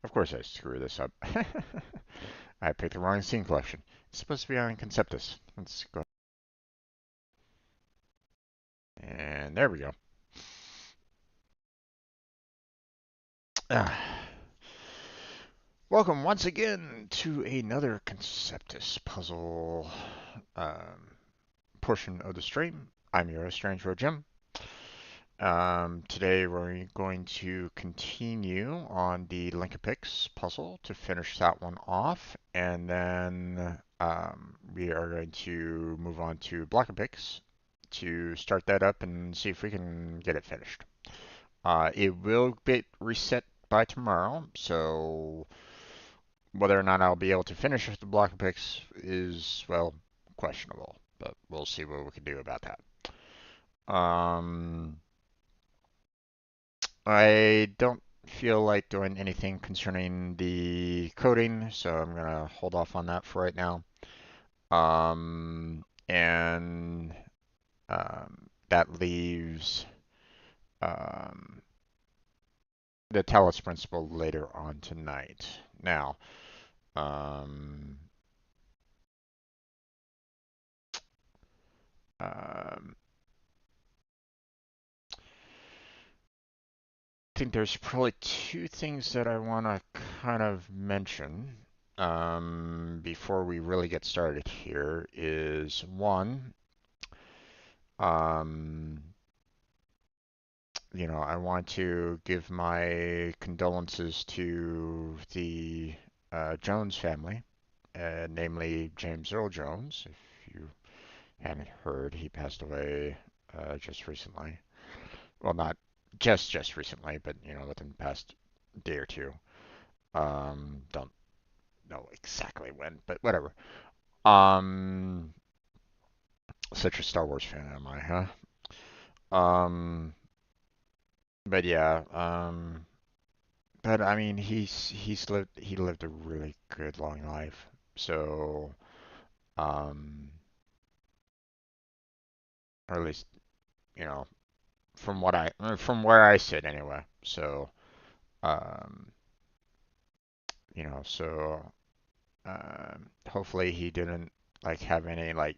Of course I screw this up. I picked the wrong scene collection. It's supposed to be on Conceptis. Let's go. And there we go. Ah. Welcome once again to another Conceptis puzzle portion of the stream. I'm your host, Strange Road Jim. Today we're going to continue on the Linkopix puzzle to finish that one off, and then we are going to move on to Blockopix to start that up and see if we can get it finished. It will get reset by tomorrow, so whether or not I'll be able to finish the Blockopix is, well, questionable, but we'll see what we can do about that. I don't feel like doing anything concerning the coding, so I'm gonna hold off on that for right now. And that leaves um, the Talos Principle later on tonight. Now, um, um, I think there's probably two things that I want to kind of mention before we really get started here. Is one, um, I want to give my condolences to the Jones family, namely James Earl Jones. If you hadn't heard, he passed away just recently. Well, not just recently, but within the past day or two. Don't know exactly when, but whatever. Um, Such a Star Wars fan am I, huh? Um, but yeah, but I mean, he lived a really good long life. So, um, or at least you know from where I sit anyway. So, um, so hopefully he didn't like have any like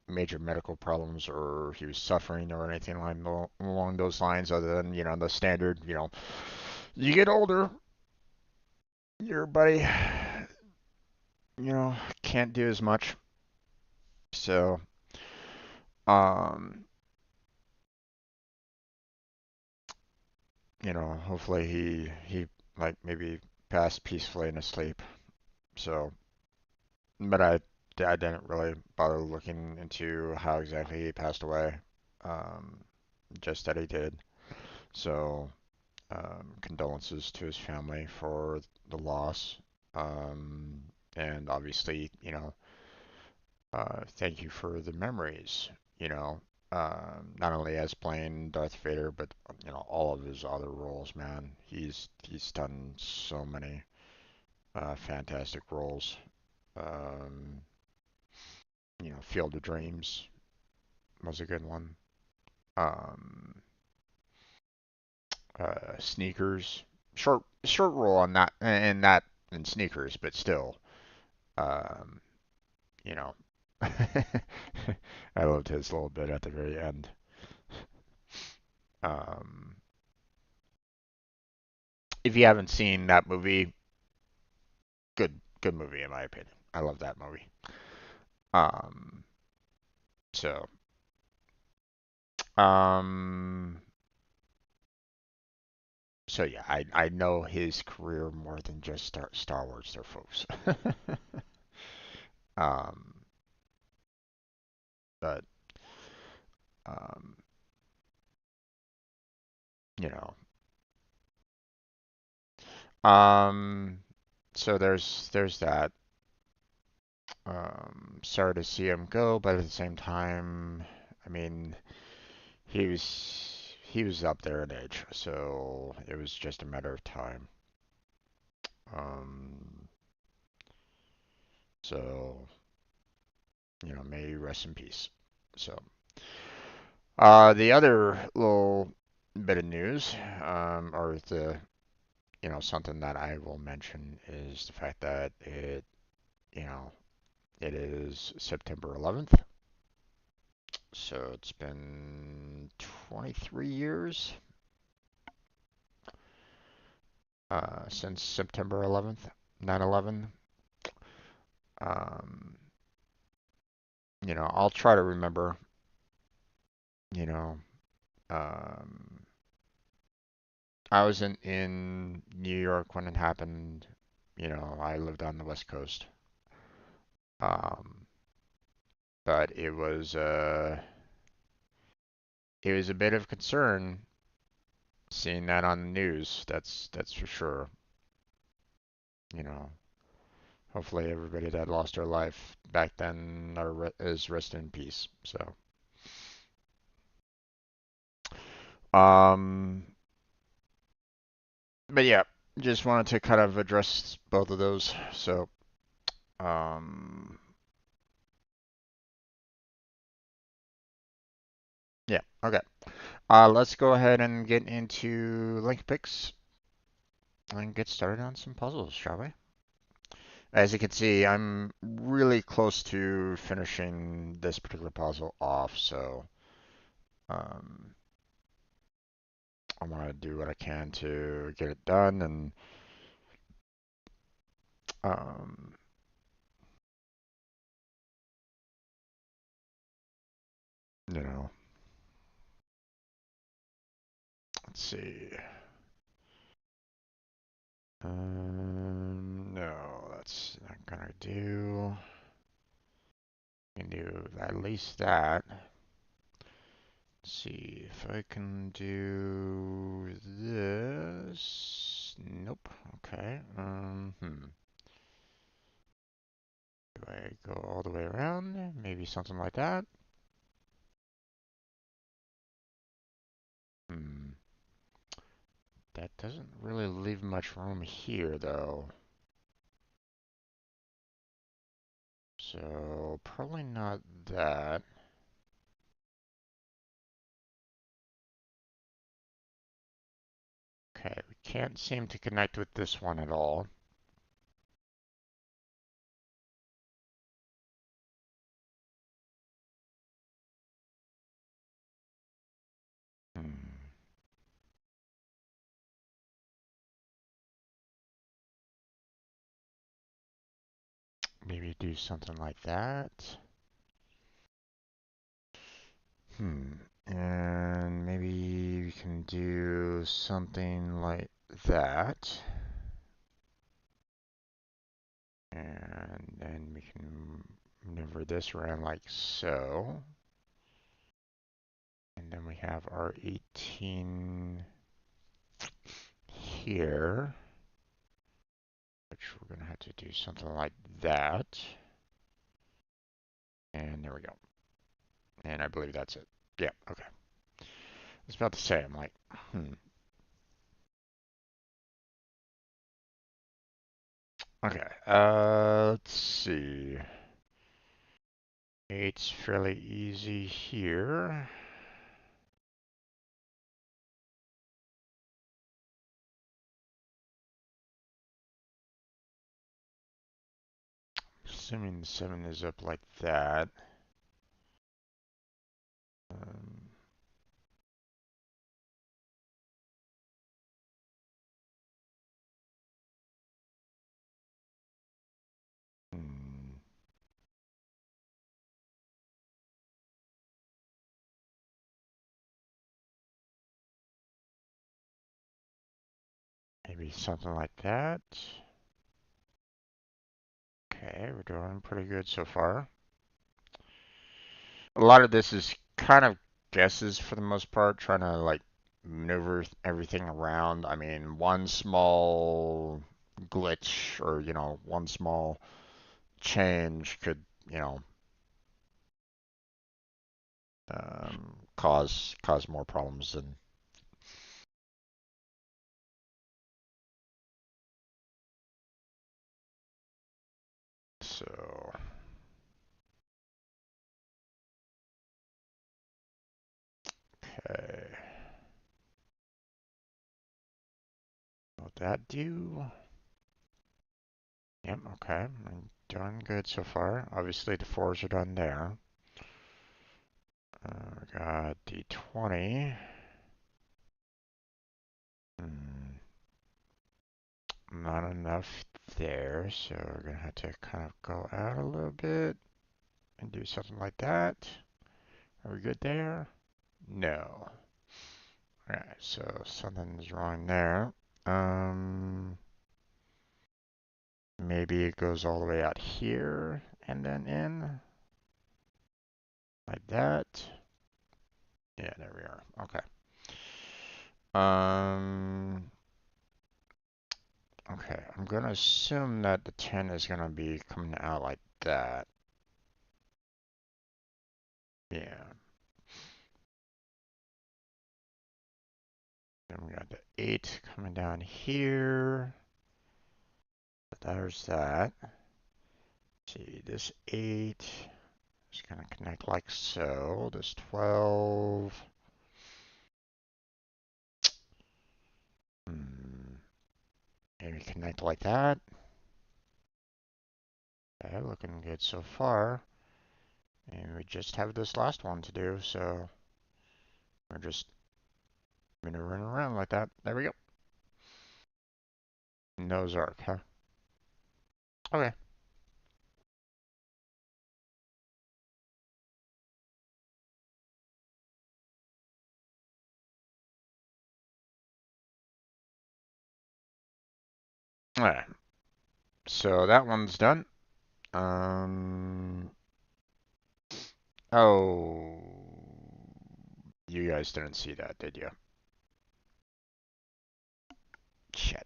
major medical problems or he was suffering or anything along those lines other than, the standard, you get older, your body, can't do as much. So, um, hopefully he like maybe passed peacefully in his sleep. So, but I didn't really bother looking into how exactly he passed away. Um, just that he did. So, condolences to his family for the loss. Um, and obviously, thank you for the memories, not only as playing Darth Vader, but, all of his other roles, man. He's done so many fantastic roles. Um, Field of Dreams was a good one. Um, Sneakers, short role on that, and that in Sneakers, but still, um, you know, I loved his little bit at the very end. Um, if you haven't seen that movie, good movie in my opinion. I love that movie. Um, so, um, so yeah, I know his career more than just Star Wars, there, folks. um, but um, you know, um, so there's that. Sorry to see him go, but at the same time, I mean, he was up there in age, so it was just a matter of time. Um, so may he rest in peace. So, the other little bit of news, or the something that I will mention is the fact that you know, it is September 11th. So it's been 23 years since September 11th, 9/11. Um, I'll try to remember, you know, um, I was in New York when it happened. I lived on the West Coast. Um, but it was a bit of concern seeing that on the news. That's for sure. You know, hopefully everybody that lost their life back then is rest in peace. So, um, but yeah, just wanted to kind of address both of those. So, um, yeah, okay. Let's go ahead and get into link picks and get started on some puzzles, shall we? As you can see, I'm really close to finishing this particular puzzle off, so um, I want to do what I can to get it done and um, you know, let's see. No, that's not gonna do. Can do at least that. Let's see if I can do this. Nope. Okay. Do I go all the way around? Maybe something like that. Hmm. That doesn't really leave much room here, though. So, probably not that. Okay, we can't seem to connect with this one at all. Hmm. Maybe do something like that. Hmm. And maybe we can do something like that. And then we can maneuver this around like so. And then we have our 18 here, which we're going to have to do something like that. And there we go. And I believe that's it. Yeah, okay. I was about to say, I'm like, Okay, let's see. It's fairly easy here. Assuming the 7 is up like that. Um, hmm. Maybe something like that. Okay, we're doing pretty good so far. A lot of this is kind of guesses for the most part, trying to like maneuver everything around. I mean, one small glitch or, one small change could, you know, cause more problems than so. Okay. What that do? Yep, okay. I'm doing good so far. Obviously the 4s are done there. We got the 20. Hmm, not enough there, so we're gonna have to kind of go out a little bit and do something like that. Are we good there? No. Alright, so something's wrong there. Maybe it goes all the way out here and then in. Like that. Yeah, there we are. Okay. Okay, I'm gonna assume that the 10 is gonna be coming out like that. Yeah. Then we got the 8 coming down here. There's that. See, this 8 is gonna connect like so. This 12. Maybe connect like that. Okay, looking good so far. And we just have this last one to do, so we're just maneuvering around like that. There we go. Noah's Ark, huh? Okay. Alright. So that one's done. Um. Oh. You guys didn't see that, did you? Shit.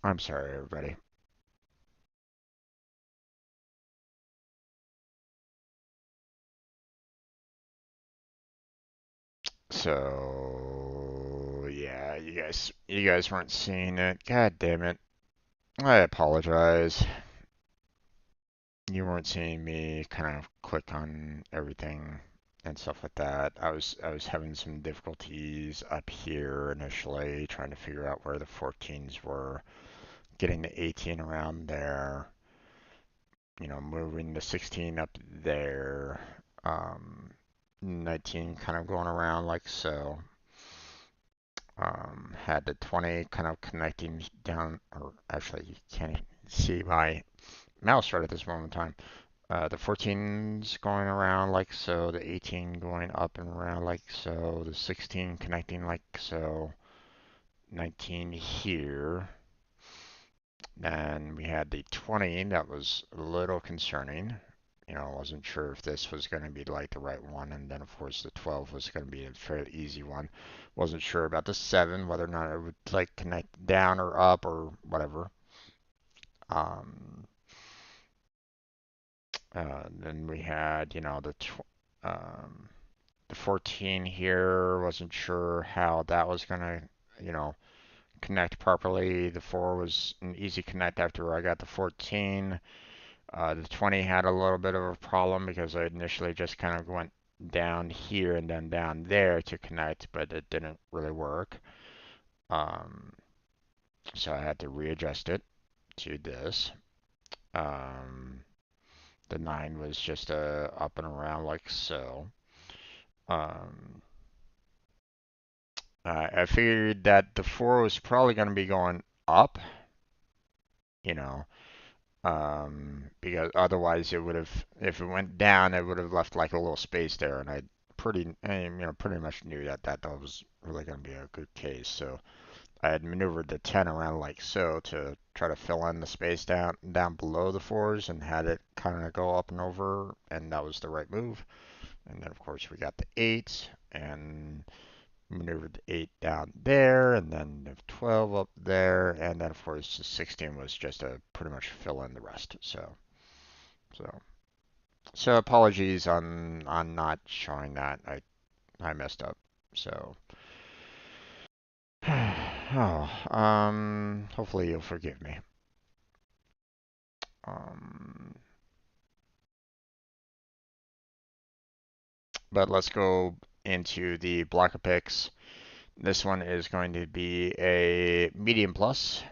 I'm sorry, everybody. So yeah, you guys weren't seeing it. God damn it. I apologize. You weren't seeing me kind of click on everything and stuff like that. I was having some difficulties up here initially, trying to figure out where the 14s were, getting the 18 around there, moving the 16 up there, 19 kind of going around like so. Had the 20 kind of connecting down, or actually you can't even see my mouse right at this moment in time. The 14's going around like so, the 18 going up and around like so, the 16 connecting like so, 19 here. Then we had the 20 that was a little concerning. I wasn't sure if this was going to be like the right one, and then of course the 12 was going to be a fairly easy one. Wasn't sure about the 7, whether or not it would like connect down or up or whatever. Um, then we had, the 14 here, wasn't sure how that was gonna, you know, connect properly. The 4 was an easy connect after I got the 14. The 20 had a little bit of a problem because I initially just kind of went down here and then down there to connect, but it didn't really work. Um, so I had to readjust it to this. Um, the 9 was just up and around like so. Um, I figured that the 4 was probably going to be going up, you know, because otherwise it would have, if it went down, it would have left like a little space there, and pretty much knew that that was really going to be a good case. So I had maneuvered the 10 around like so to try to fill in the space down below the 4s and had it kind of go up and over, and that was the right move. And then of course we got the 8 and maneuvered the 8 down there, and then the 12 up there, and then of course the 16 was just to pretty much fill in the rest. So, so apologies on not showing that. I messed up. So, hopefully you'll forgive me. Um, But let's go into the block of picks. This one is going to be a medium plus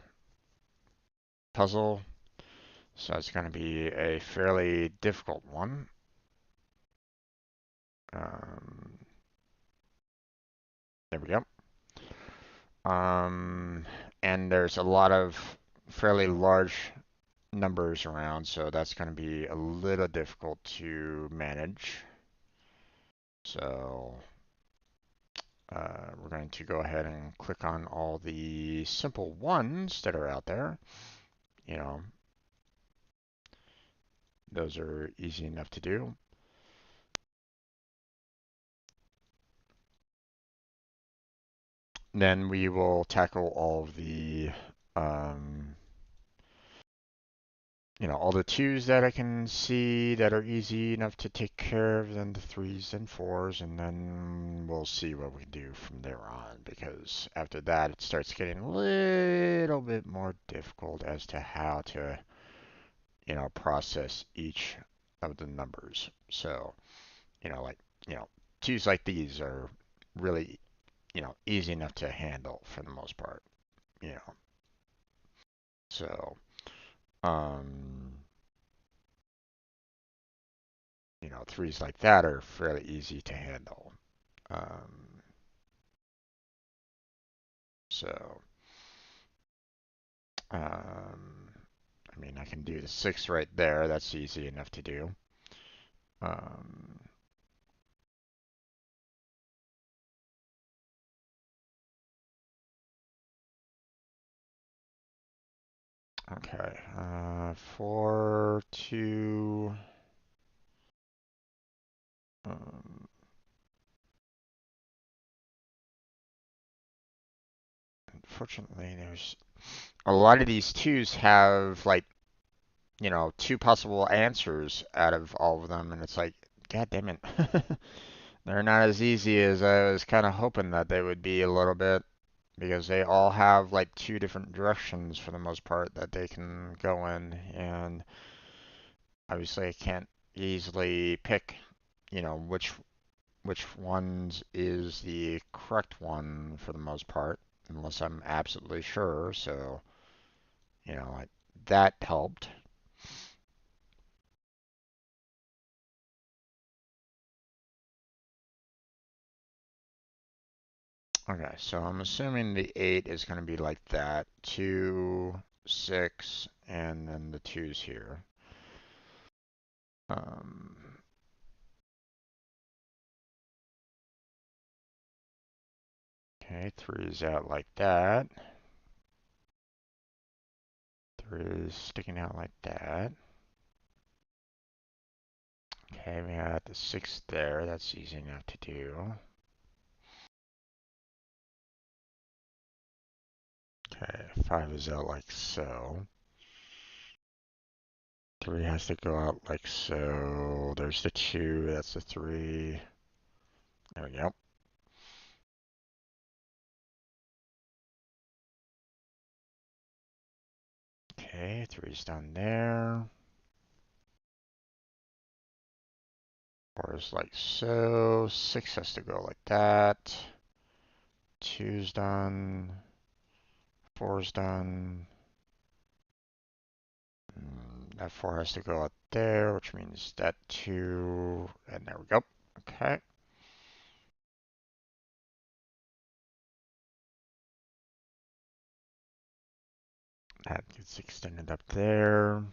puzzle, so it's going to be a fairly difficult one. Um, there we go. And there's a lot of fairly large numbers around, so that's going to be a little difficult to manage. So we're going to go ahead and click on all the simple ones that are out there. You know, those are easy enough to do. Then we will tackle all of the, um, all the twos that I can see that are easy enough to take care of, then the threes and fours, and then we'll see what we can do from there on, because after that it starts getting a little bit more difficult as to how to, process each of the numbers. So, like, twos like these are really, easy enough to handle for the most part, you know. So, um, threes like that are fairly easy to handle. Um, so, I mean, I can do the six right there. That's easy enough to do. Um, okay, four, two. Um, Unfortunately, there's a lot of these twos have like, two possible answers out of all of them, and it's like, God damn it. They're not as easy as I was kind of hoping that they would be a little bit, because they all have like two different directions for the most part that they can go in, and obviously I can't easily pick, which ones is the correct one for the most part, unless I'm absolutely sure. So, like, that helped. Okay, so I'm assuming the 8 is going to be like that. 2, 6, and then the 2's here. Um, okay, 3 is out like that. 3 is sticking out like that. Okay, we got the 6 there. That's easy enough to do. Okay, 5 is out like so. 3 has to go out like so. There's the 2, that's the 3. There we go. Okay, 3's done there. 4 is like so. 6 has to go like that. 2's done. 4's done. That 4 has to go out there, which means that 2, and there we go. Okay. That gets extended up there.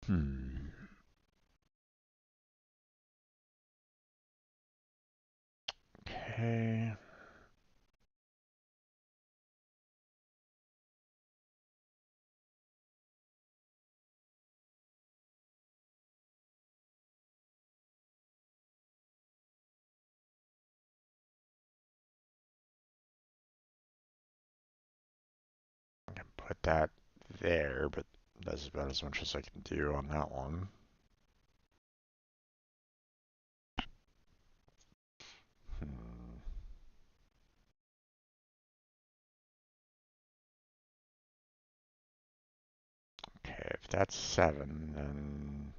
Hmm. Okay. I can put that there, but that's about as much as I can do on that one. Hmm. Okay, if that's 7, then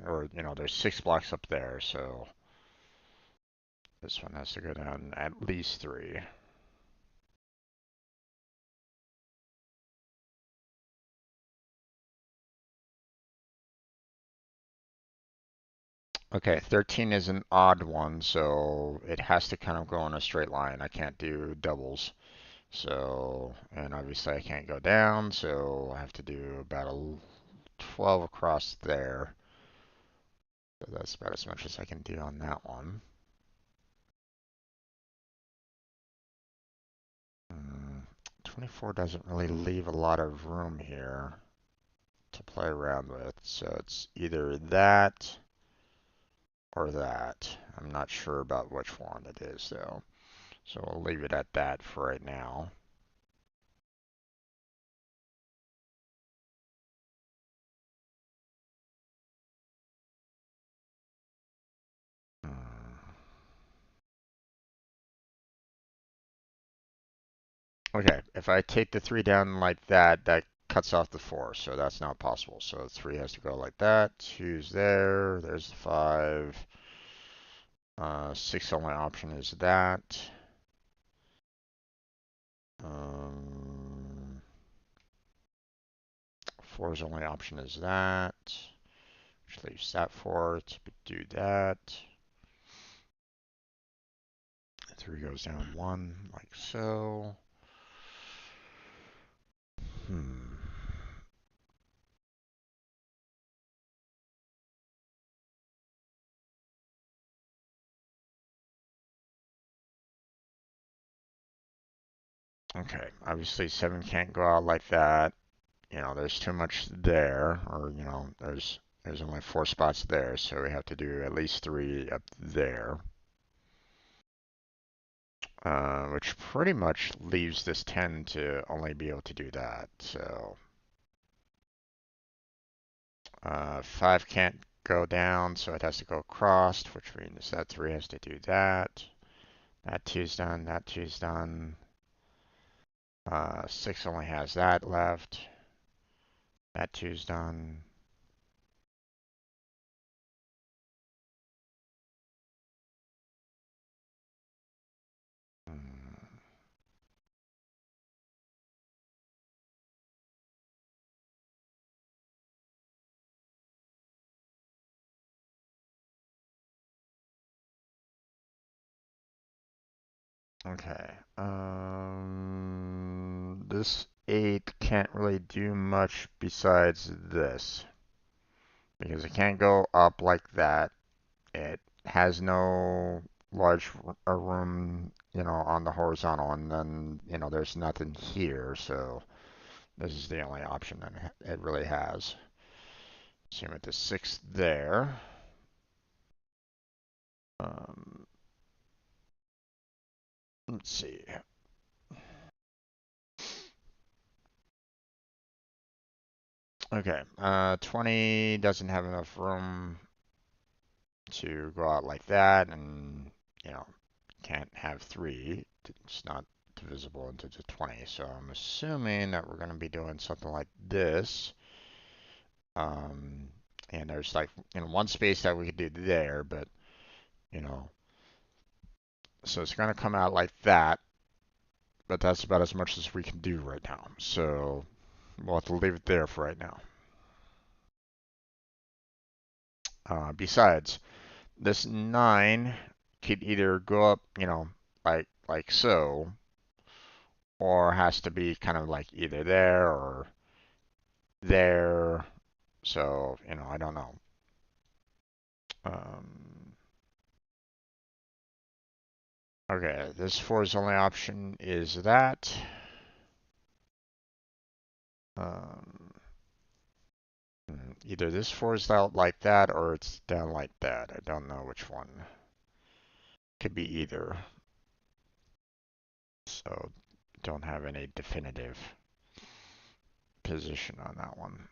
or there's 6 blocks up there, so this one has to go down at least 3. Okay, 13 is an odd one, so it has to kind of go in a straight line. I can't do doubles. So, and obviously I can't go down, so I have to do about a 12 across there. So that's about as much as I can do on that one. 24 doesn't really leave a lot of room here to play around with, so it's either that or that. I'm not sure about which one it is though, so we'll leave it at that for right now. Okay, if I take the 3 down like that, that cuts off the 4, so that's not possible. So 3 has to go like that. 2's there. There's the 5. 6 only option is that. 4's only option is that. Which leaves that 4 to do that. 3 goes down 1 like so. Okay, obviously 7 can't go out like that. There's too much there, or, there's only 4 spots there, so we have to do at least 3 up there. Which pretty much leaves this 10 to only be able to do that, so. 5 can't go down, so it has to go across, which means that 3 has to do that. That 2's done, that 2's done. 6 only has that left. That 2's done. Okay. This 8 can't really do much besides this. Because it can't go up like that. It has no large room, on the horizontal, and then, there's nothing here, so this is the only option that it really has. Same with the 6 there. Let's see. Okay, 20 doesn't have enough room to go out like that, and, can't have 3. It's not divisible into the 20, so I'm assuming that we're going to be doing something like this. And there's like, one space that we could do there, but, so it's going to come out like that, but that's about as much as we can do right now. So we'll have to leave it there for right now. Besides, this 9 could either go up, like so, or has to be kind of like either there or there. So, I don't know. Okay, this 4's only option is that. Either this 4's out like that or it's down like that. I don't know which one. Could be either. So, don't have any definitive position on that one.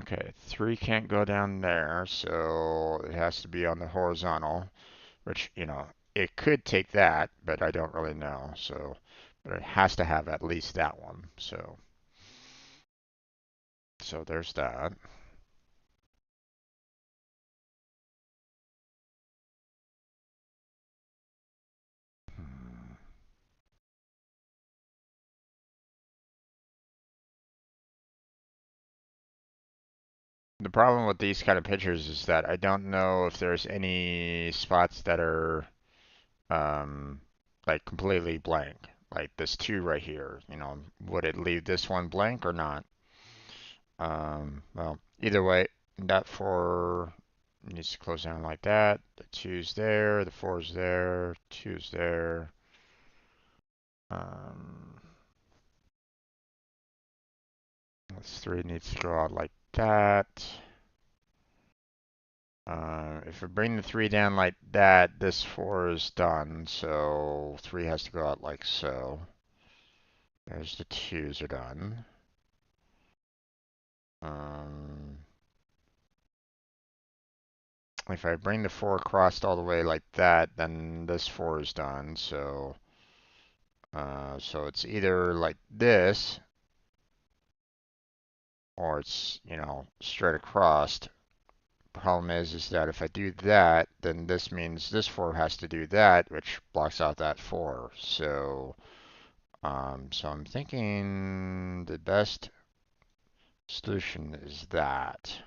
Okay, 3 can't go down there, so it has to be on the horizontal, which, it could take that, but I don't really know. So, but it has to have at least that one. So there's that. Hmm. The problem with these kind of pictures is that I don't know if there's any spots that are um, like completely blank. Like this 2 right here, would it leave this one blank or not? Well, either way, that 4 needs to close down like that. The 2's there, the 4's there, 2's there. Um, this 3 needs to go out like that. If we bring the 3 down like that, this 4 is done, so 3 has to go out like so. There's the 2's are done. Um, if I bring the 4 across all the way like that, then this 4 is done, so it's either like this, or it's, straight across. Problem is that if I do that, then this means this 4 has to do that, which blocks out that 4. So I'm thinking the best solution is that.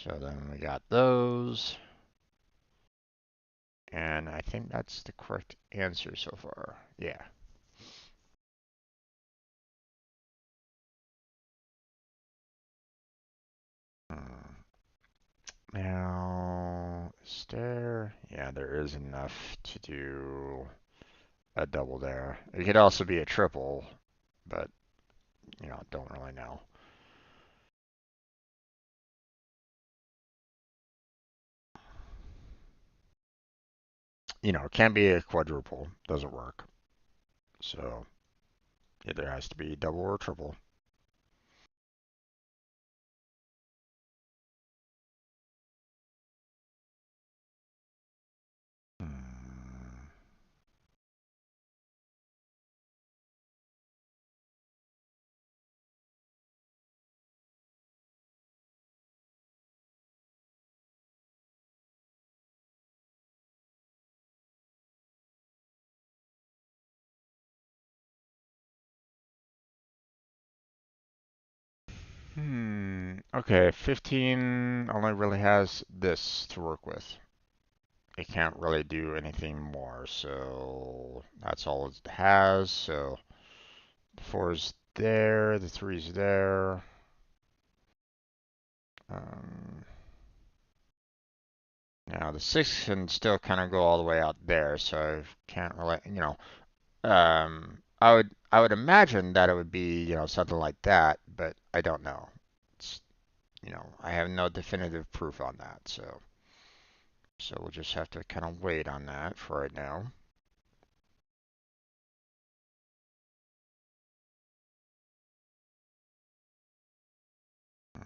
So then we got those, and I think that's the correct answer so far. Yeah. Hmm. Now, is there? Yeah, there is enough to do a double there. It could also be a triple, but, don't really know. It can't be a quadruple. Doesn't work. So, either has to be double or triple. Hmm. Okay, 15 only really has this to work with. It can't really do anything more, so that's all it has. So the 4's there, the 3's there. Um, Now the 6 can still kind of go all the way out there, so I can't really, I would imagine that it would be, something like that, but I don't know. It's, I have no definitive proof on that, so we'll just have to kind of wait on that for right now. Mm,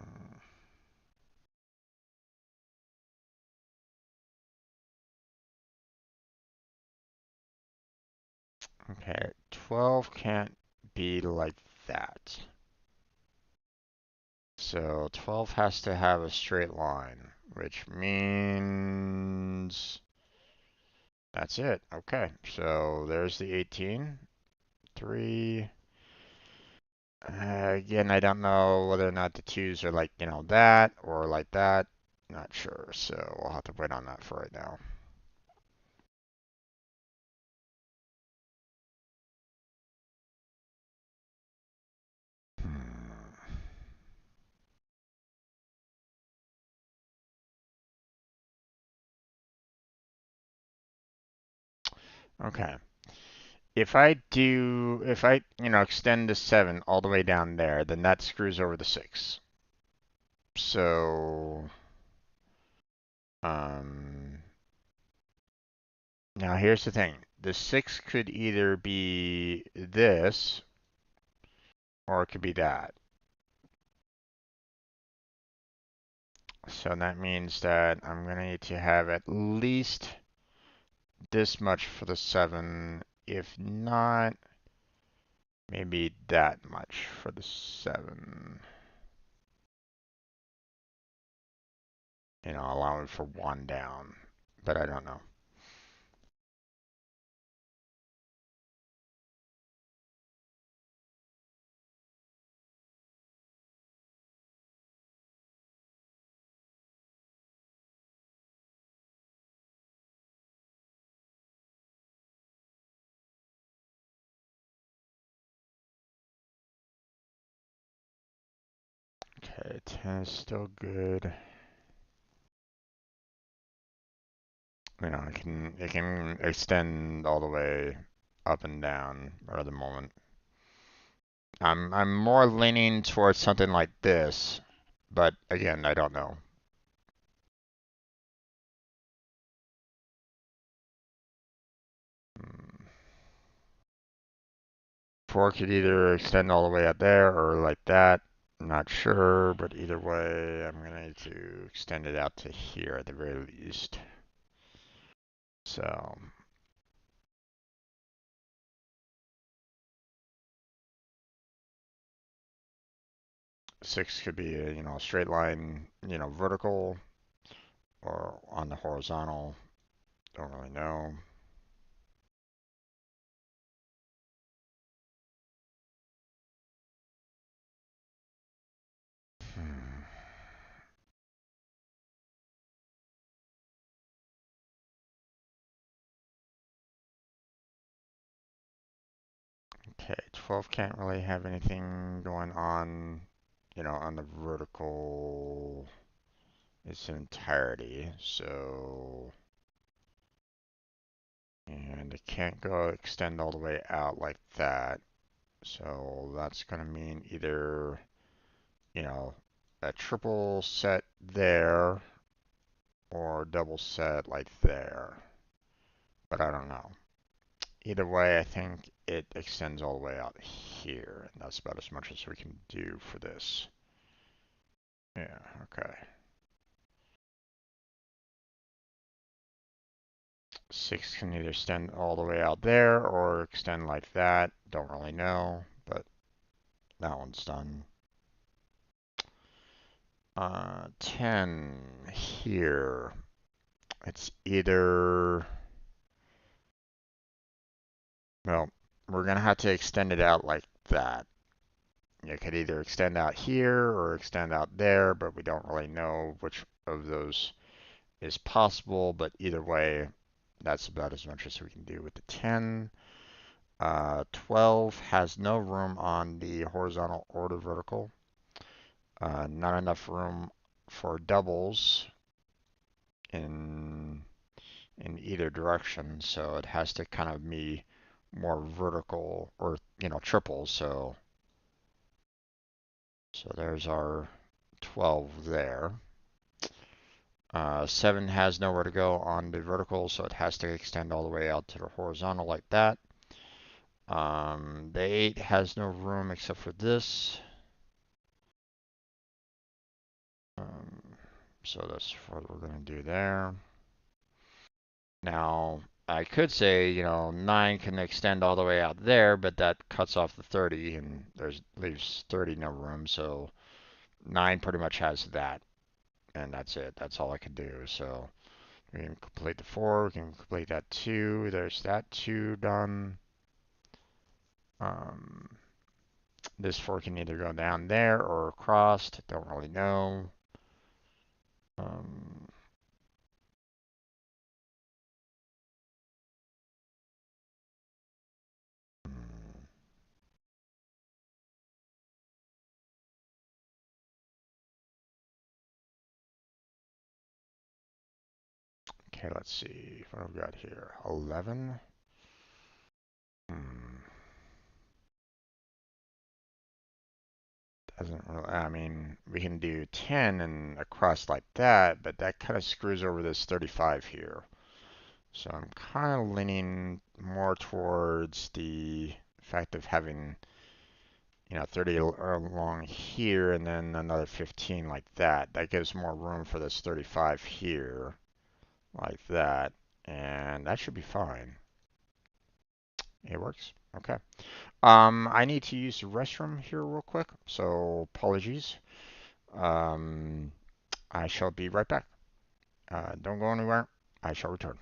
Okay, 12 can't be like that. So 12 has to have a straight line, which means that's it. Okay, so there's the 18. 3. Again, I don't know whether or not the 2's are like, that or like that. Not sure, so we'll have to wait on that for right now. Hmm. Okay. If I extend the 7 all the way down there, then that screws over the 6. So, um, now here's the thing. The 6 could either be this, or it could be that. So that means that I'm going to need to have at least this much for the 7. If not, maybe that much for the 7. You know, allowing for 1 down. But I don't know. Okay, 10 is still good. You know, it can extend all the way up and down at the moment. I'm more leaning towards something like this, but again, I don't know. Hmm. 4 could either extend all the way out there or like that. Not sure, but either way, I'm gonna need to extend it out to here at the very least. So 6 could be a, a straight line, vertical or on the horizontal. Don't really know. Hmm. Okay, 12 can't really have anything going on, on the vertical its entirety. So, and it can't go extend all the way out like that. So that's going to mean either, you know, a triple set there or a double set like there. But I don't know. Either way, I think it extends all the way out here. And that's about as much as we can do for this. Yeah, okay. 6 can either extend all the way out there or extend like that. Don't really know, but that one's done. 10 here. It's either, well, we're going to have to extend it out like that. You could either extend out here or extend out there, but we don't really know which of those is possible. But either way, that's about as much as we can do with the 10. 12 has no room on the horizontal or the vertical. Not enough room for doubles in either direction, so it has to kind of be more vertical or triples. So there's our 12 there. 7 has nowhere to go on the vertical, so it has to extend all the way out to the horizontal like that. The 8 has no room except for this. Um, so that's what we're going to do there. Now, I could say, 9 can extend all the way out there, but that cuts off the 30 and there's leaves 30 no room. So 9 pretty much has that, and that's it. That's all I can do. So we can complete the 4, we can complete that 2. There's that 2 done. Um, this 4 can either go down there or across. Don't really know. Um, hmm. Okay, let's see what I've got here. 11. Hmm. Doesn't really, I mean, we can do 10 and across like that, but that kind of screws over this 35 here. So I'm kind of leaning more towards the fact of having 30 along here and then another 15 like that. That gives more room for this 35 here, like that. And that should be fine. It works. Okay. I need to use the restroom here real quick, so apologies. Um, I shall be right back. Don't go anywhere. I shall return.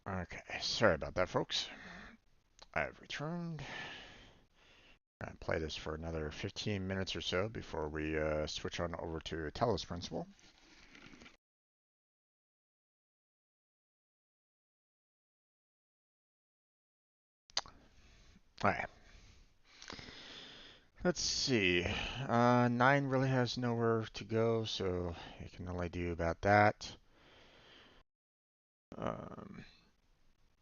Okay, sorry about that, folks. I've returned. I'll play this for another 15 minutes or so before we switch on over to Talos Principle. All right, let's see. 9 really has nowhere to go, so it can only do about that. Um,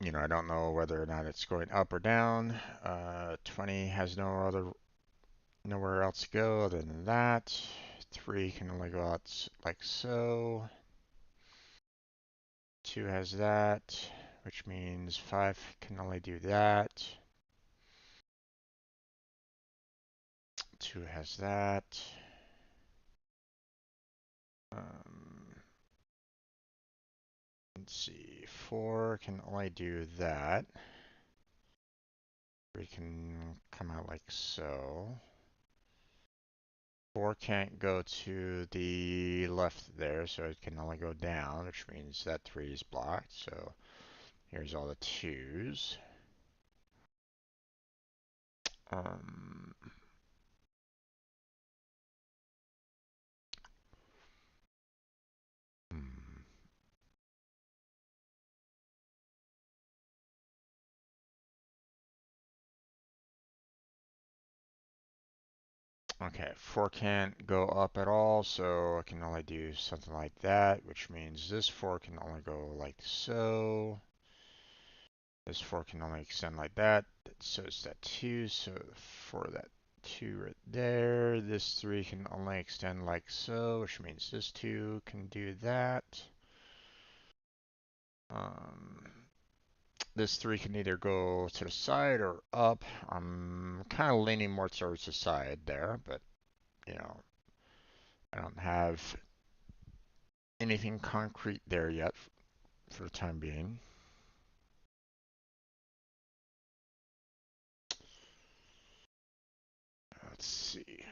I don't know whether or not it's going up or down. 20 has nowhere else to go other than that. 3 can only go out like so. 2 has that, which means 5 can only do that. 2 has that. Um, let's see, 4 can only do that. 3 can come out like so. 4 can't go to the left there, so it can only go down, which means that 3 is blocked. So here's all the 2s. Um, hmm. Okay, 4 can't go up at all, so I can only do something like that, which means this 4 can only go like so. This 4 can only extend like that. So it's that 2, so for that 2 right there. This 3 can only extend like so, which means this 2 can do that. Um, this 3 can either go to the side or up. I'm kind of leaning more towards the side there, but you know, I don't have anything concrete there yet for the time being. Let's see.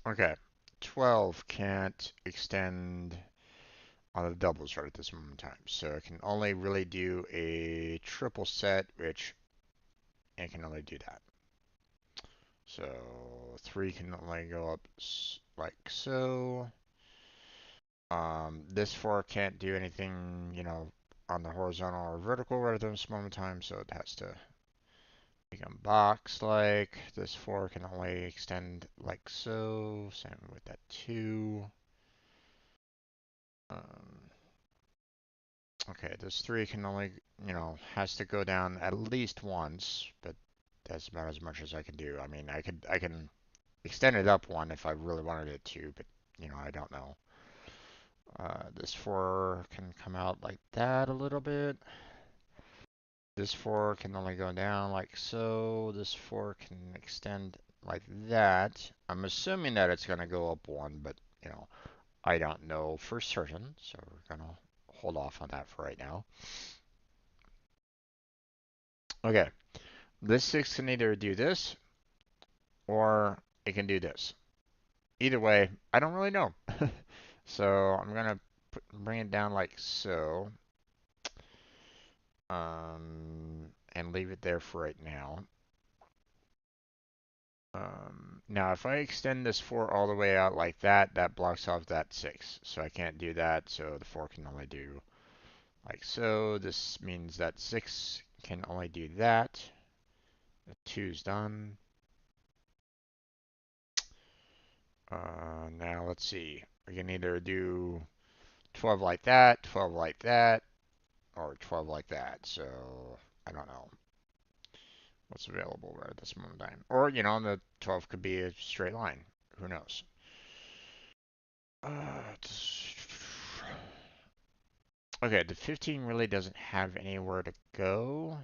Okay, 12 can't extend on the doubles right at this moment in time. So it can only really do a triple set, which it can only do that. So 3 can only go up like so. This 4 can't do anything, on the horizontal or vertical right at this moment in time, so it has to become box like. This 4 can only extend like so. Same with that 2. Um, Okay, this 3 can only, has to go down at least once, but that's about as much as I can do. I mean, I can extend it up one if I really wanted it to, but I don't know. This 4 can come out like that a little bit. This 4 can only go down like so. This 4 can extend like that. I'm assuming that it's going to go up one, but I don't know for certain, so we're going to hold off on that for right now. Okay, this 6 can either do this or it can do this. Either way, I don't really know. So I'm gonna bring it down like so, and leave it there for right now. Now if I extend this 4 all the way out like that, that blocks off that 6. So I can't do that, so the 4 can only do like so. This means that 6 can only do that. The 2's done. Now let's see. We can either do 12 like that, 12 like that, or 12 like that. So I don't know what's available right at this moment in time. Or, the 12 could be a straight line. Who knows? Uh, okay, the 15 really doesn't have anywhere to go.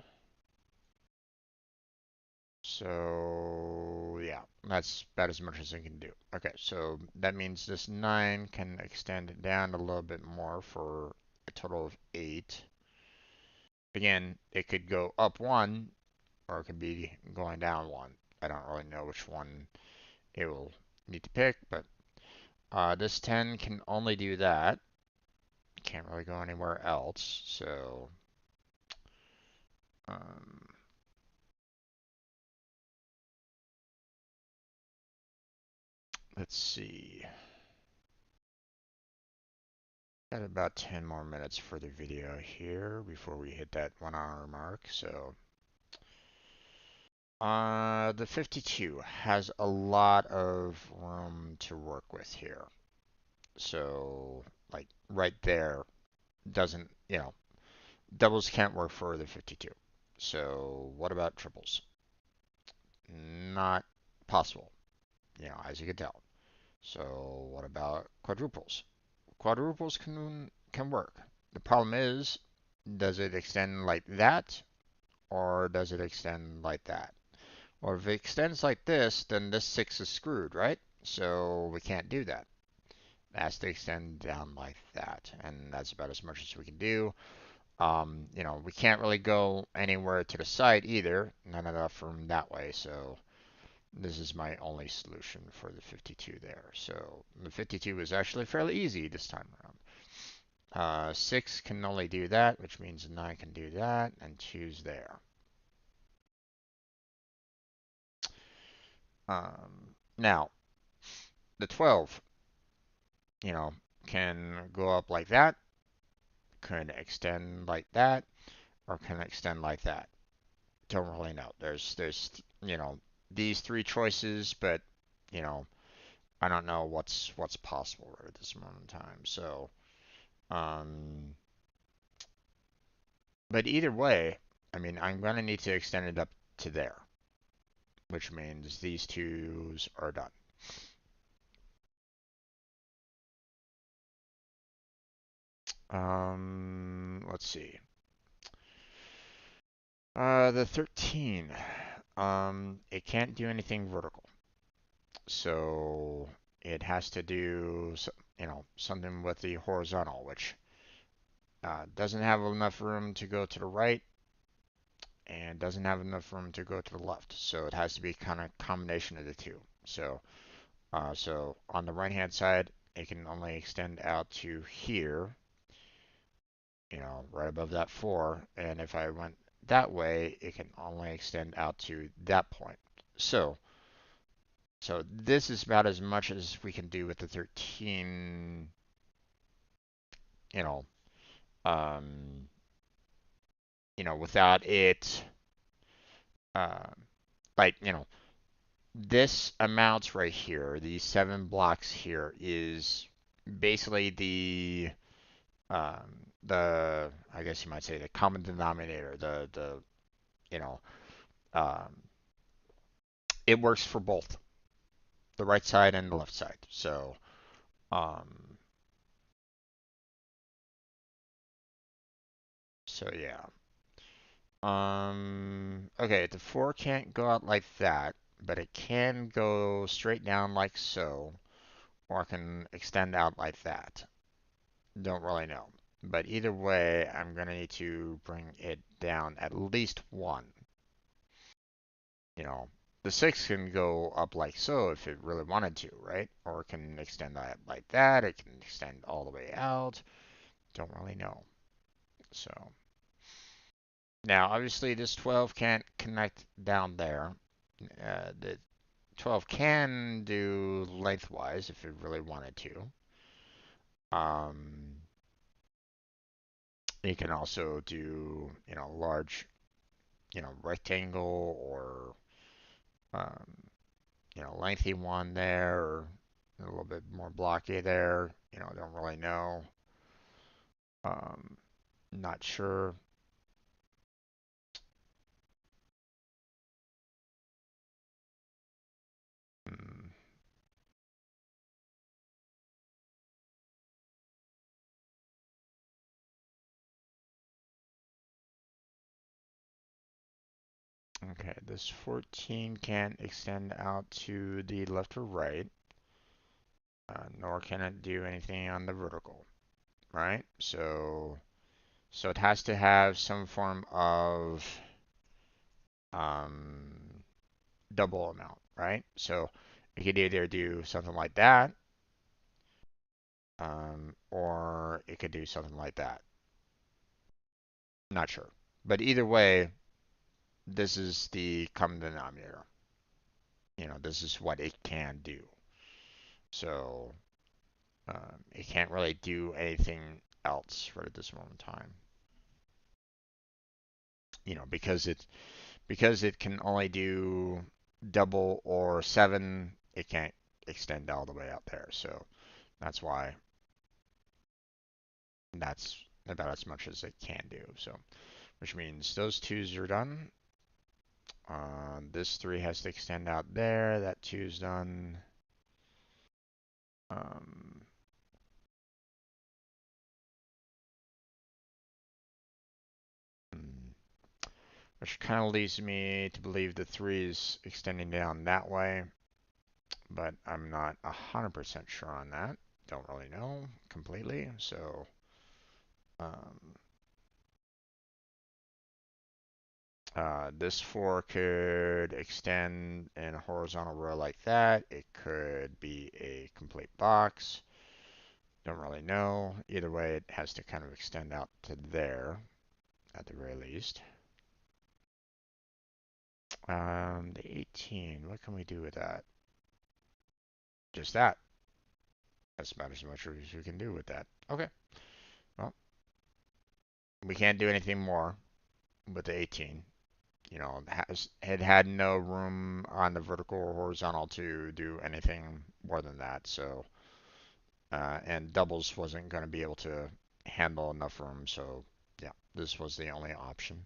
So, yeah, that's about as much as I can do. Okay, so that means this 9 can extend it down a little bit more for a total of 8. Again, it could go up 1, or it could be going down 1. I don't really know which one it will need to pick, but This 10 can only do that. Can't really go anywhere else. So, um, let's see. Got about 10 more minutes for the video here before we hit that 1 hour mark. So, the 52 has a lot of room to work with here. So, like right there doesn't, doubles can't work for the 52. So, what about triples? Not possible, as you can tell. So, what about quadruples? Quadruples can work. The problem is, does it extend like that or does it extend like that? Or if it extends like this, then this 6 is screwed, right? So we can't do that. It has to extend down like that, and that's about as much as we can do. We can't really go anywhere to the side either, not enough room that way, so this is my only solution for the 52 there. So the 52 is actually fairly easy this time around. 6 can only do that, which means 9 can do that, and choose there. Now, the 12, can go up like that, can extend like that, or can extend like that. Don't really know. There's these three choices, but you know I don't know what's possible right at this moment in time. So, um, but either way, I mean I'm gonna need to extend it up to there, which means these twos are done. Let's see. The 13. It can't do anything vertical, so it has to do something with the horizontal, which doesn't have enough room to go to the right and doesn't have enough room to go to the left. So it has to be kind of combination of the two. So on the right hand side, it can only extend out to here, right above that 4. And if I went that way, it can only extend out to that point. So, so this is about as much as we can do with the 13, you know, um, without it, uh, like, this amount right here, these 7 blocks here, is basically the I guess you might say the common denominator. You know um, it works for both the right side and the left side. Um, so yeah. Okay, the 4 can't go out like that, but it can go straight down like so, or it can extend out like that. Don't really know. But either way, I'm going to need to bring it down at least 1. You know, the 6 can go up like so if it really wanted to, right? Or it can extend that like that. It can extend all the way out. Don't really know. So now, obviously, this 12 can't connect down there. The 12 can do lengthwise if it really wanted to. Um, it can also do, large, rectangle or, um, lengthy one there, or a little bit more blocky there. Don't really know. Um, not sure. Hmm. Okay, this 14 can't extend out to the left or right, nor can it do anything on the vertical, right? So it has to have some form of um, double amount, right? So it could either do something like that, or it could do something like that. Not sure. But either way, this is the common denominator. This is what it can do. So it can't really do anything else for this moment in time. Because it can only do double or 7, it can't extend all the way out there. So that's why that's about as much as it can do. So which means those 2's are done. This 3 has to extend out there. That 2's done. Um, hmm, which kind of leads me to believe the 3 is extending down that way, but I'm not 100% sure on that. Don't really know completely. So um, this 4 could extend in a horizontal row like that. It could be a complete box. Don't really know. Either way, it has to kind of extend out to there at the very least. The 18, what can we do with that? Just that. That's about as much as we can do with that. Okay. Well, we can't do anything more with the 18. It had no room on the vertical or horizontal to do anything more than that. So, and doubles wasn't going to be able to handle enough room. So, yeah, this was the only option,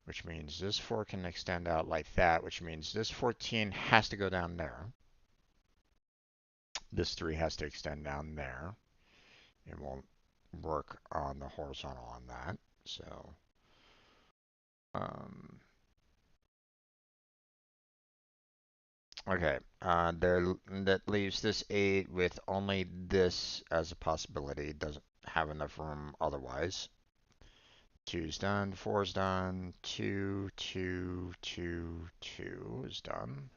which means this 4 can extend out like that, which means this 14 has to go down there. This 3 has to extend down there. It won't work on the horizontal on that. So, um, okay, that leaves this 8 with only this as a possibility. It doesn't have enough room otherwise. 2's done, 4's done, 2, 2, 2, 2 is done.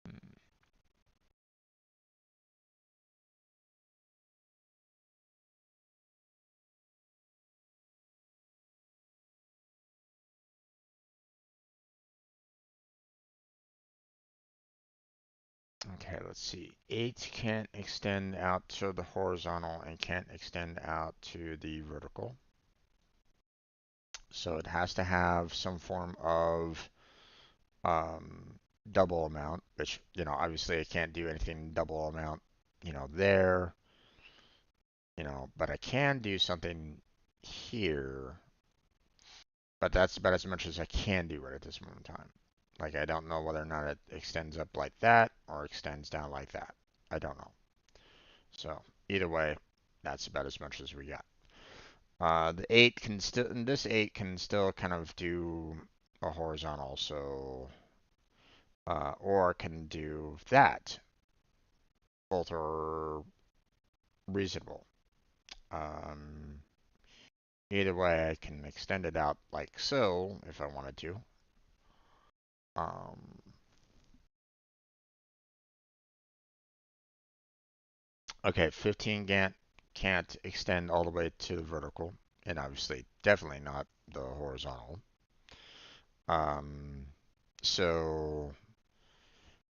Hmm. Okay, let's see. 8 can't extend out to the horizontal and can't extend out to the vertical. So it has to have some form of um, double amount, which, obviously I can't do anything double amount, there, but I can do something here, but that's about as much as I can do right at this moment in time. Like, I don't know whether or not it extends up like that or extends down like that. I don't know. So either way, that's about as much as we got. The 8 can still, this 8 can still kind of do a horizontal, so, or can do that. Both are reasonable. Um, Either way, I can extend it out like so if I wanted to. Um, okay, 15 can't extend all the way to the vertical, and obviously definitely not the horizontal. Um, so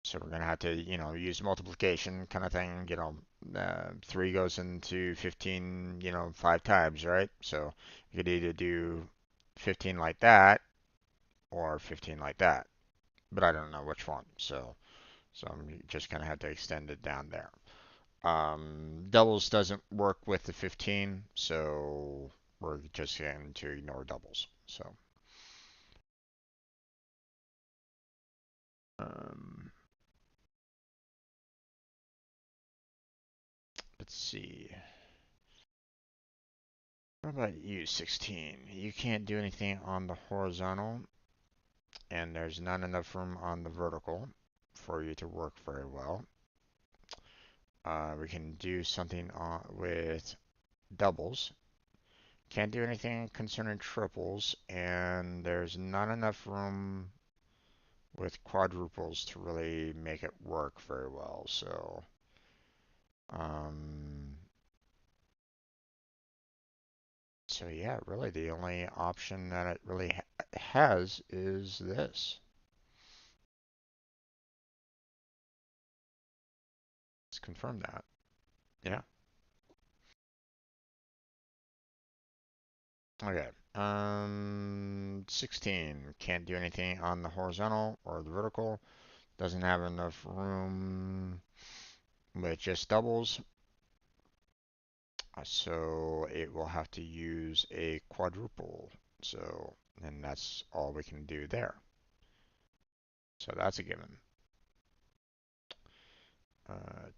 so we're gonna have to, use multiplication kind of thing. 3 goes into 15, 5 times, right? So you could either do 15 like that or 15 like that, but I don't know which one. So I'm just gonna have to extend it down there. Doubles doesn't work with the 15, so we're just going to ignore doubles. So um, let's see. What about you, 16? You can't do anything on the horizontal, and there's not enough room on the vertical for you to work very well. We can do something with doubles. Can't do anything concerning triples, and there's not enough room with quadruples to really make it work very well. So Um, so yeah, really the only option that it really has is this. Let's confirm that. Yeah. Okay. 16. Can't do anything on the horizontal or the vertical. Doesn't have enough room with just doubles. So it will have to use a quadruple. So, and that's all we can do there. So that's a given.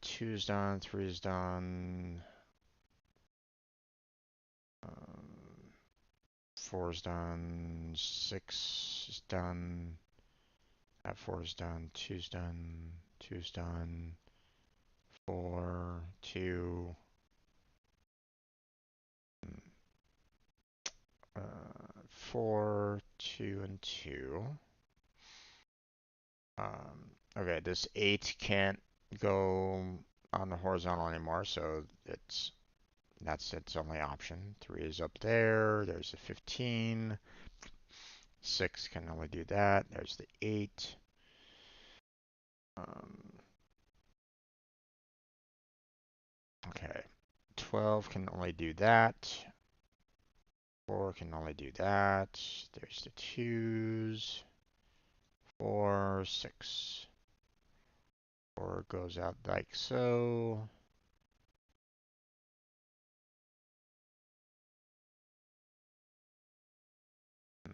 2's done, 3's done, 4's done, 6 is done, that 4 is done, 2's done, 2's done, 4, 2, uh, 4, 2, and 2. Okay, this 8 can't go on the horizontal anymore, so that's its only option. 3 is up there. There's a 15. 6 can only do that. There's the 8. Um, okay. 12 can only do that. 4 can only do that. There's the 2's. 4, 6. 4 goes out like so. Hmm.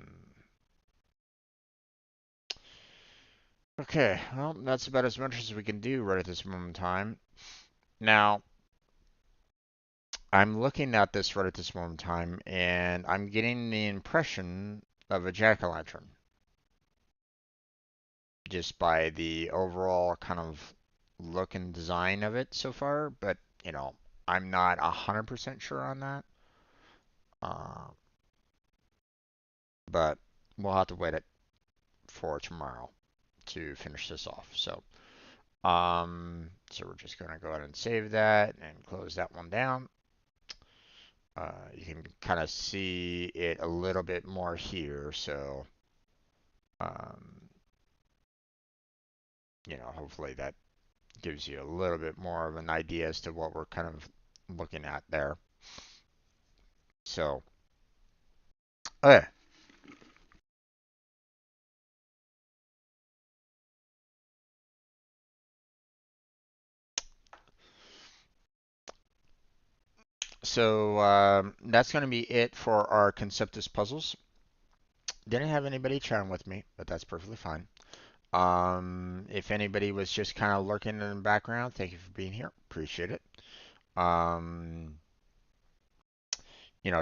Okay, well, that's about as much as we can do right at this moment in time. Now, I'm looking at this right at this moment in time, and I'm getting the impression of a jack-o'-lantern just by the overall kind of look and design of it so far, but, I'm not 100% sure on that. Uh, but we'll have to wait it for tomorrow to finish this off. So we're just gonna go ahead and save that and close that one down. You can kind of see it a little bit more here, so um, hopefully that gives you a little bit more of an idea as to what we're kind of looking at there. So, okay. So that's going to be it for our Conceptus puzzles. Didn't have anybody chatting with me, but that's perfectly fine. If anybody was just kind of lurking in the background, thank you for being here. Appreciate it. Um,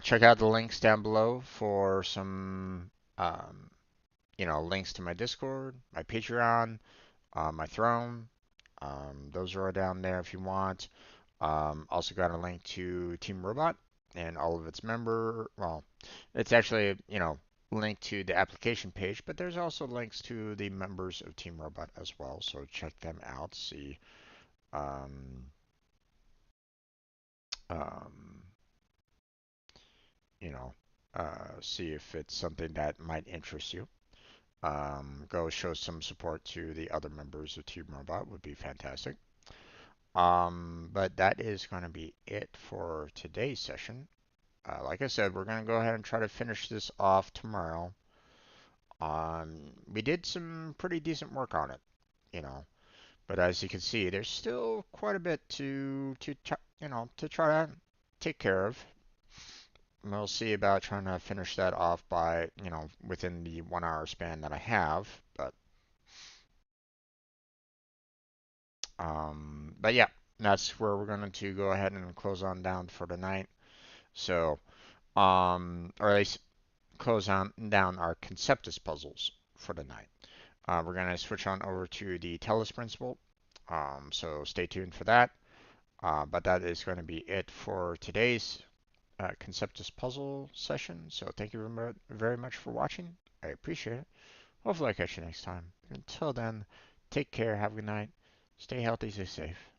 check out the links down below for some, um, links to my Discord, my Patreon, my Throne. Those are all down there if you want. Also got a link to Team Robot and all of its well, it's actually, linked to the application page, but there's also links to the members of Team Robot as well. So check them out. Um, um, you know, see if it's something that might interest you. Go show some support to the other members of Team Robot would be fantastic. But that is going to be it for today's session. Like I said, we're going to go ahead and try to finish this off tomorrow. We did some pretty decent work on it, you know, but as you can see, there's still quite a bit to try to take care of. We'll see about trying to finish that off by, within the 1 hour span that I have. But yeah, that's where we're going to go ahead and close on down for tonight. So, or at least close on down our Conceptus puzzles for the night. We're going to switch on over to the Talos Principle. So stay tuned for that. But that is going to be it for today's Conceptus puzzle session. So thank you very much for watching. I appreciate it. Hopefully I catch you next time. Until then, take care, have a good night, stay healthy, stay safe,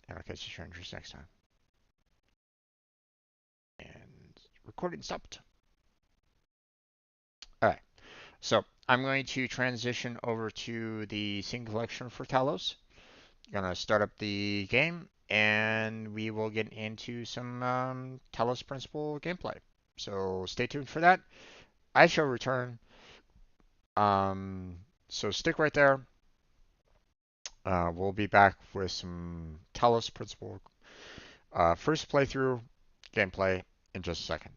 And I'll catch you strangers next time. And recording stopped. All right. So I'm going to transition over to the scene collection for Talos. Gonna start up the game, and we will get into some Talos Principle gameplay. So stay tuned for that. I shall return. So stick right there. We'll be back with some Talos Principle first playthrough gameplay in just a second.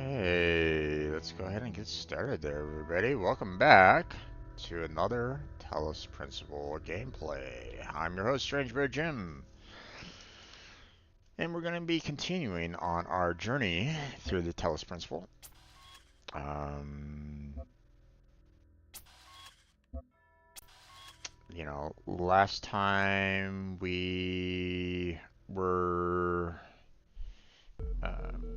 Okay, let's go ahead and get started there, everybody. Welcome back to another Talos Principle gameplay. I'm your host, Strange Bear Jim, and we're going to be continuing on our journey through the Talos Principle. Last time we were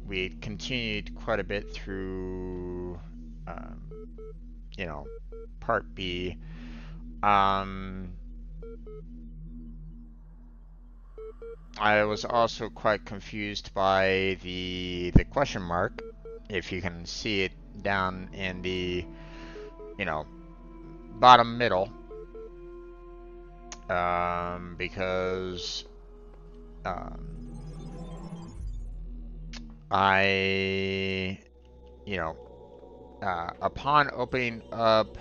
we continued quite a bit through, um, part B. I was also quite confused by the question mark, if you can see it down in the, bottom middle, because I, upon opening up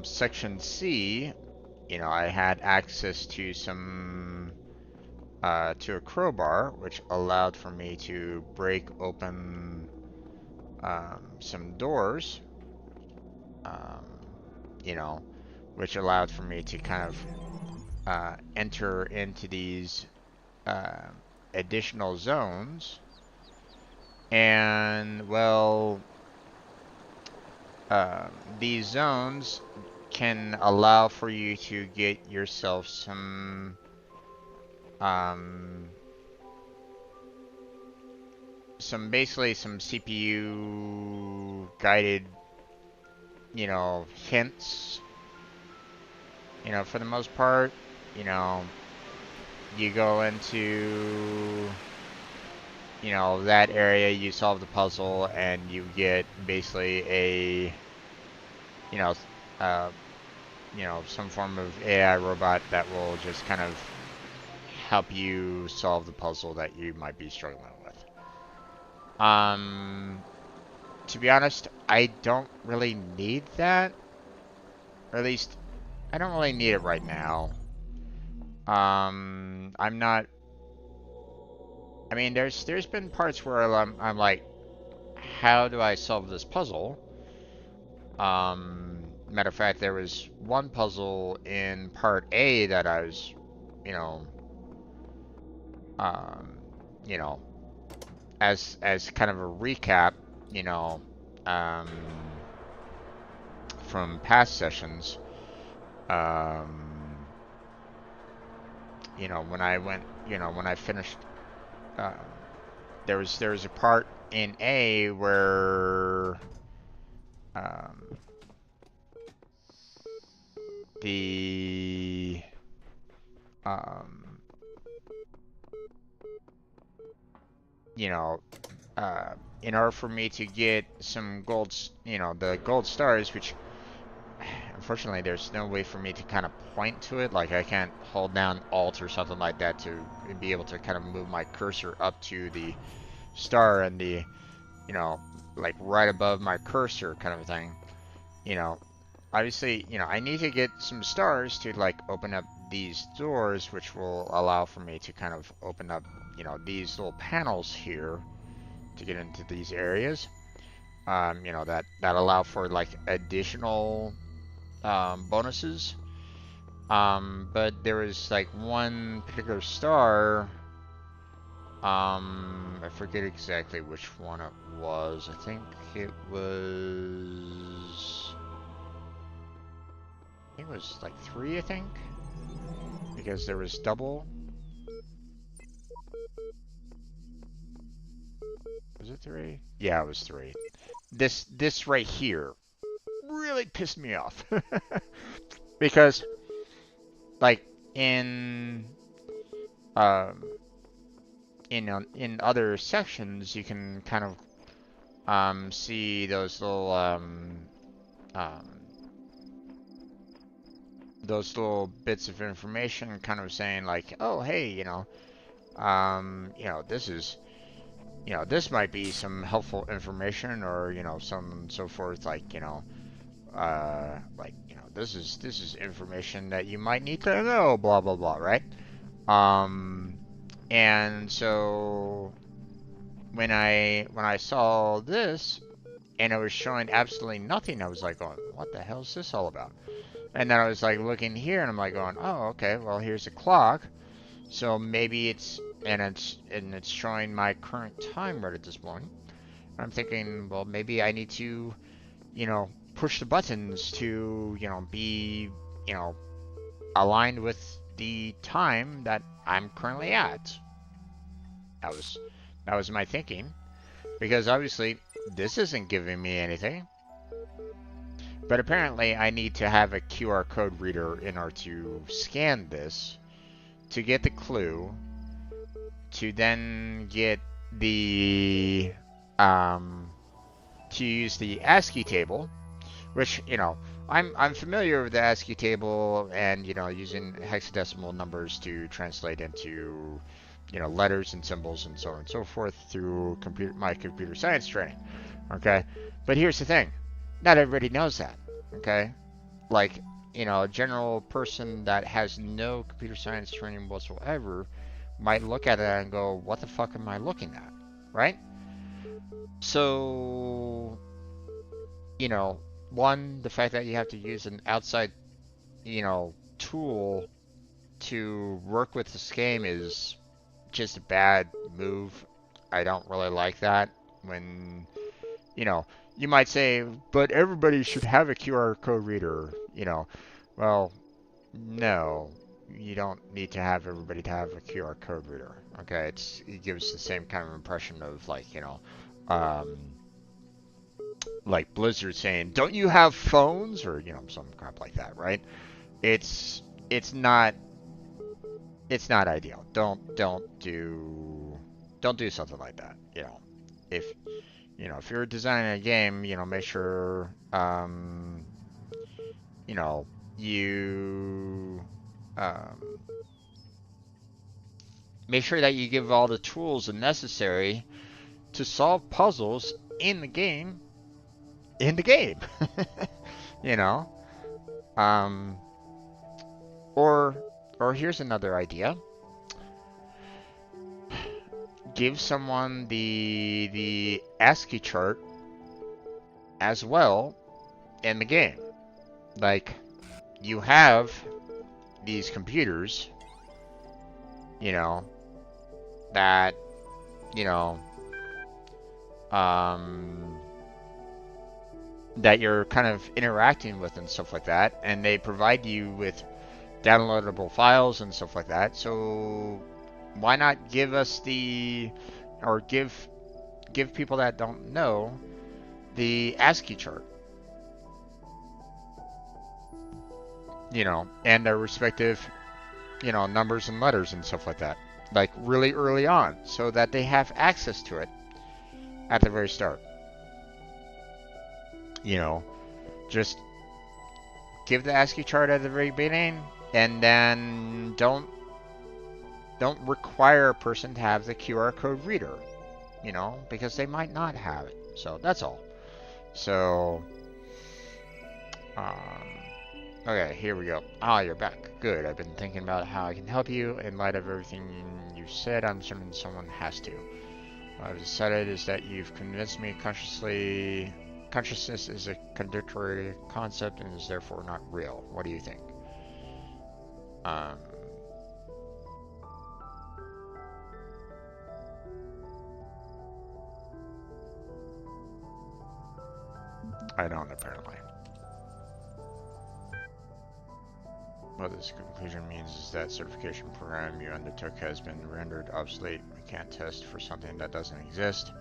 section C, I had access to to a crowbar, which allowed for me to break open some doors, um, which allowed for me to kind of enter into these uh, additional zones. And, well, these zones can allow for you to get yourself basically some CPU guided, hints. For the most part, you go into, that area, you solve the puzzle, and you get basically a, you know, some form of AI robot that will just kind of help you solve the puzzle that you might be struggling with. To be honest, I don't really need that. Or at least, I don't really need it right now. I'm not. I mean, there's been parts where I'm like, how do I solve this puzzle? Matter of fact, there was one puzzle in part A that I was, you know, um, you know, as kind of a recap, you know, um, from past sessions. Um, when I went, when I finished, um, there was a part in A where um, the um, you know, uh, in order for me to get some the gold stars, which unfortunately there's no way for me to kind of point to it. Like I can't hold down Alt or something like that to be able to kind of move my cursor up to the star and the, you know, like right above my cursor kind of thing. You know, obviously, I need to get some stars to like open up these doors, which will allow for me to kind of open up, these little panels here to get into these areas. That allow for like additional bonuses. But there was like one particular star. I forget exactly which one it was. I think it was. I think it was like 3, I think. Because there was double. Was it 3? Yeah, it was 3. This right here really pissed me off. Because like in um in other sections you can kind of see um those little bits of information kind of saying like, oh hey, this might be some helpful information, or some so forth, like this is information that you might need to know, blah blah blah, right? um and so when I saw this and it was showing absolutely nothing, I was like going, what the hell is this all about? And then I was like looking here and I'm like going, oh okay, well here's a clock. So maybe it's showing my current time right at this point. I'm thinking, well, maybe I need to, push the buttons to, be, you know, aligned with the time that I'm currently at. That was that was my thinking, because obviously this isn't giving me anything. But apparently I need to have a QR code reader in order to scan this to get the clue, to then get the to use the ASCII table, which I'm familiar with the ASCII table, and using hexadecimal numbers to translate into letters and symbols and so on and so forth through my computer science training. Okay, but here's the thing: not everybody knows that. Okay, like a general person that has no computer science training whatsoever might look at it and go, what the fuck am I looking at? Right? So, you know, one, the fact that you have to use an outside, tool to work with this game is just a bad move. I don't really like that. When, you know, you might say, but everybody should have a QR code reader, Well, no, you don't need to have everybody to have a QR code reader. Okay, it gives the same kind of impression of like um, like Blizzard saying, "Don't you have phones?" or some crap like that, right? It's it's not it's not ideal. Don't do something like that. If if you're designing a game, make sure you know you make sure that you give all the tools necessary to solve puzzles in the game. In the game, you know. Um, or or here's another idea: give someone the ASCII chart as well in the game. Like, you have these computers, you know, that, you know, um, that you're kind of interacting with and stuff like that, and they provide you with downloadable files and stuff like that. So why not give us or give people that don't know the ASCII chart, and their respective, numbers and letters and stuff like that, like really early on, so that they have access to it at the very start. Just give the ASCII chart at the very beginning, and then don't require a person to have the QR code reader, because they might not have it. So that's all. So, okay, here we go. Ah, you're back. Good. I've been thinking about how I can help you. In light of everything you said, I'm certain someone has to. What I've decided is that you've convinced me consciousness is a contradictory concept and is therefore not real. What do you think? I don't, apparently. What this conclusion means is that certification program you undertook has been rendered obsolete. We can't test for something that doesn't exist.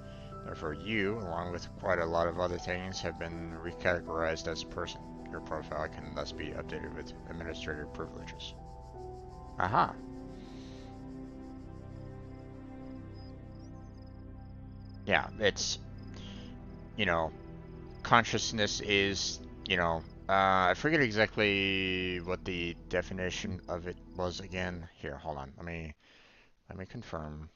Therefore, you, along with quite a lot of other things, have been recategorized as a person. Your profile can thus be updated with administrative privileges. Aha. Yeah, it's, consciousness is, I forget exactly what the definition of it was again. Here, hold on. Let me confirm.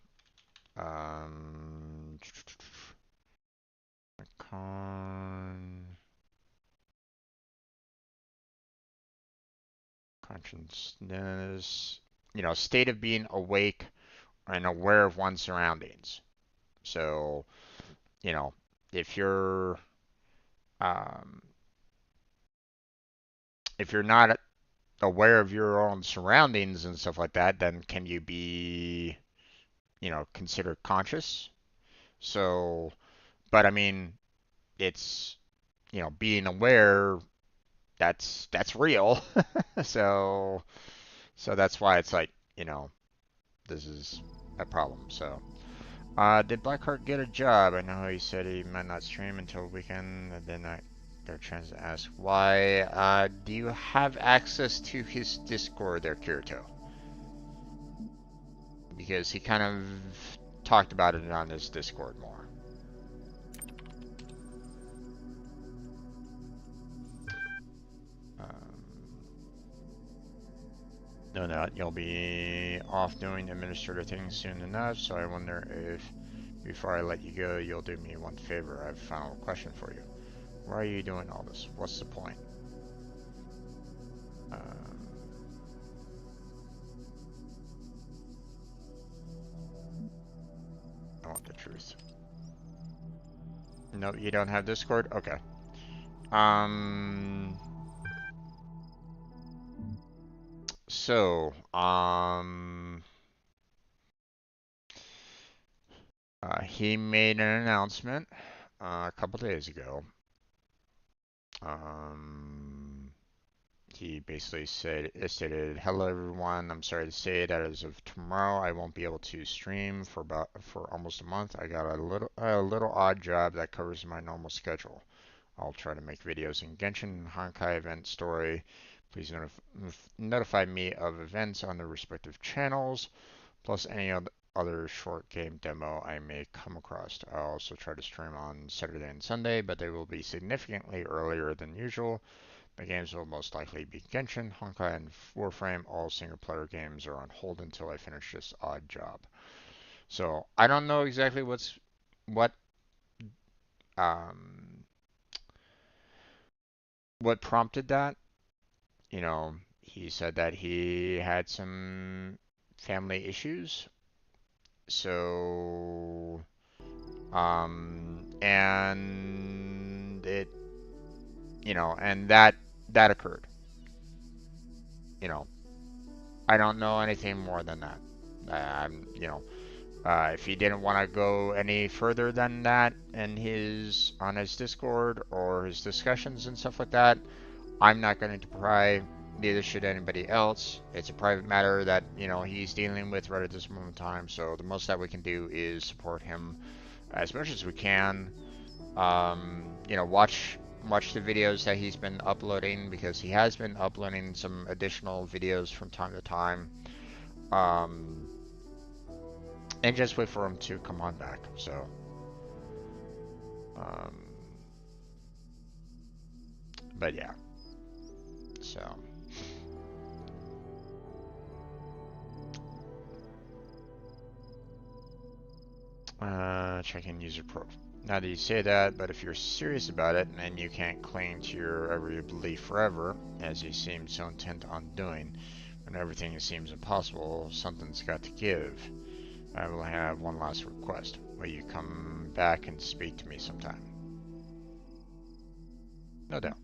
Consciousness, state of being awake and aware of one's surroundings. So, if you're um, if you're not aware of your own surroundings and stuff like that, then can you be, considered conscious? So, but I mean, it's, being aware, that's real. so that's why it's like, this is a problem. So, did Blackheart get a job? I know he said he might not stream until weekend, and then they're trying to ask why. Do you have access to his Discord there, Kirito? Because he kind of talked about it on his Discord more. No, you'll be off doing administrative things soon enough, so I wonder if, before I let you go, you'll do me one favor. I have a final question for you. Why are you doing all this? What's the point? I want the truth. No, you don't have Discord? Okay. So, he made an announcement a couple days ago. He basically stated, "Hello everyone. I'm sorry to say that as of tomorrow, I won't be able to stream for almost a month. I got a little odd job that covers my normal schedule. I'll try to make videos in Genshin and Honkai event story. Please notify me of events on the respective channels, plus any other short game demo I may come across. I'll also try to stream on Saturday and Sunday, but they will be significantly earlier than usual. The games will most likely be Genshin, Honkai, and Warframe. All single-player games are on hold until I finish this odd job. So I don't know exactly what um, what prompted that. You know, he said that he had some family issues. So and it, and that occurred. You know, I don't know anything more than that. If he didn't want to go any further than that in on his Discord or his discussions and stuff like that, I'm not going to pry. Neither should anybody else. It's a private matter that he's dealing with right at this moment in time. So the most that we can do is support him as much as we can. Watch the videos that he's been uploading, because he has been uploading some additional videos from time to time. Um, and just wait for him to come on back. So, um, but yeah. So, check in user profile. Now that you say that, but if you're serious about it and you can't cling to your every belief forever, as you seem so intent on doing, when everything seems impossible, something's got to give. I will have one last request. Will you come back and speak to me sometime? No doubt.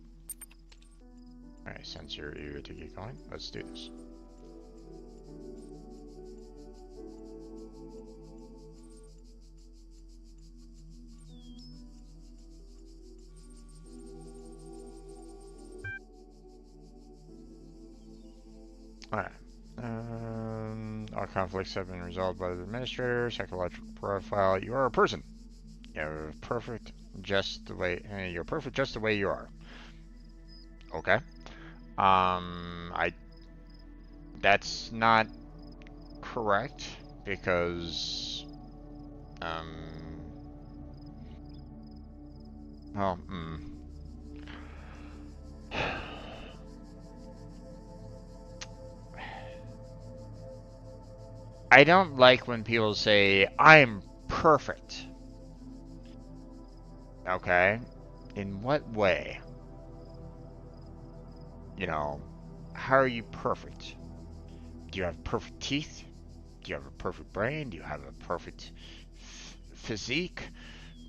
Alright, since you're eager to get going, let's do this. Alright. All conflicts have been resolved by the administrator. Psychological profile. You are a person. You're perfect just the way you are. Okay. That's not correct, because well, I don't like when people say I'm perfect. Okay? In what way? How are you perfect? Do you have perfect teeth? Do you have a perfect brain? Do you have a perfect physique?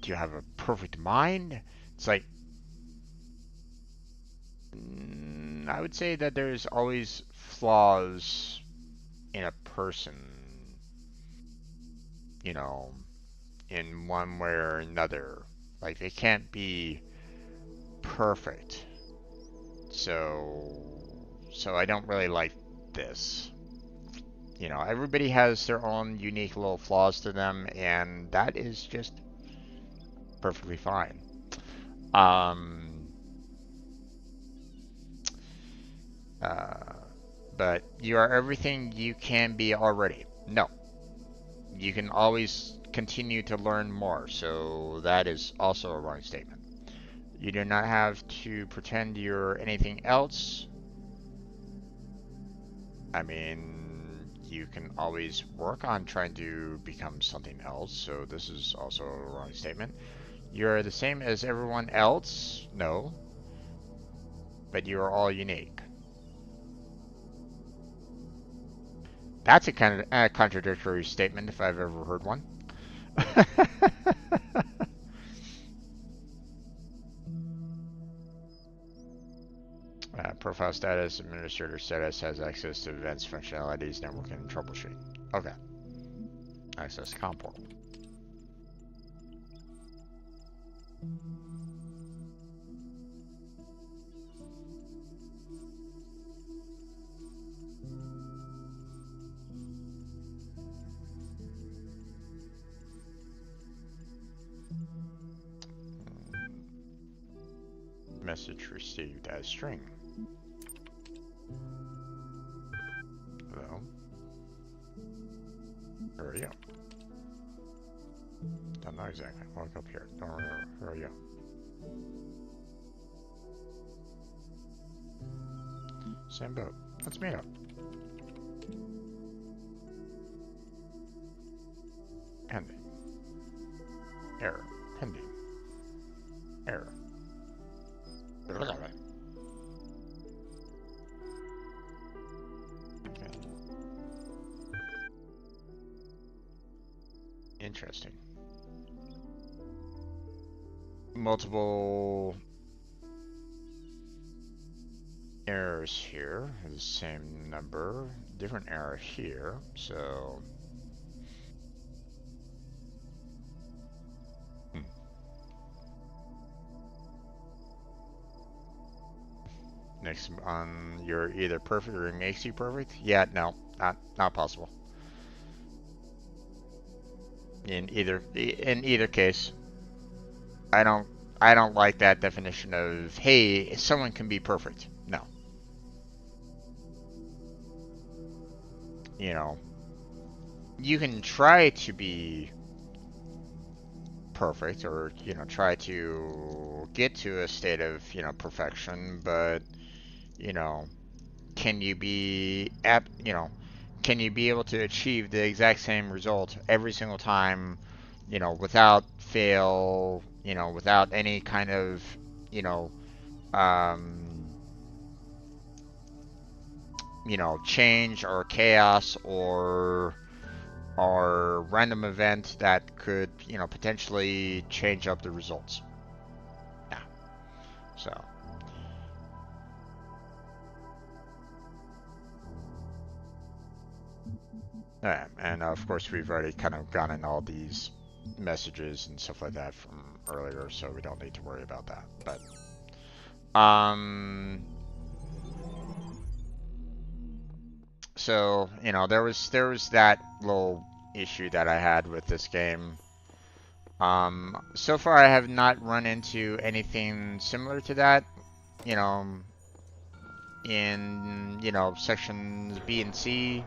Do you have a perfect mind? It's like, I would say that there's always flaws in a person, in one way or another. Like, they can't be perfect. So I don't really like this. Everybody has their own unique little flaws to them, and that is just perfectly fine. Um, but you are everything you can be already. No. You can always continue to learn more, so that is also a wrong statement. You do not have to pretend you're anything else. I mean, you can always work on trying to become something else, so this is also a wrong statement. You're the same as everyone else? No. But you are all unique. That's a kind of contradictory statement if I've ever heard one. Profile status, administrator status, has access to events, functionalities, networking, and troubleshooting. Okay. Access comm portal. Message received as string. Hello. Where are you? Don't know exactly. Look up here. Don't remember. Where are you? Same boat. Let's meet up. Pending. Error. Pending. Error. Okay. Interesting. Multiple errors here. The same number. Different error here. So... Next on you're either perfect or it makes you perfect. Yeah, no, not possible. In either case, I don't like that definition of hey, someone can be perfect. No. You know, you can try to be perfect or, you know, try to get to a state of, you know, perfection, but, you know, can you be can you be able to achieve the exact same result every single time, you know, without fail, you know, without any kind of, you know, um, change or chaos or random event that could, you know, potentially change up the results. Yeah. So. Yeah, and of course we've already kind of gotten all these messages and stuff like that from earlier, so we don't need to worry about that. But so you know there was that little issue that I had with this game. So far I have not run into anything similar to that. You know, in sections B and C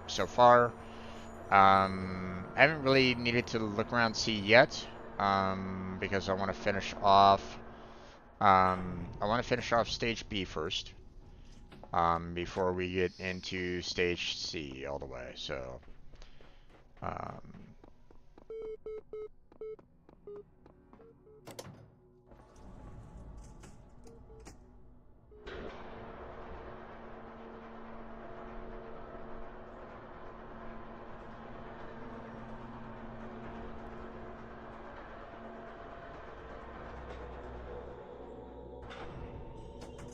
so far. I haven't really needed to look around C yet, because I want to finish off. I want to finish off stage B first, before we get into stage C all the way. So, um,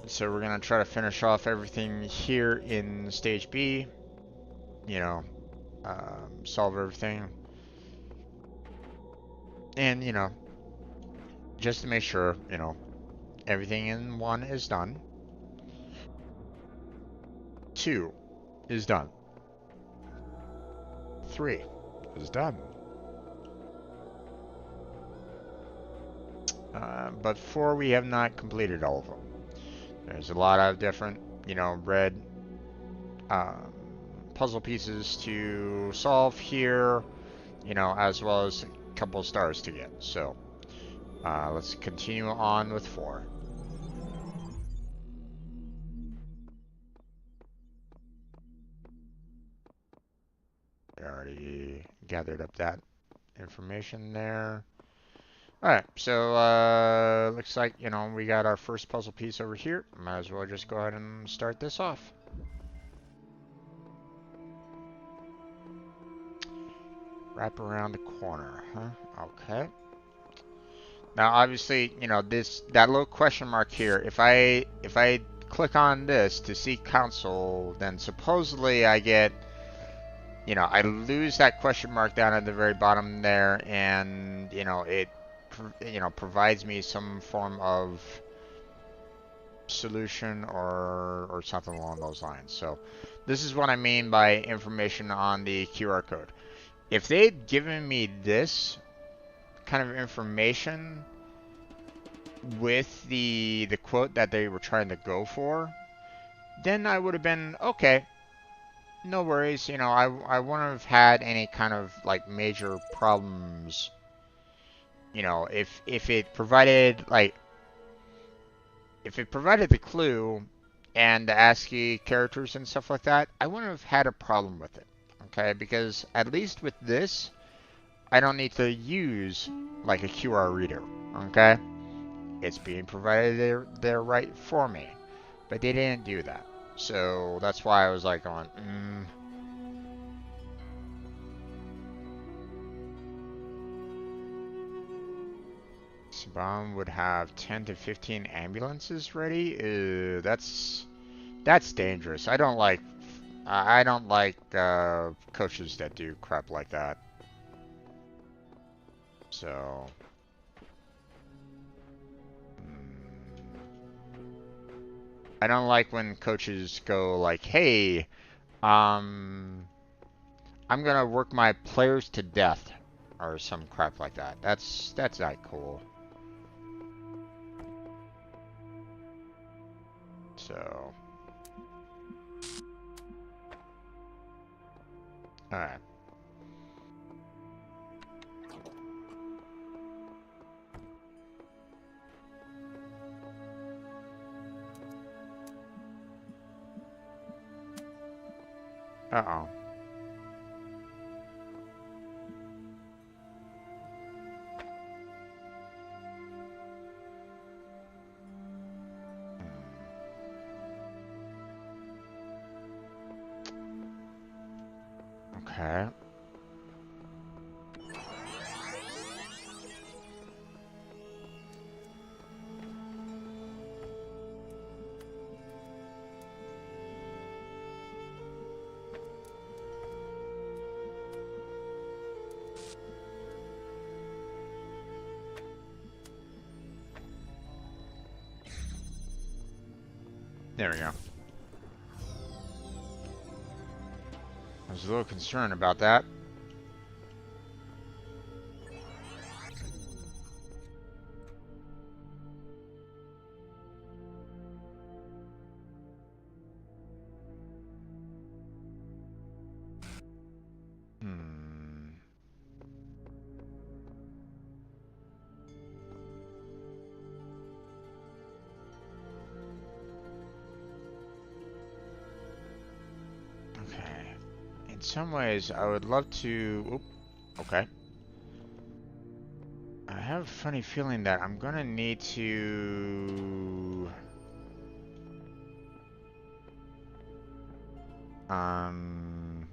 so we're gonna try to finish off everything here in stage B. You know, solve everything, and just to make sure, everything in 1 is done. 2 is done. 3 is done. But 4 we have not completed all of them. There's a lot of different, red puzzle pieces to solve here, as well as a couple of stars to get. So let's continue on with 4. I already gathered up that information there. Alright, so looks like, we got our first puzzle piece over here. Might as well just go ahead and start this off. Wrap around the corner, huh? Okay. Now, obviously, that little question mark here, if I click on this to see console, then supposedly I get, I lose that question mark down at the very bottom there, and, it provides me some form of solution or something along those lines. So this is what I mean by information on the QR code. If they'd given me this kind of information with the quote that they were trying to go for, then I would have been okay. No worries, I wouldn't have had any kind of like major problems. If it provided the clue and the ASCII characters and stuff like that, I wouldn't have had a problem with it. Okay, because at least with this, I don't need to use like a QR reader. Okay, it's being provided there right for me, but they didn't do that. So that's why I was like going, Saban would have 10 to 15 ambulances ready. That's dangerous. I don't like coaches that do crap like that. So, I don't like when coaches go like, "Hey, um, I'm gonna work my players to death," or some crap like that. That's not cool. So, all right. Uh-oh. Okay. There we go. I was a little concerned about that. Hmm. Okay. In some ways, I would love to... Oop. Okay. I have a funny feeling that I'm gonna need to... Um...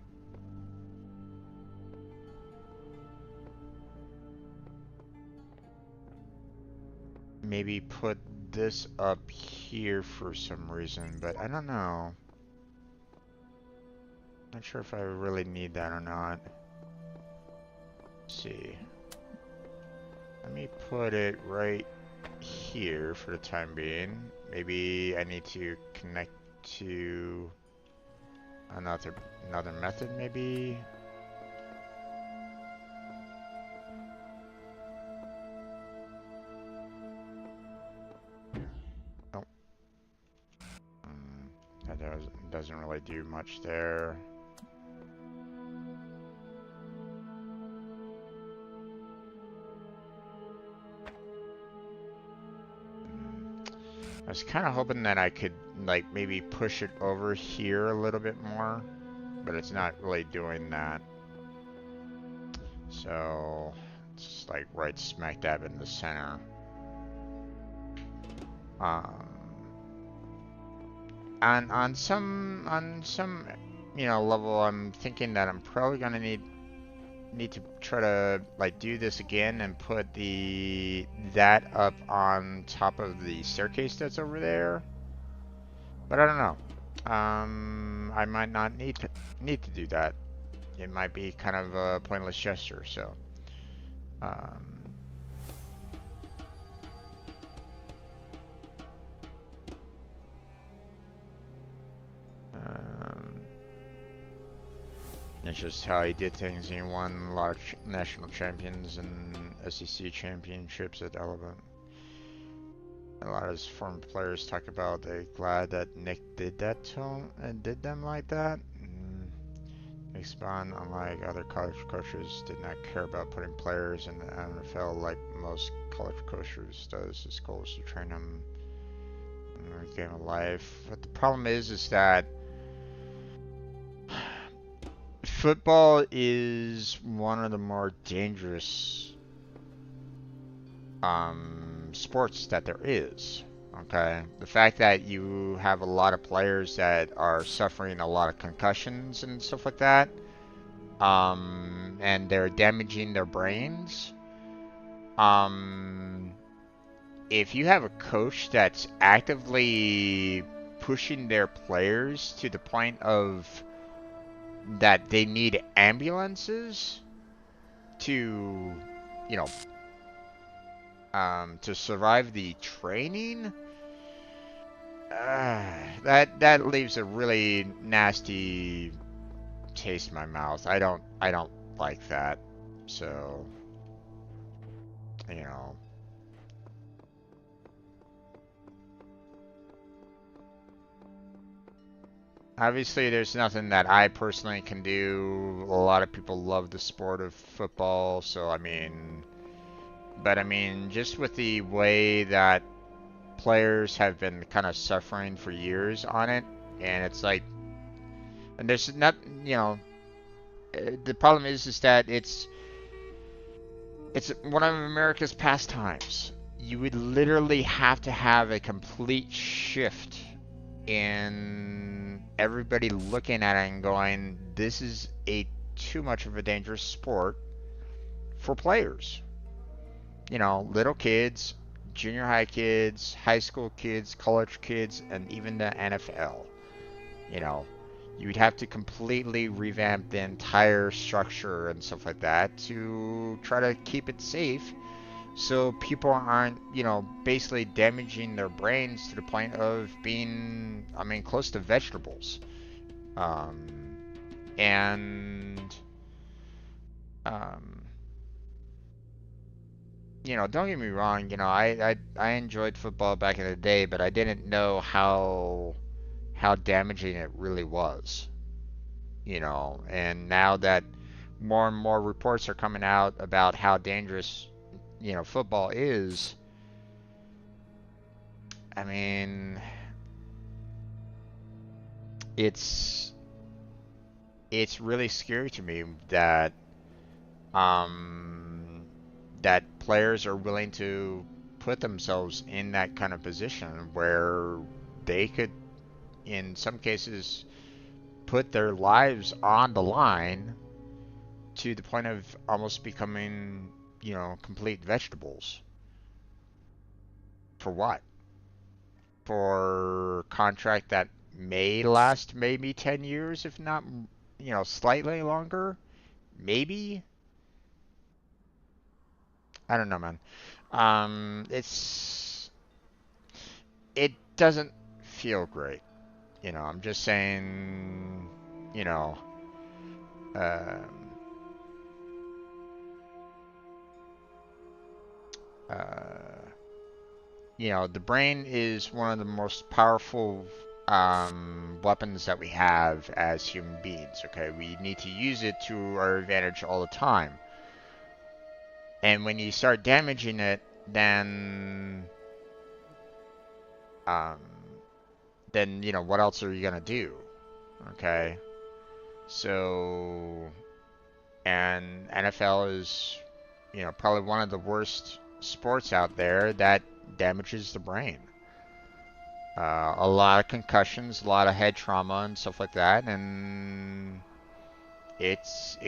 Maybe put this up here for some reason, but I don't know. Not sure if I really need that or not. Let's see. Let me put it right here for the time being. Maybe I need to connect to another method maybe. Oh. That doesn't really do much there. I was kind of hoping that I could like maybe push it over here a little bit more, but it's not really doing that. So it's like right smack dab in the center. Um, on some level, I'm thinking that I'm probably gonna need to try to like do this again and put that up on top of the staircase that's over there. But I don't know. I might not need to do that. It might be kind of a pointless gesture. So, um, um, it's just how he did things. He won large national champions and SEC championships at Alabama. A lot of his former players talk about they're glad that Nick did that to him and did them like that. Nick Spahn, unlike other college coaches, did not care about putting players in the NFL like most college coaches does. His goal was to train them game of life. But the problem is that football is one of the more dangerous sports that there is. Okay, the fact that you have a lot of players that are suffering a lot of concussions and stuff like that, and they're damaging their brains. Um, if you have a coach that's actively pushing their players to the point of that they need ambulances to, you know, to survive the training, that leaves a really nasty taste in my mouth. I don't like that. So, you know, obviously there's nothing that I personally can do. A lot of people love the sport of football, so I mean, but I mean, just with the way that players have been kind of suffering for years on it, and it's like, and there's not, you know, the problem is that it's one of America's pastimes. You would literally have to have a complete shift in everybody looking at it and going, this is a too much of a dangerous sport for players. You know, little kids, junior high kids, high school kids, college kids, and even the NFL. You know, you would have to completely revamp the entire structure and stuff like that to try to keep it safe so people aren't, you know, basically damaging their brains to the point of being, I mean, close to vegetables. Um, and, um, you know, don't get me wrong, you know, I enjoyed football back in the day, but I didn't know how damaging it really was, you know. And now that more and more reports are coming out about how dangerous, you know, football is, I mean, it's it's really scary to me that um that players are willing to put themselves in that kind of position where they could, in some cases, put their lives on the line to the point of almost becoming, you know, complete vegetables. For what? For a contract that may last maybe 10 years, if not, you know, slightly longer? Maybe? I don't know, man. It doesn't feel great. You know, I'm just saying, you know, um, uh, the brain is one of the most powerful weapons that we have as human beings. Okay, we need to use it to our advantage all the time. And when you start damaging it, um, then you know what else are you gonna do? Okay, so and NFL is, you know, probably one of the worst sports out there that damages the brain. A lot of concussions, a lot of head trauma and stuff like that, and it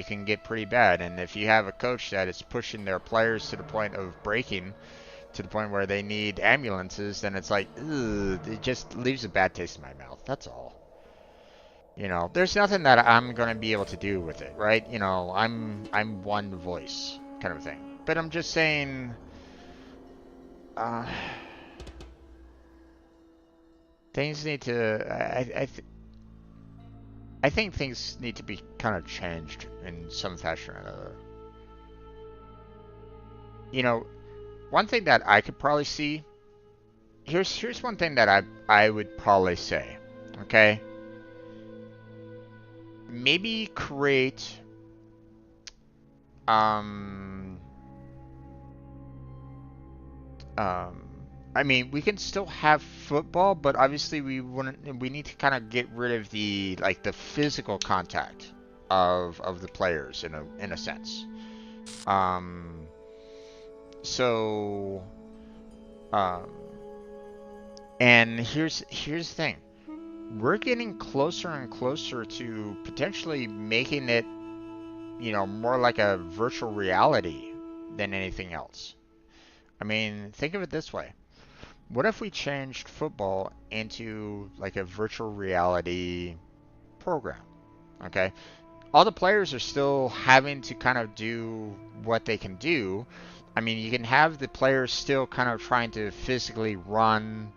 can get pretty bad. And if you have a coach that is pushing their players to the point of breaking, to the point where they need ambulances, then it's like, ugh, it just leaves a bad taste in my mouth. That's all. You know, there's nothing that I'm gonna be able to do with it, right? You know, I'm one voice kind of thing. But I'm just saying, uh, things need to. I think things need to be kind of changed in some fashion or another. You know, one thing that I could probably see. Here's one thing that I would probably say. Okay, maybe create um um I mean, we can still have football, but obviously we wouldn't. We need to kind of get rid of the like the physical contact of the players in a sense. Um, so um, and here's the thing. We're getting closer and closer to potentially making it, more like a virtual reality than anything else. I mean, think of it this way. What if we changed football into like a virtual reality program? Okay. All the players are still having to kind of do what they can do. I mean, you can have the players still kind of trying to physically run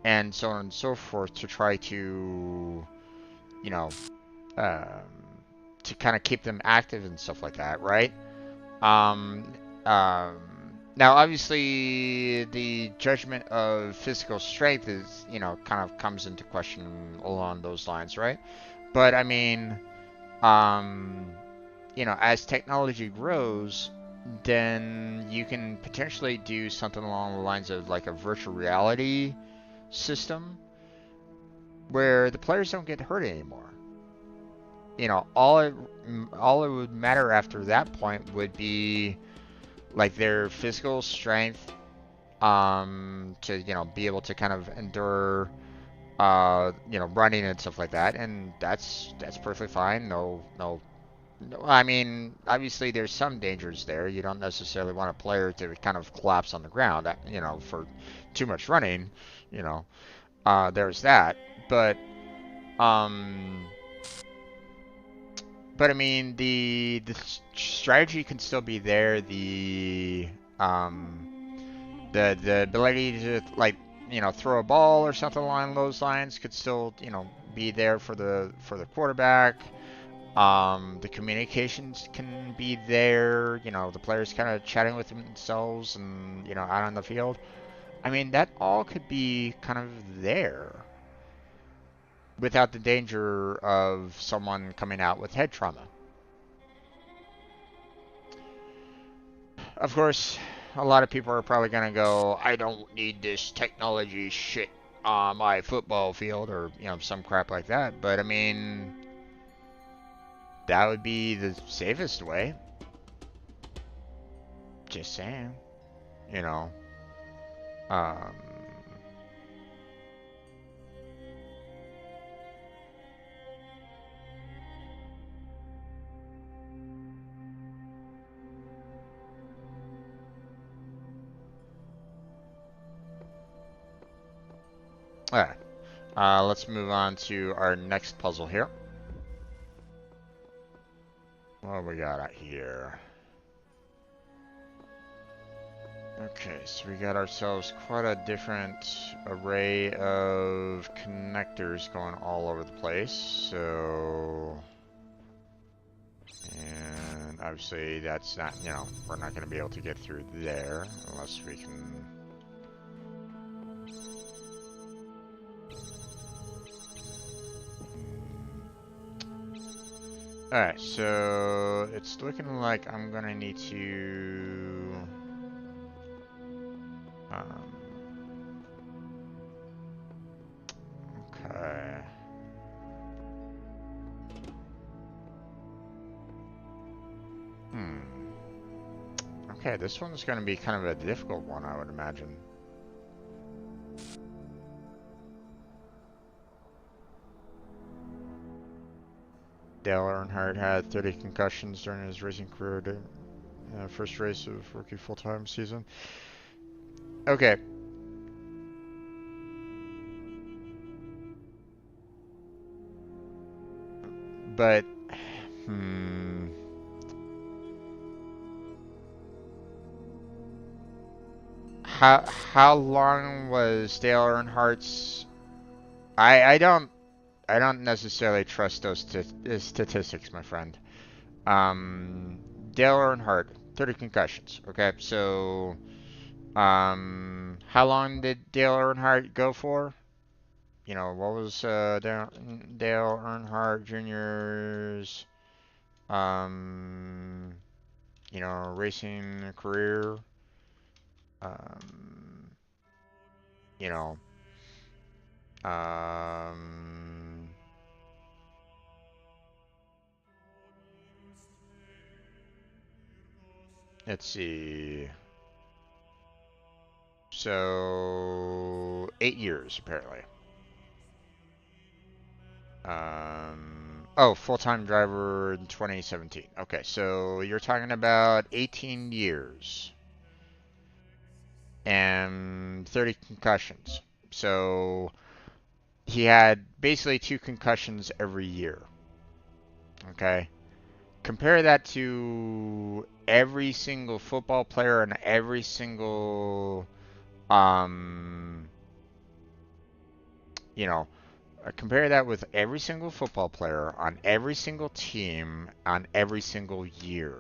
and so on and so forth to try to, you know, um, to kind of keep them active and stuff like that, right? Um, um, Now, obviously, the judgment of physical strength is, kind of comes into question along those lines, right? But I mean, um, as technology grows, then you can potentially do something along the lines of like a virtual reality system where the players don't get hurt anymore. All it would matter after that point would be like their physical strength, to be able to kind of endure, running and stuff like that, and that's perfectly fine. No, I mean, obviously there's some dangers there. You don't necessarily want a player to kind of collapse on the ground, for too much running. you know there's that. But um but I mean, the strategy can still be there. The ability to, like, throw a ball or something along those lines could still, be there for the quarterback. The communications can be there. The players kind of chatting with themselves and, out on the field. I mean, that all could be kind of there without the danger of someone coming out with head trauma. Of course, a lot of people are probably going to go, I don't need this technology shit on my football field, or, some crap like that. But I mean, that would be the safest way. Just saying. You know. Um, Alright. Let's move on to our next puzzle here. What do we got out here? Okay, so we got ourselves quite a different array of connectors going all over the place. So, and obviously that's not, we're not going to be able to get through there unless we can. Alright, so it's looking like I'm going to need to. Okay. Hmm. Okay, this one's going to be kind of a difficult one, I would imagine. Dale Earnhardt had 30 concussions during his racing career, first race of rookie full-time season. Okay. But, hmm. How long was Dale Earnhardt's? I don't necessarily trust those statistics, my friend. Um, Dale Earnhardt, 30 concussions. Okay, so how long did Dale Earnhardt go for? What was Dale Earnhardt Jr.'s um, racing career? Um, you know, um, let's see. So 8 years apparently. Oh, full-time driver in 2017. Okay, so you're talking about 18 years and 30 concussions. So he had basically 2 concussions every year. Okay. Compare that to every single football player and every single, um, you know, compare that with every single football player on every single team on every single year.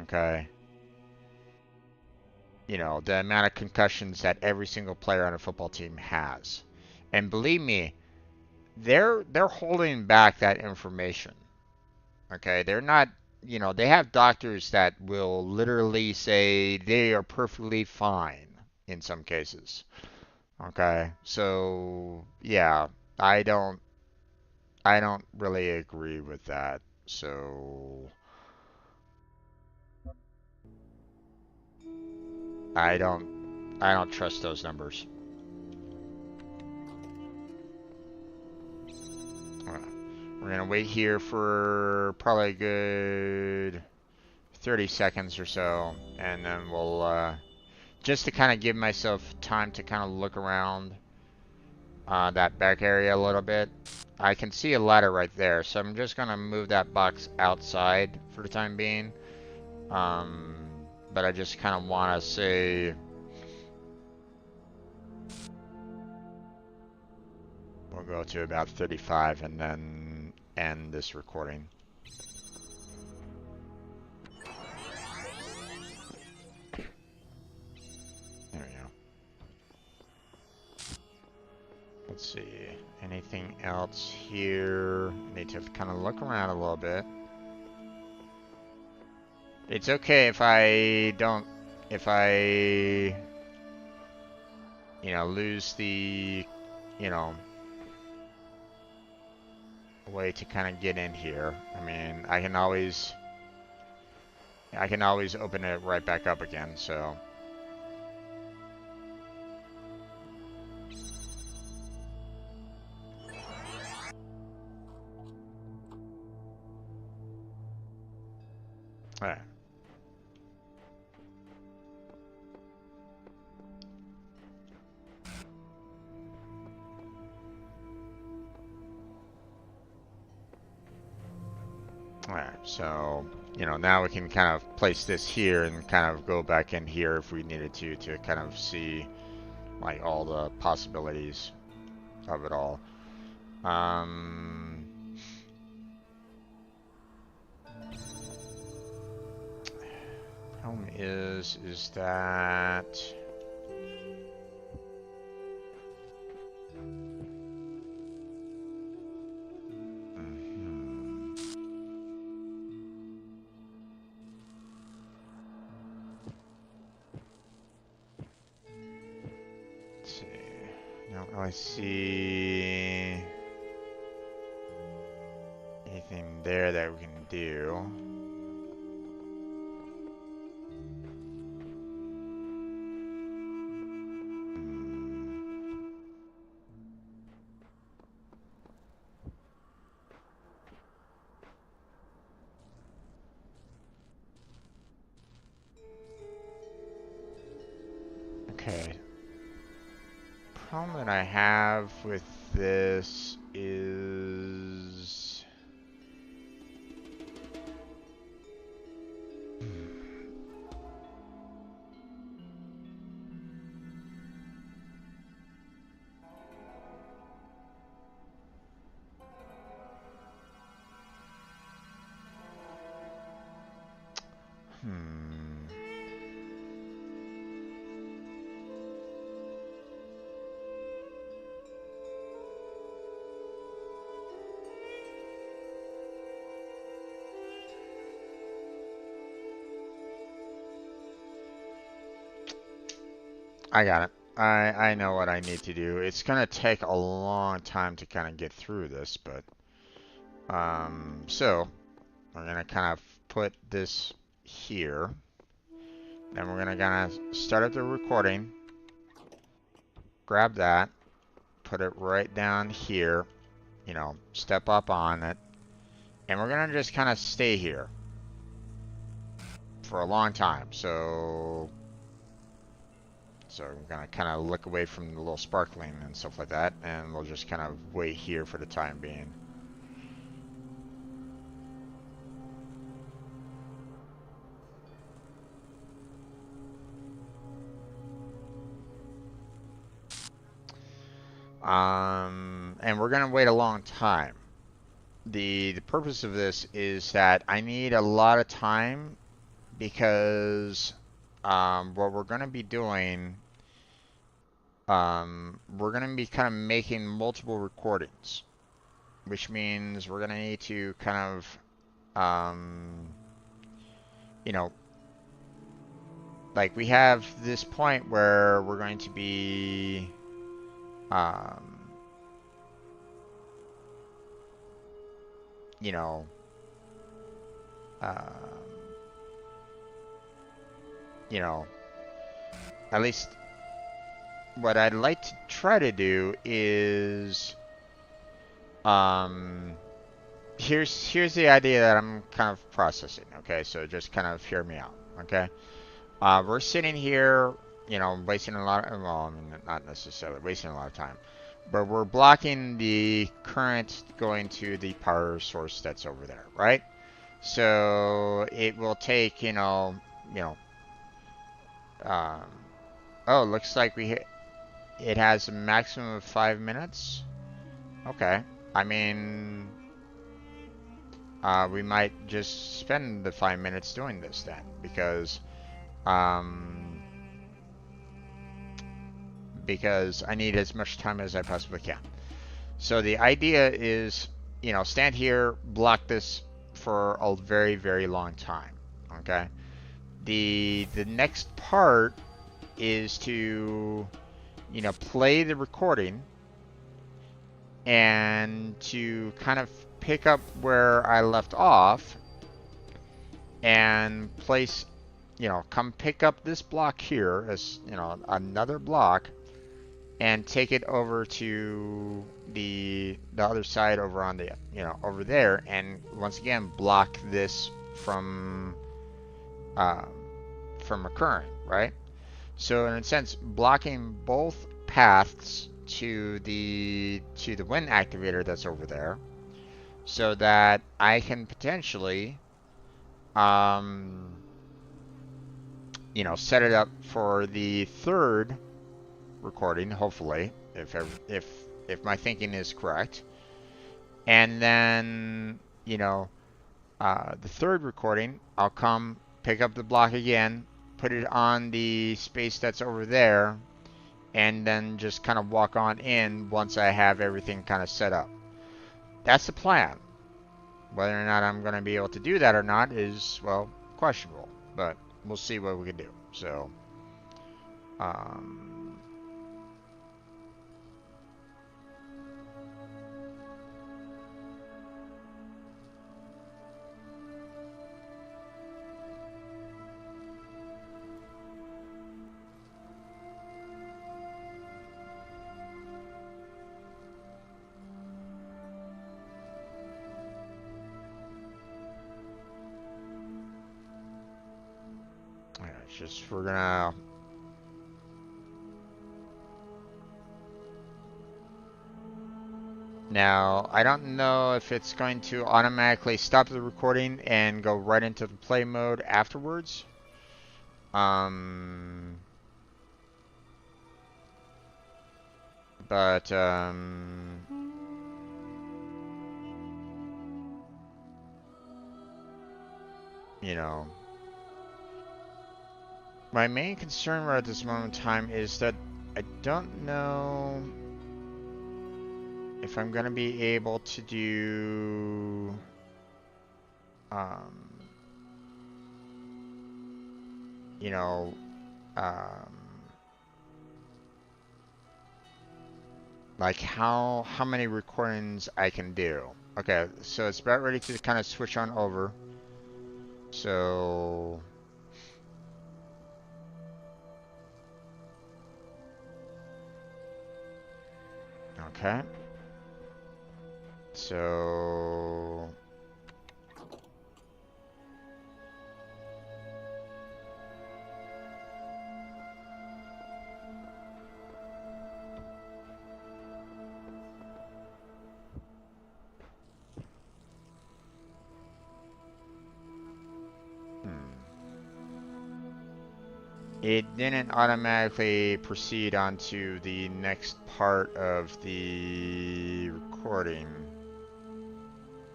Okay. The amount of concussions that every single player on a football team has. And believe me, they're holding back that information. Okay? They're not, they have doctors that will literally say they are perfectly fine in some cases. Okay? So, yeah, I don't I don't really agree with that. So, I don't I don't trust those numbers. We're gonna wait here for probably a good 30 seconds or so, and then we'll just to kind of give myself time to kind of look around that back area a little bit. I can see a ladder right there, so I'm just gonna move that box outside for the time being. Um, but I just kind of want to say we'll go to about 35 and then end this recording. There we go. Let's see. Anything else here? Need to kind of look around a little bit. It's okay if I don't, if I, lose the, you know, way to kind of get in here. I mean, I can always open it right back up again, so. Alright. Alright, so, now we can kind of place this here and kind of go back in here if we needed to kind of see, like, all the possibilities of it all. Problem is that let's see. Don't really see anything there that we can do. Okay. Problem that I have with this is I got it. I know what I need to do. It's gonna take a long time to kind of get through this, but so we're gonna kind of put this here. Then we're gonna start up the recording. Grab that, put it right down here. You know, step up on it, and we're gonna just kind of stay here for a long time. So we're gonna kind of look away from the little sparkling and stuff like that, and we'll just kind of wait here for the time being. And we're gonna wait a long time. The purpose of this is that I need a lot of time because what we're gonna be doing, we're gonna be kind of making multiple recordings, which means we're gonna need to kind of, you know, like we have this point where we're going to be, you know, you know, at least what I'd like to try to do is, here's the idea that I'm kind of processing. Okay, so just kind of hear me out. Okay, we're sitting here, you know, wasting a lot of, well, I mean, not necessarily wasting a lot of time, but we're blocking the current going to the power source that's over there, right? So it will take, you know, um, oh, looks like it has a maximum of 5 minutes. Okay, I mean, we might just spend the 5 minutes doing this then, because I need as much time as I possibly can. So the idea is, you know, stand here, block this for a very, very long time. Okay. The next part is to, you know, play the recording and to kind of pick up where I left off and place, you know, come pick up this block here as, you know, another block and take it over to the other side over on the, you know, over there, and once again block this from occurring, right? So in a sense, blocking both paths to the wind activator that's over there, so that I can potentially, you know, set it up for the third recording, hopefully, if my thinking is correct. And then, you know, the third recording, I'll come pick up the block again, put it on the space that's over there, and then just kind of walk on in once I have everything kind of set up. That's the plan. Whether or not I'm going to be able to do that or not is, well, questionable, but we'll see what we can do. So, it's just, we're gonna, now, I don't know if it's going to automatically stop the recording and go right into the play mode afterwards. But, you know, my main concern right at this moment in time is that I don't know if I'm going to be able to do, you know, like how many recordings I can do. Okay, so it's about ready to kind of switch on over. So okay. So it didn't automatically proceed onto the next part of the recording.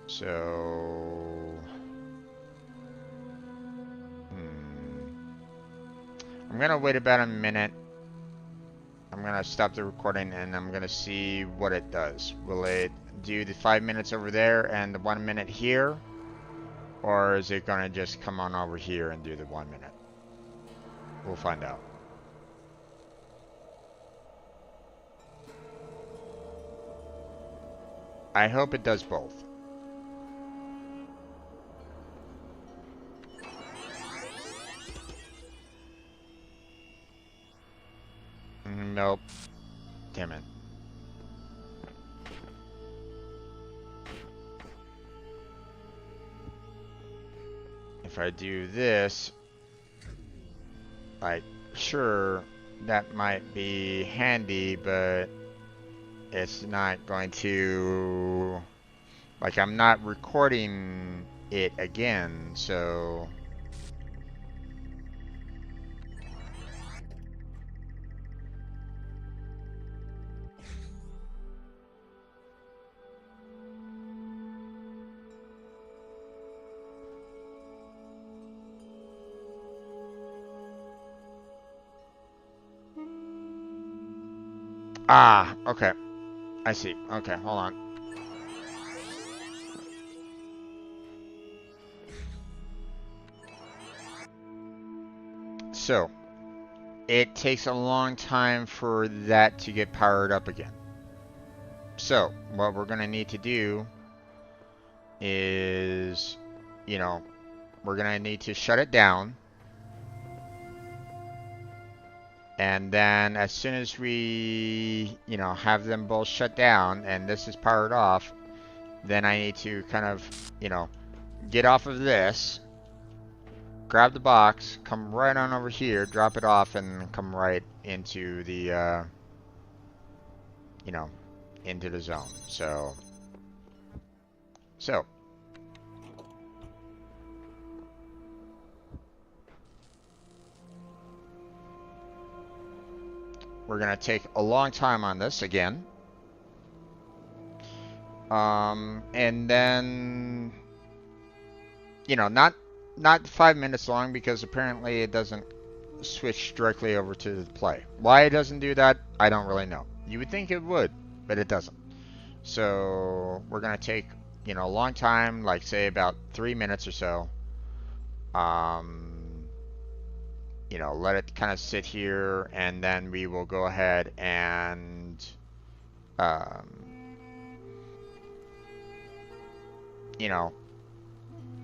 So, I'm gonna wait about a minute. I'm gonna stop the recording and I'm gonna see what it does. Will it do the 5 minutes over there and the 1 minute here? Or is it gonna just come on over here and do the 1 minute? We'll find out. I hope it does both. Nope. Damn it. If I do this, like, sure, that might be handy, but it's not going to, like, I'm not recording it again, so okay. I see. Okay, hold on. So, it takes a long time for that to get powered up again. So, what we're going to need to do is, you know, we're going to need to shut it down. And then as soon as we, you know, have them both shut down and this is powered off, then I need to kind of, you know, get off of this, grab the box, come right on over here, drop it off, and come right into the, you know, into the zone. So, we're gonna take a long time on this again. And then, you know, not 5 minutes long because apparently it doesn't switch directly over to the play. Why it doesn't do that, I don't really know. You would think it would, but it doesn't. So we're gonna take, you know, a long time, like say about 3 minutes or so. You know, let it kind of sit here, and then we will go ahead and, you know,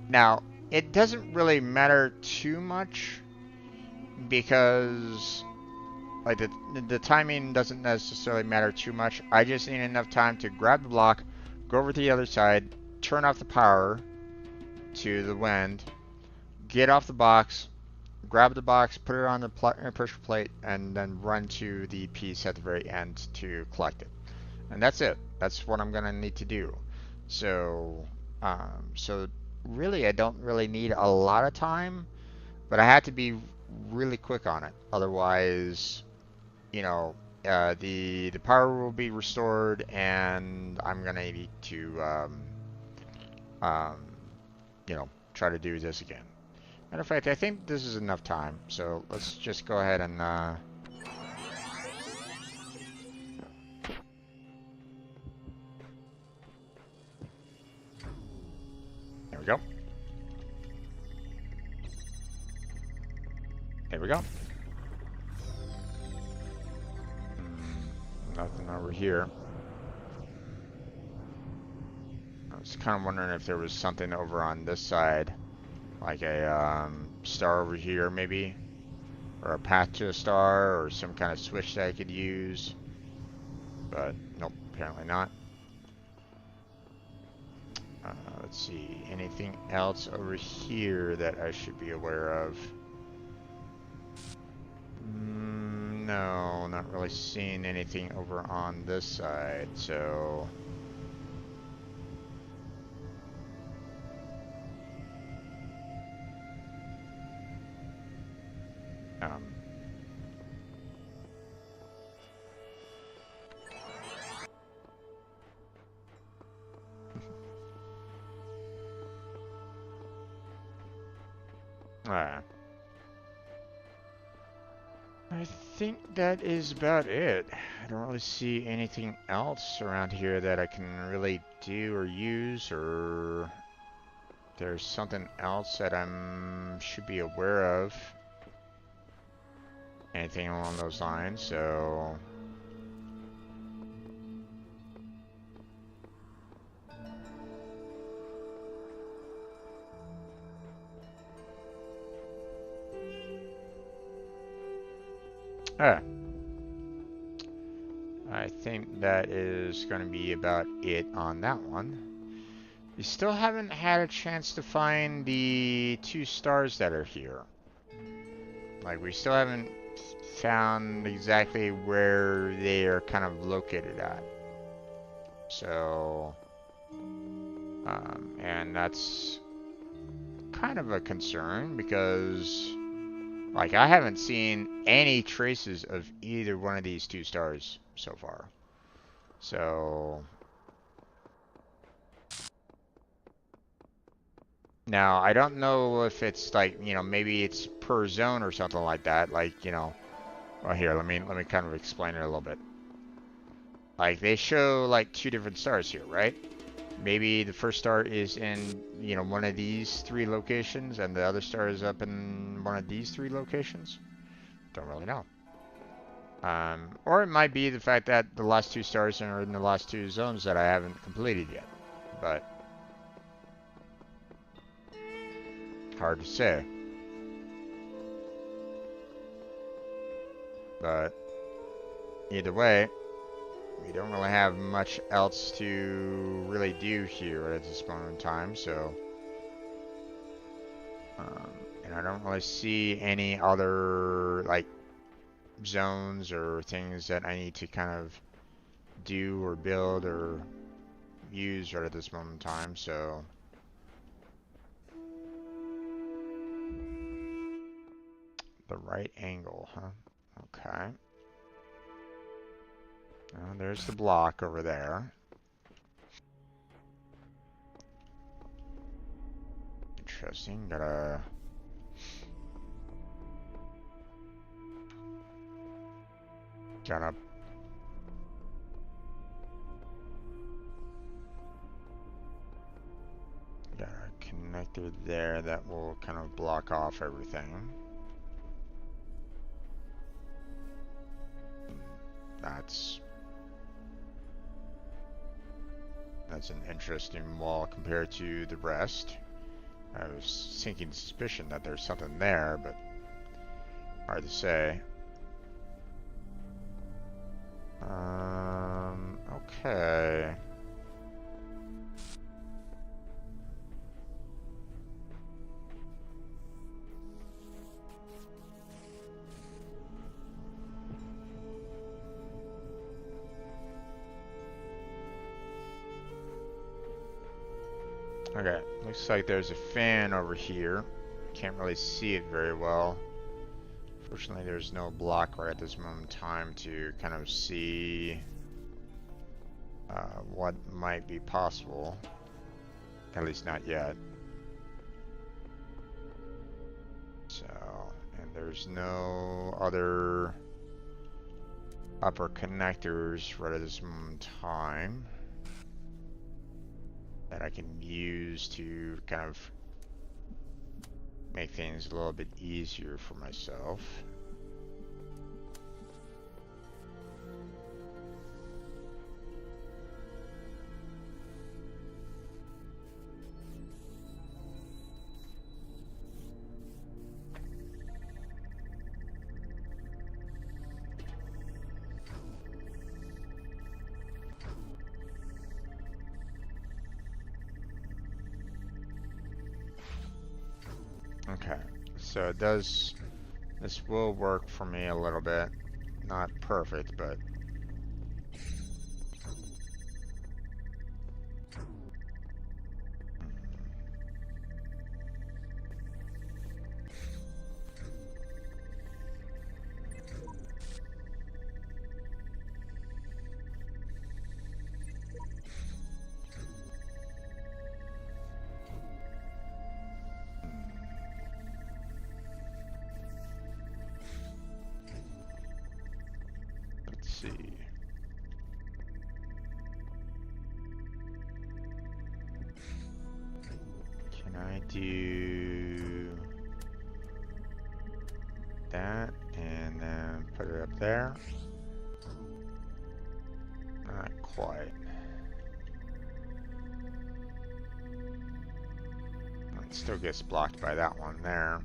now it doesn't really matter too much because, like, the timing doesn't necessarily matter too much. I just need enough time to grab the block, go over to the other side, turn off the power to the wind, get off the box, grab the box, put it on the pressure plate, and then run to the piece at the very end to collect it. And that's it. That's what I'm gonna need to do. So, so really, I don't really need a lot of time, but I had to be really quick on it. Otherwise, you know, the power will be restored, and I'm gonna need to, you know, try to do this again. Matter of fact, I think this is enough time, so let's just go ahead and, there we go. There we go. Nothing over here. I was kind of wondering if there was something over on this side, like a star over here maybe, or a path to a star, or some kind of switch that I could use. But nope, apparently not. Let's see, anything else over here that I should be aware of? No, not really seeing anything over on this side, so... I think that is about it. I don't really see anything else around here that I can really do or use, or there's something else that should be aware of. Anything along those lines, so... I think that is going to be about it on that one. We still haven't had a chance to find the 2 stars that are here. Like, we still haven't found exactly where they are kind of located at. So, and that's kind of a concern because, like, I haven't seen any traces of either one of these 2 stars so far. So, now I don't know if it's like, you know, maybe it's per zone or something like that. Like, you know, well, here, let me kind of explain it a little bit. Like, they show like 2 different stars here, right? Maybe the first star is in, you know, one of these 3 locations, and the other star is up in one of these 3 locations. Don't really know. Or it might be the fact that the last 2 stars are in the last 2 zones that I haven't completed yet. But hard to say. But either way, we don't really have much else to really do here at this moment in time, so... and I don't really see any other, like, zones or things that I need to kind of do or build or use right at this moment in time, so... The right angle, huh? Okay. There's the block over there. Interesting. Gotta got a connector there that will kind of block off everything. That's an interesting wall compared to the rest. I was sinking suspicion that there's something there, but hard to say. Okay. Okay, looks like there's a fan over here. Can't really see it very well. Fortunately, there's no block right at this moment in time to kind of see what might be possible. At least not yet. So, and there's no other upper connectors right at this moment in time that I can use to kind of make things a little bit easier for myself. So it does, this will work for me a little bit. Not perfect, but let's see. Can I do that and then put it up there? Not quite. It still gets blocked by that one there.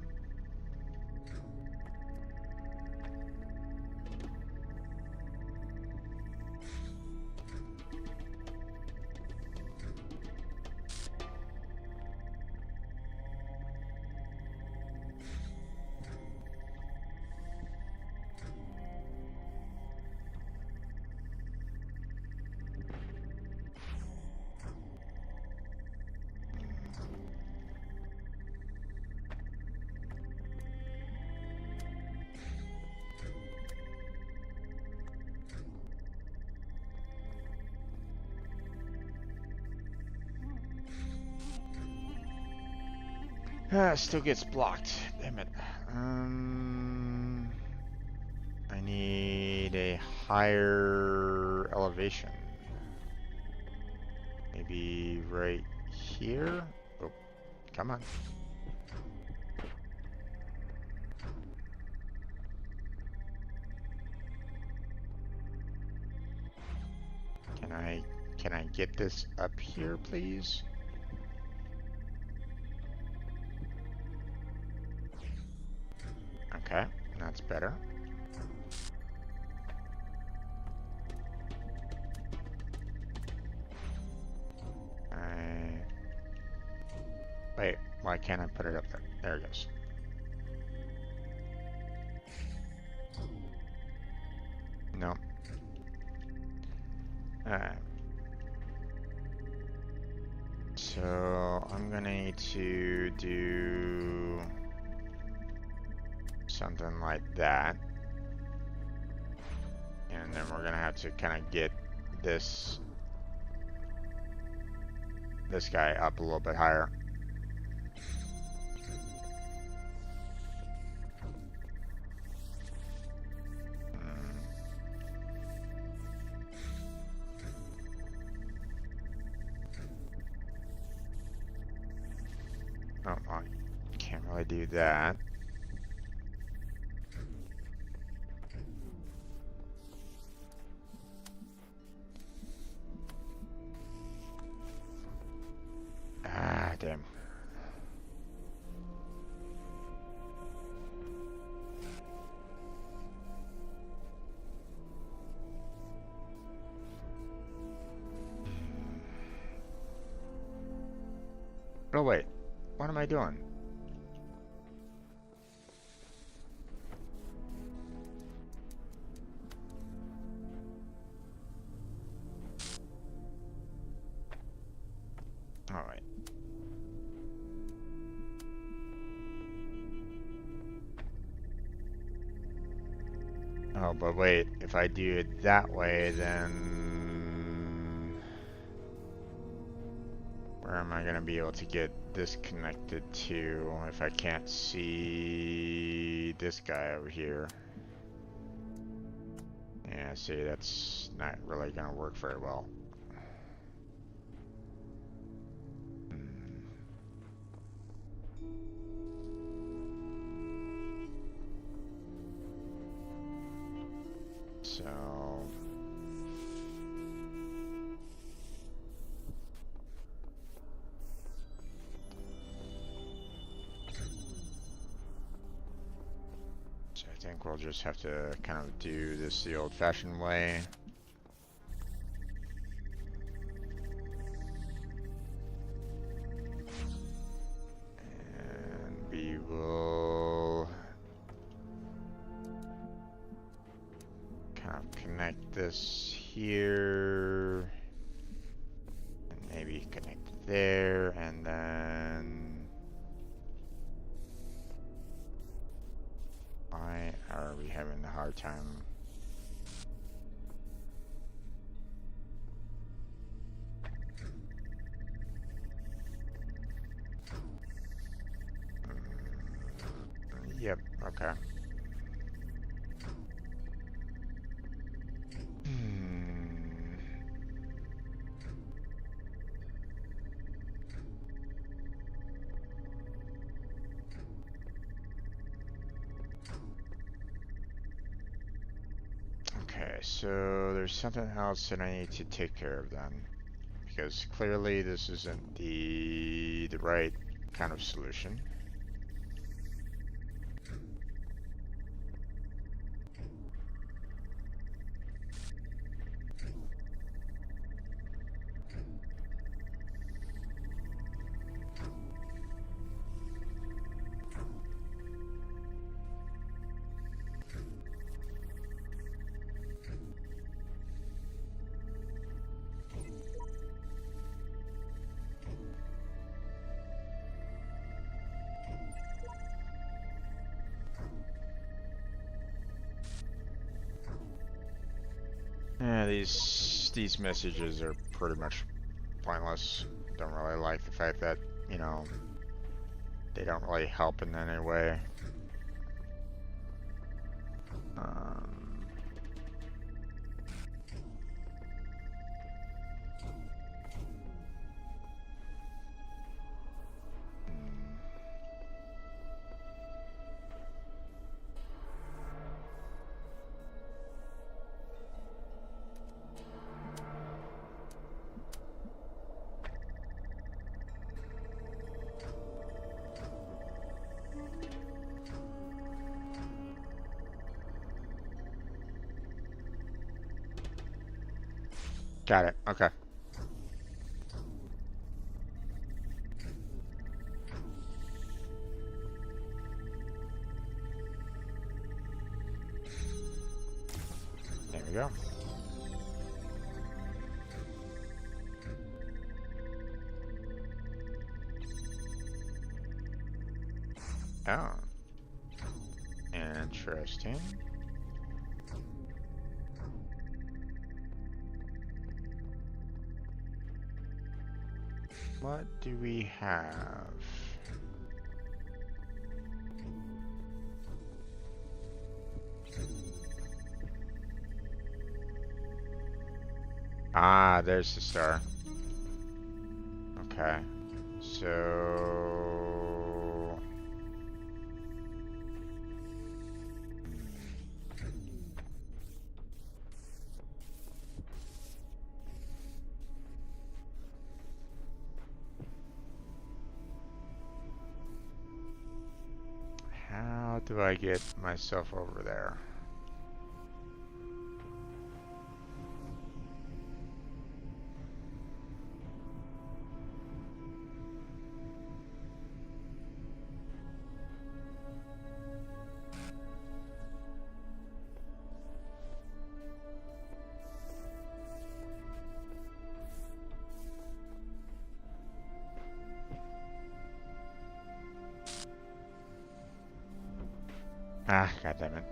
Still gets blocked. Damn it. I need a higher elevation. Maybe right here? Oh, come on. Can I get this up here, please? Okay, that's better. Wait, why can't I put it up there? There it goes. No. Alright. So I'm gonna need to do something like that. And then we're gonna have to kind of get this guy up a little bit higher. Oh, I can't really do that. Ah, damn. Oh, wait. What am I doing? All right. Oh, but wait, if I do it that way, then where am I going to be able to get this connected to if I can't see this guy over here? Yeah, see, that's not really going to work very well. So I think we'll just have to kind of do this the old-fashioned way. And we will connect this here, and maybe connect there, and then why are we having a hard time? Yep, okay. Okay, so there's something else that I need to take care of then, because clearly this isn't the right kind of solution. Yeah, these messages are pretty much pointless. Don't really like the fact that, you know, they don't really help in any way. Got it. Okay. There we go. Oh. Interesting. What do we have? Ah, there's the star. Okay. So... how do I get myself over there? Ah, goddammit.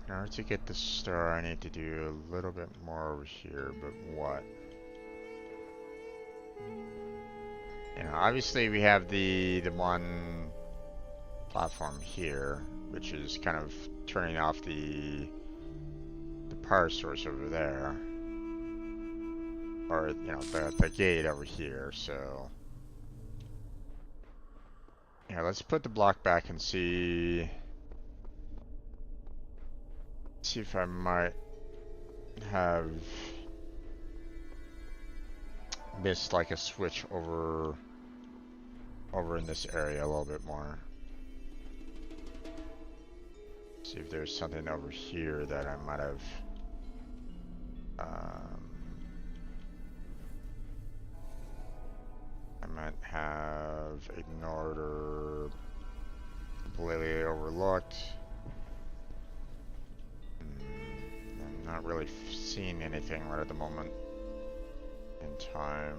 In order to get the star, I need to do a little bit more over here, but what? You know, obviously we have the one platform here, which is kind of turning off the power source over there, or you know, the gate over here. So Yeah, let's put the block back and see if I might have missed like a switch over in this area a little bit more. See if there's something over here that I might have ignored or completely overlooked. I'm not really seeing anything right at the moment in time.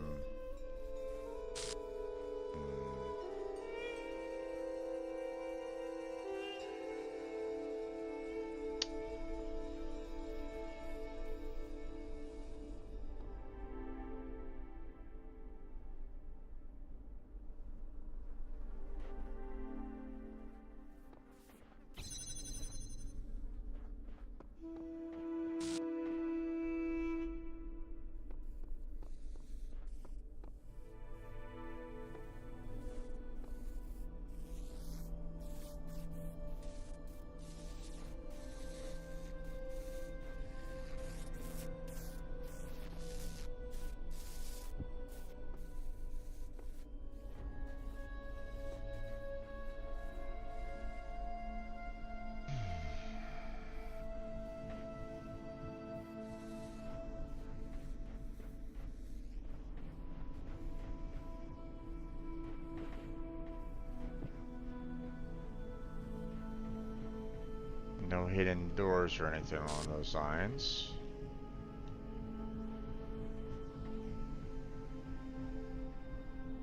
No hidden doors or anything along those lines.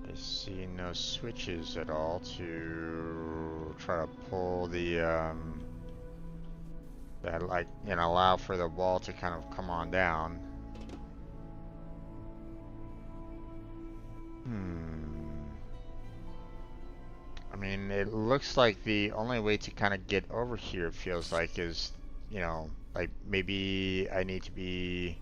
I see no switches at all to try to pull the that, like, you know, allow for the wall to kind of come on down. I mean, it looks like the only way to kind of get over here, it feels like, is, you know, like maybe I need to be,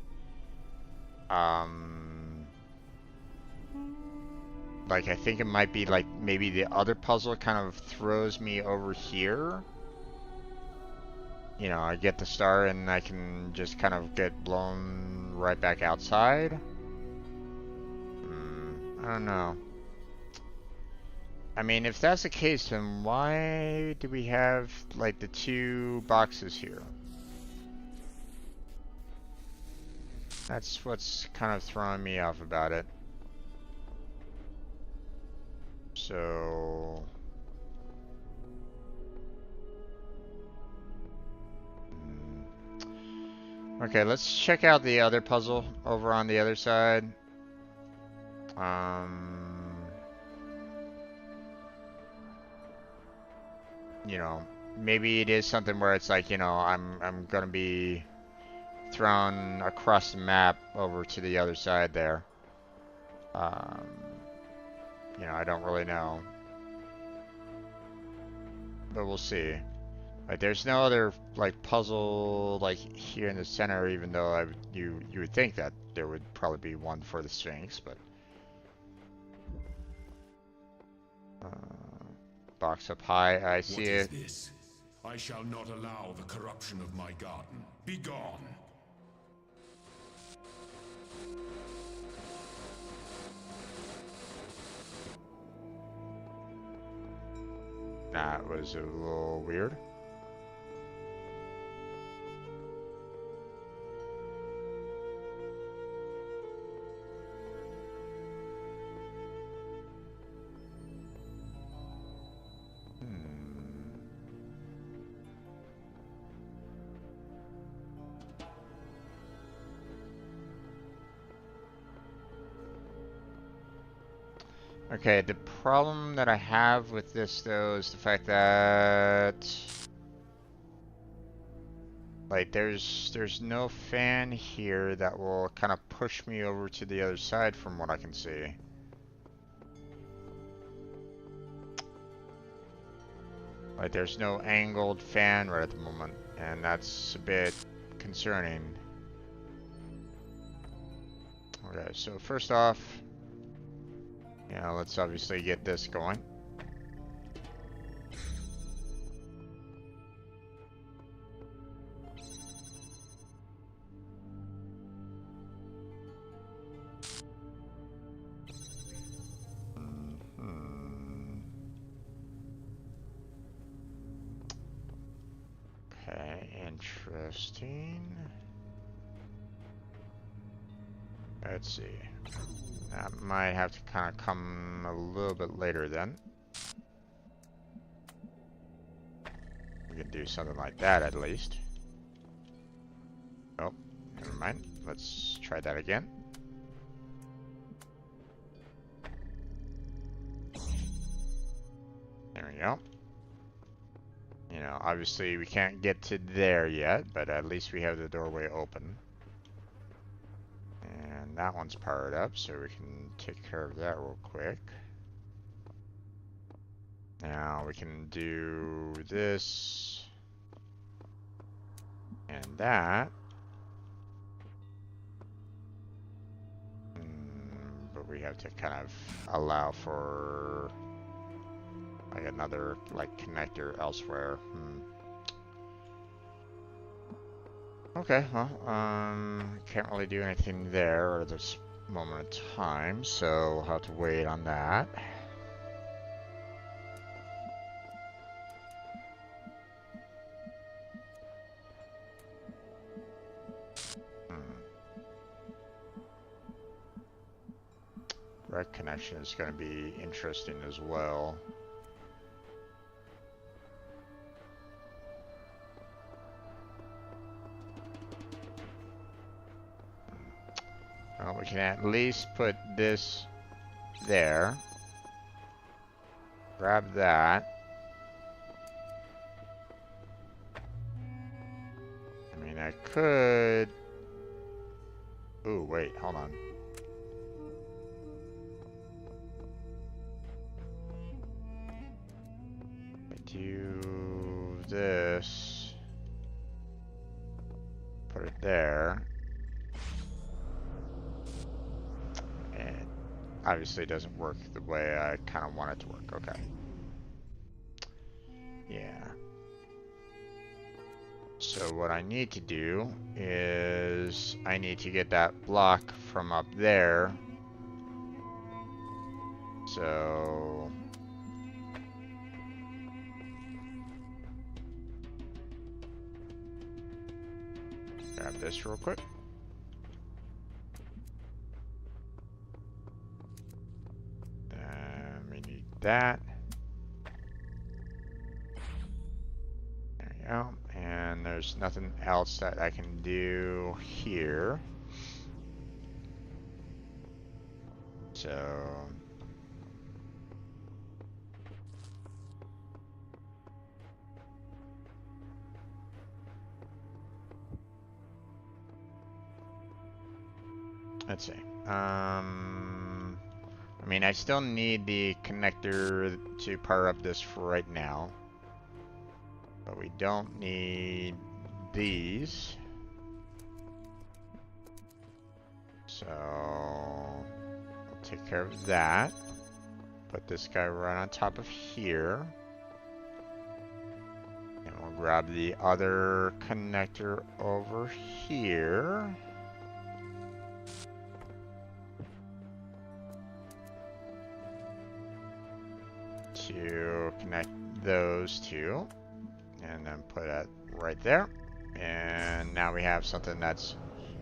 like I think it might be like maybe the other puzzle kind of throws me over here. You know, I get the star and I can just kind of get blown right back outside. I don't know. I mean, if that's the case, then why do we have, like, the two boxes here? That's what's kind of throwing me off about it. So... Okay, let's check out the other puzzle over on the other side. You know, maybe it is something where it's like, you know, I'm gonna be thrown across the map over to the other side there. You know, I don't really know, but we'll see. Like, there's no other like puzzle like here in the center, even though you would think that there would probably be one for the Sphinx, but box up high, I see it. What is this? I shall not allow the corruption of my garden. Be gone. That was a little weird. Okay, the problem that I have with this though is the fact that like there's no fan here that will kind of push me over to the other side from what I can see. Like there's no angled fan right at the moment, and that's a bit concerning. Okay, so first off, yeah, let's obviously get this going. Interesting. Let's see. That might have to kind of come a little bit later then. We can do something like that at least. Oh, never mind. Let's try that again. There we go. You know, obviously we can't get to there yet, but at least we have the doorway open. And that one's powered up, so we can take care of that real quick. Now we can do this and that. But we have to kind of allow for like another like connector elsewhere. Okay, well, can't really do anything there at this moment of time, so we'll have to wait on that. Direct connection is going to be interesting as well. Well, we can at least put this there. Grab that. I mean, I could... Ooh, wait, hold on. I do this. Put it there. Obviously it doesn't work the way I kind of want it to work. Okay. Yeah. So what I need to do is I need to get that block from up there. So grab this real quick. That. There we go. And there's nothing else that I can do here. So let's see. I mean, I still need the connector to power up this for right now. But we don't need these. So we'll take care of that. Put this guy right on top of here. And we'll grab the other connector over here. To connect those two, and then put it right there. And now we have something that's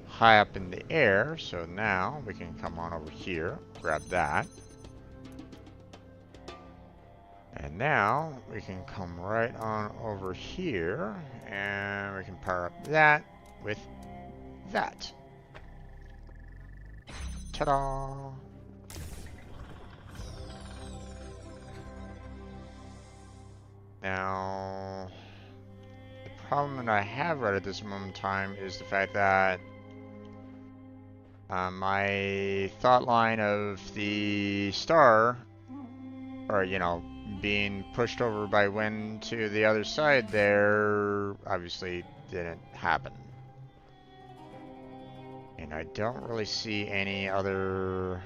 high up in the air, so now we can come on over here, grab that, and now we can come right on over here and we can power up that with that. Ta-da! Now, the problem that I have right at this moment in time is the fact that my thought line of the star, or you know, being pushed over by wind to the other side there, obviously didn't happen. And I don't really see any other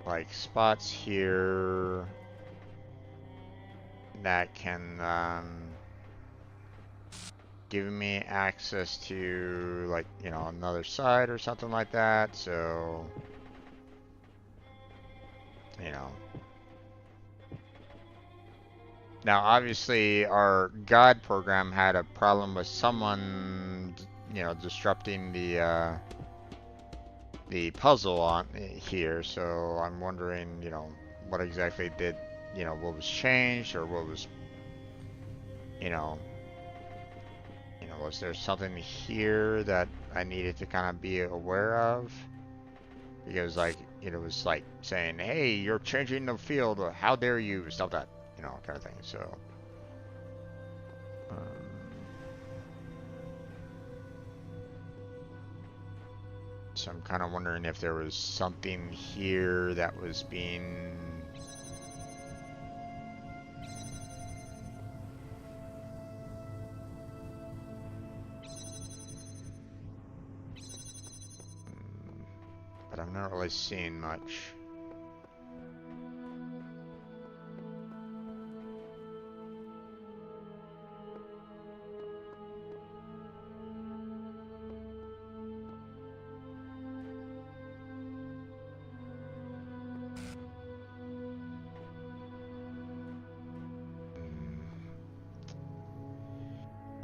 like spots here that can give me access to, like, you know, another side or something like that. So, you know, Now, obviously, our God program had a problem with someone, disrupting the puzzle on here. So I'm wondering, what exactly did, what was changed, or what was, you know, was there something here that I needed to kind of be aware of? Because like it was like saying, "Hey, you're changing the field. How dare you?" Stuff that, kind of thing. So I'm kind of wondering if there was something here that was being. But I'm not really seeing much.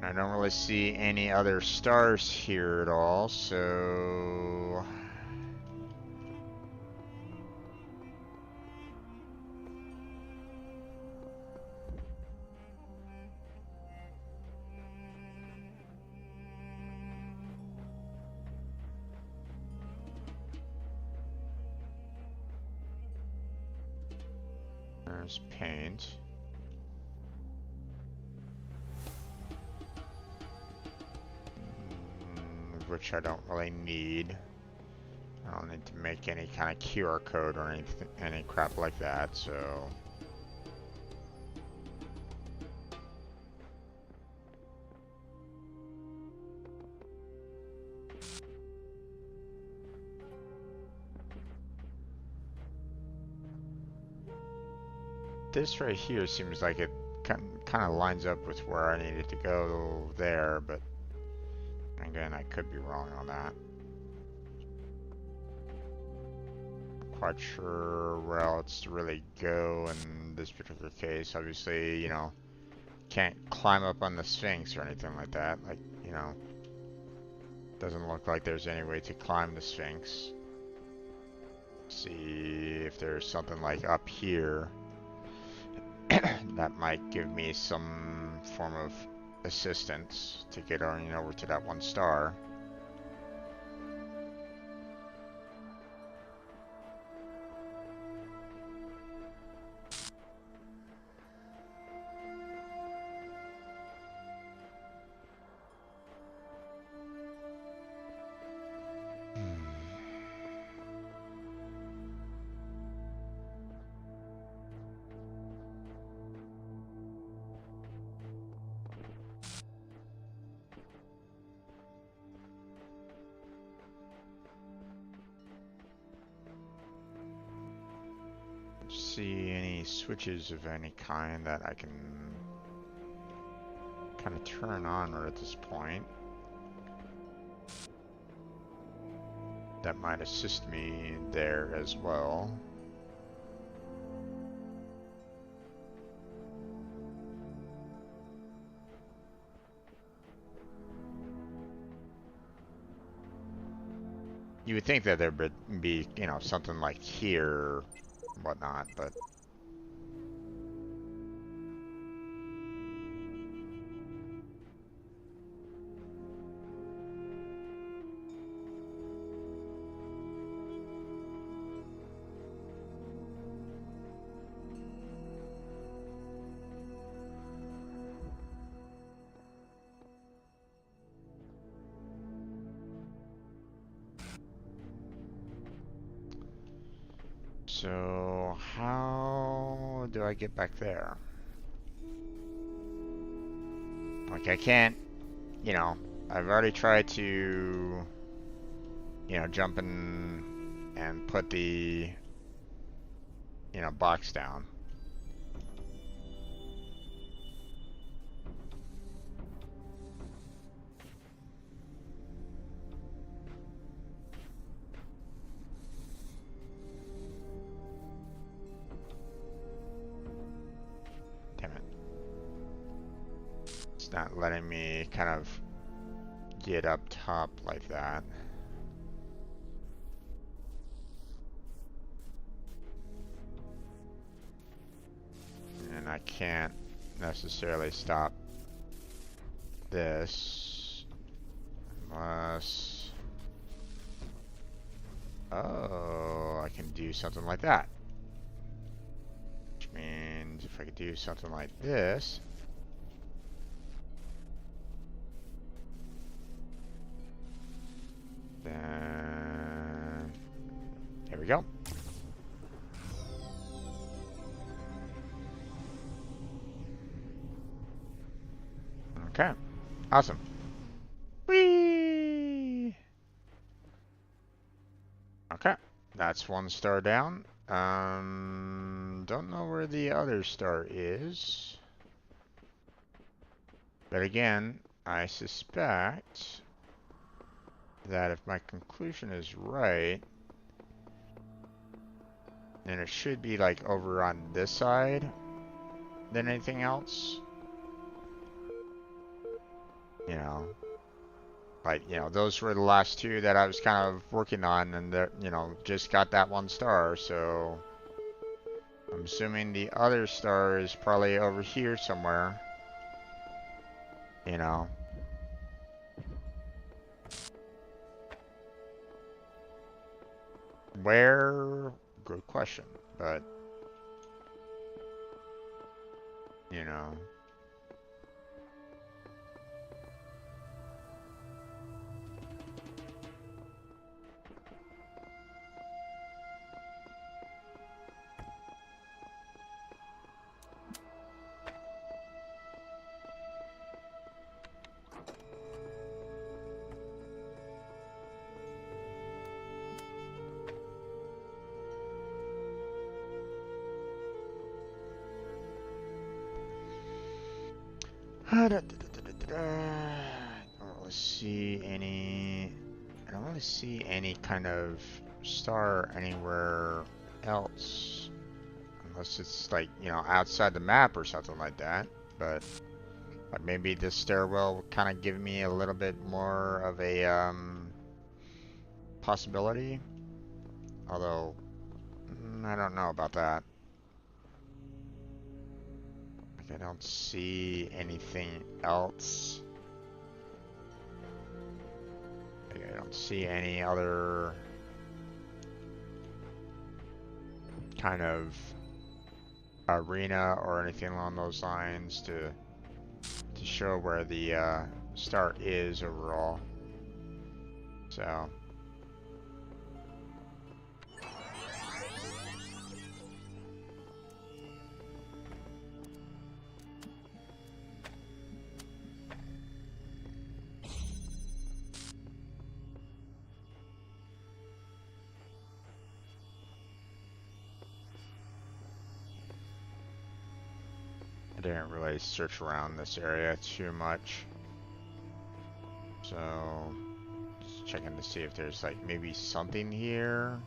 I don't really see any other stars here at all, so there's paint. Which I don't really need. I don't need to make any kind of QR code or anything, any crap like that, so. This right here seems like it kind of lines up with where I needed to go there, but again, I could be wrong on that. Quite sure where else to really go in this particular case. Obviously, can't climb up on the Sphinx or anything like that. Like, doesn't look like there's any way to climb the Sphinx. See if there's something like up here that might give me some form of assistance to get on over to that one star. See any switches of any kind that I can kind of turn on right at this point that might assist me there as well. You would think that there would be, something like here, whatnot, but so how do I get back there? Like I can't, I've already tried to, jump in and put the, box down. Damn it. It's not letting me kind of get up top like that. And I can't necessarily stop this unless... Oh, I can do something like that. Which means if I could do something like this... Then... There we go. Okay, awesome. Whee! Okay, that's one star down. Don't know where the other star is. But again, I suspect that if my conclusion is right, then it should be like over on this side than anything else. You know, like, you know, those were the last two that I was kind of working on, and that, you know, just got that one star, so I'm assuming the other star is probably over here somewhere. You know. Where? Good question, but you know. I don't really see any. I don't really see any kind of star anywhere else, unless it's like, you know, outside the map or something like that. But maybe this stairwell will kind of give me a little bit more of a possibility. Although I don't know about that. Like, I don't see anything else. Like, I don't see any other kind of arena or anything along those lines to show where the start is overall. So I didn't really search around this area too much. So just checking to see if there's like maybe something here.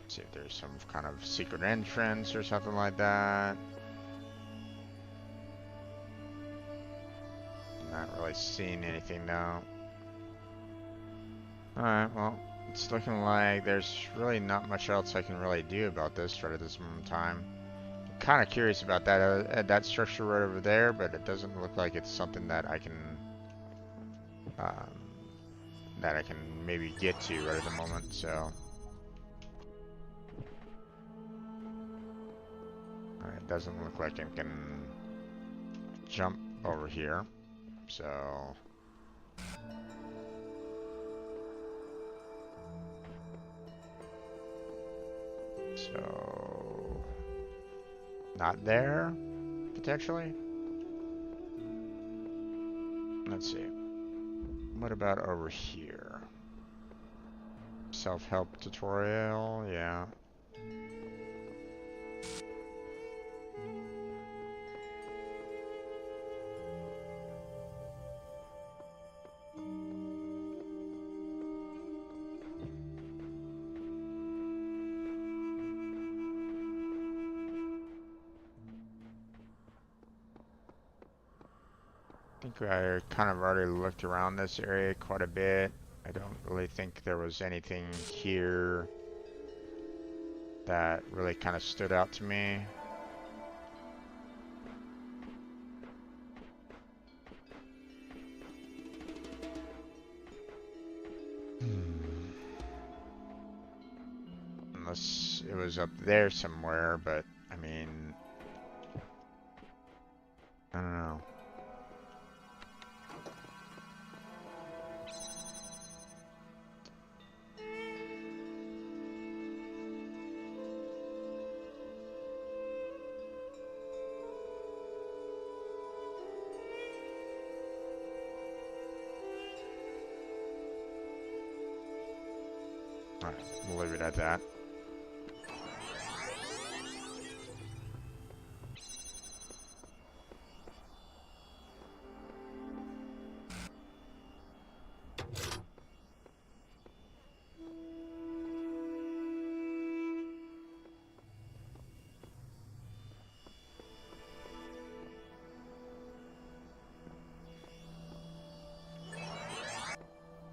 See if there's some kind of secret entrance or something like that. Not really seeing anything though. Alright, well, it's looking like there's really not much else I can really do about this right at this moment in time. I'm kind of curious about that structure right over there, but it doesn't look like it's something that I can maybe get to right at the moment, so. It doesn't look like I can jump over here, so. So, not there, potentially? Let's see. What about over here? Self-help tutorial, yeah. think I kind of already looked around this area quite a bit. I don't really think there was anything here that really kind of stood out to me. Unless it was up there somewhere, but I mean, I don't know. Alright, we'll leave it at that.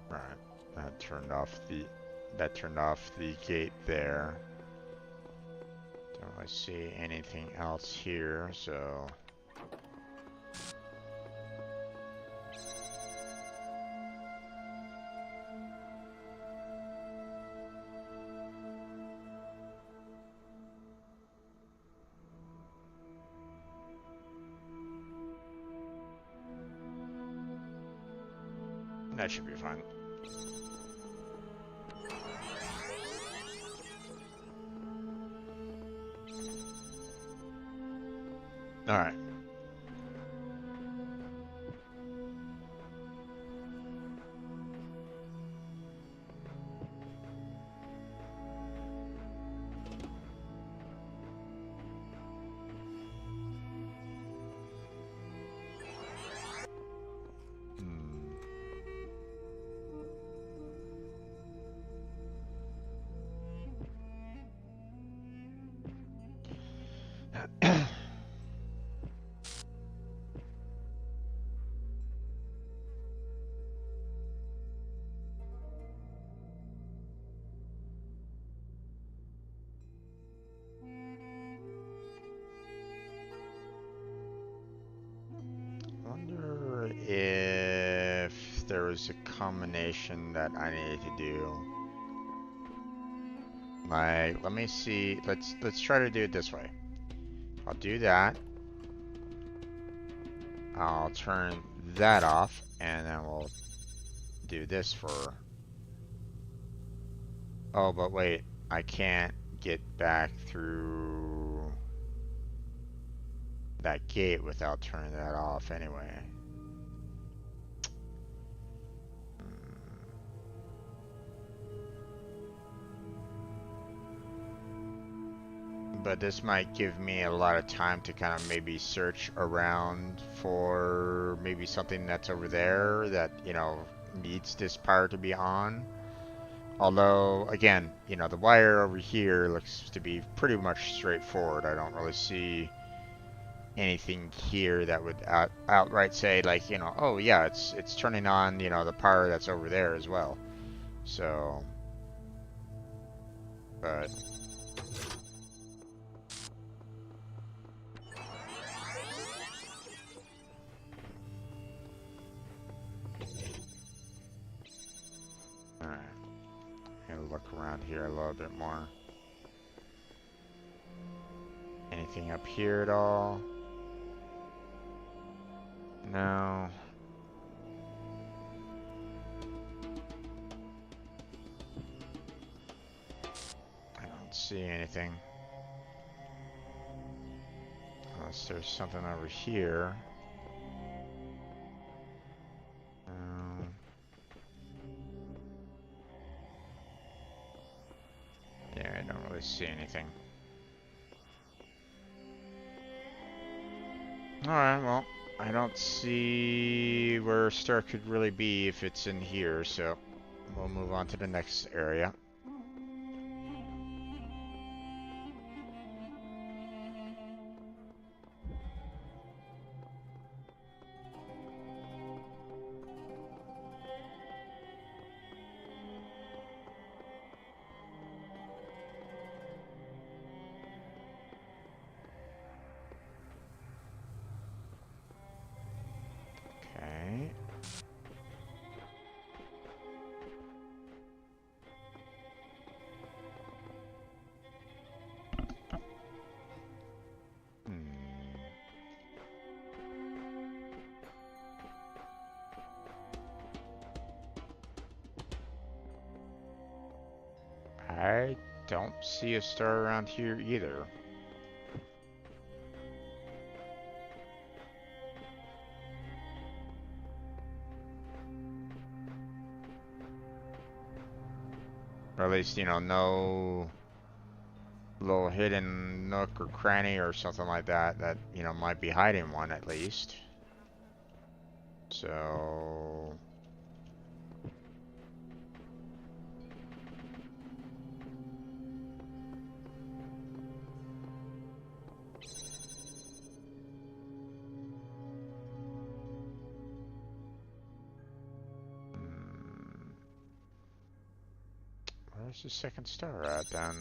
Right, that turned off the gate there. Don't really see anything else here, so that should be fine. All right. Wonder if there was a combination that I needed to do. Like, let me see. Let's try to do it this way. I'll do that. I'll turn that off, and then we'll do this for... Oh, but wait. I can't get back through that gate without turning that off anyway. But this might give me a lot of time to kind of maybe search around for maybe something that's over there that, you know, needs this power to be on. Although, again, you know, the wire over here looks to be pretty much straightforward. I don't really see anything here that would outright say, like, you know, oh yeah, it's turning on, you know, the power that's over there as well. So, but... Alright. I'm gonna look around here a little bit more. Anything up here at all? No. I don't see anything. Unless there's something over here. Yeah, I don't really see anything. Alright, well, I don't see where Star could really be if it's in here, so we'll move on to the next area. don't see a star around here either. Or at least, you know, no little hidden nook or cranny or something like that that, you know, might be hiding one at least. So... Where's the second star at then?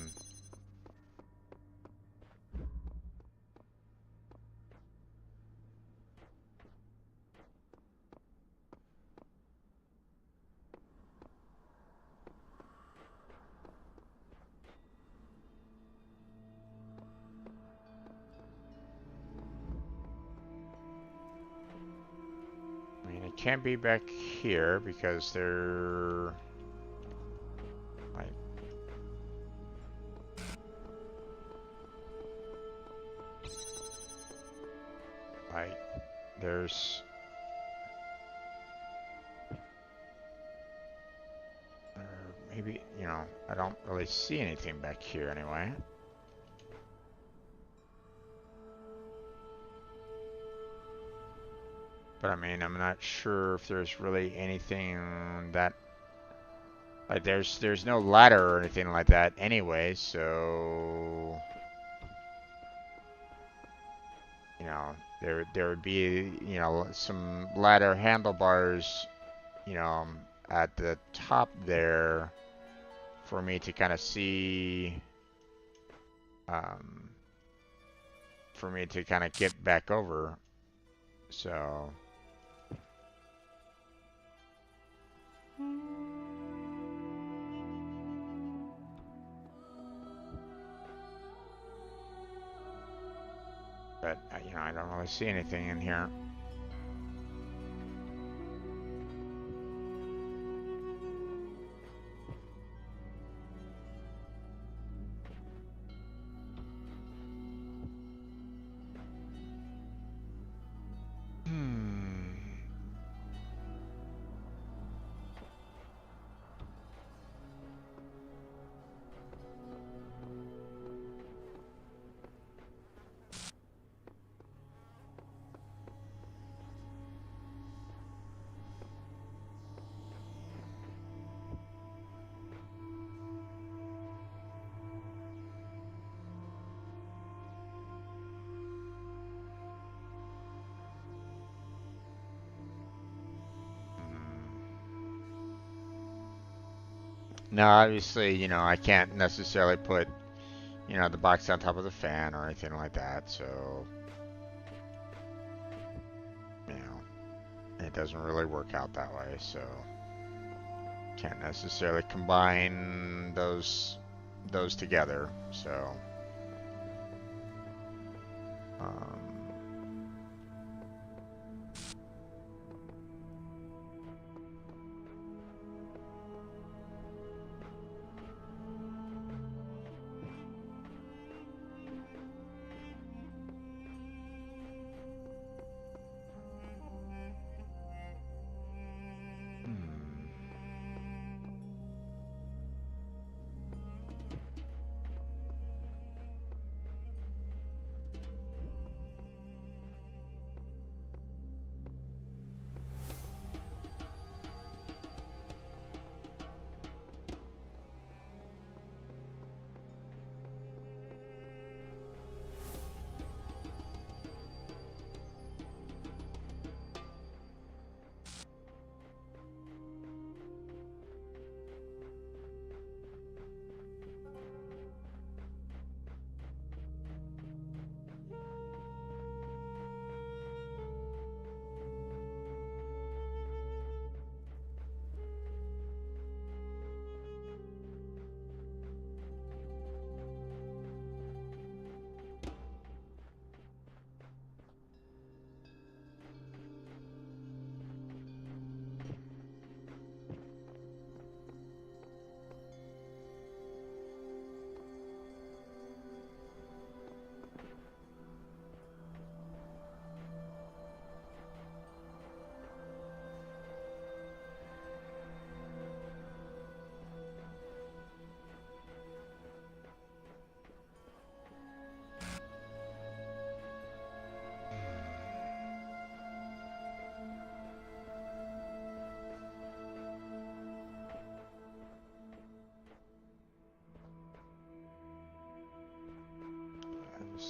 I mean, it can't be back here because they're... Like, there's... Maybe, you know, I don't really see anything back here anyway. But I mean, I'm not sure if there's really anything that... Like, there's no ladder or anything like that anyway, so... You know, there would be, you know, some ladder handlebars, you know, at the top there for me to kind of see, for me to kind of get back over. So... But, you know, I don't really see anything in here. No, obviously, you know, I can't necessarily put, you know, the box on top of the fan or anything like that, so, you know, it doesn't really work out that way, so can't necessarily combine those together, so, um,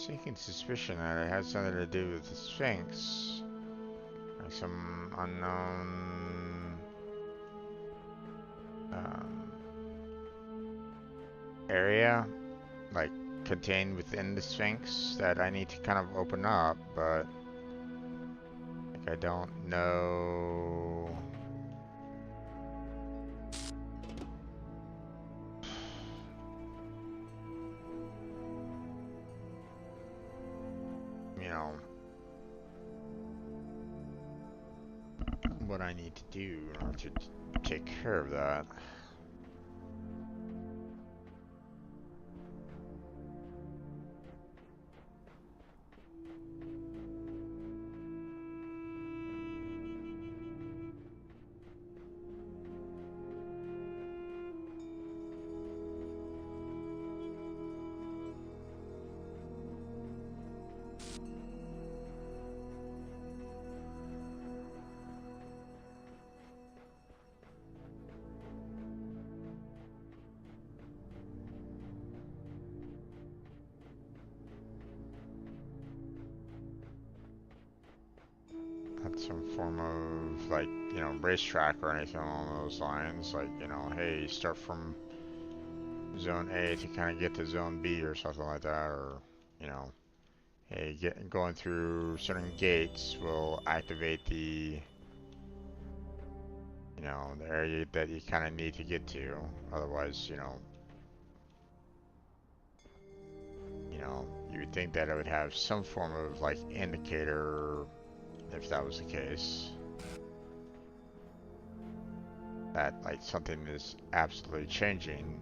Sinking suspicion that it has something to do with the Sphinx. Like some unknown area, like contained within the Sphinx that I need to kind of open up, but like I don't know. You know, what I need to do in order to take care of that. Some form of, like, you know, racetrack or anything along those lines. Like, you know, hey, start from zone A to kind of get to zone B or something like that. Or, you know, hey, going through certain gates will activate the, you know, the area that you kind of need to get to. Otherwise, you would think that it would have some form of, like, indicator if that was the case. That, like, something is absolutely changing.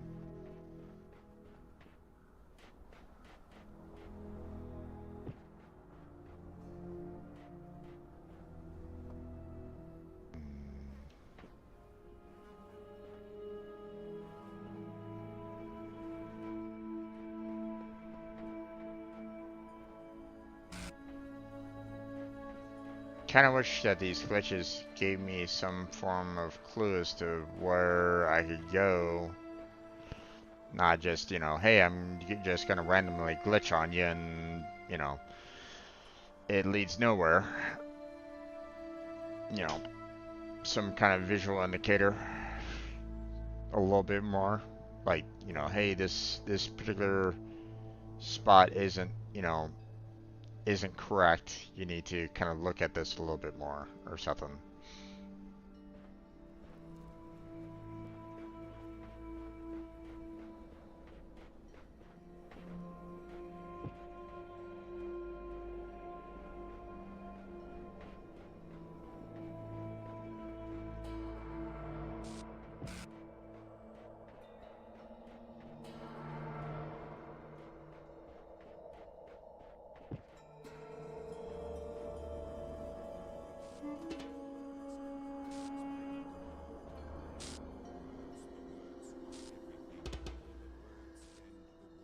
Kind of wish that these glitches gave me some form of clue as to where I could go. Not just, you know, hey, I'm just gonna randomly glitch on you and, you know, it leads nowhere. You know, some kind of visual indicator. A little bit more. Like, you know, hey, this particular spot isn't, isn't correct. You need to kind of look at this a little bit more or something.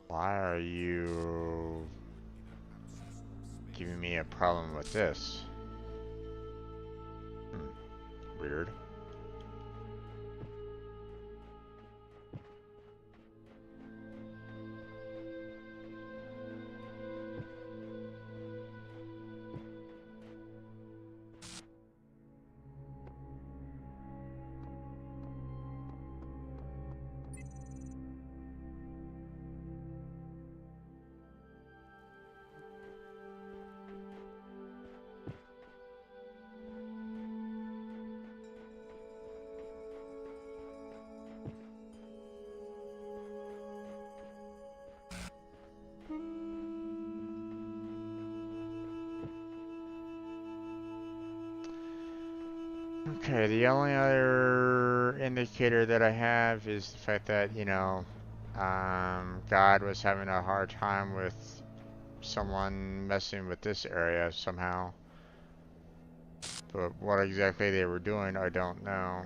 Why are you giving me a problem with this? Weird. Okay, the only other indicator that I have is the fact that, God was having a hard time with someone messing with this area somehow. But what exactly they were doing, I don't know.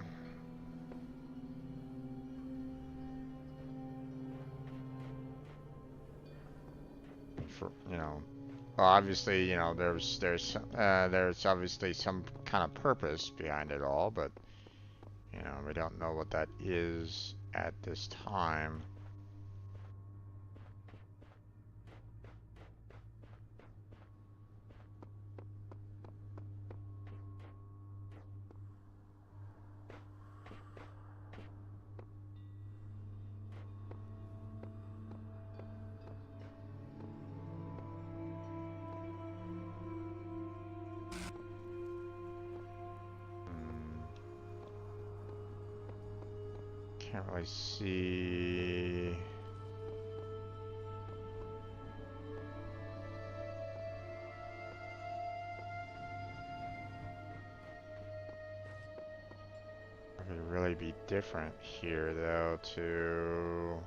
Well, obviously, there's obviously some kind of purpose behind it all, but we don't know what that is at this time. Can't really see. It would really be different here, though, to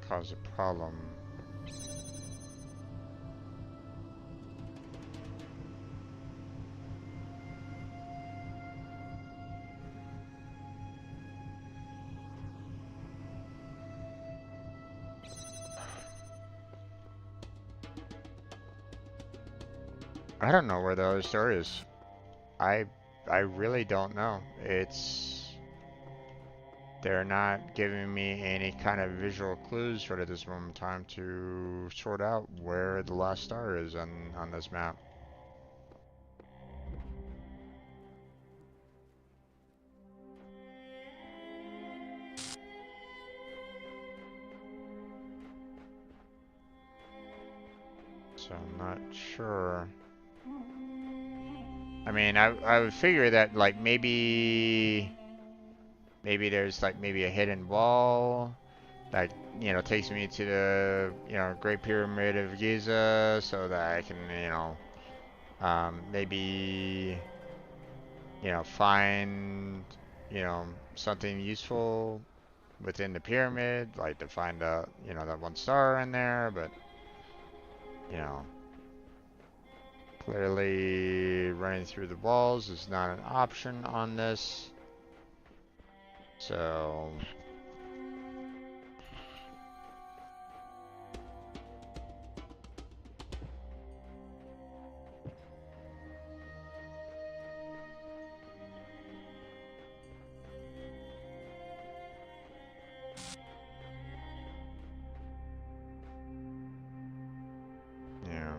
cause a problem. I don't know where the other store is. I I really don't know. They're not giving me any kind of visual clues right at this moment in time to sort out where the last star is on this map. So I'm not sure. I mean, I would figure that like maybe there's like maybe a hidden wall that takes me to the Great Pyramid of Giza so that I can maybe find something useful within the pyramid, like to find that one star in there, but you know clearly running through the walls is not an option on this. So yeah.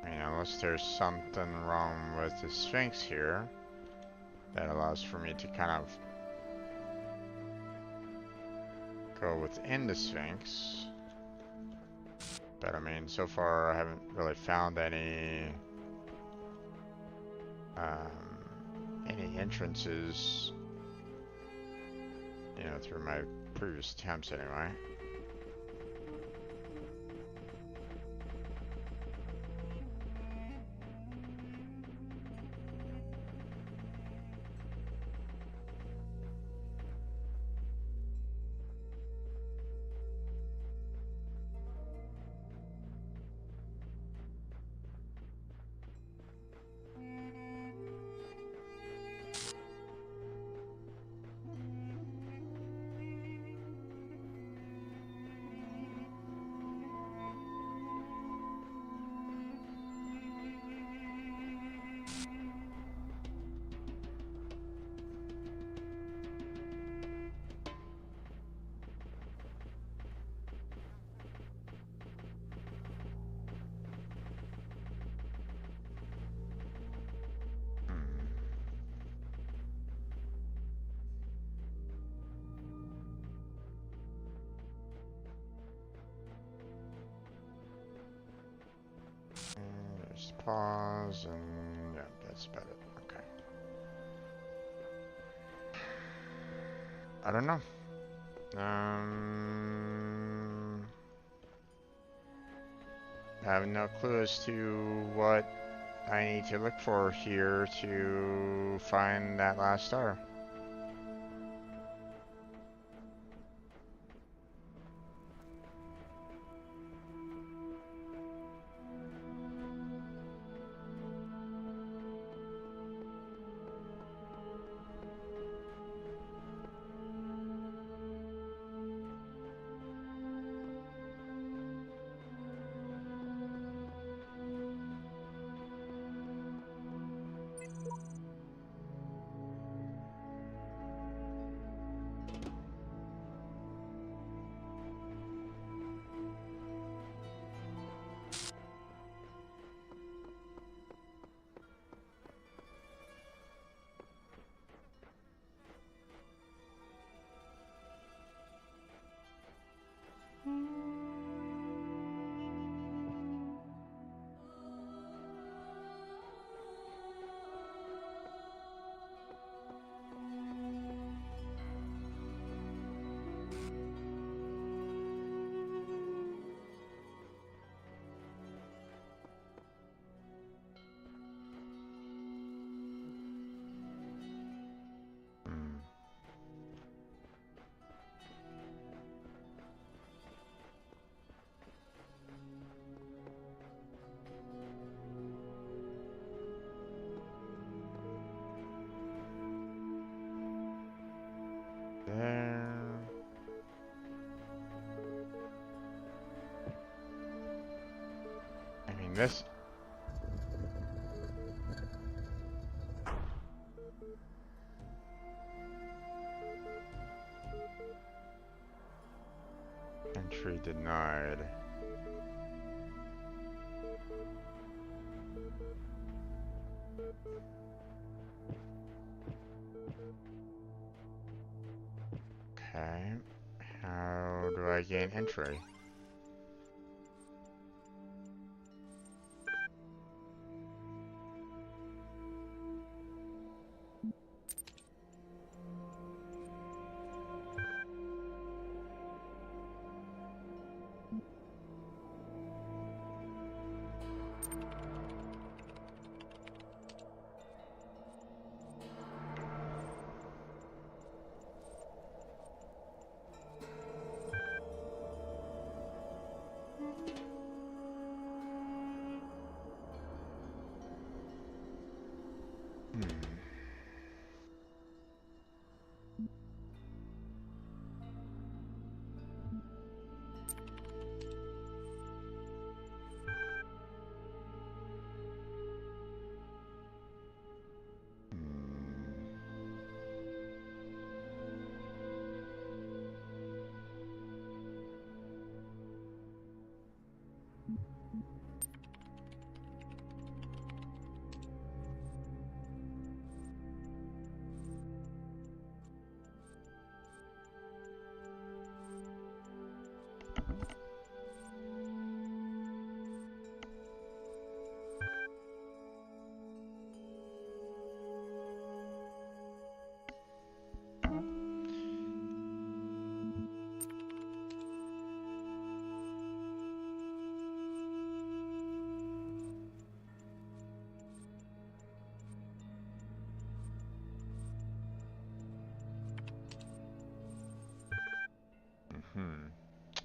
I mean, unless there's something wrong with the Sphinx here that allows for me to kind of go within the Sphinx. But I mean, so far I haven't really found any entrances, through my previous attempts anyway. There's pause, and yeah, that's about it. Okay. I don't know. I have no clue as to what I need to look for here to find that last star. there. I mean, this... Entry denied. Okay. How do I gain entry?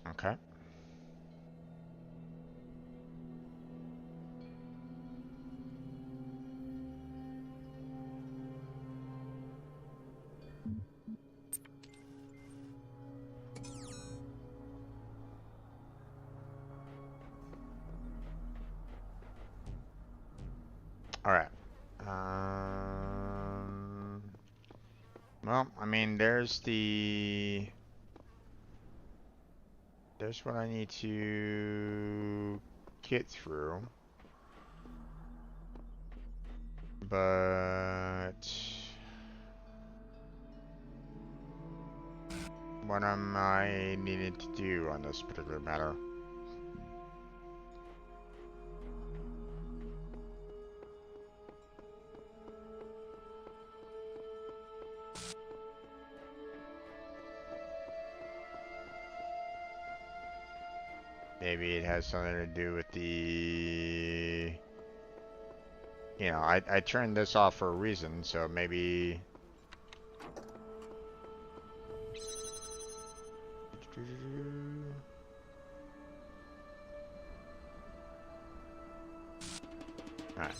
Okay. All right. Well, I mean, there's what I need to get through, but what am I needing to do on this particular matter? Maybe it has something to do with the... You know, I turned this off for a reason, so maybe... Alright.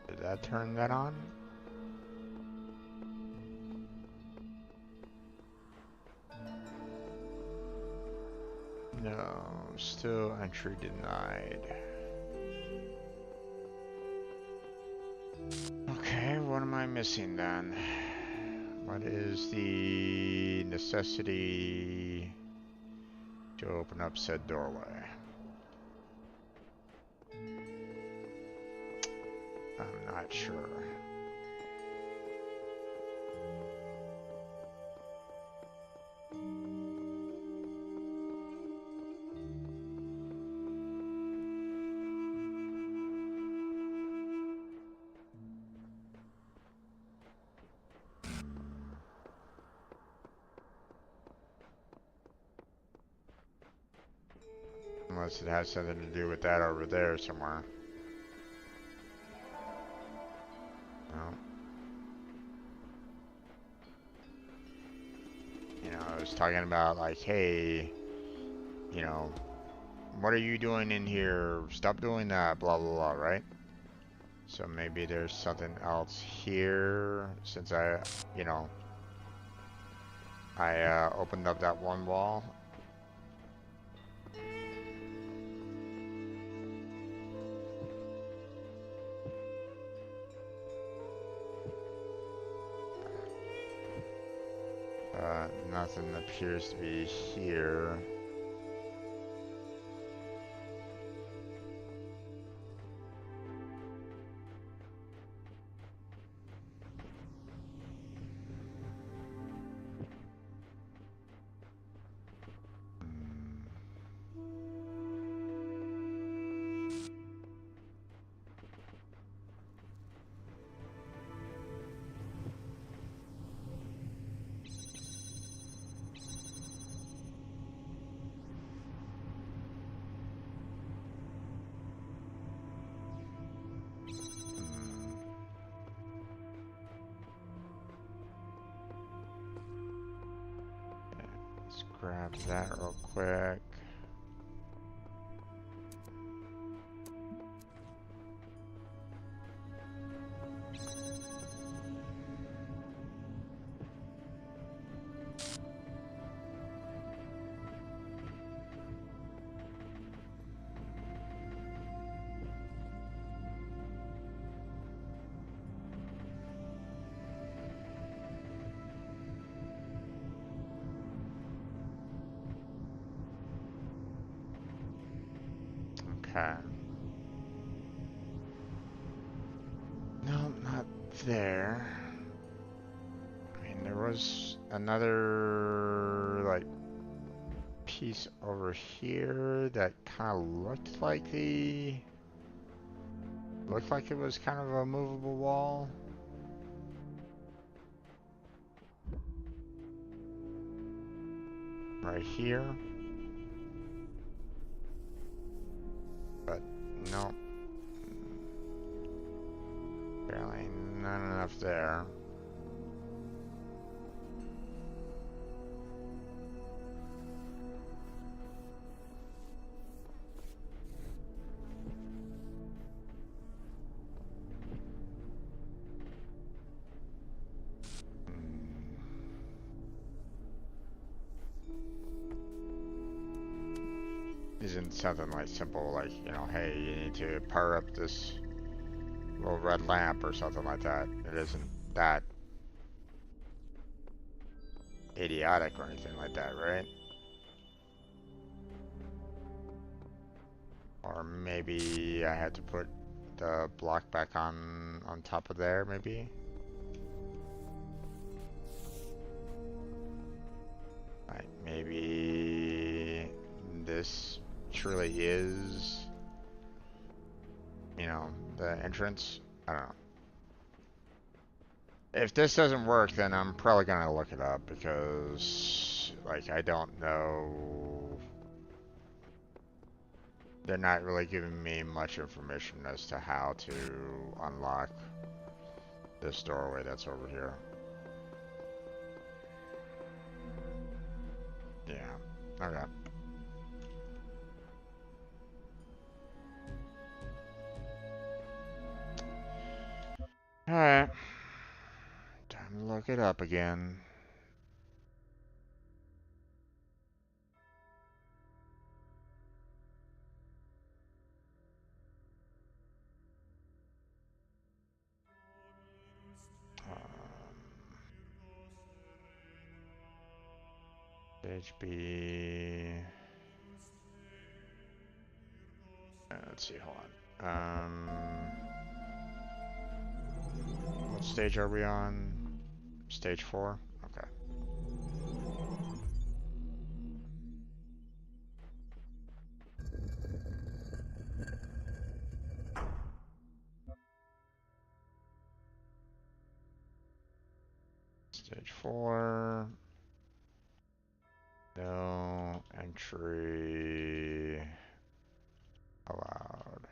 Did that turn that on? No, still entry denied. Okay, what am I missing then? What is the necessity to open up said doorway? I'm not sure. Unless it has something to do with that over there somewhere. No. You know, was talking about like, hey, you know, what are you doing in here? Stop doing that, blah blah blah, right? So maybe there's something else here since you know, I opened up that one wall. Nothing appears to be here. Let's grab that real quick. Okay. No, not there. I mean, there was another, like, piece over here that kind of looked like it was kind of a movable wall. Right here. But, no. Apparently not enough there. Isn't something like simple like, you know, hey, you need to power up this little red lamp or something like that. It isn't that idiotic or anything like that, right? Or maybe I had to put the block back on top of there, maybe? Right, maybe this truly is, you know, the entrance? I don't know. If this doesn't work, then I'm probably gonna look it up because, like, I don't know. They're not really giving me much information as to how to unlock this doorway that's over here. Yeah, okay. Alright. Time to look it up again. Stage B. Let's see, hold on. What stage are we on? Stage 4? Okay. Stage 4. No entry allowed.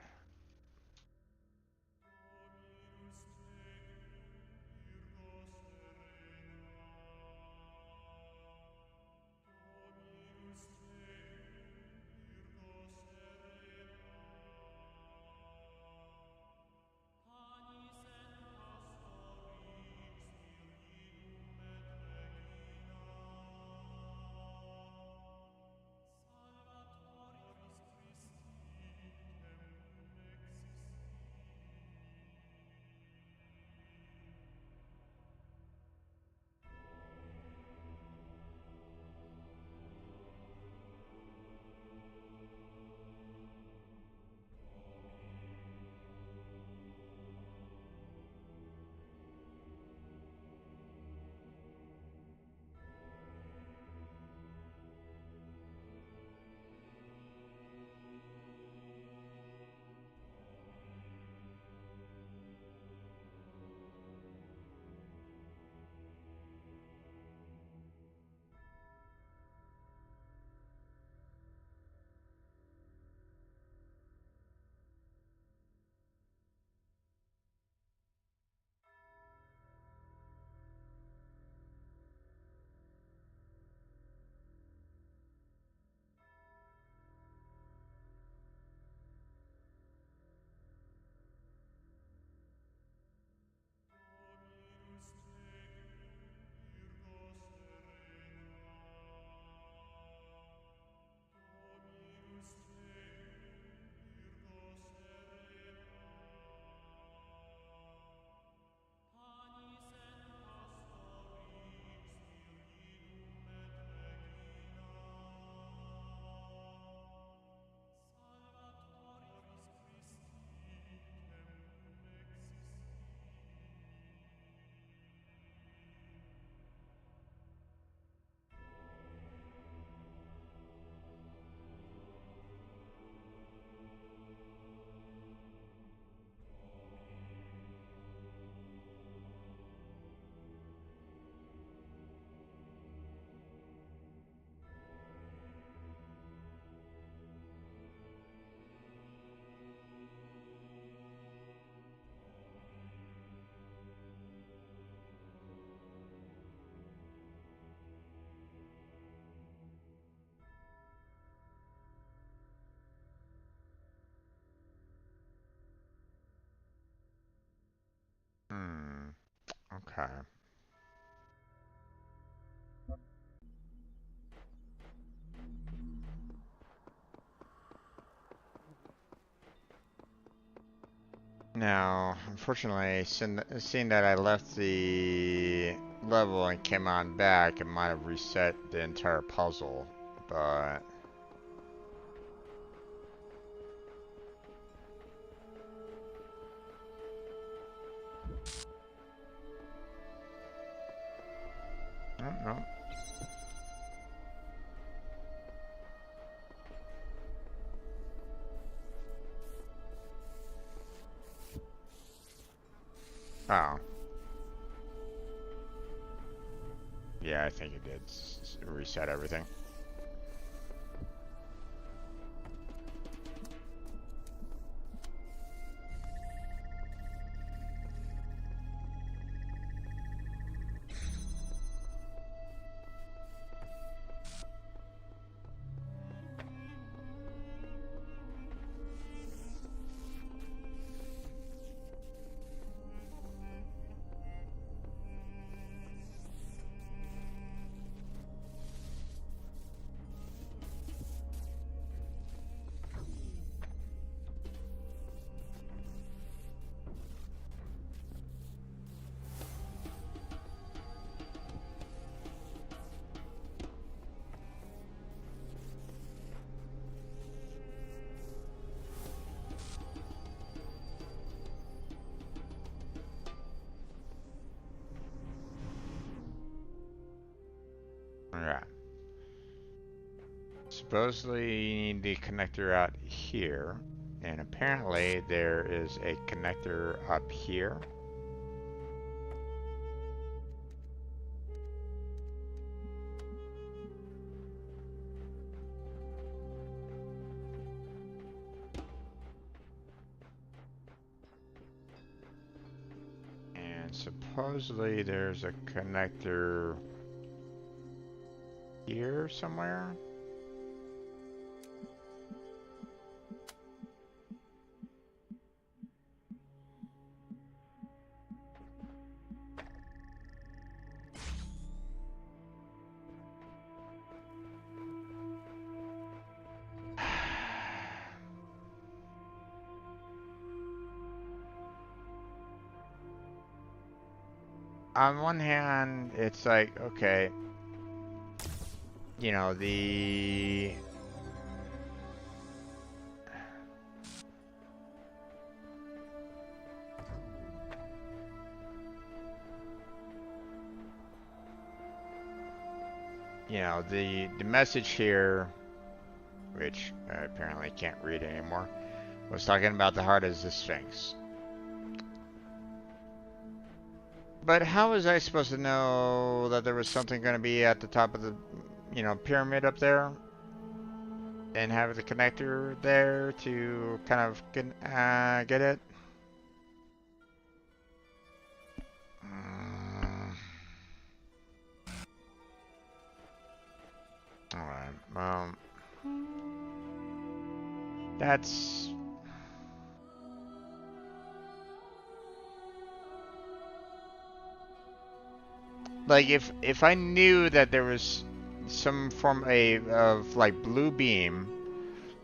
Hmm. Okay. Now, unfortunately, seeing that I left the level and came on back, it might have reset the entire puzzle, but no, no. Oh, yeah, I think it did reset everything. Yeah. Supposedly you need the connector out here, and apparently there is a connector up here. And supposedly there's a connector here somewhere. On one hand, it's like, okay, you know, the message here, which I apparently can't read anymore, was talking about the heart as the Sphinx. But how was I supposed to know that there was something going to be at the top of the, pyramid up there? And have the connector there to kind of get it? Mm, Alright, that's... Like, if I knew that there was some form of like blue beam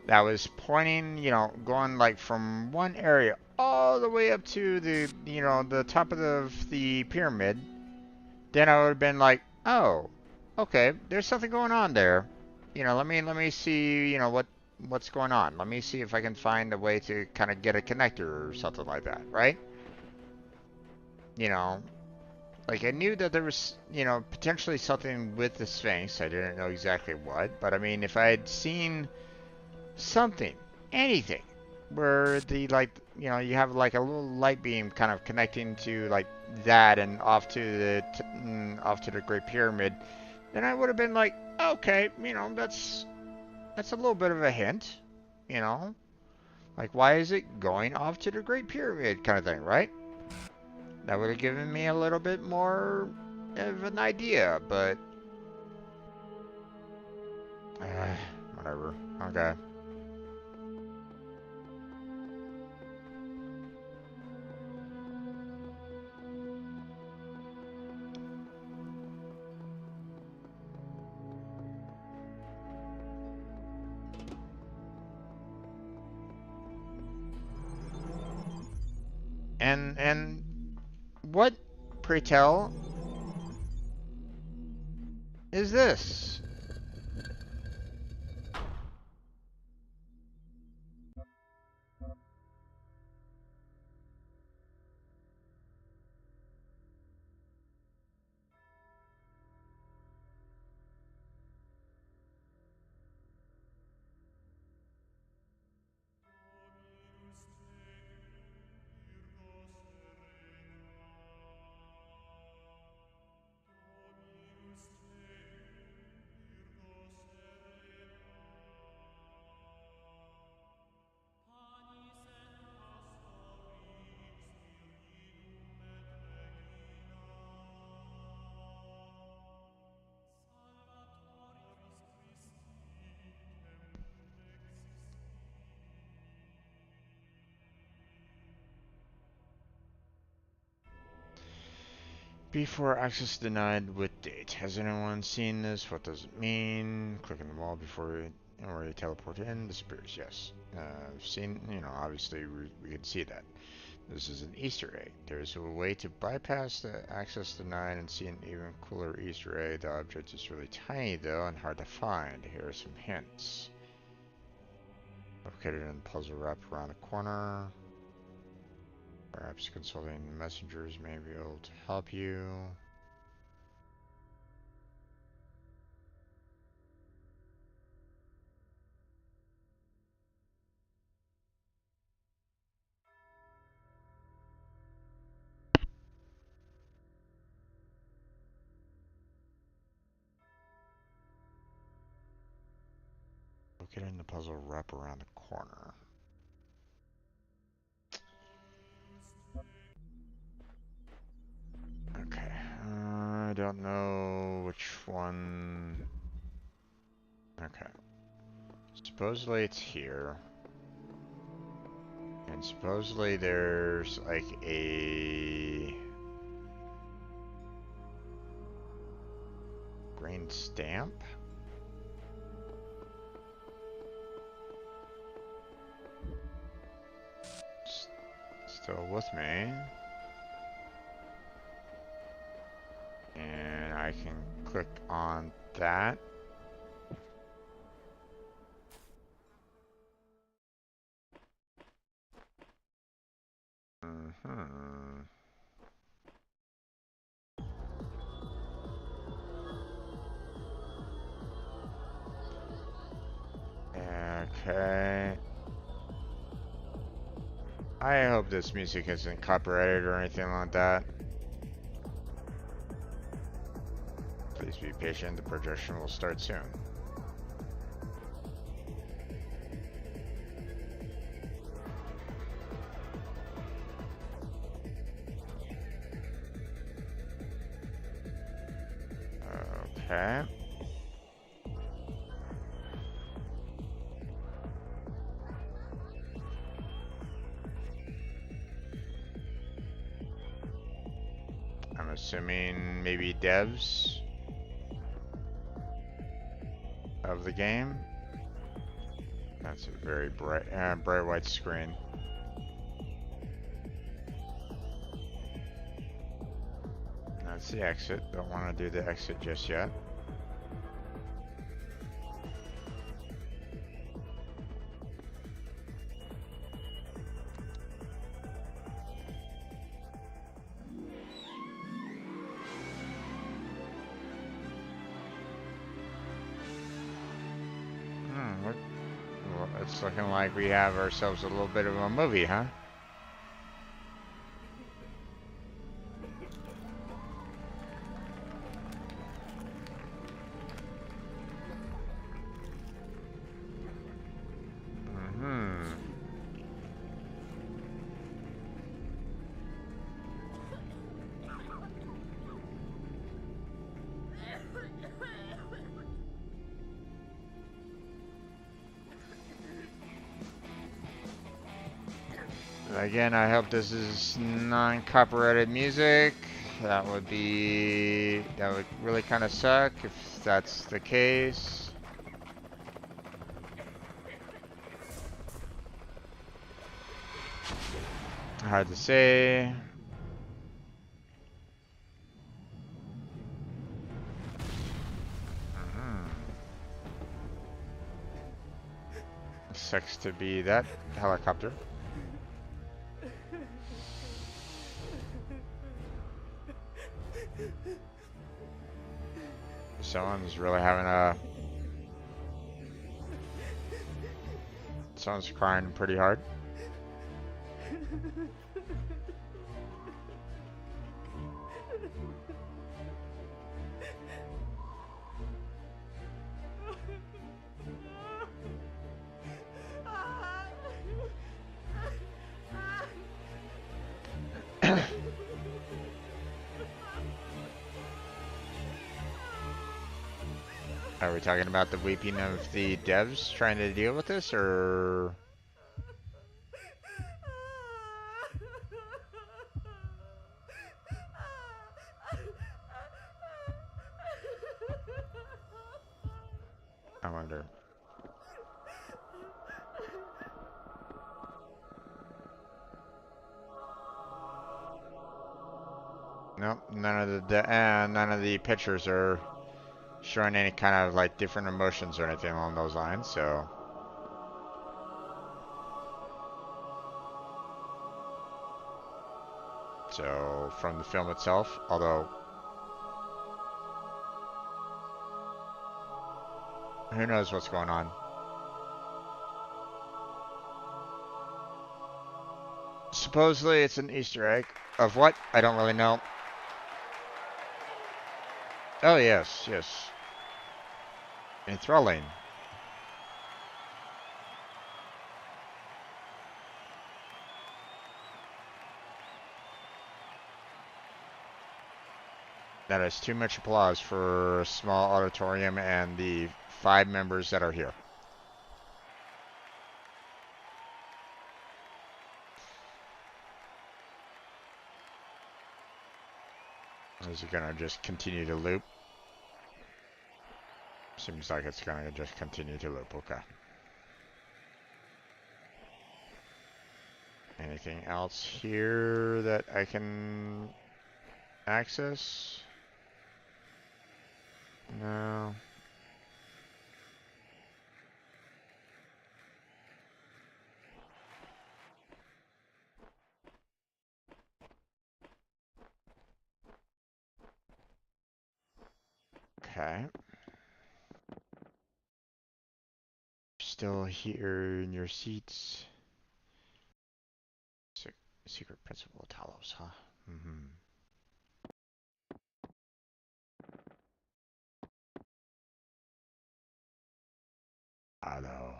that was pointing, going like from one area all the way up to the top of the pyramid, then I would have been like, oh, okay, there's something going on there. Let me see, what's going on. Let me see if I can find a way to kind of get a connector or something like that, right? You know, like I knew that there was, potentially something with the Sphinx. I didn't know exactly what, but I mean, if I had seen something, anything, where you have like a little light beam kind of connecting to like that and off to the Great Pyramid, then I would have been like, okay, that's a little bit of a hint, you know, like why is it going off to the Great Pyramid kind of thing, right? That would have given me a little bit more of an idea, but whatever. Okay. And what, pray tell, is this? Before access denied with date. Has anyone seen this? What does it mean? Click on the wall before you teleport in. Disappears. Yes. I've seen, obviously we can see that. This is an Easter egg. There's a way to bypass the access denied and see an even cooler Easter egg. The object is really tiny though and hard to find. Here are some hints. Located in the puzzle wrap around the corner. Perhaps consulting messengers may be able to help you. Located in the puzzle wrap around the corner. Okay, I don't know which one. Okay. Supposedly it's here. And supposedly there's like a grain stamp. Still with me. And I can click on that. Okay. I hope this music isn't copyrighted or anything like that. Please be patient, the projection will start soon. Okay. I'm assuming maybe devs of the game. That's a very bright white screen. That's the exit. Don't want to do the exit just yet. Well, it's looking like we have ourselves a little bit of a movie, huh? Again, I hope this is non-copyrighted music. That would really kind of suck if that's the case. Hard to say. Sucks to be that helicopter. Someone's really having a... Someone's crying pretty hard. Are we talking about the weeping of the devs trying to deal with this, or... I wonder. Nope, none of the pictures are showing any kind of like different emotions or anything along those lines, so... So, from the film itself, although... Who knows what's going on? Supposedly it's an Easter egg. Of what? I don't really know. Oh, yes, yes. Enthralling. That is too much applause for a small auditorium and the 5 members that are here. Is it gonna just continue to loop? Seems like it's gonna just continue to loop, okay. Anything else here that I can access? No. Okay. Still here in your seats. Secret principle Talos, huh? Mm-hmm. I know.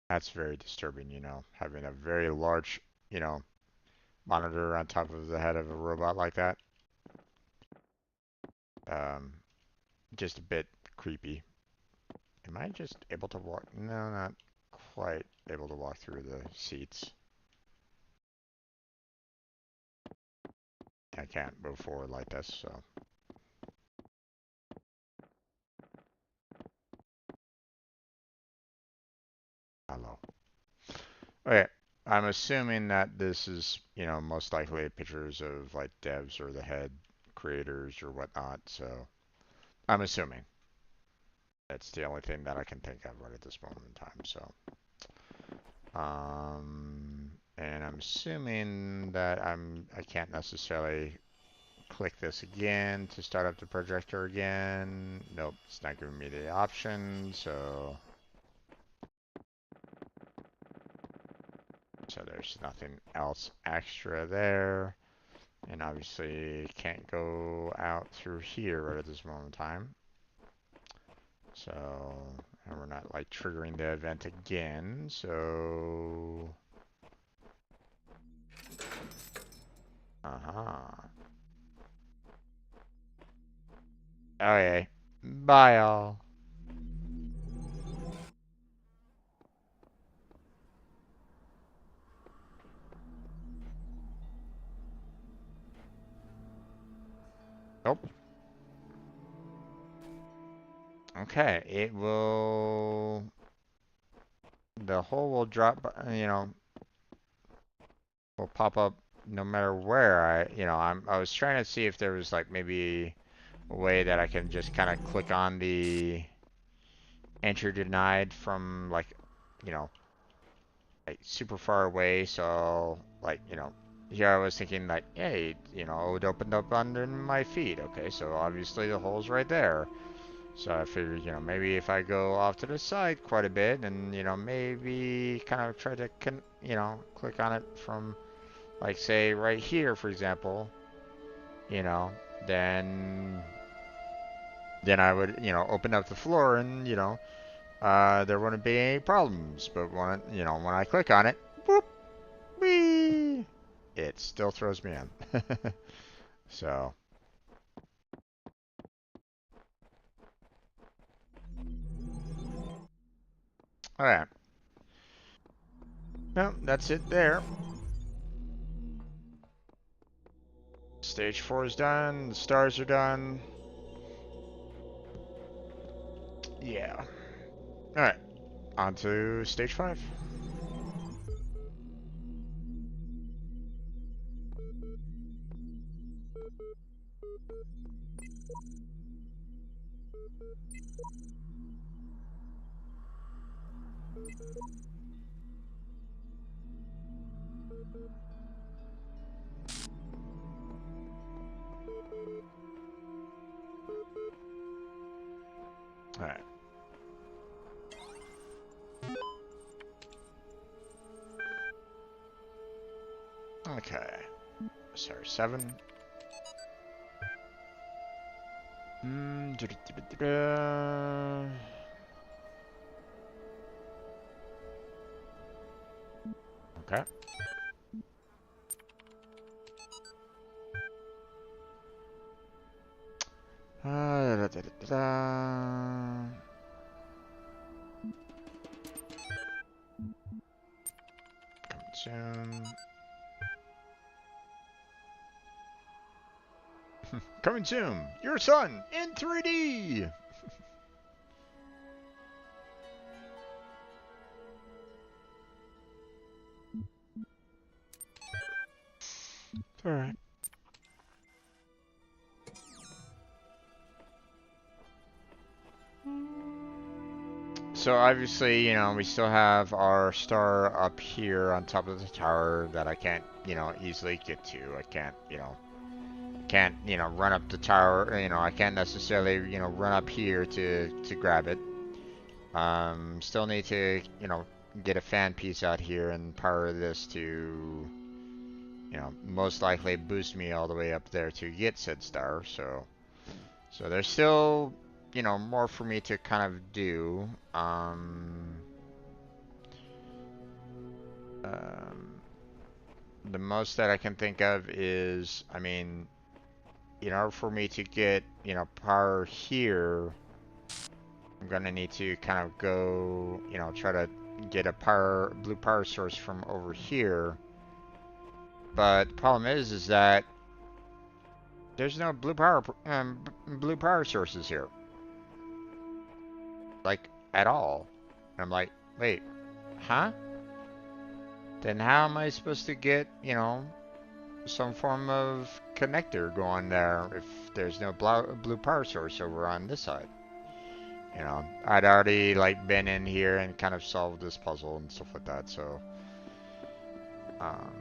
That's very disturbing, you know, having a very large, you know, monitor on top of the head of a robot like that. Um, just a bit creepy. Am I just able to walk? No, not quite able to walk through the seats. I can't move forward like this, so. Hello. Okay, I'm assuming that this is, you know, most likely pictures of like devs or the head creators or whatnot, so I'm assuming. That's the only thing that I can think of right at this moment in time, so. And I'm assuming that I can't necessarily click this again to start up the projector again. Nope, it's not giving me the option, so there's nothing else extra there. And obviously can't go out through here right at this moment in time. So, and we're not like triggering the event again, so... Uh-huh. Okay. Bye, all. Nope. Okay, it will... The hole will drop, you know... will pop up no matter where I was trying to see if there was like maybe a way that I can just kind of click on the entry denied from you know, like super far away. So here I was thinking like, hey, it would open up under my feet. Okay, so obviously the hole's right there. So I figured, maybe if I go off to the side quite a bit and, maybe kind of try to, click on it from, like, say, right here, for example, you know, then, then I would, open up the floor and, there wouldn't be any problems. But when I click on it, boop, wee, it still throws me in. So, alright. Well, that's it there. Stage 4 is done, the stars are done. Yeah. Alright, on to stage 5. Alright. Okay. Sorry, 7. Okay. Da, da, da, da, da. Coming soon. Coming soon. Your son in 3D. All right. So obviously, we still have our star up here on top of the tower that I can't, easily get to. I can't, run up the tower. I can't necessarily, run up here to grab it. Still need to, get a fan piece out here and power this to, most likely boost me all the way up there to get said star. So there's still, more for me to kind of do. The most that I can think of is, I mean, in order for me to get, power here, I'm gonna need to kind of go, try to get a blue power source from over here. But the problem is that there's no blue power sources here, like at all. And I'm like, wait, huh? Then how am I supposed to get, some form of connector going there if there's no blue power source over on this side? I'd already like been in here and kind of solved this puzzle and stuff like that. Um,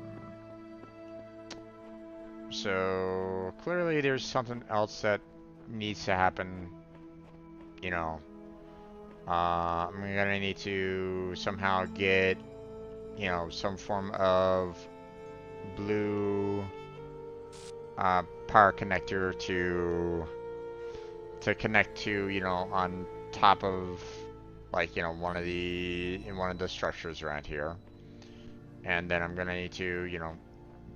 so clearly there's something else that needs to happen. I'm gonna need to somehow get, some form of blue power connector to connect to, on top of like, one of the structures around here. And then I'm gonna need to,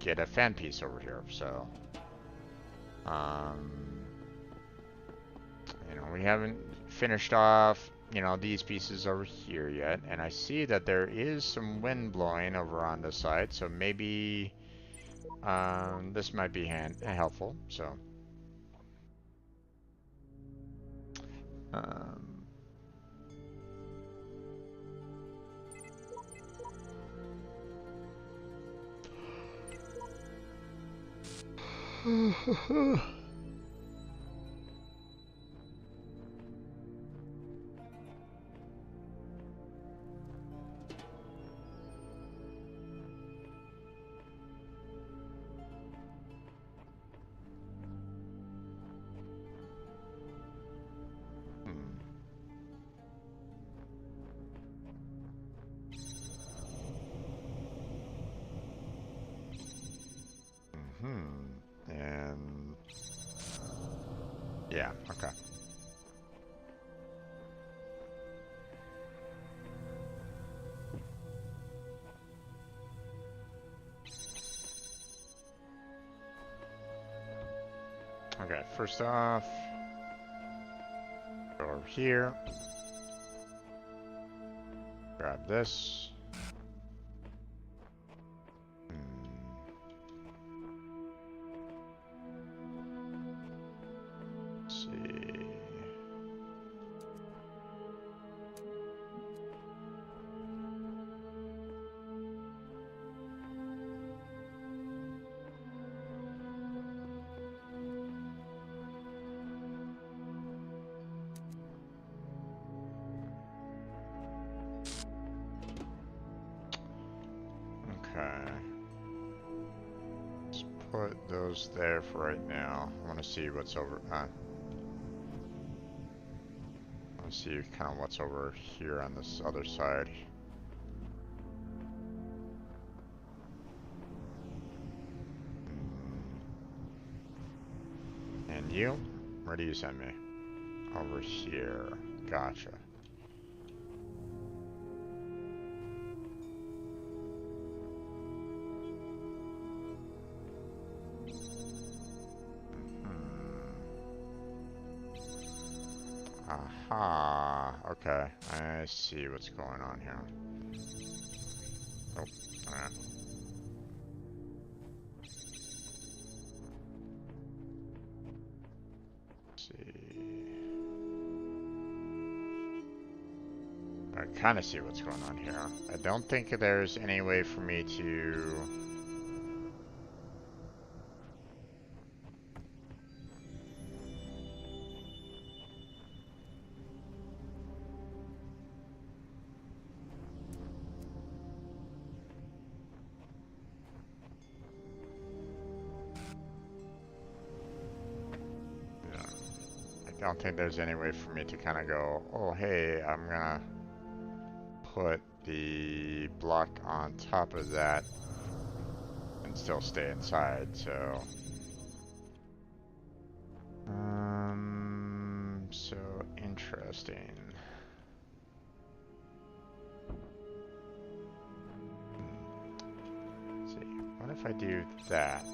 get a fan piece over here. So, um, we haven't finished off, these pieces over here yet. And I see that there is some wind blowing over on this side. So maybe, this might be helpful. So, um, And yeah, okay. Okay, first off, go over here, grab this. Let's see. Okay. Let's put those there for right now. I want to see what's over. I want to see kind of what's over here on this other side. And you? Where do you send me? Over here. Gotcha. Aha, okay, I see what's going on here. Oh, alright. Let's see. I kind of see what's going on here. I don't think there's any way for me to... I don't think there's any way for me to kind of go, oh hey, I'm gonna put the block on top of that and still stay inside, so... So interesting. Let's see, what if I do that?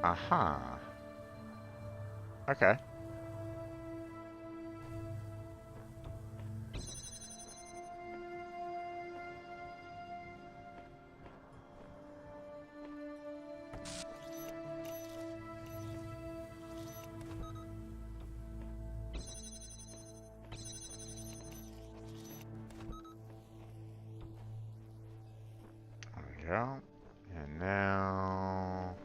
Aha. Okay. There we go. And now...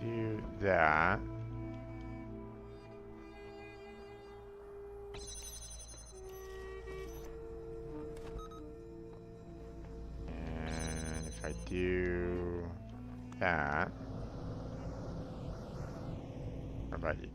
do that. And if I do that, how about you?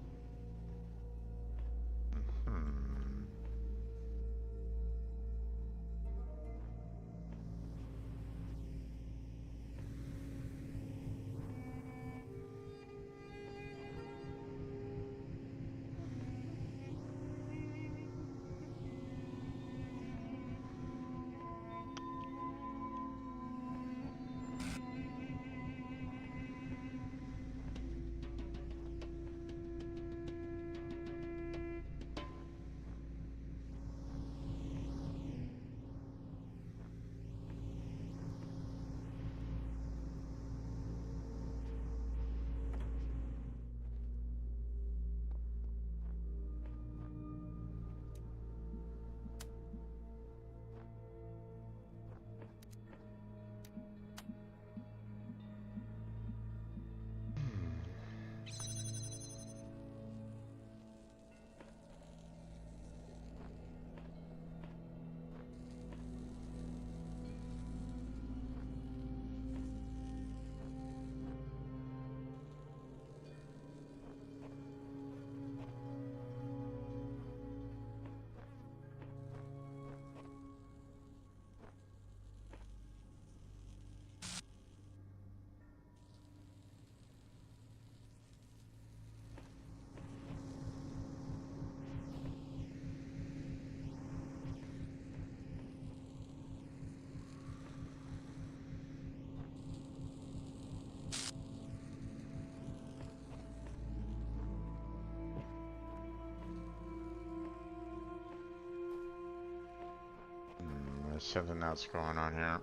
There's something else going on here.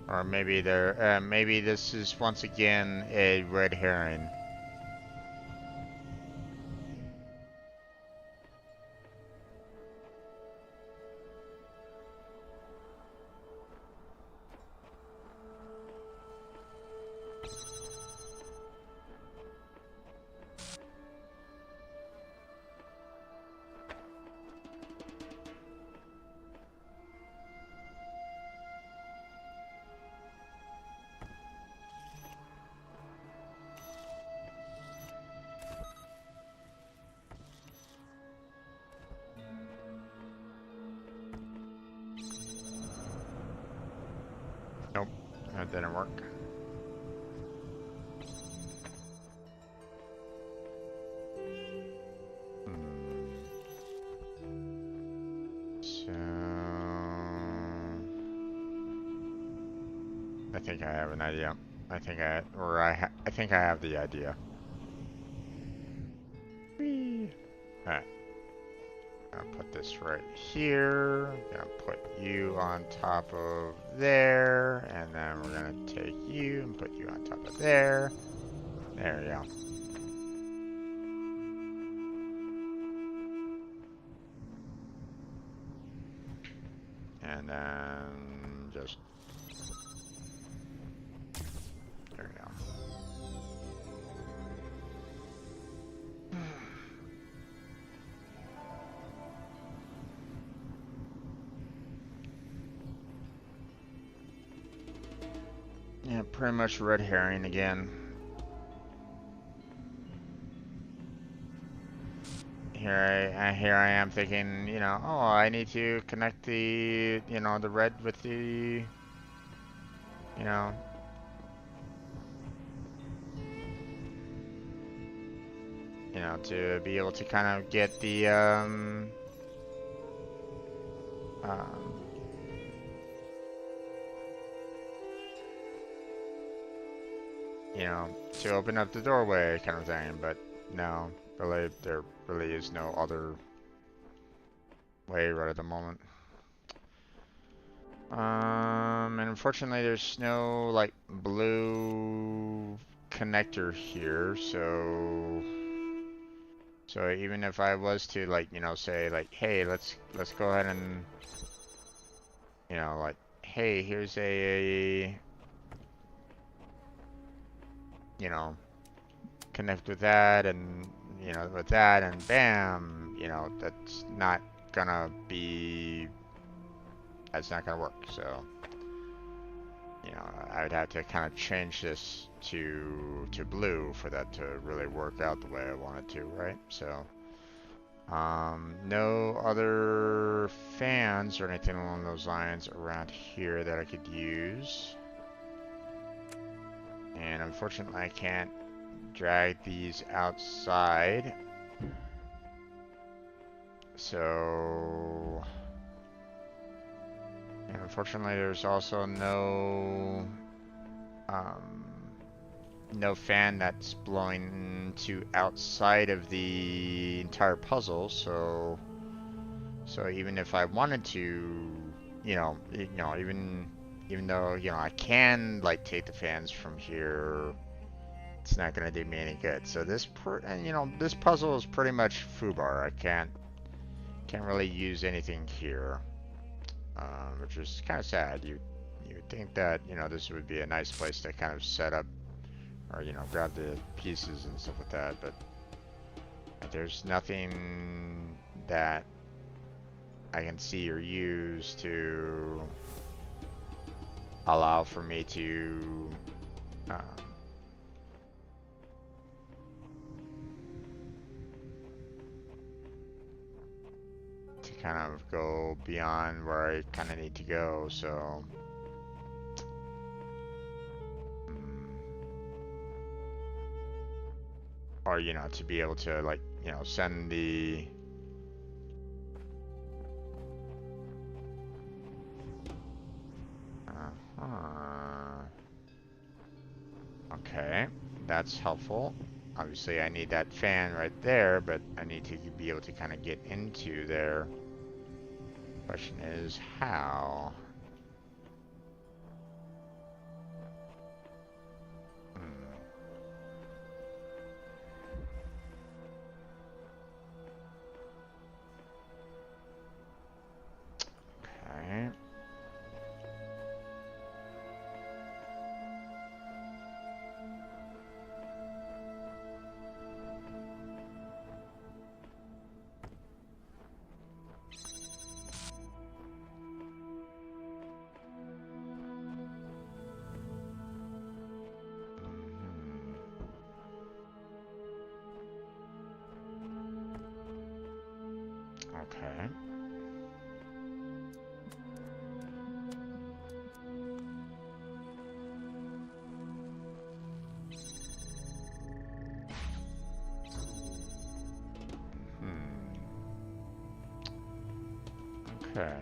Or maybe maybe this is once again a red herring. Nope, that didn't work. So I think I have an idea. I think I have the idea. Whee! Alright. Gonna put this right here. Gonna put you on top of there, and then we're gonna take you and put you on top of there. There we go. And then just there we go. Yeah, pretty much red herring again. Here I am thinking, you know, oh, I need to connect the, you know, the red with the, you know, to be able to kind of get the, you know, to open up the doorway kind of thing, but no, really, there really is no other way right at the moment. And unfortunately there's no, like, blue connector here, so even if I was to, like, you know, say, like, hey, let's go ahead and, you know, like, hey, here's a you know, connect with that, and, you know, with that, and bam, you know, that's not gonna work, so, you know, I would have to kind of change this to blue for that to really work out the way I want it to, right? So, no other fans or anything along those lines around here that I could use. And unfortunately I can't drag these outside. So, and unfortunately there's also no no fan that's blowing to outside of the entire puzzle, so even if I wanted to, even though, you know, I can, like, take the fans from here, it's not gonna do me any good. So this this puzzle is pretty much foobar. I can't really use anything here, which is kind of sad. You would think that, you know, this would be a nice place to kind of set up, or, you know, grab the pieces and stuff like that, but there's nothing that I can see or use to allow for me to kind of go beyond where I kind of need to go, so or, you know, to be able to, like, you know, send the okay, that's helpful. Obviously, I need that fan right there, but I need to be able to kind of get into there. Question is, how? Hmm. Okay. Okay. Hmm. Okay.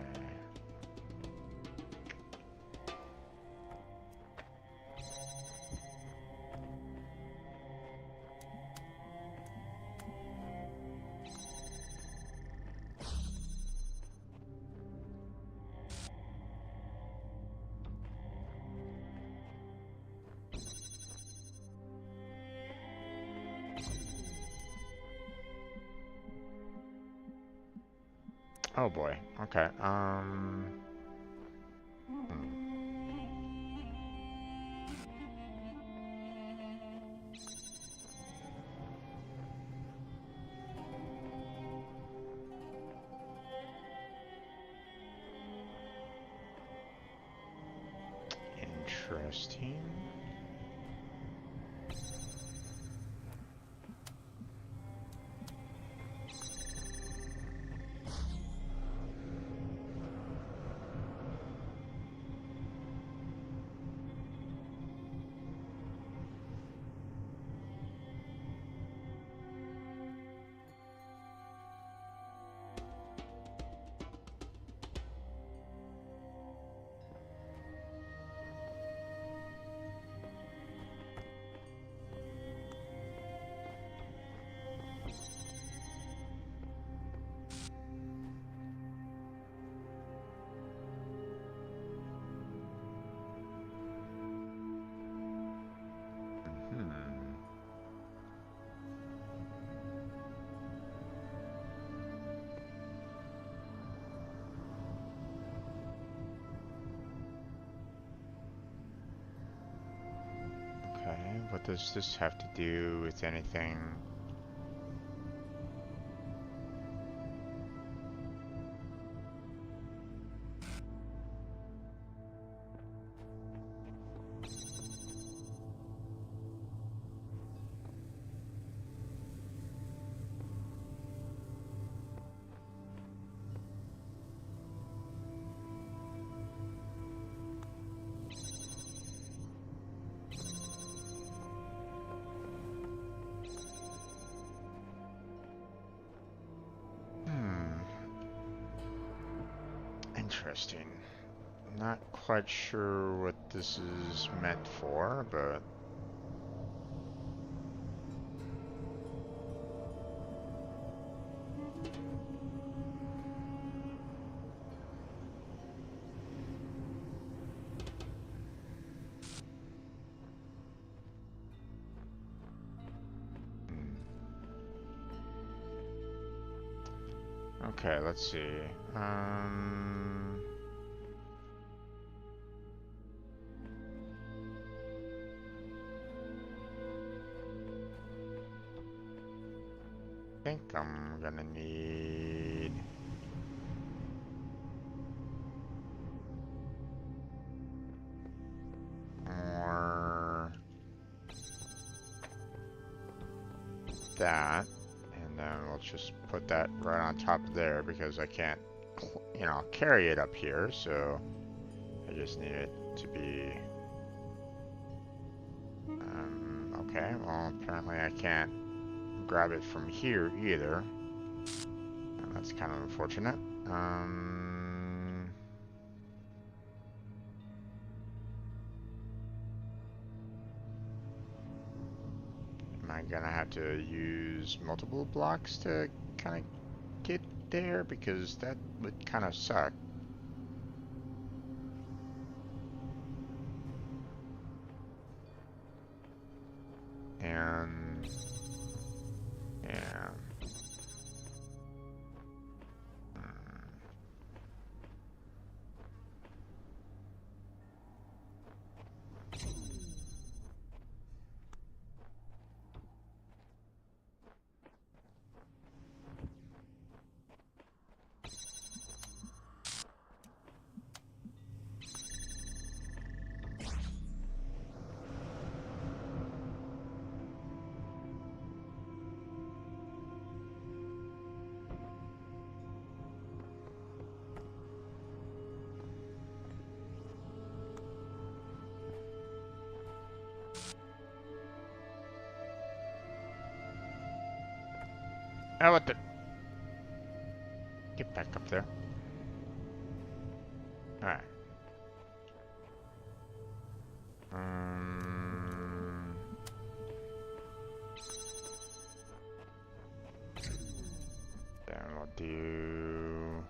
Oh boy. Okay. Hmm. Interesting. Hmm. Okay. What does this have to do with anything? Hmm. Interesting. Not quite sure what this is meant for, but hmm. Okay, let's see. Um, I think I'm gonna need more that, and then we'll just put that right on top of there because I can't, carry it up here, so I just need it to be, okay, well, apparently I can't grab it from here either. That's kind of unfortunate. Um, Am I gonna have to use multiple blocks to kind of get there? Because that would kind of suck. And yeah. Oh, what the? Get back up there. Alright. Then we'll do...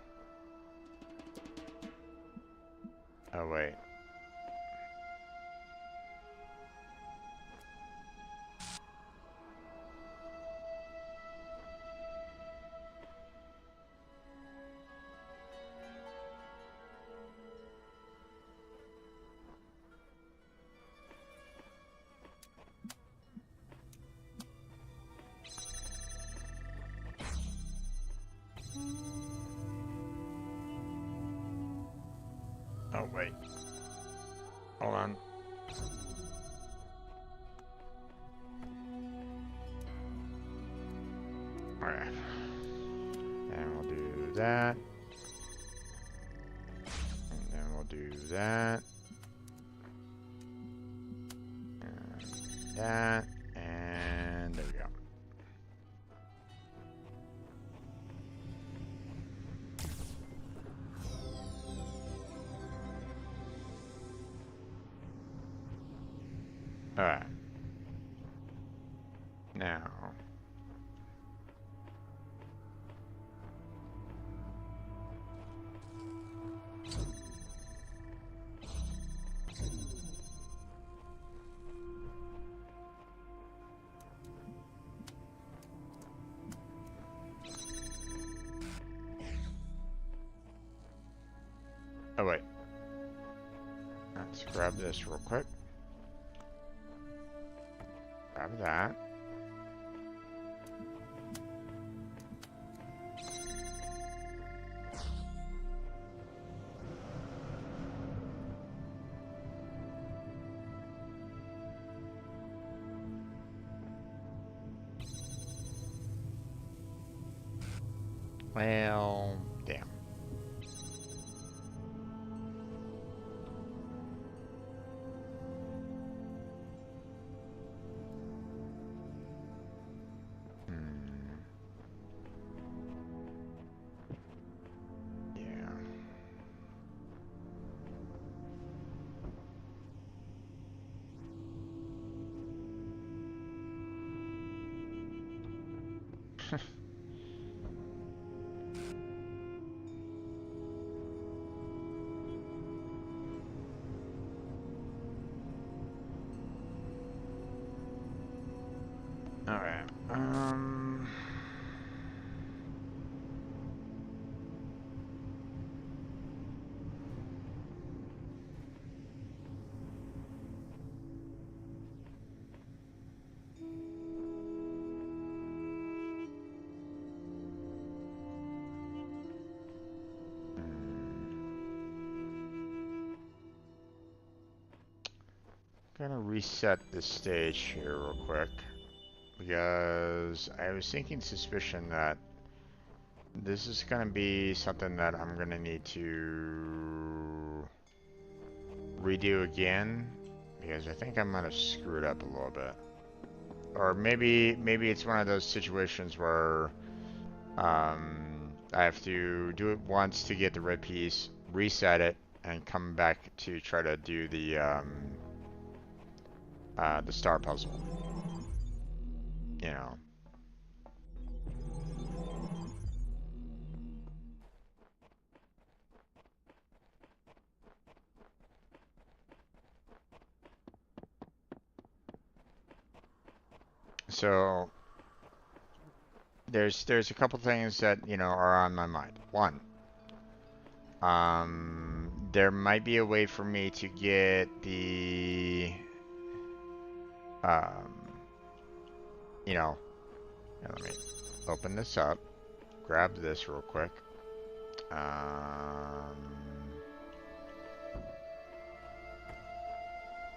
Oh, wait. Oh, wait. Hold on. Alright. And we'll do that. And then we'll do that. And that. And there we go. Alright. Now. Oh, wait. Let's grab this real quick. Grab that. Well, damn. Yeah. All right. Gonna reset this stage here real quick because I was thinking suspicion that this is gonna be something that I'm gonna need to redo again because I think I might have screwed up a little bit. Or maybe it's one of those situations where I have to do it once to get the red piece, reset it, and come back to try to do the star puzzle. you know. So there's a couple things that, you know, are on my mind. One, there might be a way for me to get the, um, you know, let me open this up, grab this real quick.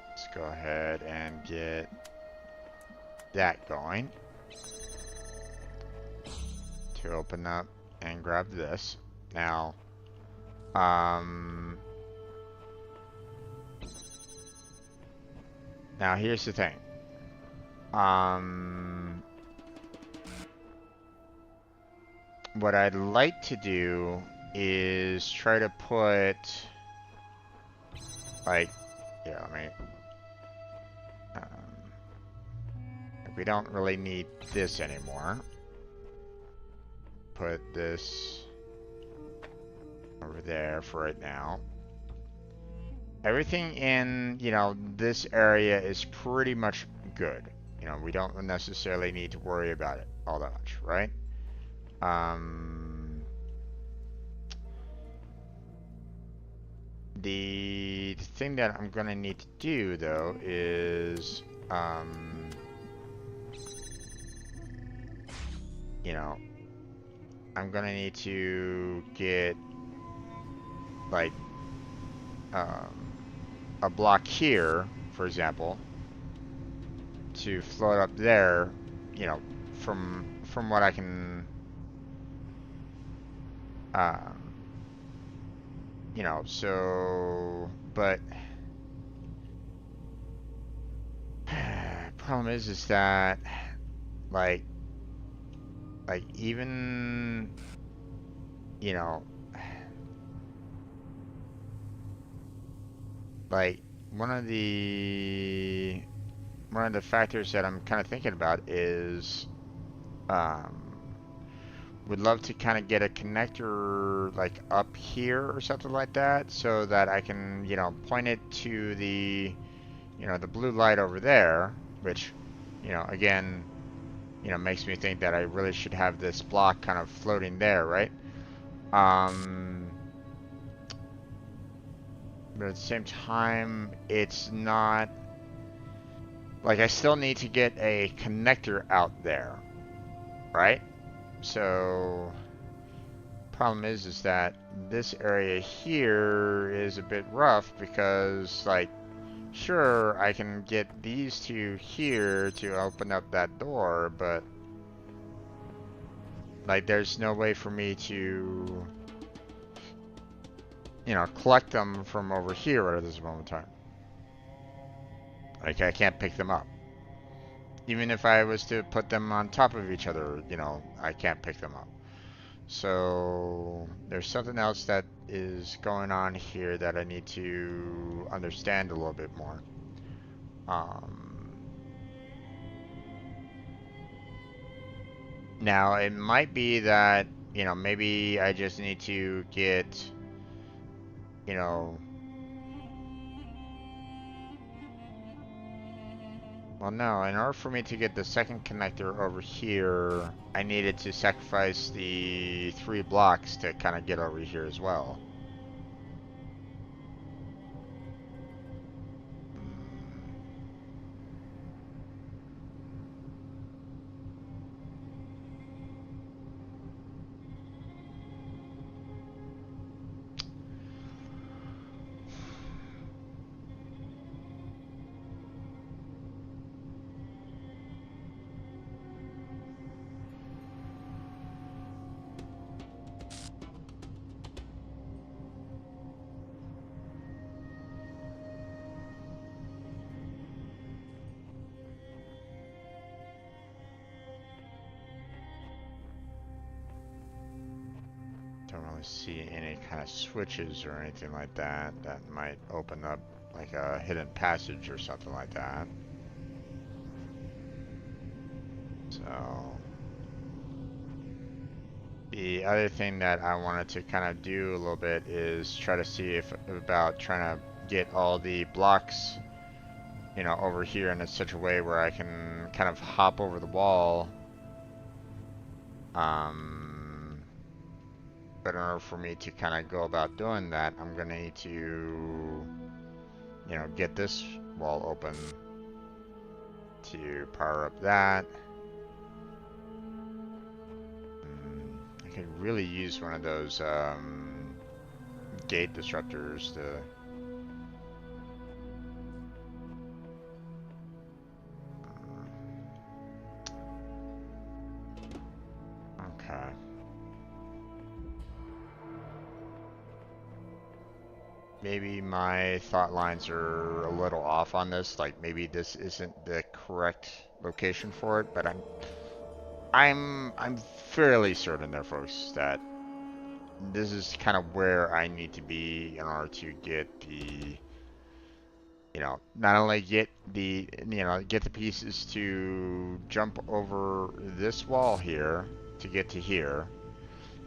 Let's go ahead and get that going to open up and grab this. Now, now here's the thing. What I'd like to do is try to put, like, yeah, I mean, we don't really need this anymore. Put this over there for right now. Everything in, you know, this area is pretty much good. You know, we don't necessarily need to worry about it all that much, right? The thing that I'm gonna need to do though is, you know, I'm gonna need to get like a block here, for example, to float up there, you know, from what I can, you know, so, but problem is that like even, you know, like one of the factors that I'm kind of thinking about is would love to kind of get a connector like up here or something like that, so that I can, you know, point it to the, you know, the blue light over there, which, you know, again, you know, makes me think that I really should have this block kind of floating there, right? But at the same time, it's not like I still need to get a connector out there, right? So problem is that this area here is a bit rough because, like, sure, I can get these two here to open up that door, but like there's no way for me to, you know, collect them from over here at this moment in time. Like I can't pick them up. Even if I was to put them on top of each other, you know, I can't pick them up. So there's something else that is going on here that I need to understand a little bit more. Now it might be that, you know, maybe I just need to get, you know, well, no, in order for me to get the second connector over here, I needed to sacrifice the 3 blocks to kind of get over here as well. Don't really see any kind of switches or anything like that that might open up like a hidden passage or something like that. So the other thing that I wanted to kind of do a little bit is try to see if about trying to get all the blocks, you know, over here in such a way where I can kind of hop over the wall. But in order for me to kind of go about doing that, I'm gonna need to, you know, get this wall open to power up that. I could really use one of those gate disruptors to. Okay. Maybe my thought lines are a little off on this. Like maybe this isn't the correct location for it, but I'm fairly certain there, folks, that this is kind of where I need to be in order to get the, you know, not only get the, you know, get the pieces to jump over this wall here to get to here,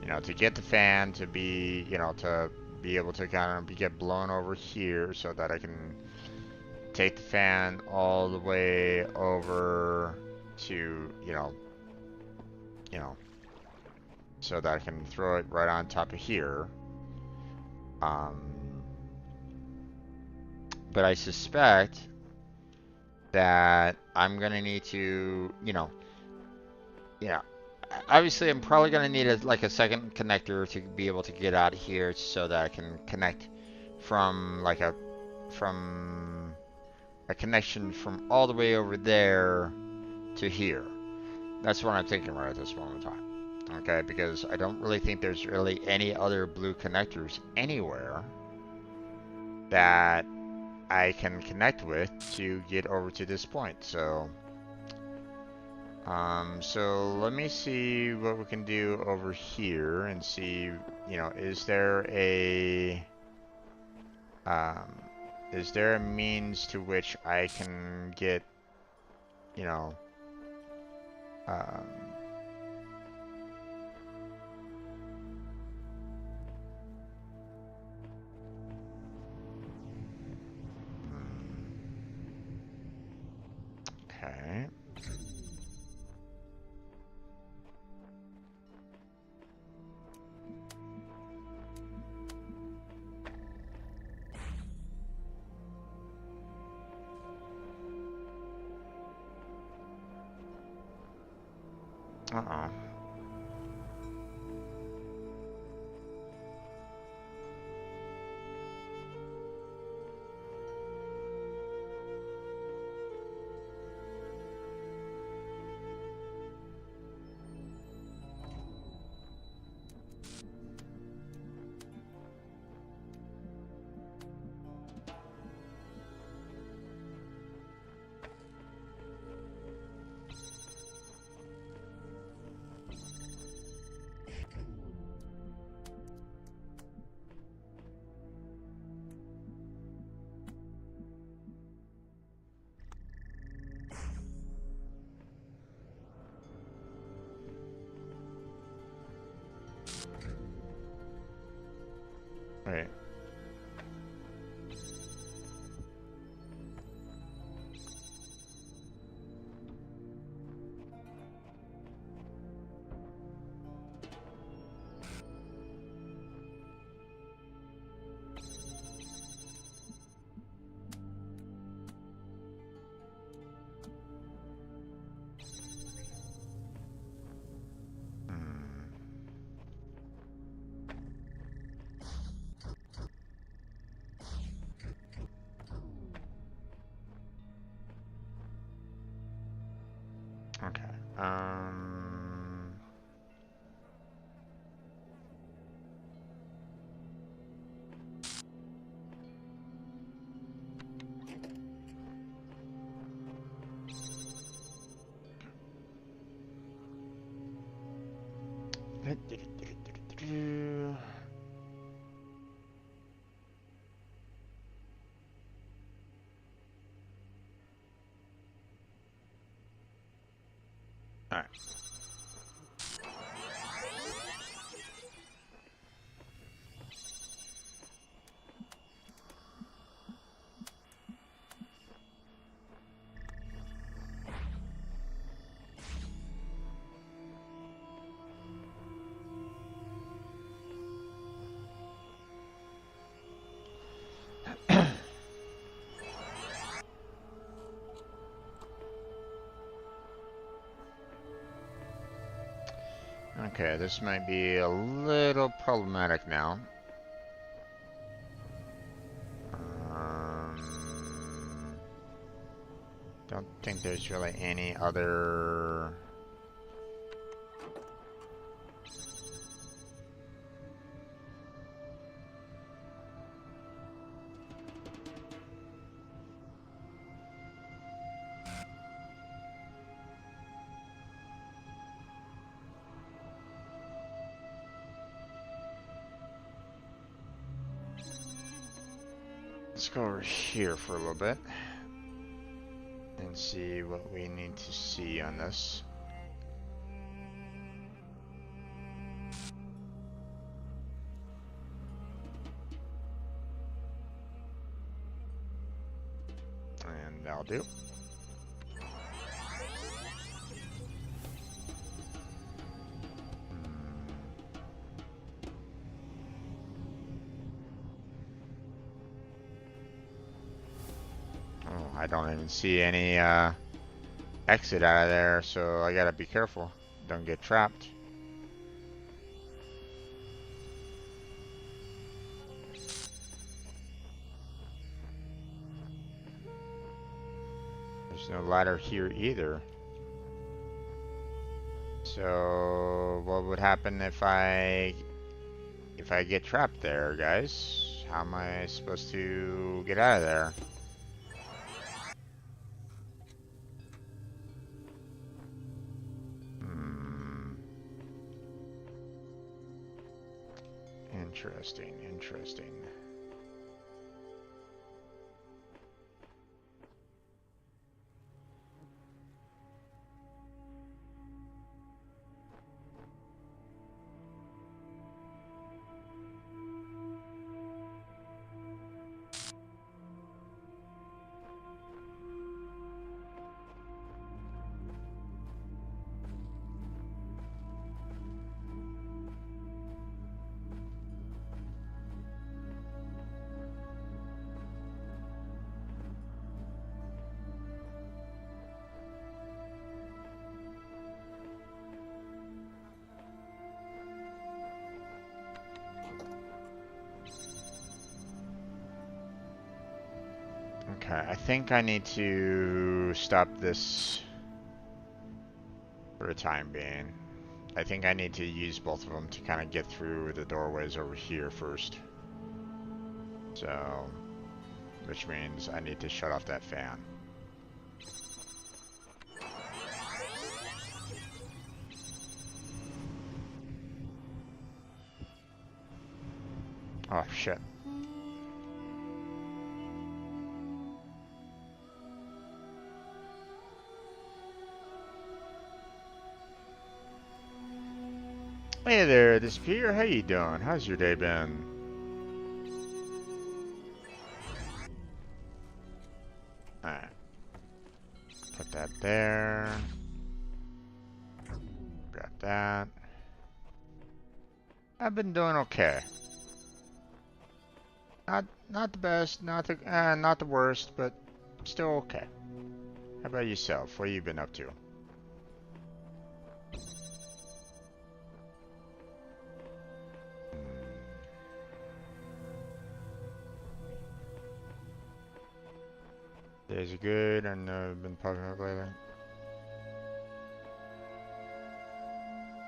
you know, to get the fan to be, you know, to be able to kind of get blown over here so that I can take the fan all the way over to, you know, so that I can throw it right on top of here. But I suspect that I'm gonna need to, yeah. Obviously, I'm probably gonna need like a second connector to be able to get out of here, so that I can connect from from a connection from all the way over there to here. That's what I'm thinking right at this moment in time. Okay, because I don't really think there's really any other blue connectors anywhere that I can connect with to get over to this point. So let me see what we can do over here and see, um, is there a means to which I can get, you know, um, okay. Uh-oh. Wait. Hmm. Okay. Alright. Okay, this might be a little problematic now. Don't think there's really any other... Let's go over here for a little bit and see what we need to see on this. And that'll do. Oh, I don't even see any exit out of there, so I gotta be careful. Don't get trapped. There's no ladder here either. So what would happen if I get trapped there, guys? How am I supposed to get out of there? Interesting, interesting. Okay, I think I need to stop this for the time being. I think I need to use both of them to kind of get through the doorways over here first. So, which means I need to shut off that fan. Oh shit. Hey there, this is Peter. How you doing? How's your day been? Alright. Put that there. Got that. I've been doing okay. Not the best, not the worst, but still okay. How about yourself? What have you been up to? Days are good. I know I've been popping up lately.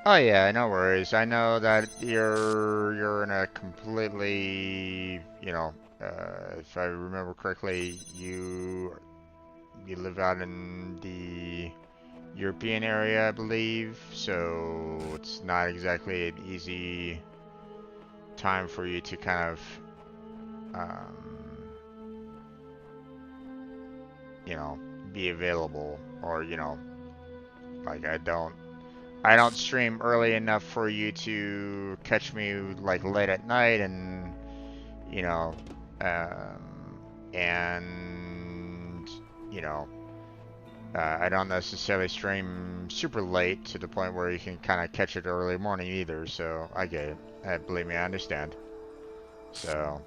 Oh yeah, no worries. I know that you're in a completely, you know, if I remember correctly, you live out in the European area, I believe. So it's not exactly an easy time for you to kind of, you know, be available or, you know, Like I don't stream early enough for you to catch me like late at night, and you know, and you know, I don't necessarily stream super late to the point where you can kind of catch it early morning either. So I get it. Believe me, I understand. So.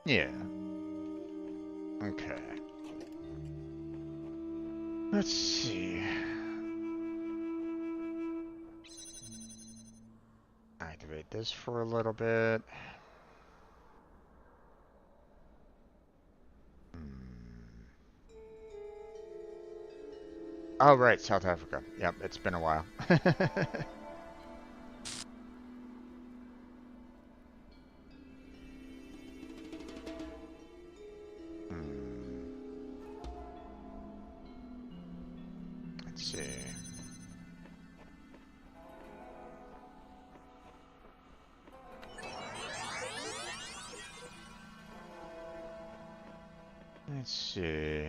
Yeah. Okay. Let's see. Activate this for a little bit. Oh, right, South Africa. Yep, it's been a while. Let's see. Let's see.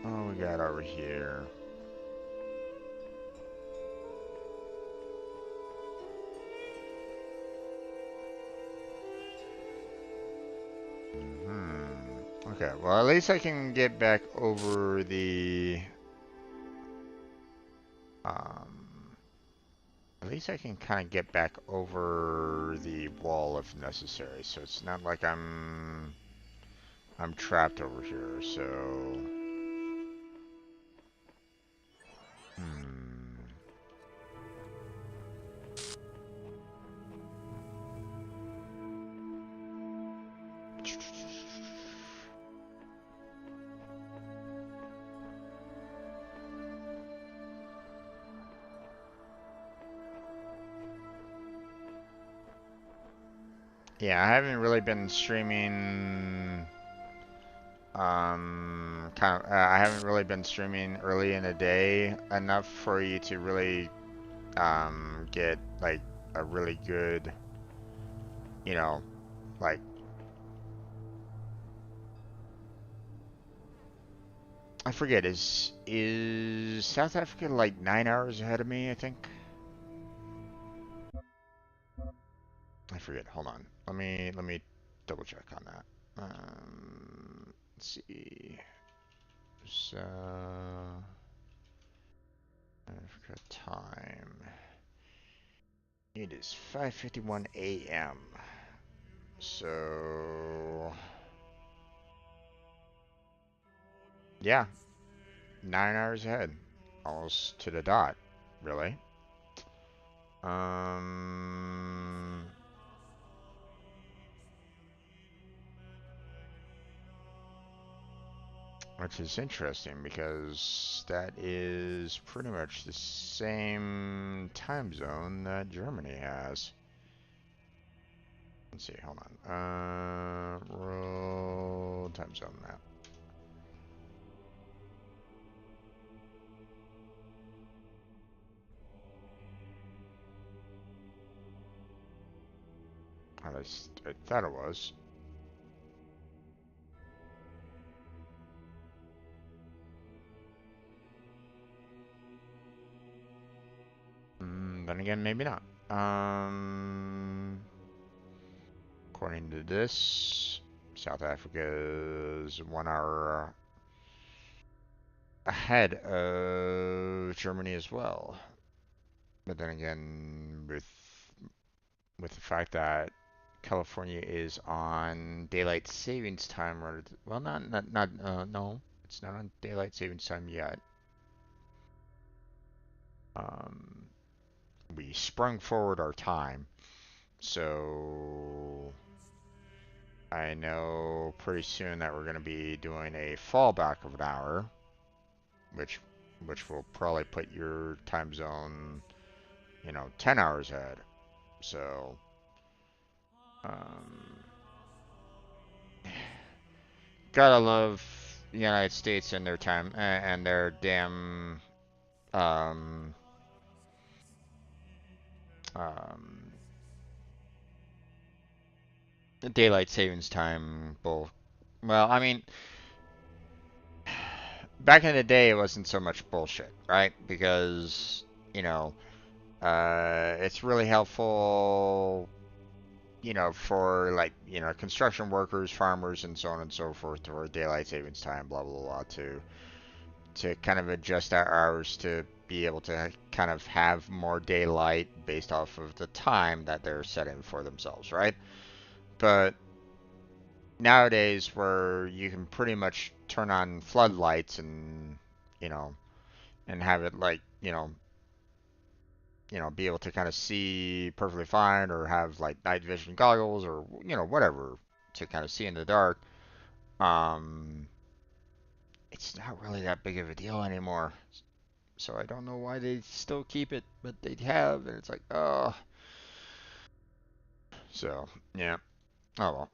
What we got over here? Okay, well, at least I can get back over the... At least I can kind of get back over the wall if necessary, so it's not like I'm trapped over here, so... Yeah, I haven't really been streaming. I haven't really been streaming early in the day enough for you to really get like a really good, you know, like I forget is South Africa like 9 hours ahead of me, I think. I forget. Hold on. Let me double check on that. Let's see. So Africa time. It is 5:51 a.m. So yeah, 9 hours ahead, almost to the dot, really. Um, which is interesting because that is pretty much the same time zone that Germany has. Let's see, hold on. World time zone map. At least I thought it was. Then again, maybe not. According to this, South Africa is 1 hour ahead of Germany as well. But then again, with the fact that California is on daylight savings time, or well, no, it's not on daylight savings time yet. Um, we sprung forward our time, so I know pretty soon that we're going to be doing a fallback of an hour, which will probably put your time zone, you know, 10 hours ahead. So, um, gotta love the United States and their time and their damn um, um, daylight savings time bull. Well, I mean, back in the day, it wasn't so much bullshit, right? Because you know, it's really helpful, you know, for like you know construction workers, farmers, and so on and so forth, for daylight savings time, blah blah blah, to kind of adjust our hours to be able to kind of have more daylight based off of the time that they're setting for themselves, right? But nowadays, where you can pretty much turn on floodlights and you know and have it like be able to kind of see perfectly fine, or have like night vision goggles, or you know whatever, to kind of see in the dark. Um, it's not really that big of a deal anymore. So I don't know why they still keep it, but they have, and it's like, oh. So yeah, oh well.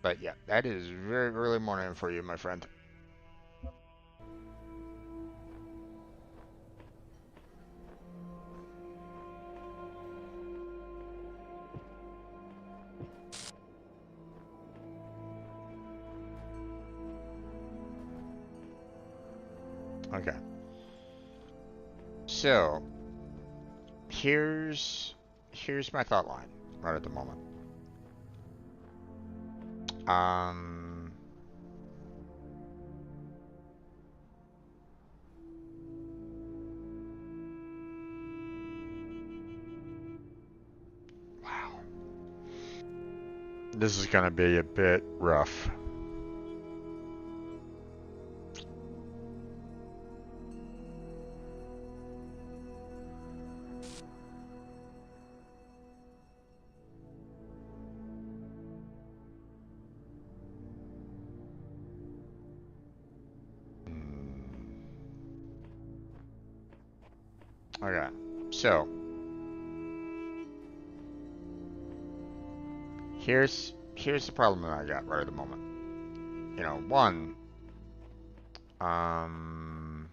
But yeah, that is very early morning for you, my friend. Okay, so here's my thought line right at the moment. Um, wow, this is gonna be a bit rough. Okay, so here's the problem that I got right at the moment. You know, one, um,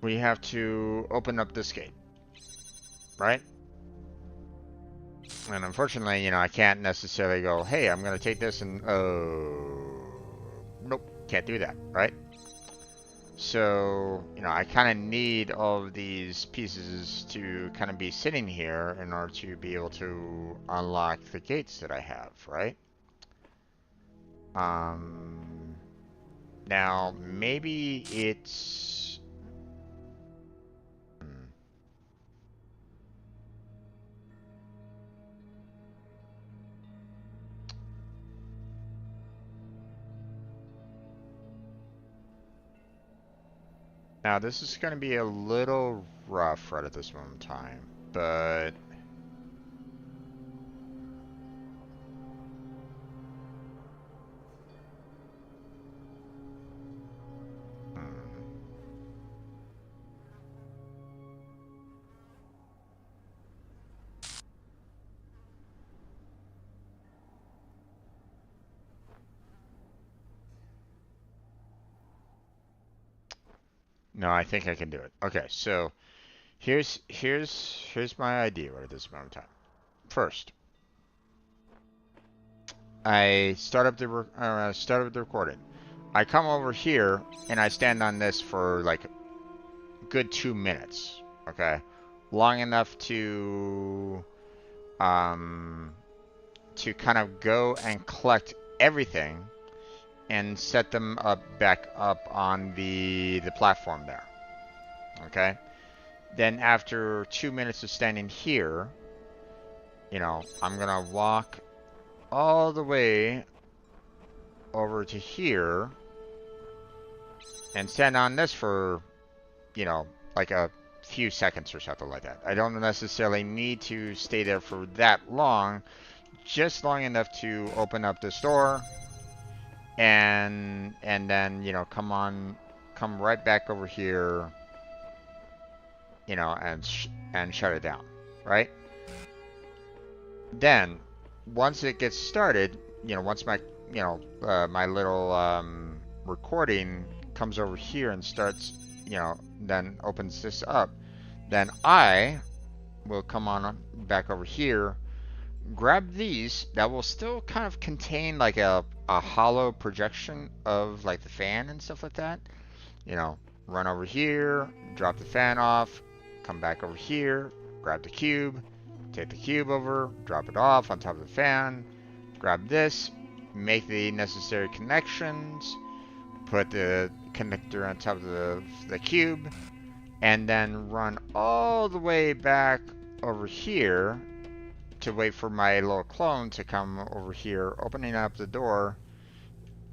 we have to open up this gate, right? And unfortunately, you know, I can't necessarily go, hey, I'm gonna take this and nope, can't do that, right? So, you know, I kind of need all of these pieces to kind of be sitting here in order to be able to unlock the gates that I have, right? Um, Now, maybe it's... hmm. Now, this is going to be a little rough right at this moment in time, but... hmm. No, I think I can do it. Okay, so here's my idea right at this moment in time. First, I start up the recording. I come over here and I stand on this for like a good 2 minutes. Okay, long enough um to kind of go and collect everything and set them up back up on the platform there. Okay. Then after 2 minutes of standing here, you know, I'm gonna walk all the way over to here and stand on this for, you know, like a few seconds or something like that. I don't necessarily need to stay there for that long, just long enough to open up this door and then, you know, come come right back over here, you know, and shut it down, right? Then, once it gets started, you know, once my, you know, my little recording comes over here and starts, you know, then opens this up, then I will come on back over here, grab these that will still kind of contain like a hollow projection of like the fan and stuff like that. You know, run over here, drop the fan off, come back over here, grab the cube, take the cube over, drop it off on top of the fan, grab this, make the necessary connections, put the connector on top of the cube, and then run all the way back over here to wait for my little clone to come over here, opening up the door,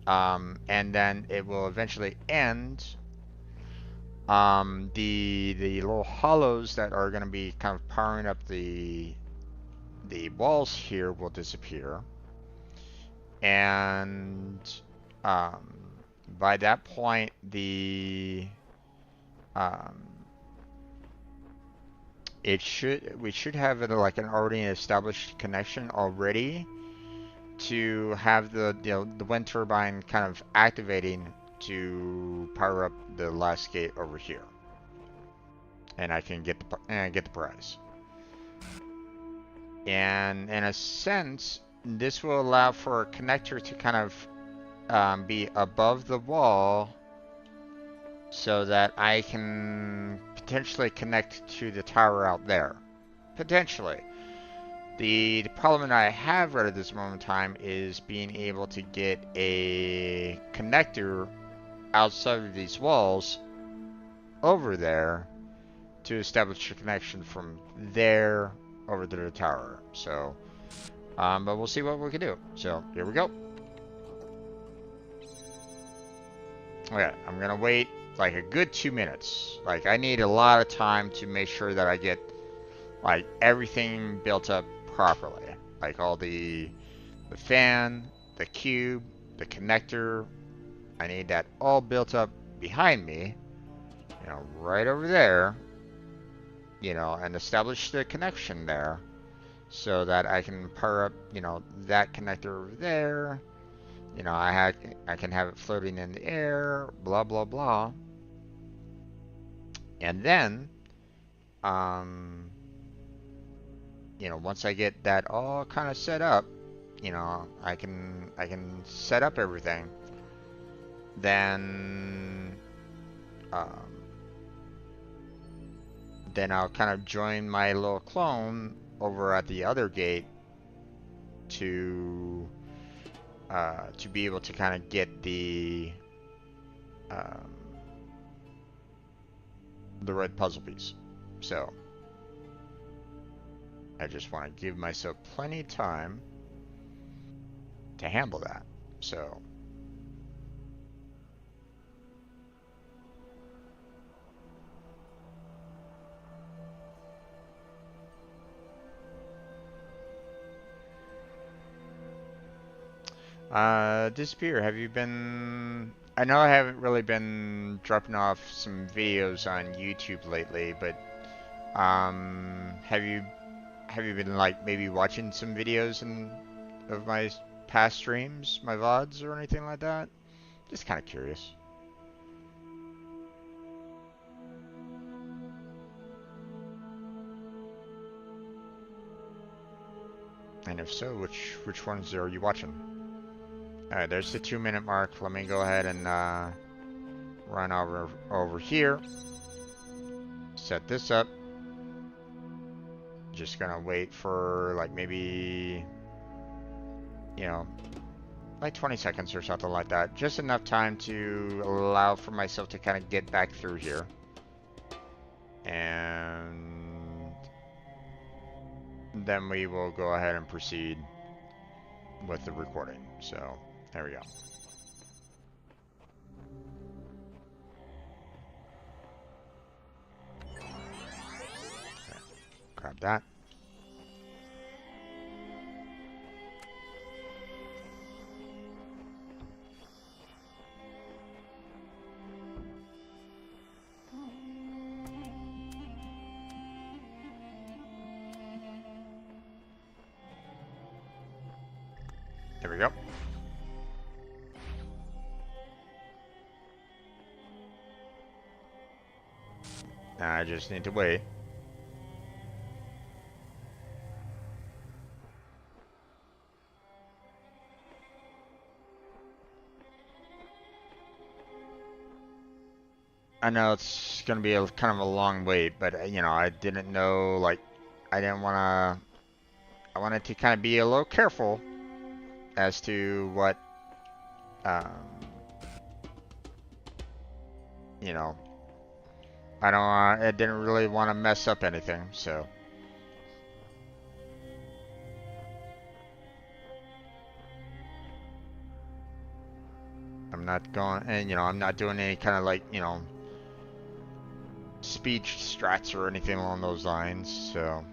and then it will eventually end. The little hollows that are going to be kind of powering up the walls here will disappear, and by that point um, we should have like an already established connection already to have the, you know, the wind turbine kind of activating to power up the last gate over here, and I can get the prize. And in a sense, this will allow for a connector to kind of be above the wall, so that I can potentially connect to the tower out there. Potentially. The problem that I have right at this moment in time is being able to get a connector outside of these walls over there to establish a connection from there over to the tower. So, but we'll see what we can do. So, here we go. Okay, I'm gonna wait like a good 2 minutes. Like, I need a lot of time to make sure that I get like everything built up properly. Like all the fan, the cube, the connector. I need that all built up behind me, you know, right over there, you know, and establish the connection there so that I can power up, you know, that connector over there. You know, I can have it floating in the air, blah blah blah. And then you know, once I get that all kind of set up, you know, I can set up everything. Then then I'll kind of join my little clone over at the other gate to be able to kind of get the red puzzle piece. So I just want to give myself plenty of time to handle that. So Disappear, have you been... I know I haven't really been dropping off some videos on YouTube lately, but have you been like maybe watching some videos of my past streams, my VODs or anything like that? Just kind of curious. And if so, which ones are you watching? Alright, there's the 2-minute mark. Let me go ahead and run over here. Set this up. Just gonna wait for like maybe, you know, like 20 seconds or something like that. Just enough time to allow for myself to kind of get back through here. And then we will go ahead and proceed with the recording. So, there we go. Okay. Grab that. Now I just need to wait. I know it's gonna be a kind of a long wait, but you know, I didn't know, like, I didn't wanna, I wanted to kind of be a little careful as to what, um, you know, I didn't really want to mess up anything, so. I'm not going, and you know, I'm not doing any kind of like, you know, speech strats or anything along those lines, so.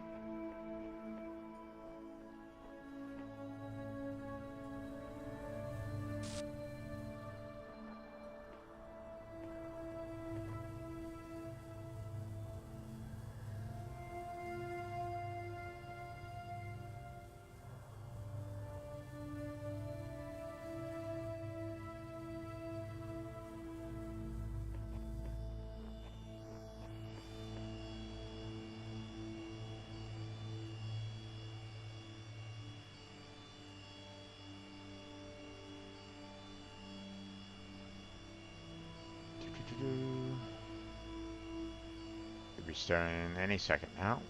Could be starting any second now.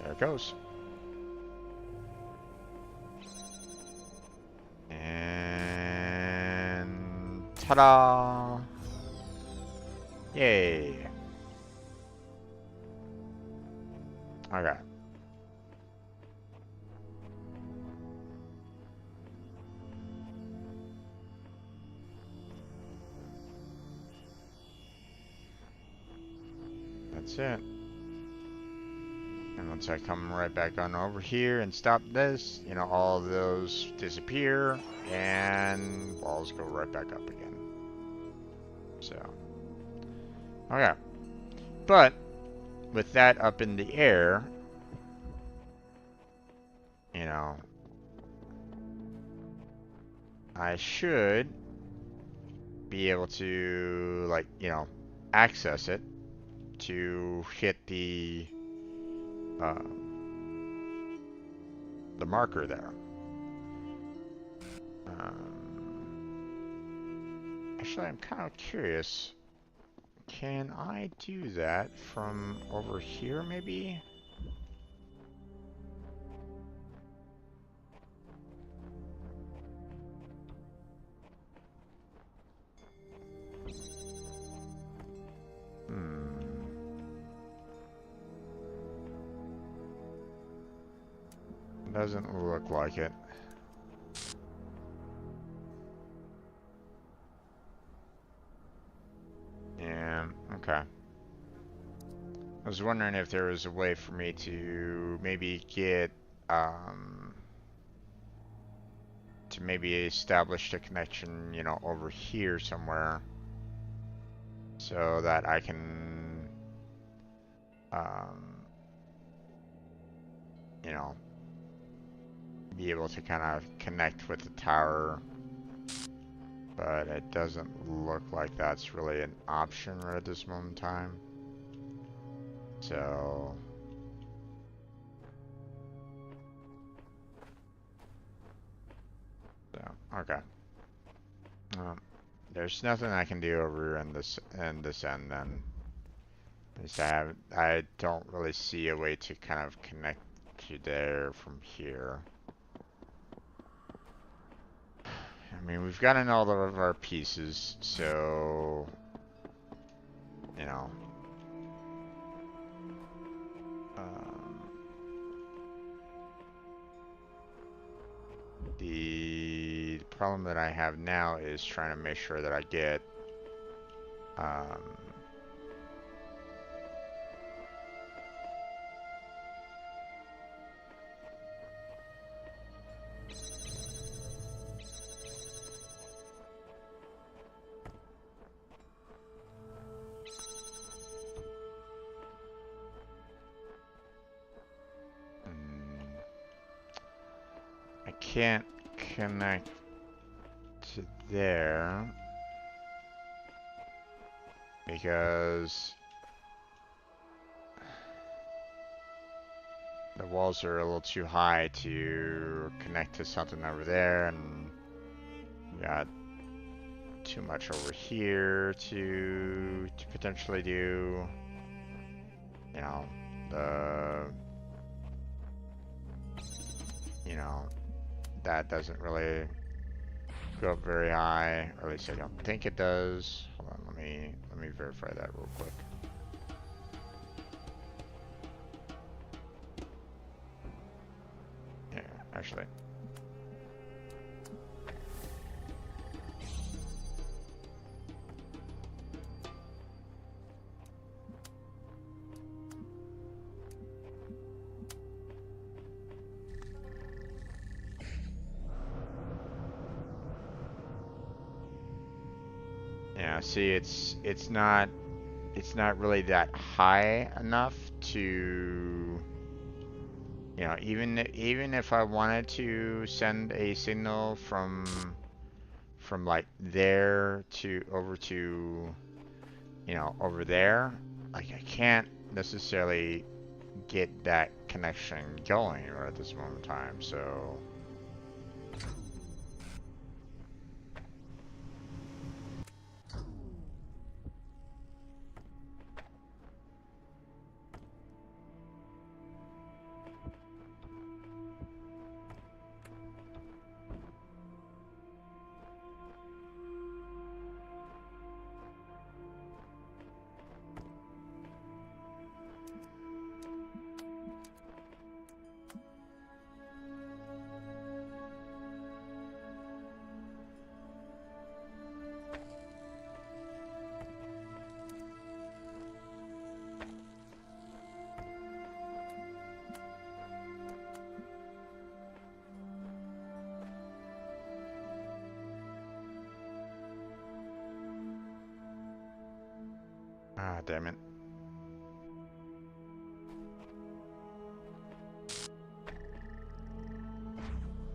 There it goes. And ta-da! Yay! Okay. That's it. And once I come right back on over here and stop this, you know, all of those disappear and walls go right back up again. So, okay. But with that up in the air, you know, I should be able to, like, you know, access it to hit the marker there. Actually, I'm kind of curious. Can I do that from over here, maybe? Doesn't look like it. Yeah, okay. I was wondering if there was a way for me to maybe get, to maybe establish a connection, you know, over here somewhere so that I can, you know, be able to kind of connect with the tower. But it doesn't look like that's really an option right at this moment in time. So, okay. There's nothing I can do over in this end then. At least I don't really see a way to kind of connect to there from here. I mean, we've gotten all of our pieces, so, you know, the problem that I have now is trying to make sure that I get, I can't connect to there. because the walls are a little too high to connect to something over there, and we got too much over here to potentially do, you know, the, you know, that doesn't really go up very high, or at least I don't think it does. Hold on, let me verify that real quick. Yeah, actually. Yeah, see, it's not really that high enough to, you know, even if I wanted to send a signal from like there to over to, you know, over there, like I can't necessarily get that connection going right at this moment in time. So ah, damn it.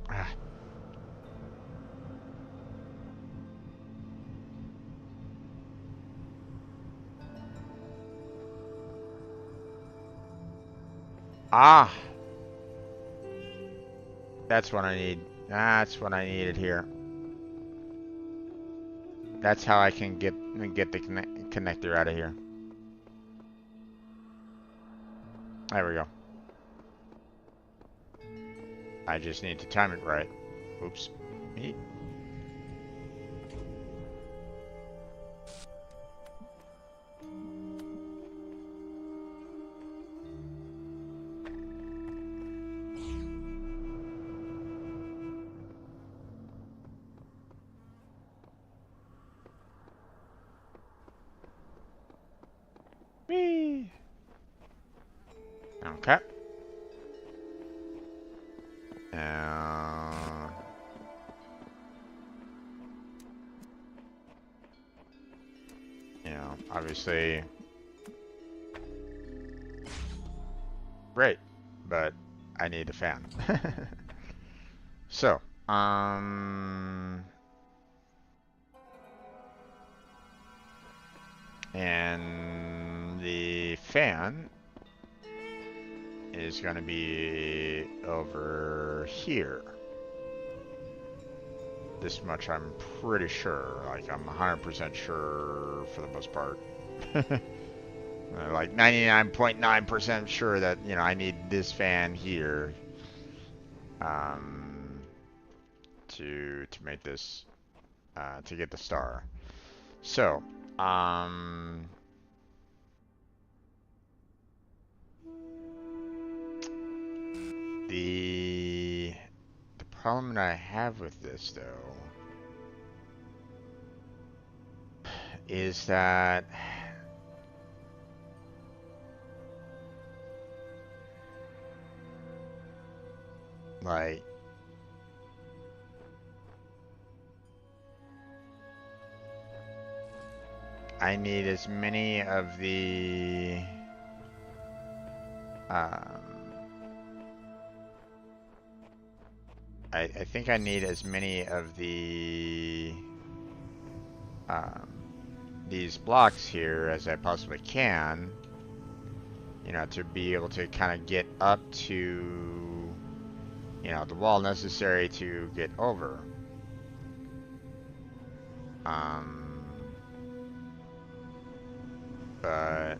Ah. Ah, that's what I need. That's what I needed here. That's how I can get the connector out of here. There we go. I just need to time it right. Oops. Me. Me. Okay. You know, obviously, great, but I need a fan. So, and the fan is going to be over here. This much I'm pretty sure. Like, I'm 100% sure for the most part. Like 99.9% sure that, you know, I need this fan here to make this, to get the star. So, the problem that I have with this, though, is that like I need as many of the I think I need as many of the these blocks here as I possibly can, you know, to be able to kind of get up to, you know, the wall necessary to get over. But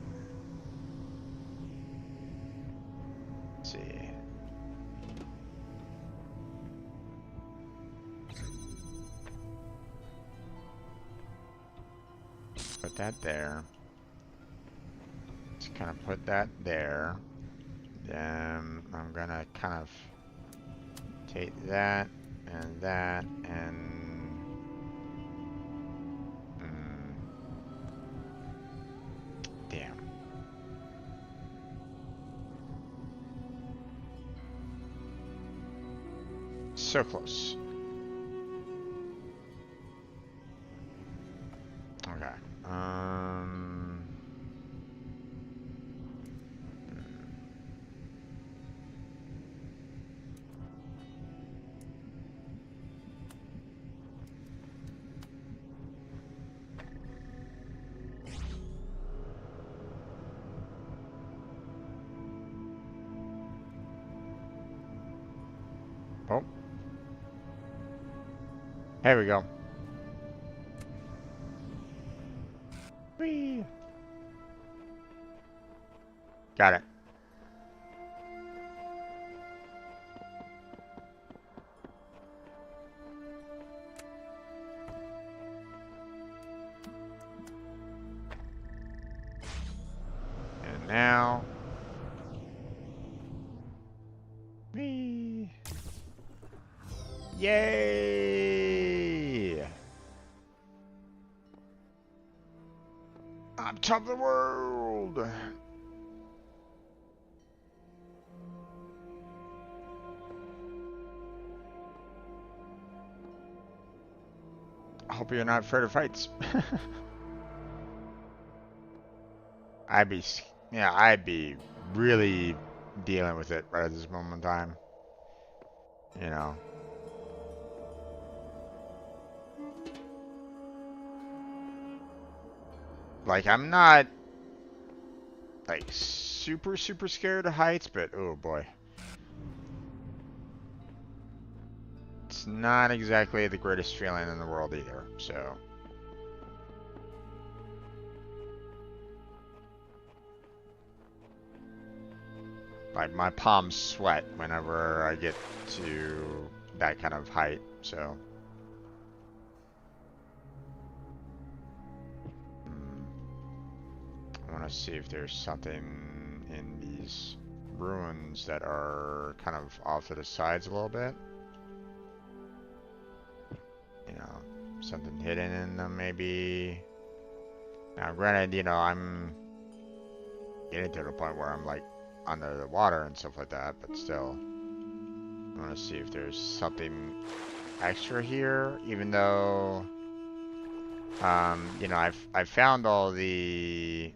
let's see. Put that there. Just kind of put that there. Then I'm gonna kind of take that and that and damn. So close. Okay. Oh. There we go. Whee! Got it. And now, whee! Yay! On top of the world! I hope you're not afraid of heights. I'd be really dealing with it right at this moment in time. You know. Like, I'm not, like, super scared of heights, but oh boy. It's not exactly the greatest feeling in the world either, so. Like, my palms sweat whenever I get to that kind of height, so. I want to see if there's something in these ruins that are kind of off to the sides a little bit. You know, something hidden in them maybe. Now, granted, you know, I'm getting to the point where I'm like under the water and stuff like that, but still, I want to see if there's something extra here, even though, you know, I've found all the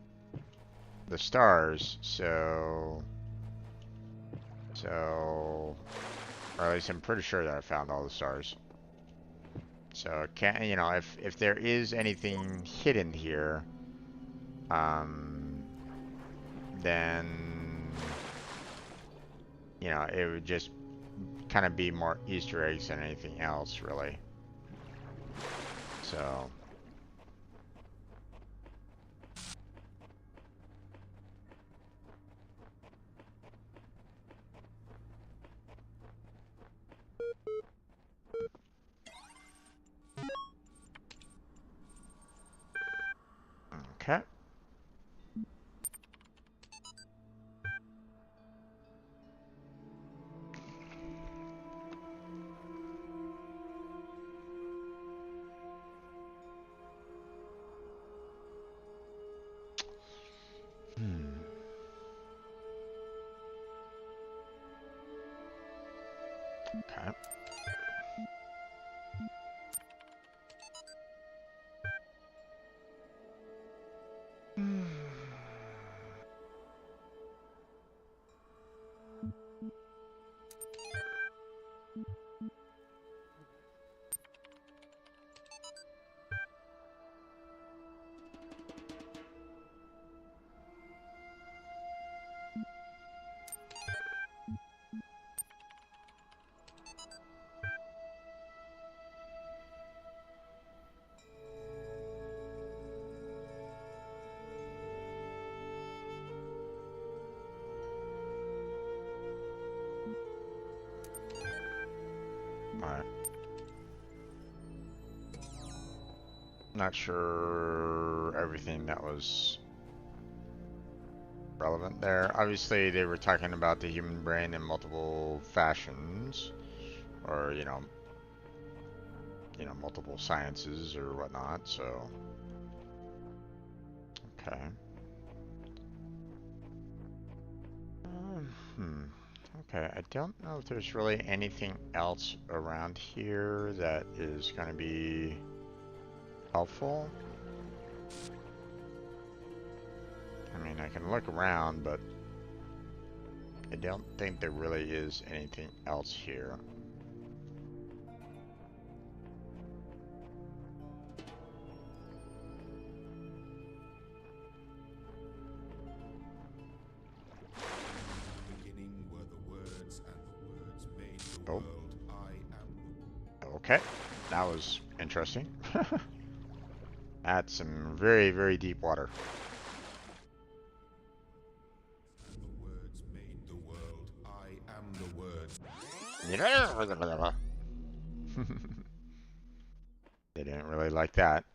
stars, so, or at least I'm pretty sure that I found all the stars. So, you know, if there is anything hidden here, then, you know, it would just kind of be more Easter eggs than anything else, really. So. Okay. Okay. not sure everything that was relevant there. Obviously, they were talking about the human brain in multiple fashions, or multiple sciences or whatnot. So, okay. Okay, I don't know if there's really anything else around here that is going to be helpful. I mean, I can look around, but I don't think there really is anything else here. Oh. Okay, that was interesting. That's some very, very deep water. They didn't really like that.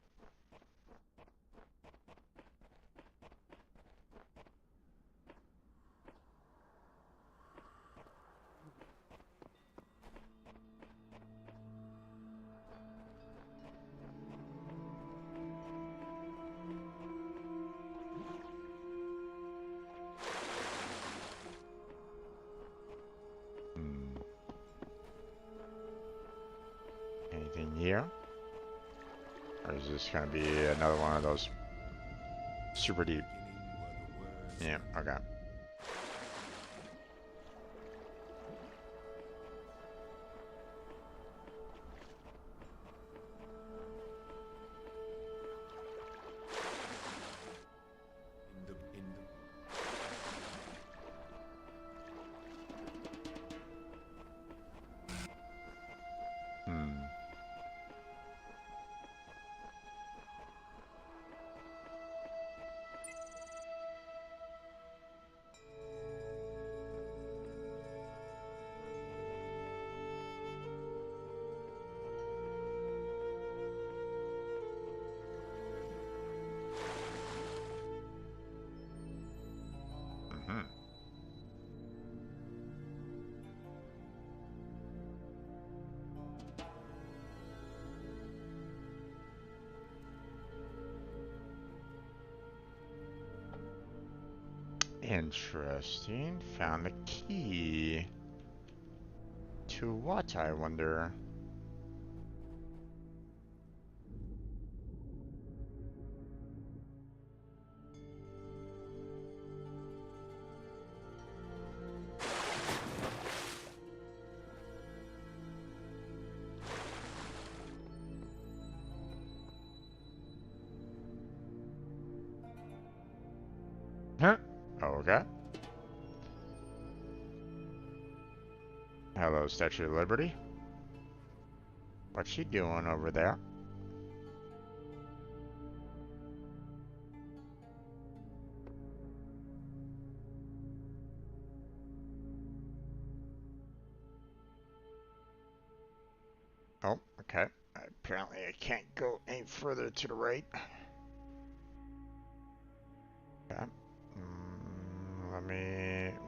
Anything here? Or is this going to be another one of those super deep? Yeah, okay. Interesting. Found the key. To what, I wonder? Huh? Okay. Hello, Statue of Liberty. What's she doing over there? Oh, okay. Apparently I can't go any further to the right. Okay.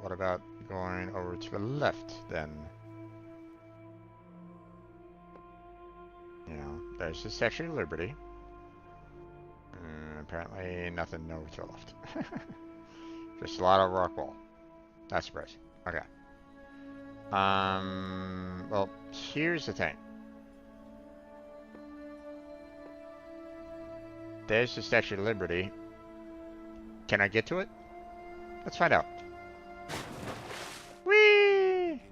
What about going over to the left then? There's the Statue of Liberty. Apparently nothing over to the left. Just a lot of rock wall. Not surprising. Okay. Well, here's the thing. There's the Statue of Liberty. Can I get to it? Let's find out. Whee!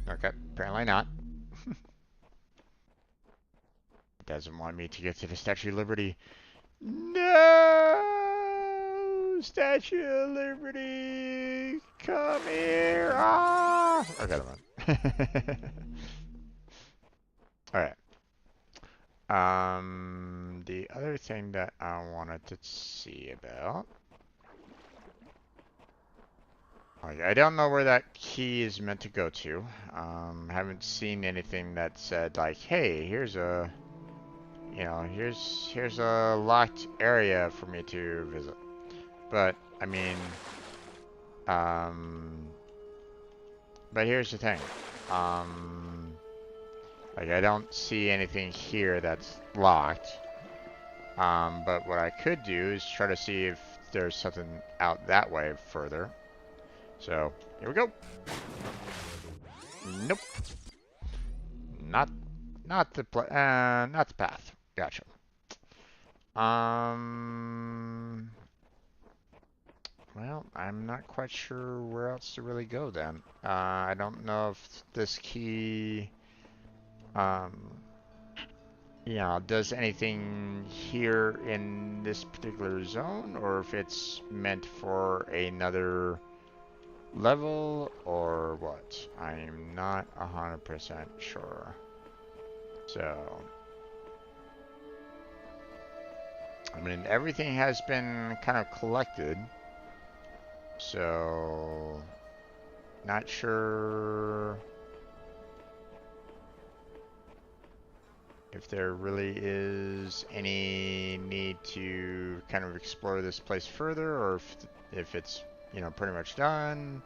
Okay, apparently not. It doesn't want me to get to the Statue of Liberty. No! Statue of Liberty! Come here! Ah! Okay, never mind. Alright. The other thing that I wanted to see about Like, I don't know where that key is meant to go to. Haven't seen anything that said like, hey, here's a, here's a locked area for me to visit. But I mean, um, but here's the thing. Um, like I don't see anything here that's locked. But what I could do is try to see if there's something out that way further. So here we go. Nope. Not not the path. Gotcha. Um well, I'm not quite sure where else to really go then. I don't know if this key um does anything here in this particular zone or if it's meant for another level or what. I'm not 100% sure. So I mean, everything has been kind of collected, so not sure if there really is any need to kind of explore this place further, or if it's, pretty much done.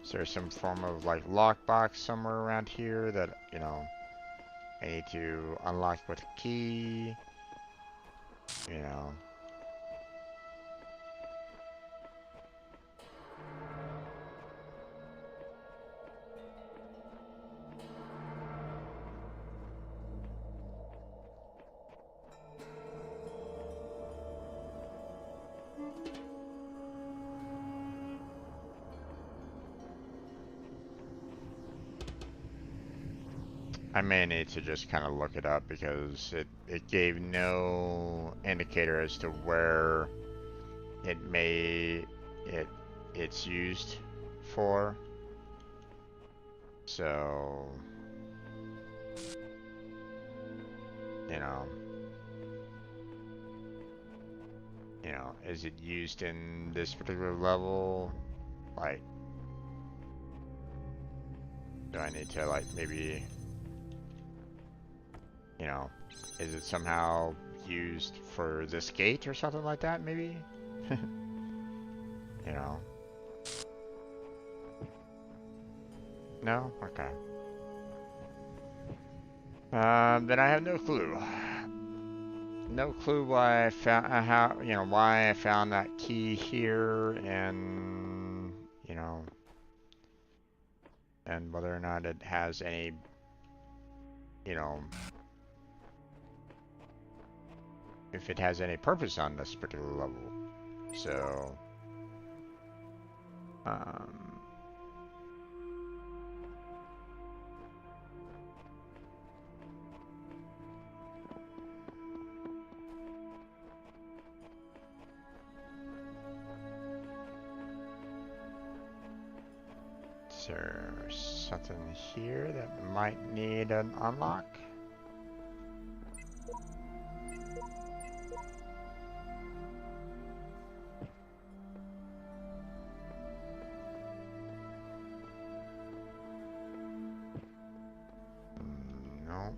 Is there some form of like lockbox somewhere around here that, I need to unlock with a key, you know? I may need to just kind of look it up because it gave no indicator as to where it may it it's used for. So, you know, is it used in this particular level? Like, do I need to like maybe, you know, is it somehow used for this gate or something like that? Maybe, you know. No? Okay. Then I have no clue. No clue why I found why I found that key here, and and whether or not it has any, you know, if it has any purpose on this particular level. So, um, is there something here that might need an unlock? No,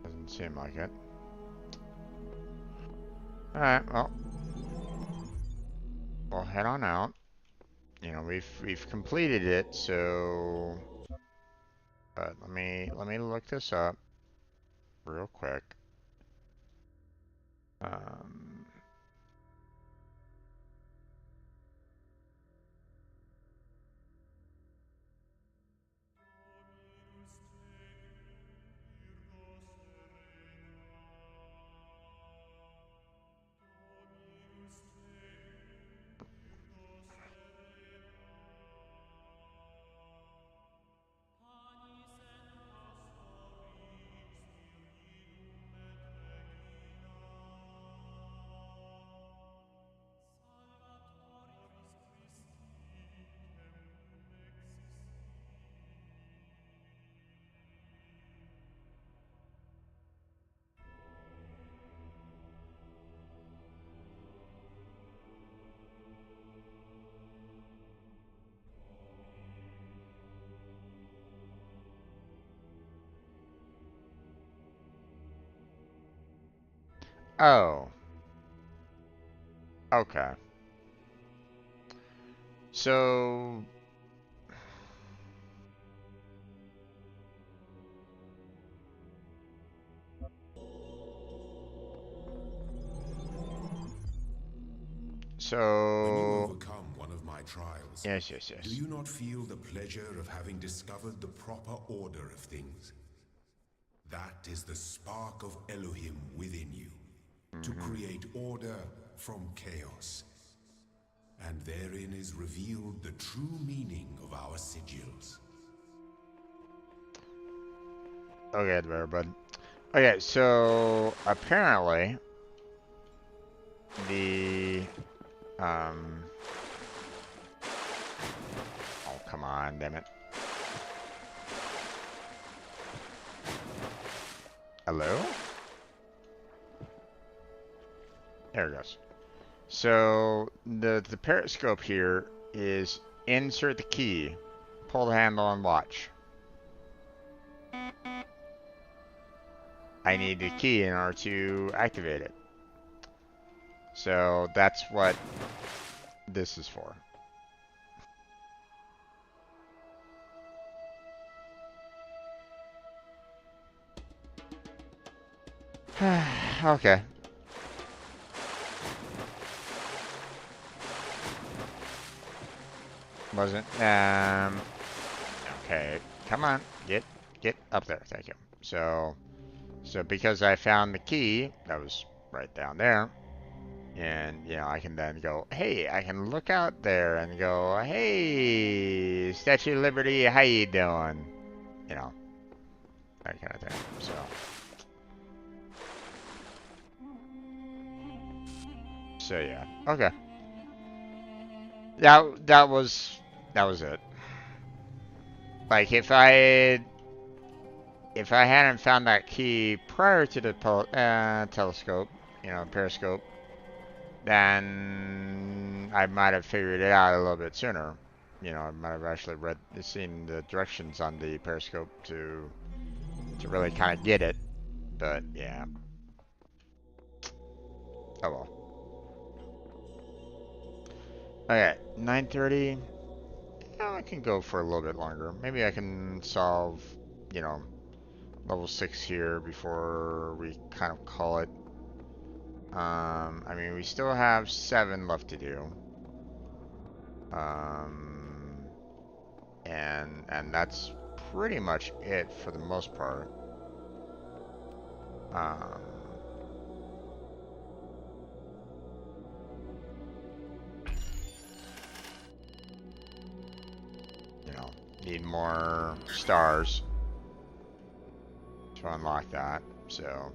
doesn't seem like it. All right, well, we'll head on out. We've completed it, so but let me look this up real quick. Um, Oh, okay. So, When you so, overcome one of my trials, yes, yes, do yes. you not feel the pleasure of having discovered the proper order of things? That is the spark of Elohim within you, to Mm-hmm. create order from chaos. And therein is revealed the true meaning of our sigils. Okay, there, bud. Okay, so apparently the um. Oh, come on, damn it. Hello? There it goes. So the periscope here is insert the key, pull the handle, and watch. I need the key in order to activate it. So that's what this is for. Okay. Wasn't okay. Come on, get up there. Thank you. So because I found the key that was right down there, and you know I can then go, hey, I can look out there and go, hey, Statue of Liberty, how you doing? You know, that kind of thing. So yeah, okay. That was it. Like if I hadn't found that key prior to the telescope, you know, periscope, then I might have figured it out a little bit sooner. You know, I might have actually seen the directions on the periscope to really kind of get it. But yeah, oh well. Okay, 9:30. Yeah, I can go for a little bit longer. Maybe I can solve, you know, level 6 here before we kind of call it. I mean, we still have 7 left to do. Um, and that's pretty much it for the most part. Um, you know, need more stars to unlock that. So,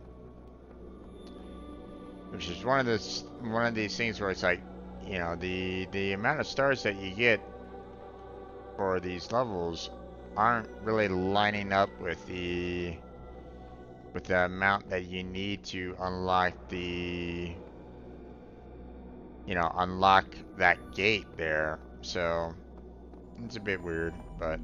which is one of these things where it's like, you know, the amount of stars that you get for these levels aren't really lining up with the amount that you need to unlock unlock that gate there. So it's a bit weird, but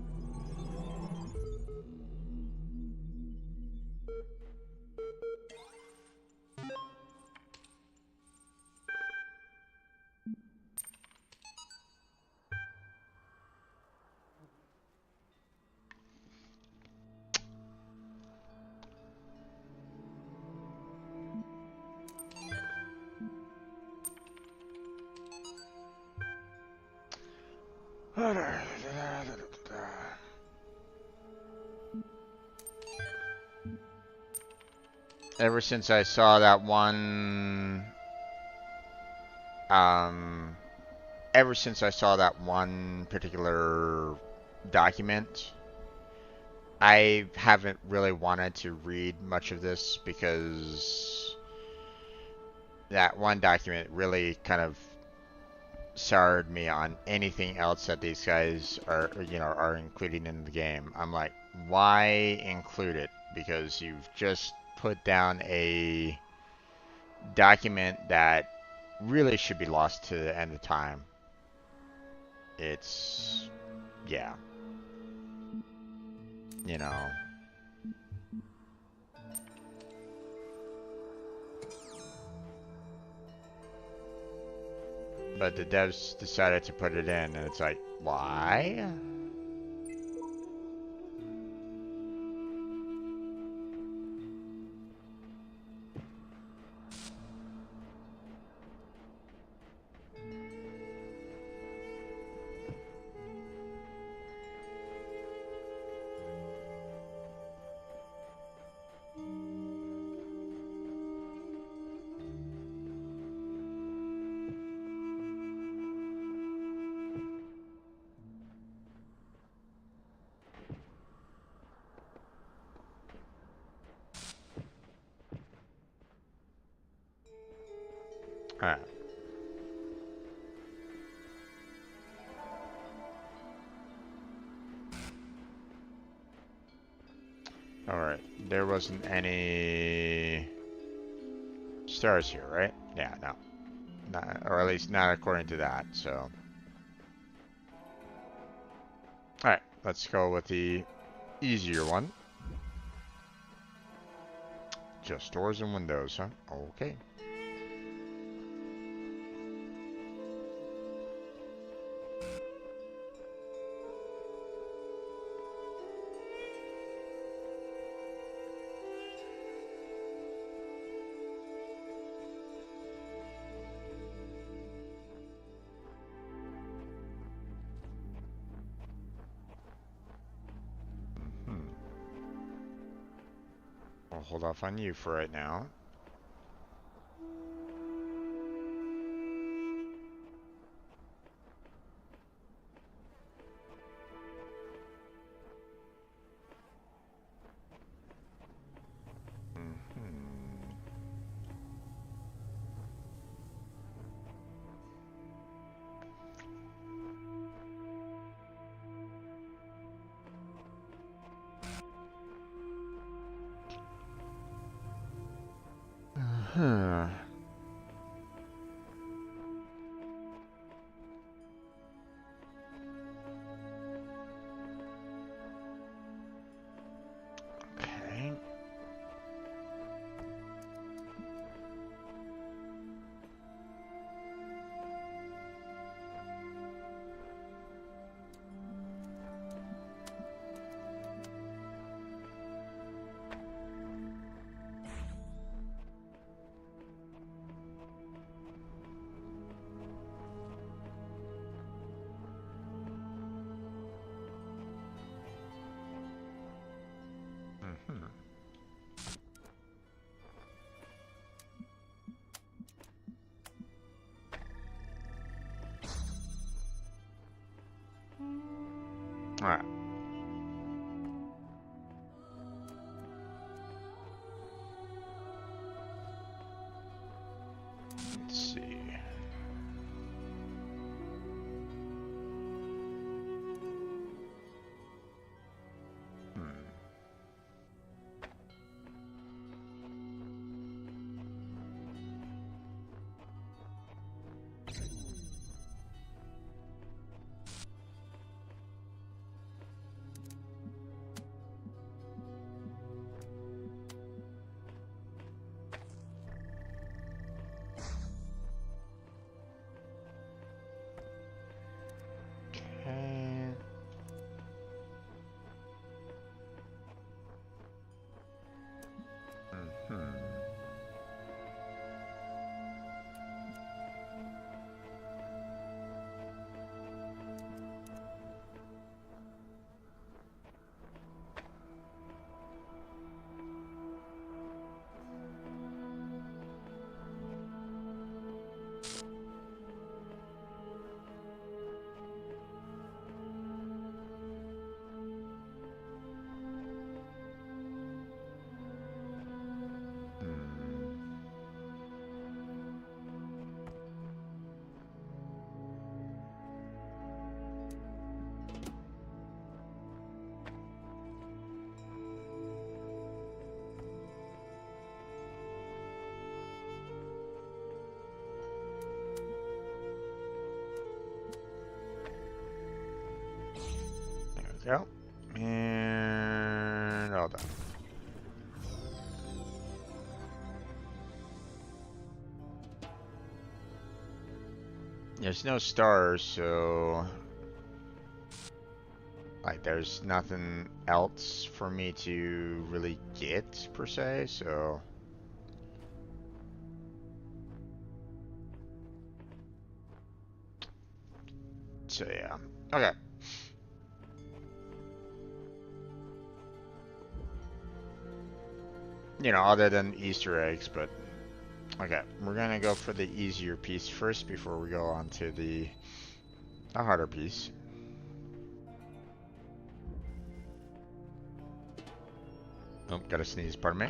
ever since I saw that one, um, ever since I saw that one particular document, I haven't really wanted to read much of this because that one document really kind of soured me on anything else that these guys are including in the game. I'm like, why include it? Because you've just put down a document that really should be lost to the end of time. It's yeah, you know. but the devs decided to put it in, and it's like, why? Alright. Alright, there wasn't any stars here, right? Yeah, no. Not, or at least not according to that, so. Alright, let's go with the easier one. Just doors and windows, huh? Okay. I'll hold off on you for right now. Huh. Okay. Alright. Let's see. Okay. There we go. And all done. There's no stars, so like there's nothing else for me to really get per se, so yeah. Okay. You know, other than Easter eggs, but okay. We're gonna go for the easier piece first before we go on to the harder piece. Oh, gotta sneeze, pardon me.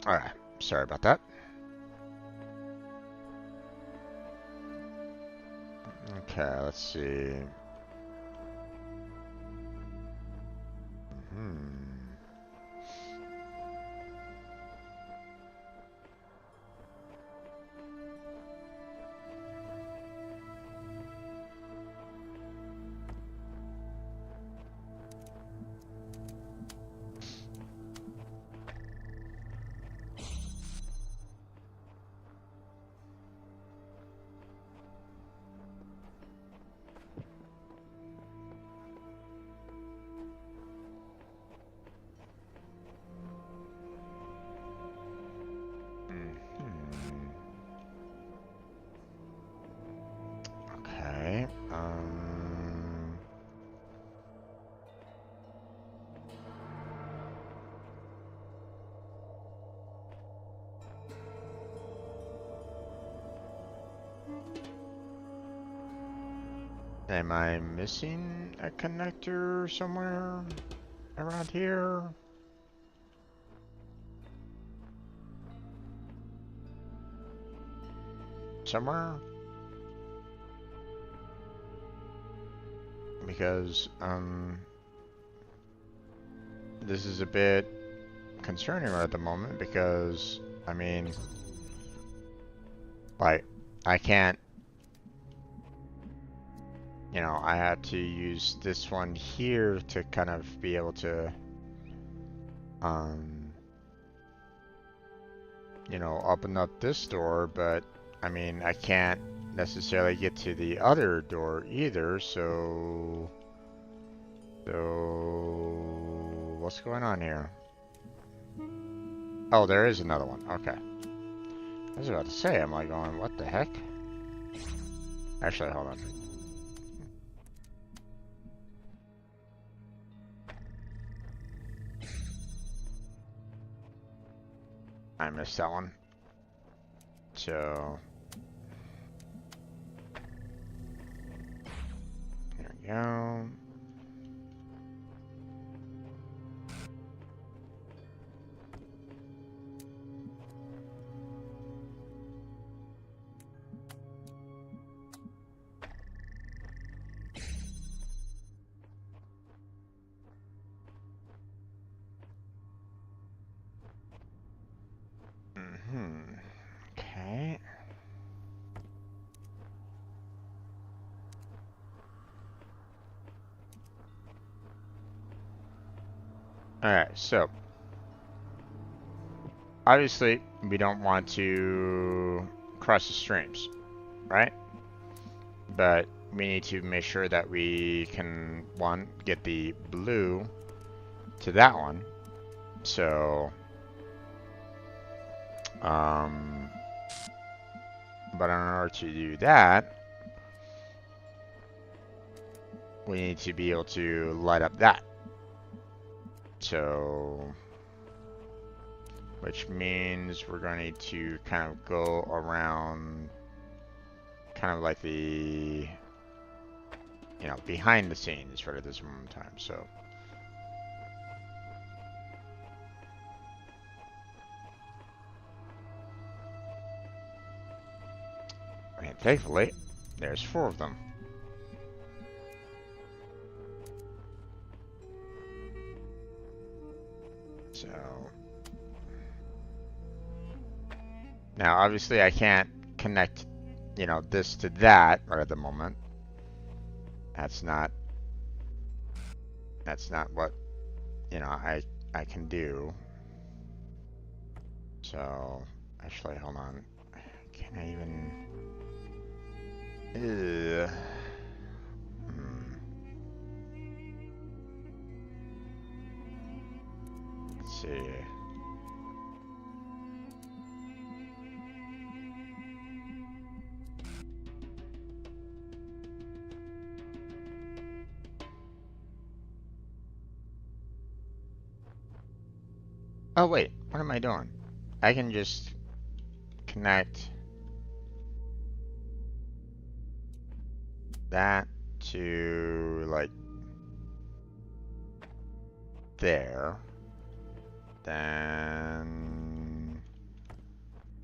Alright, sorry about that. Okay, let's see. Okay. Am I missing a connector somewhere around here? Somewhere? Because, this is a bit concerning right at the moment because, I mean, like, I can't, you know, I had to use this one here to kind of be able to, you know, open up this door, but, I mean, I can't necessarily get to the other door either, so what's going on here? Oh, there is another one. Okay. I was about to say, am I going, what the heck? Actually, hold on. I missed that one. So, there we go. Okay. Alright, so obviously we don't want to cross the streams, right? But we need to make sure that we can, one, get the blue to that one. So, but in order to do that, we need to be able to light up that. So, which means we're going to need to kind of go around kind of like the, you know, behind the scenes right at this moment in time. So, and thankfully, there's 4 of them. So now obviously I can't connect, you know, this to that right at the moment. That's not what, you know, I can do. So actually, hold on. Can I even? Ugh. Let's see. Oh wait, what am I doing? I can just connect that to like there. Then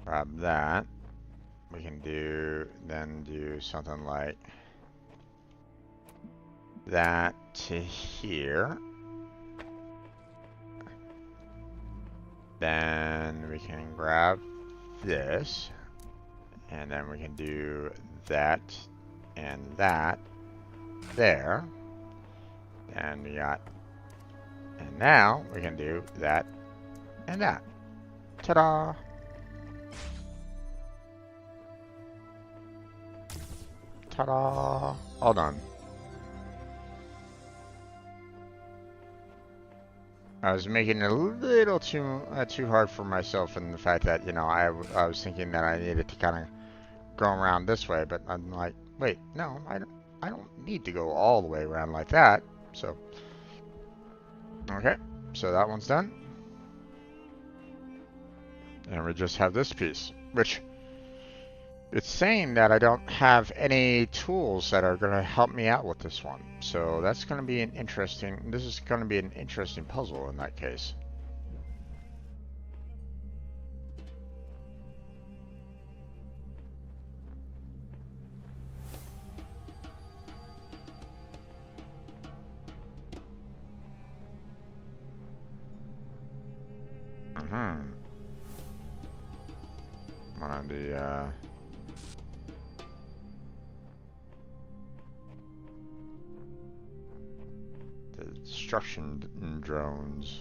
grab that. We can then do something like that to here. Then we can grab this, and then we can do that and that there. And we got, and now we can do that and that. Ta-da! Ta-da! All done. I was making it a little too hard for myself in the fact that, you know, I was thinking that I needed to kind of go around this way, but I'm like, wait, no, I don't need to go all the way around like that. So, okay, so that one's done. And we just have this piece, which it's saying that I don't have any tools that are going to help me out with this one. So that's going to be this is going to be an interesting puzzle in that case. One of the destruction drones.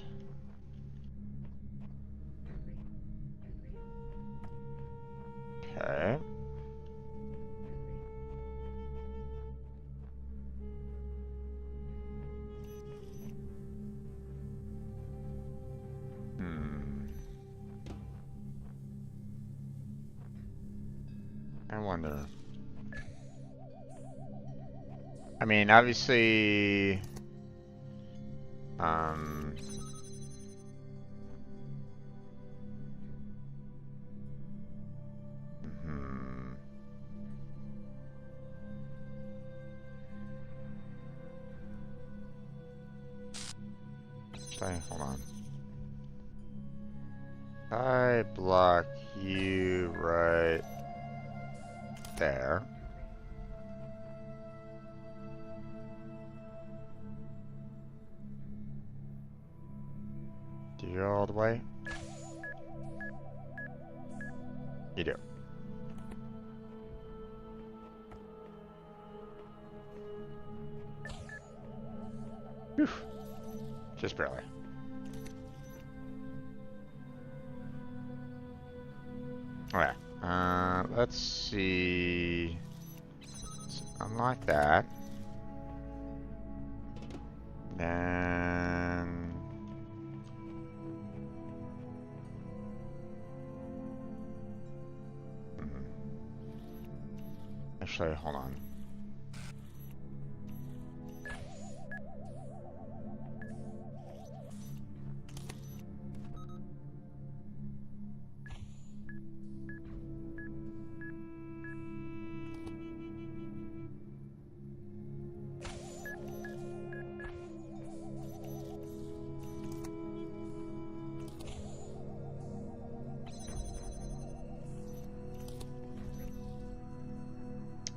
Okay. I wonder. I mean, obviously, hold on. I block you right there. Do you go all the way? You do. Whew. Just barely. Okay. Let's see. Let's unlock that. Then actually, hold on.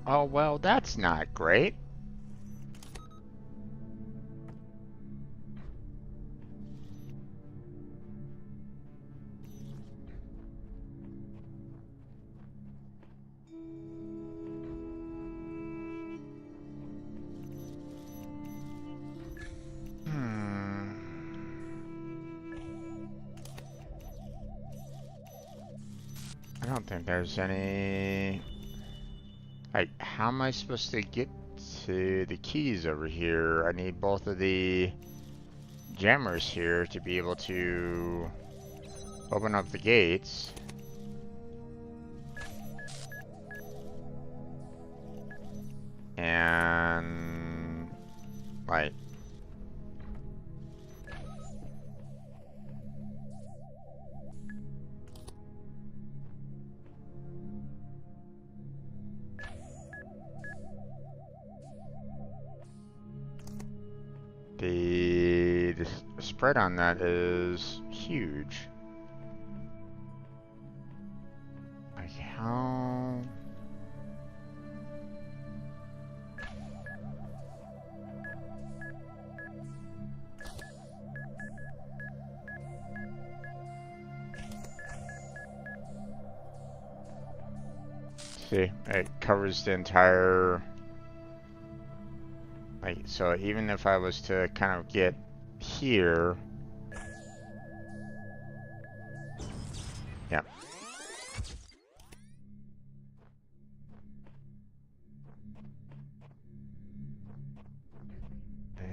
Oh, well, that's not great. don't think there's any... Like, how am I supposed to get to the keys over here? I need both of the jammers here to be able to open up the gates. And... like... The spread on that is huge. Like how... See, it covers the entire... Like, so even if I was to kind of get here... Yep.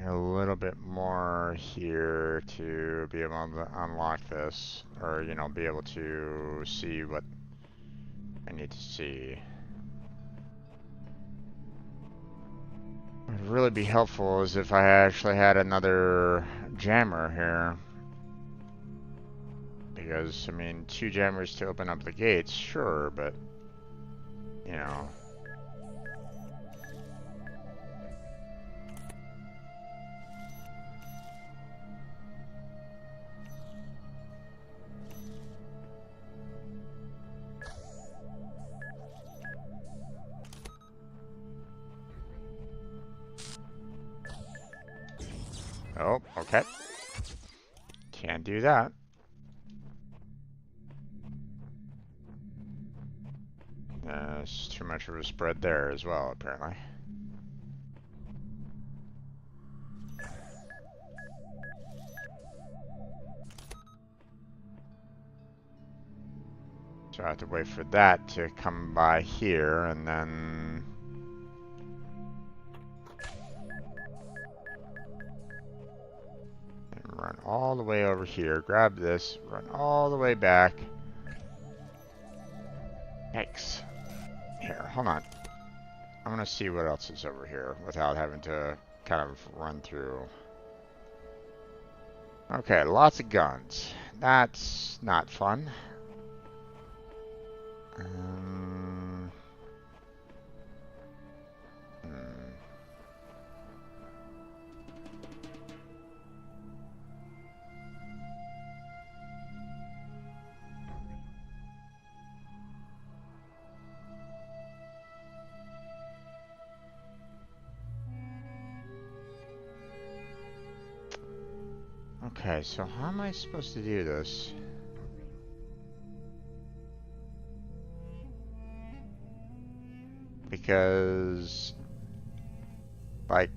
A little bit more here to be able to unlock this, or, you know, be able to see what I need to see. What would really be helpful is if I actually had another jammer here. Because, I mean, 2 jammers to open up the gates, sure, but, you know. Oh, okay. Can't do that. There's too much of a spread there as well, apparently. So I have to wait for that to come by here, and then... and run all the way over here, grab this, run all the way back. Yikes. Here, hold on. I'm gonna see what else is over here without having to kind of run through. Okay, lots of guns. That's not fun. Hmm. Okay, so how am I supposed to do this? Because, like,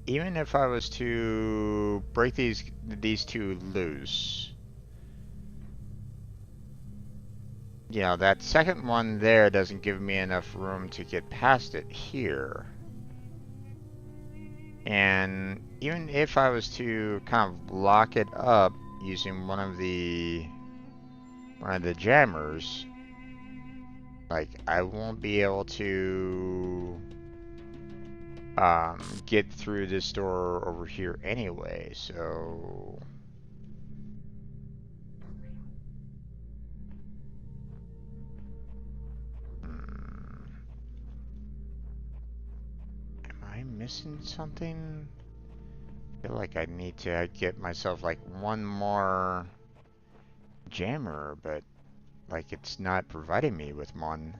even if I was to break these 2 loose, you know, that second one there doesn't give me enough room to get past it here. And even if I was to kind of lock it up using one of the jammers, like, I won't be able to get through this door over here anyway, so... Am I missing something? I feel like I need to get myself like one more jammer, but like it's not providing me with one.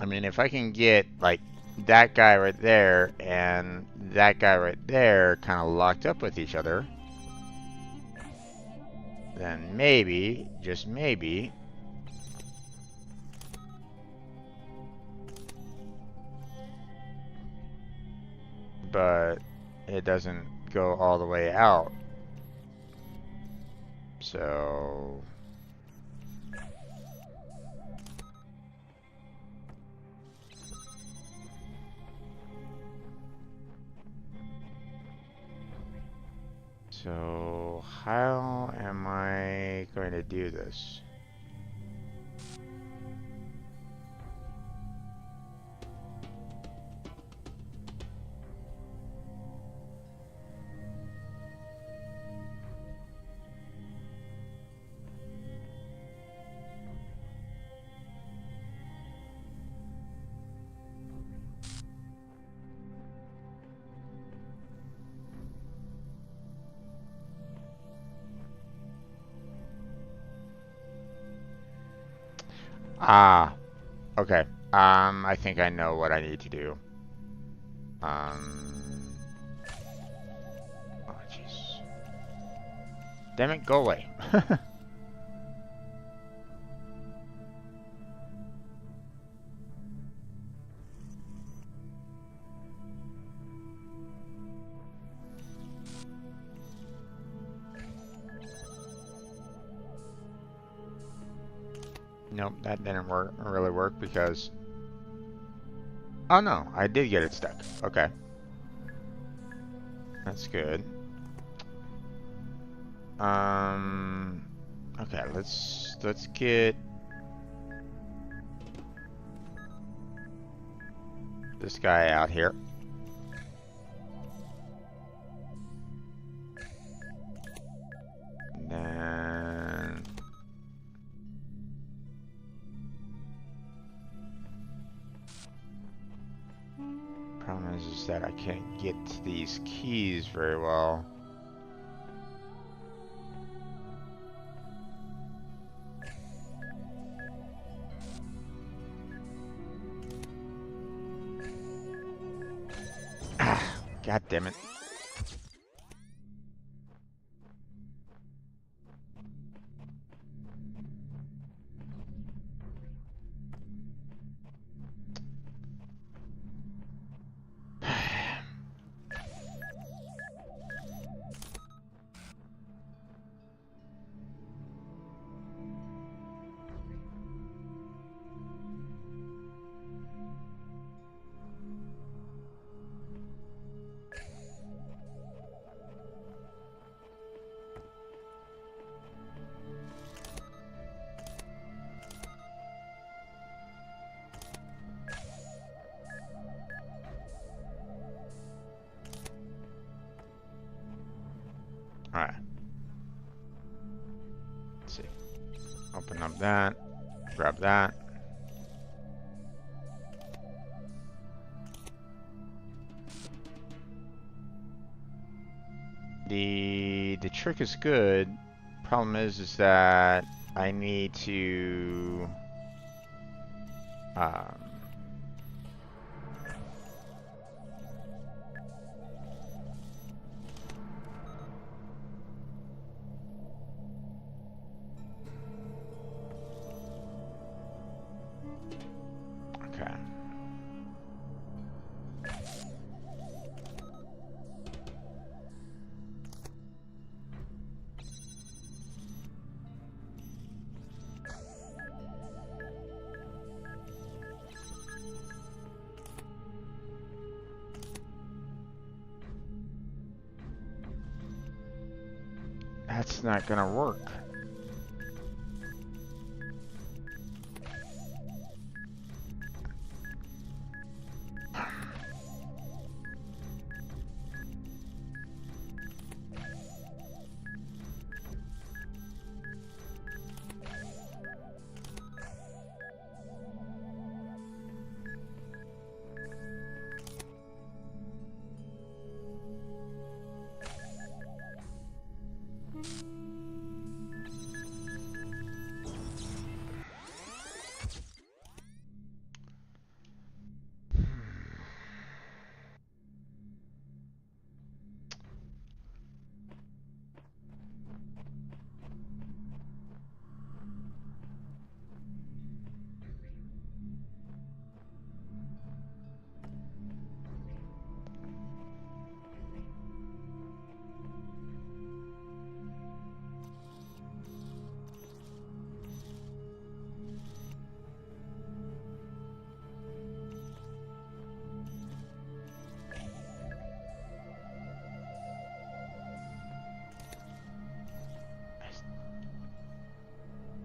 I mean, if I can get, like, that guy right there and that guy right there kind of locked up with each other, then maybe, just maybe, but it doesn't go all the way out. So how am I going to do this? Ah, okay. I think I know what I need to do. Oh, jeez. Damn it, go away. Nope, that didn't really work because... Oh no, I did get it stuck. Okay. That's good. Okay, let's get this guy out here. And then problem is that I can't get to these keys very well. Ah, God damn it. Alright. Let's see. Open up that. Grab that. The trick is good. Problem is that I need to okay. That's not gonna work.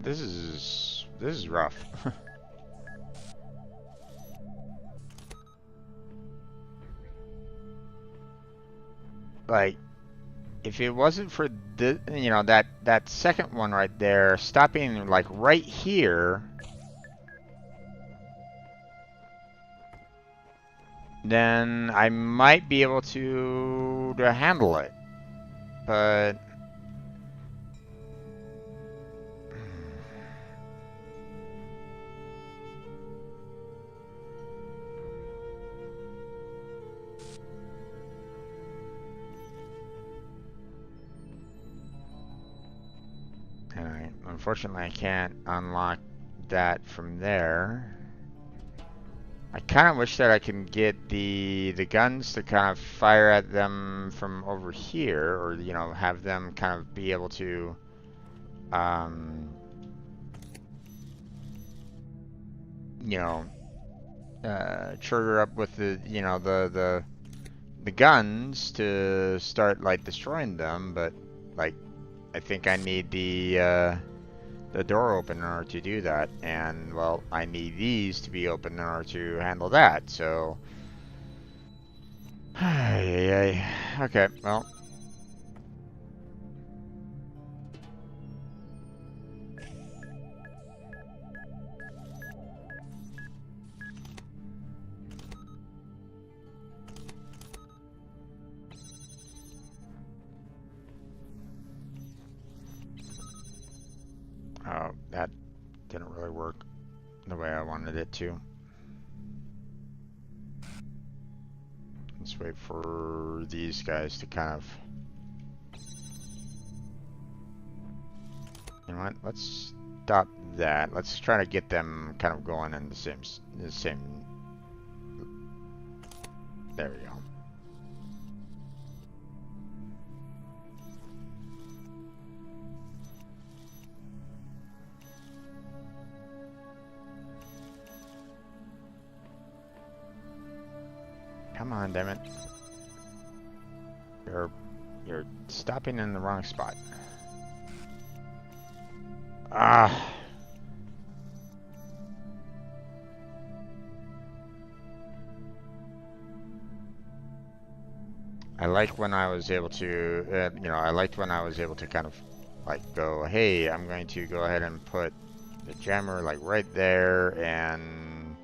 This is rough. Like, if it wasn't for the, you know, that second one right there, stopping like right here, then I might be able to handle it. But unfortunately, I can't unlock that from there. I kind of wish that I can get the guns to kind of fire at them from over here, or you know, have them kind of be able to, you know, trigger up with the, you know, the guns to start like destroying them. But like, I think I need the door opener to do that, and well, I need these to be open in order to handle that. So, okay, well. Oh, that didn't really work the way I wanted it to. Let's wait for these guys to kind of... You know what? Let's stop that. Let's try to get them kind of going in the same... There we go. Come on, damn it. You're stopping in the wrong spot. Ah. I like when I was able to, you know, I liked when I was able to kind of like go, hey, I'm going to go ahead and put the jammer like right there, and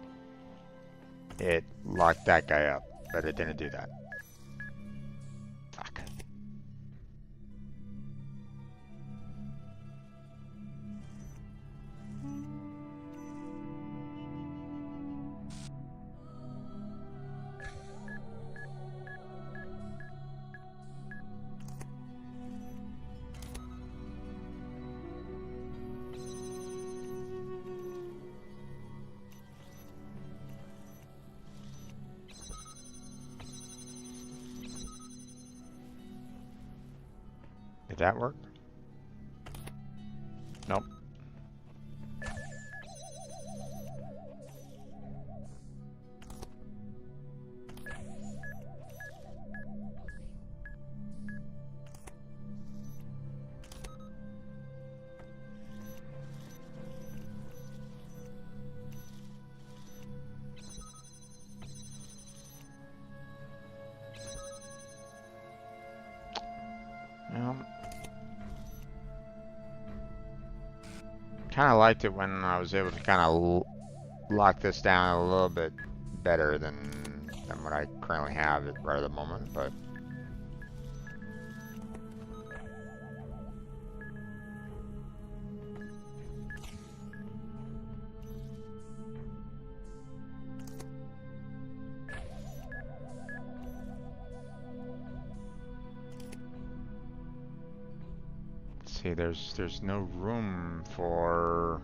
it locked that guy up, but it didn't do that. Fuck. Did that work? Nope. Well, kind of liked it when I was able to kind of lock this down a little bit better than what I currently have right at the moment, but see, there's no room for...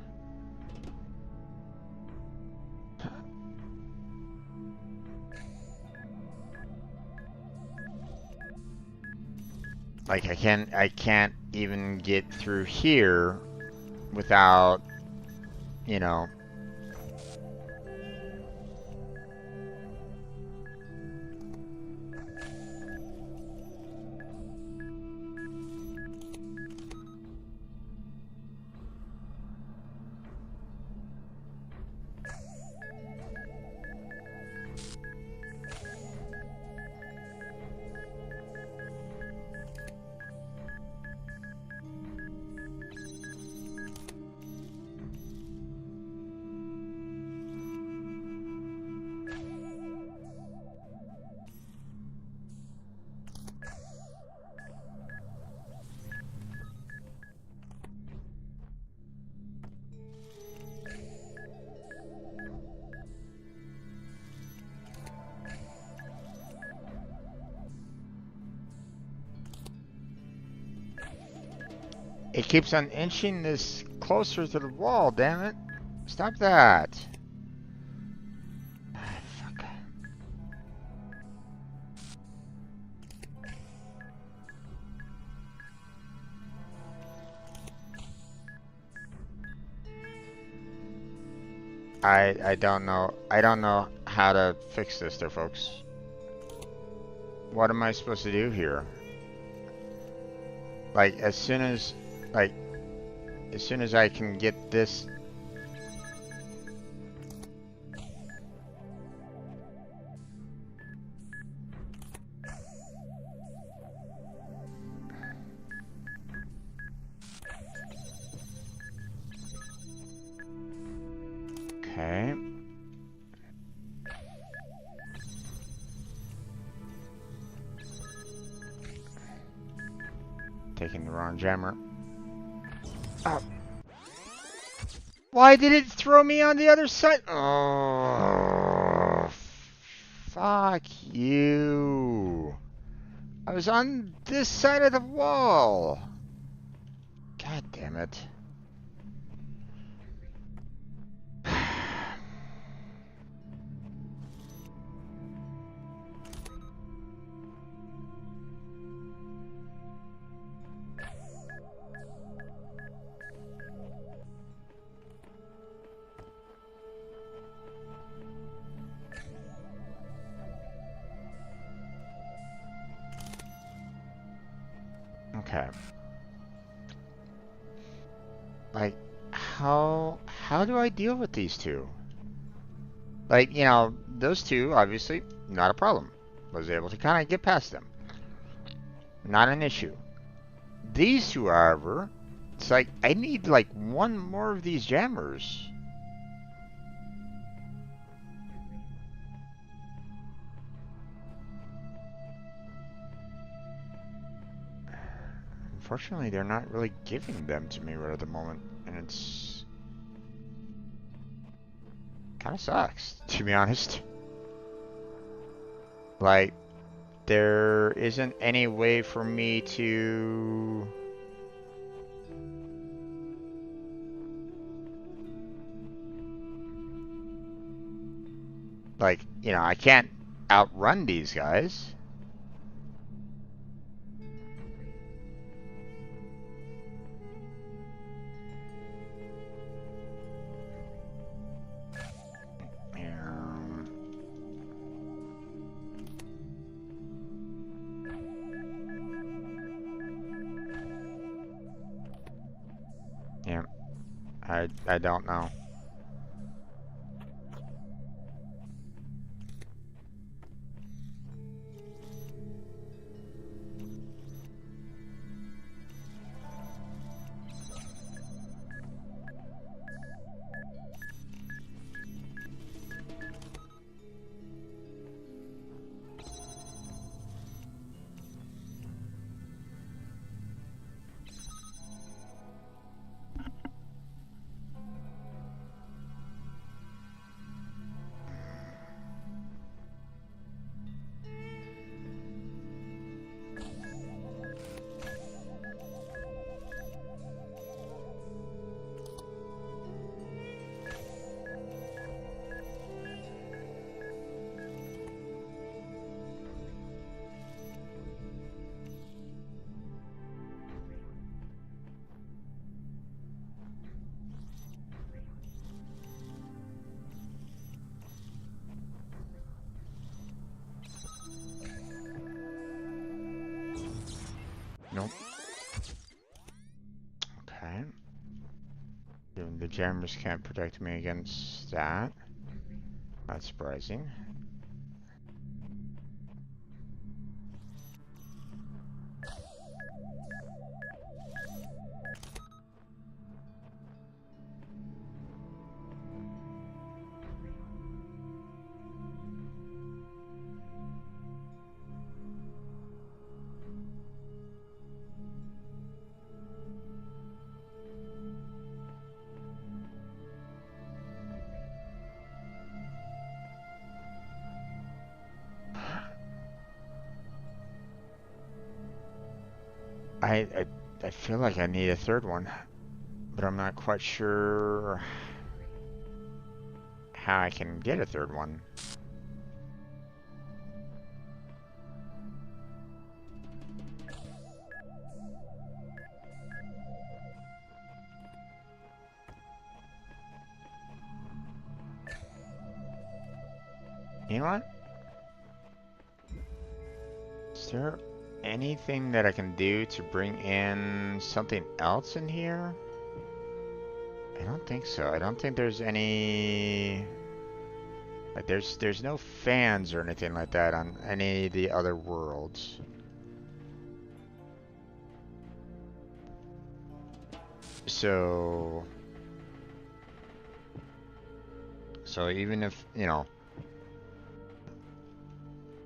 Like, I can't even get through here without, you know... It keeps on inching this closer to the wall, damn it. Stop that. Ah, fuck. I don't know. I don't know how to fix this there, folks. What am I supposed to do here? Like, as soon as I can get this. Okay. Taking the wrong jammer. Oh. Why did it throw me on the other side? Oh, fuck you. I was on this side of the wall. God damn it. Okay. Like, how do I deal with these two? Like, you know, those two, obviously, not a problem. Was able to kind of get past them. Not an issue. These two, however, it's like, I need like one more of these jammers. Unfortunately, they're not really giving them to me right at the moment, and it's kind of sucks, to be honest. Like, there isn't any way for me to... Like, you know, I can't outrun these guys. Yeah, I don't know. Nope. Okay. The jammers can't protect me against that. Not surprising. I I feel like I need a third one, but I'm not quite sure how I can get a third one. You know what? Is there anything that I can do to bring in something else in here? I don't think so. I don't think there's any... Like, there's no fans or anything like that on any of the other worlds. So even if, you know,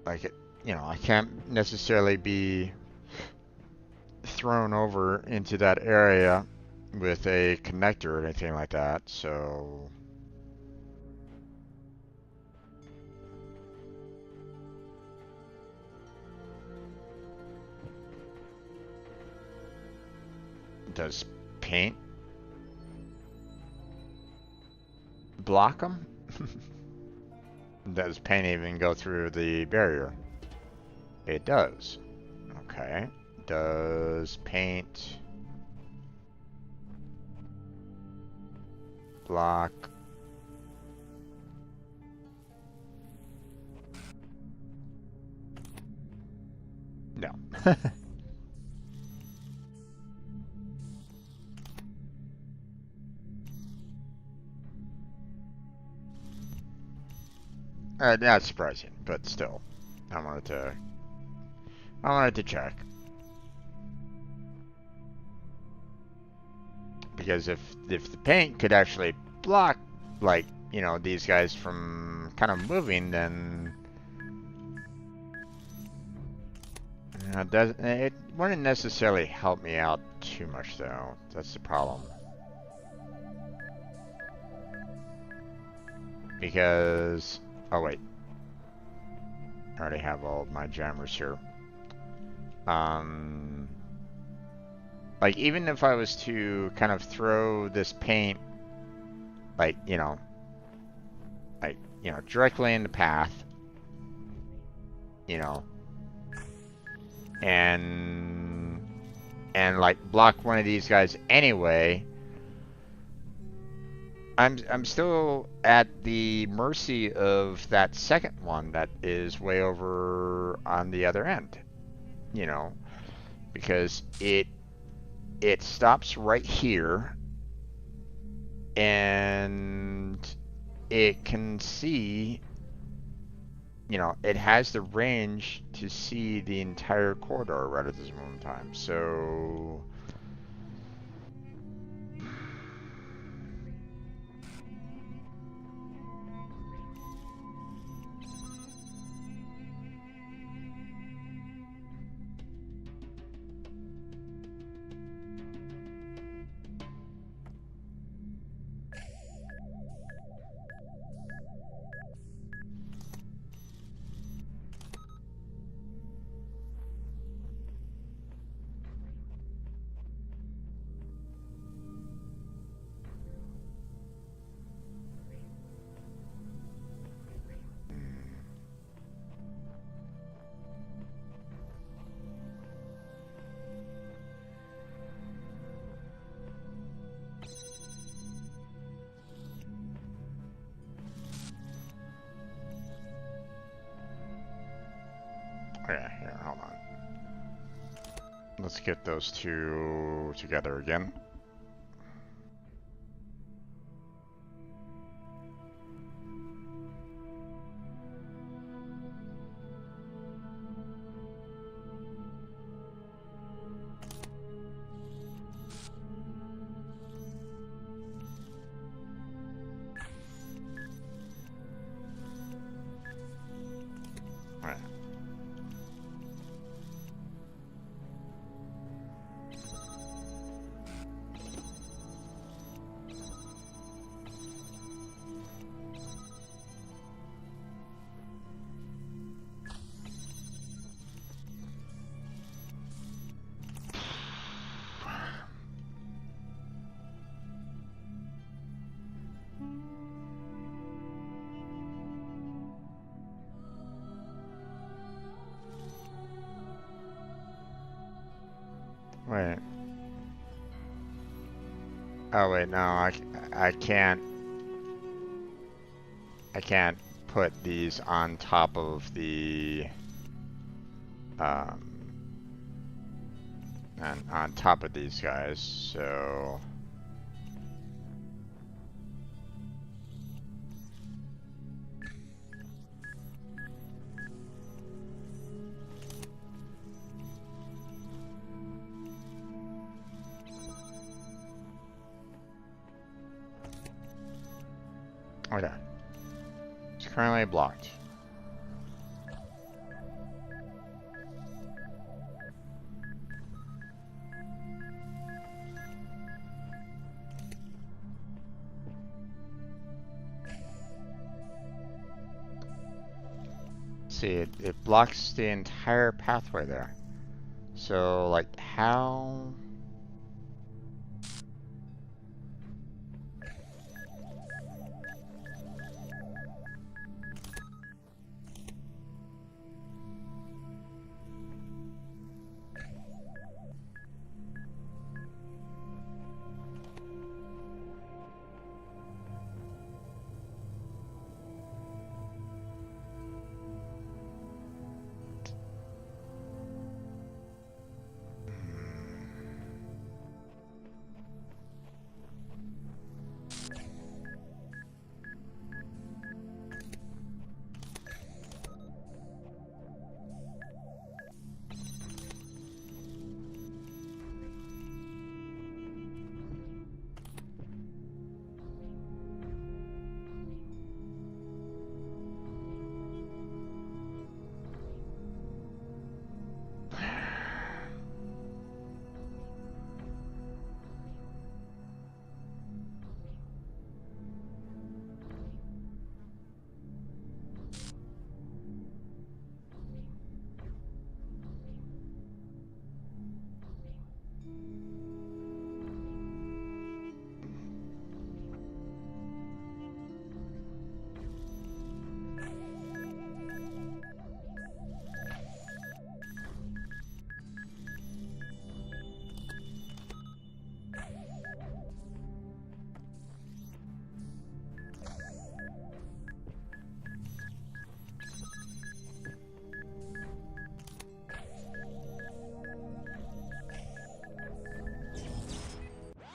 like, you know, I can't necessarily be thrown over into that area with a connector or anything like that, so... Does paint block them? Does paint even go through the barrier? It does. Okay. Does paint block? No. That's surprising, but still, I wanted to check. Because if the paint could actually block, like, you know, these guys from kind of moving, then it wouldn't necessarily help me out too much, though. That's the problem. Because, oh wait, I already have all of my jammers here. Like, even if I was to kind of throw this paint, like, you know, directly in the path, you know, and like block one of these guys anyway, I'm still at the mercy of that second one that is way over on the other end, you know, because it stops right here, and it can see, you know, it has the range to see the entire corridor right at this moment in time. So yeah, here, hold on. Let's get those two together again. Alright. Wait. Oh wait, no, I can't. I can't put these on top of the um on top of these guys. So okay, it's currently blocked. See, it blocks the entire pathway there. So, like, how?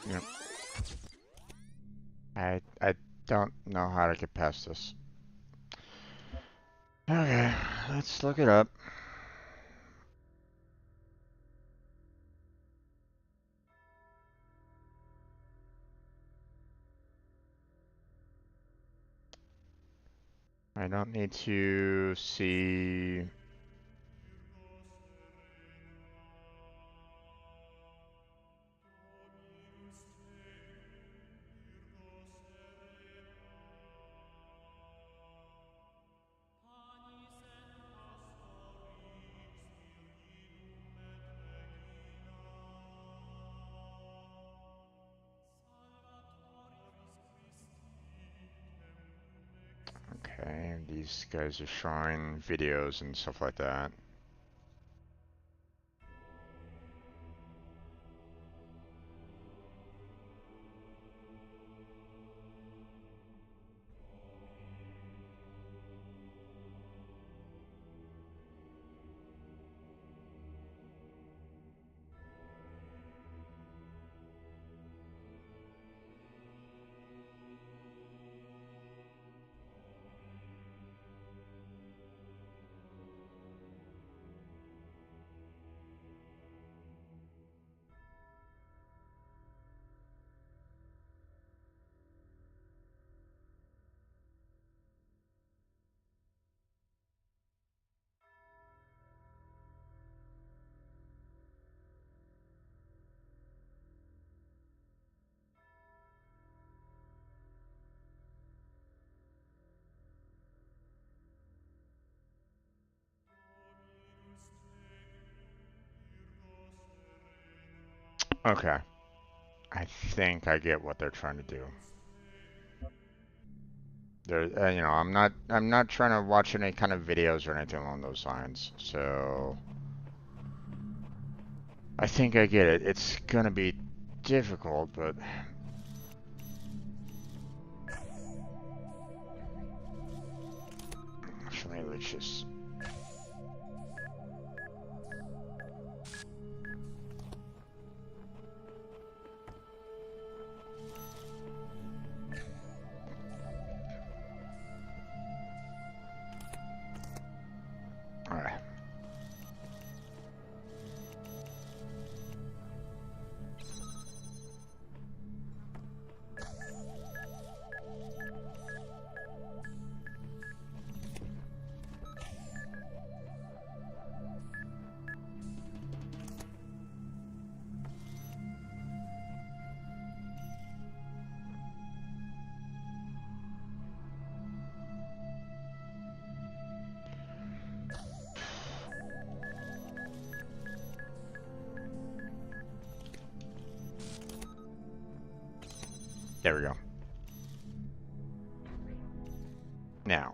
Yep. I don't know how to get past this. Okay, let's look it up. I don't need to see. Okay, these guys are showing videos and stuff like that. Okay, I think I get what they're trying to do. I'm not trying to watch any kind of videos or anything along those lines. So, I think I get it. It's gonna be difficult, but actually, let's just. All right. There we go. Now.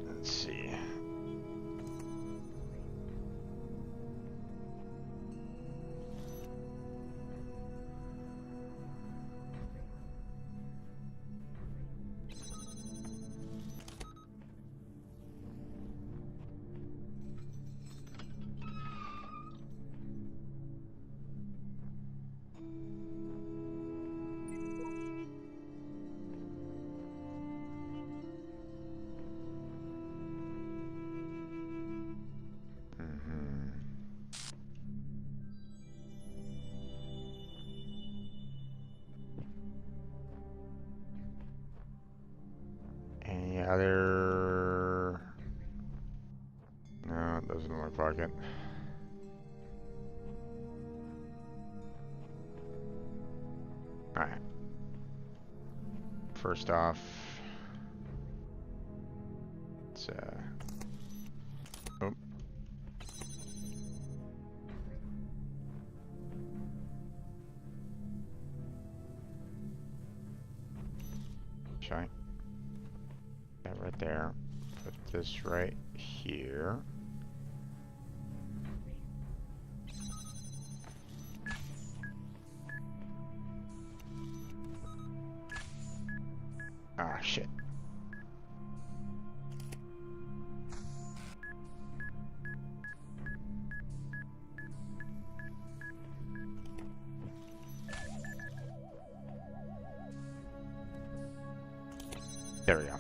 Let's see. Any other? No, it doesn't look like it. All right. First off, it's oh. Sorry. That right there. Put this right here. Ah, shit. There we go.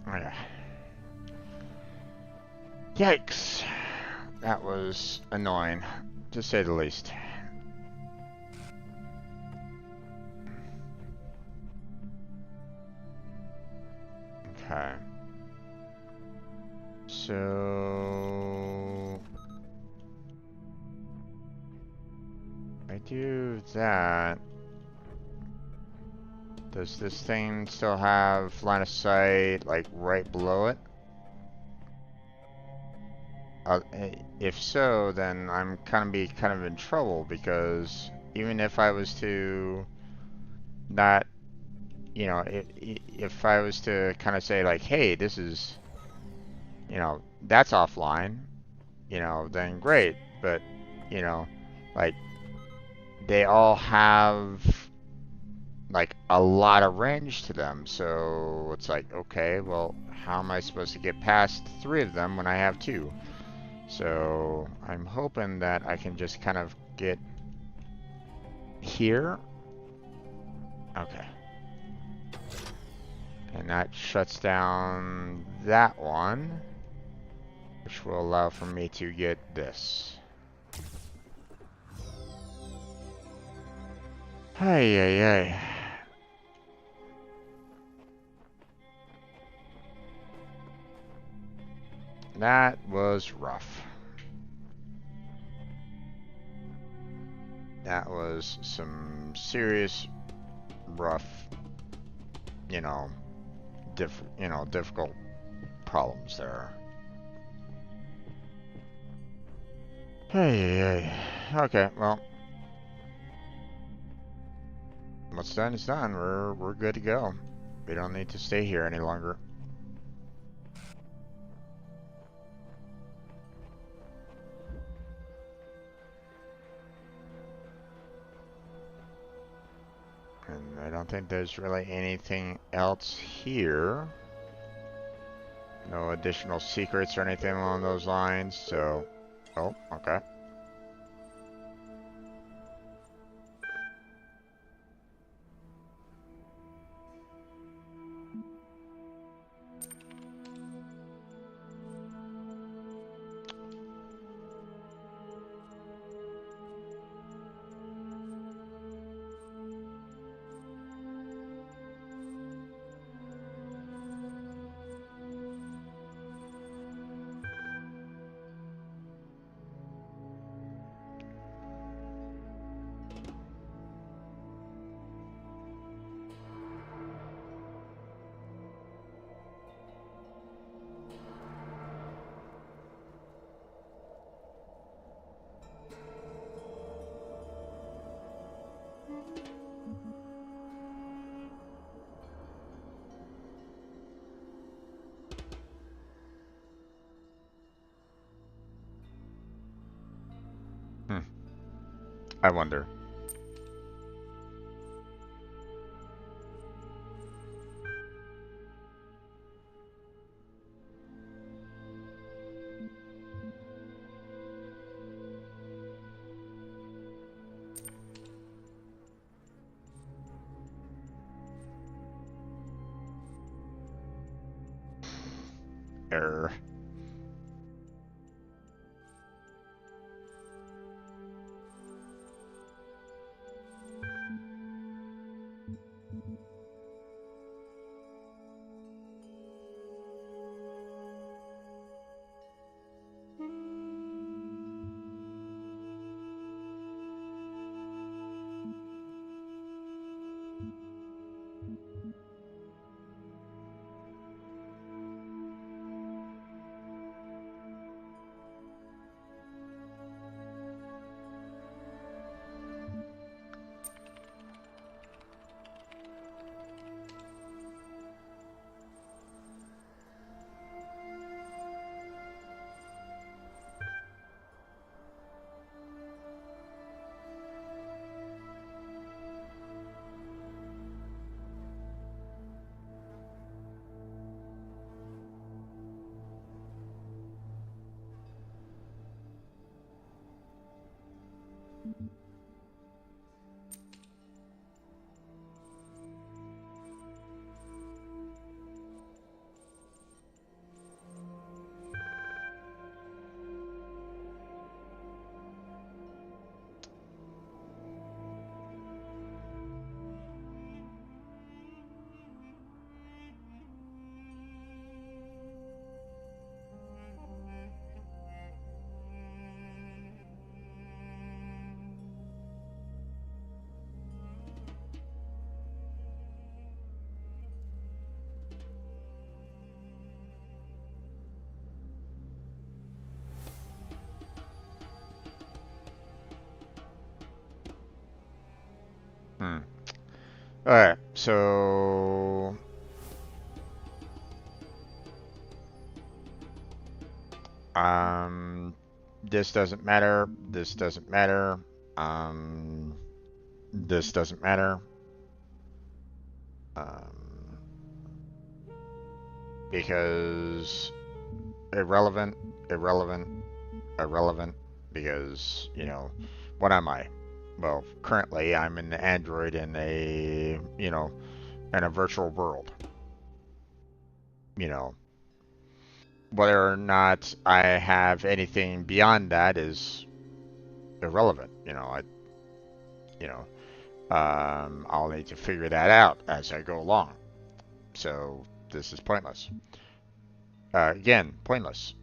Okay. Yikes. That was annoying, to say the least. Okay. So I do that. Does this thing still have line of sight, like, right below it? If so, then I'm kind of in trouble, because even if I was to not, you know, if I was to kind of say like, hey, this is, you know, that's offline, you know, then great. But, you know, like, they all have like a lot of range to them, so it's like, okay, well, how am I supposed to get past 3 of them when I have 2? So I'm hoping that I can just kind of get here. Okay. And that shuts down that one, which will allow for me to get this. Hey, hey, hey. That was rough. That was some serious rough, you know, difficult problems there. Hey. Okay, well, what's done is done. We're good to go. We don't need to stay here any longer. And I don't think there's really anything else here. No additional secrets or anything along those lines, so... Oh, okay. Hmm. I wonder. Error. Hmm. Alright, so... This doesn't matter. This doesn't matter. Um... This doesn't matter. Um... Because... Irrelevant, irrelevant, irrelevant, because, you know, what am I? Well, currently I'm an android in a, you know, in a virtual world. You know, whether or not I have anything beyond that is irrelevant. You know, I'll need to figure that out as I go along. So this is pointless. Again, pointless.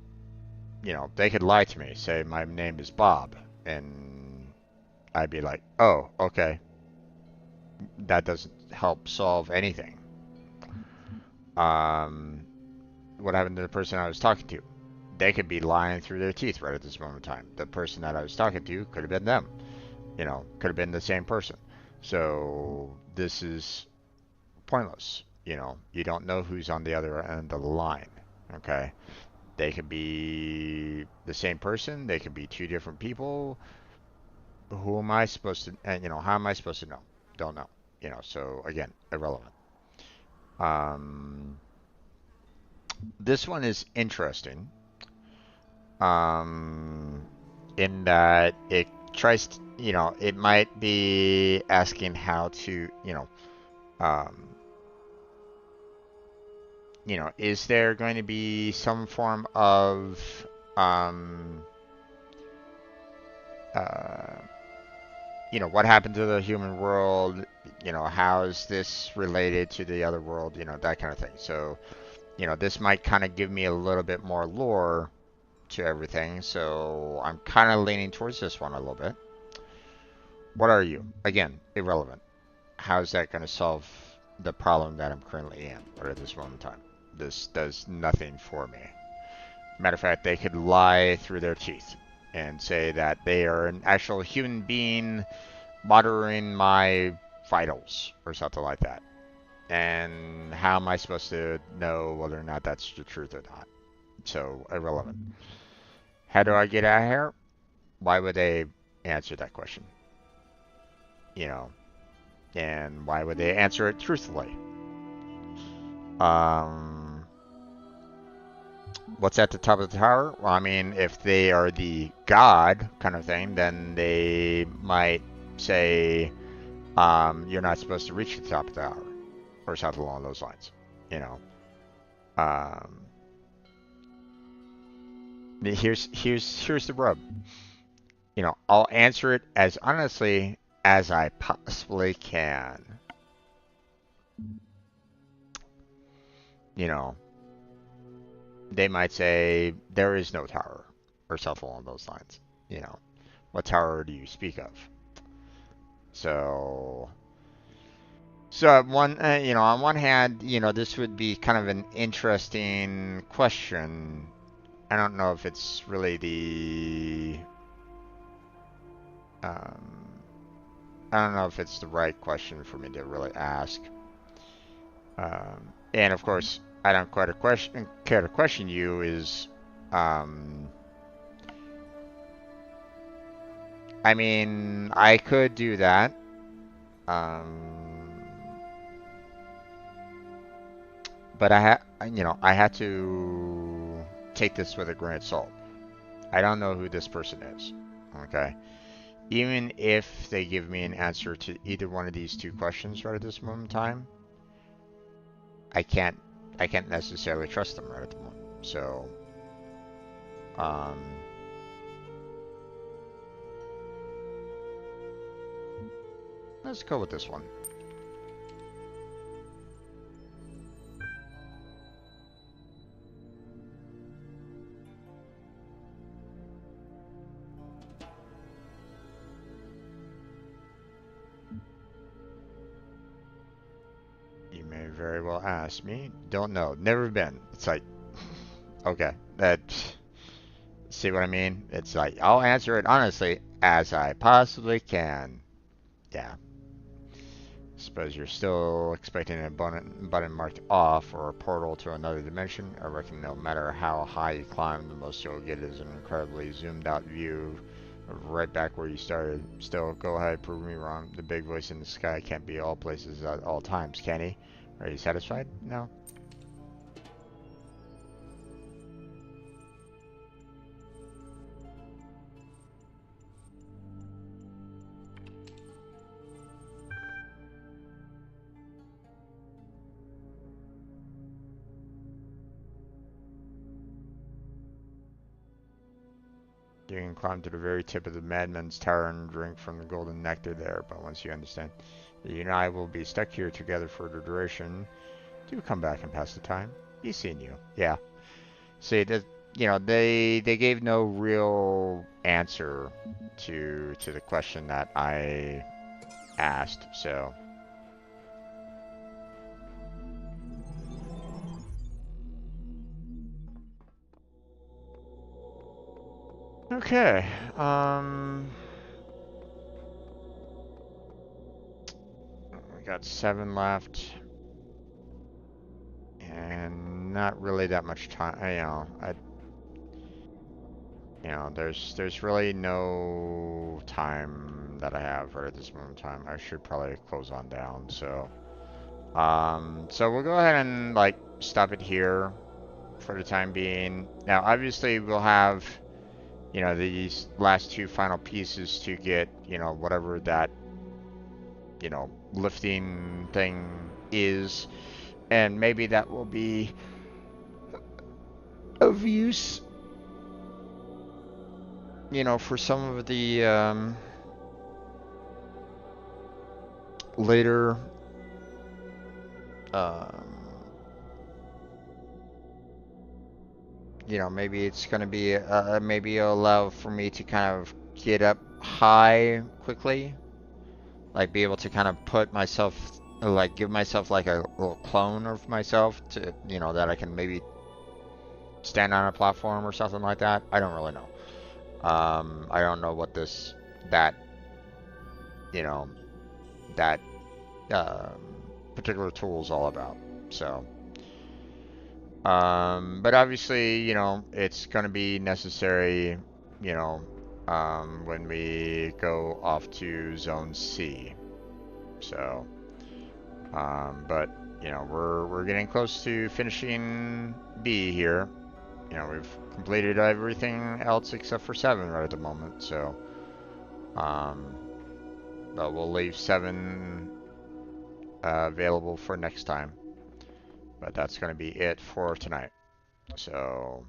You know, they could lie to me, say my name is Bob, and I'd be like, oh, okay. That doesn't help solve anything. What happened to the person I was talking to? they could be lying through their teeth right at this moment in time. The person that I was talking to could have been them. Could have been the same person. So this is pointless. You don't know who's on the other end of the line. Okay. They could be the same person. They could be two different people. Who am I supposed to, how am I supposed to know? Don't know. So again, irrelevant. Um, this one is interesting. Um, in that it tries to, it might be asking how to, um, is there going to be some form of, um, uh, what happened to the human world? How is this related to the other world? That kind of thing. So, this might kind of give me a little bit more lore to everything. So I'm kind of leaning towards this one a little bit. What are you? Again, irrelevant. How is that going to solve the problem that I'm currently in, or at this moment in time? This does nothing for me. Matter of fact, they could lie through their teeth and say that they are an actual human being monitoring my vitals or something like that. And how am I supposed to know whether or not that's the truth or not? So, irrelevant. How do I get out of here? Why would they answer that question? You know, and why would they answer it truthfully? What's at the top of the tower? Well, I mean, if they are the god kind of thing, then they might say, you're not supposed to reach the top of the tower, or something along those lines. You know, um, here's the rub. I'll answer it as honestly as I possibly can. You know, they might say there is no tower, or something along those lines. What tower do you speak of? So, on one hand, this would be kind of an interesting question. I don't know if it's really um, I don't know if it's the right question for me to really ask. And of course, I don't quite care to question you is, I mean, I could do that. But I had to take this with a grain of salt. I don't know who this person is. Okay. Even if they give me an answer to either one of these two questions right at this moment in time, I can't necessarily trust them right at the moment. So, um, let's go with this one. You may very well ask me. Don't know. Never been. It's like, okay, that. See what I mean? It's like, I'll answer it honestly as I possibly can. Yeah. Suppose you're still expecting an button marked off or a portal to another dimension. I reckon no matter how high you climb, the most you'll get is an incredibly zoomed out view of right back where you started. Still, go ahead, prove me wrong. The big voice in the sky can't be all places at all times, can he? Are you satisfied? No. You can climb to the very tip of the Madman's Tower and drink from the golden nectar there, but once you understand that you and I will be stuck here together for the duration, do come back and pass the time. Be seeing you. Yeah. See, that they gave no real answer to the question that I asked, so Okay. We got 7 left, and not really that much time. There's really no time that I have right at this moment in time. I should probably close on down. So we'll go ahead and like stop it here for the time being. Now, obviously, we'll have these last 2 final pieces to get whatever that lifting thing is, and maybe that will be of use for some of the later um, maybe it's going to be maybe it'll allow for me to kind of get up high quickly, like be able to kind of put myself, like give myself like a little clone of myself to that I can maybe stand on a platform or something like that. I don't really know. I don't know what that you know that particular tool is all about. So, but obviously, it's going to be necessary, you know, when we go off to Zone C. So, but we're getting close to finishing B here. We've completed everything else except for 7 right at the moment. So, um, but we'll leave 7 available for next time. But that's going to be it for tonight. So,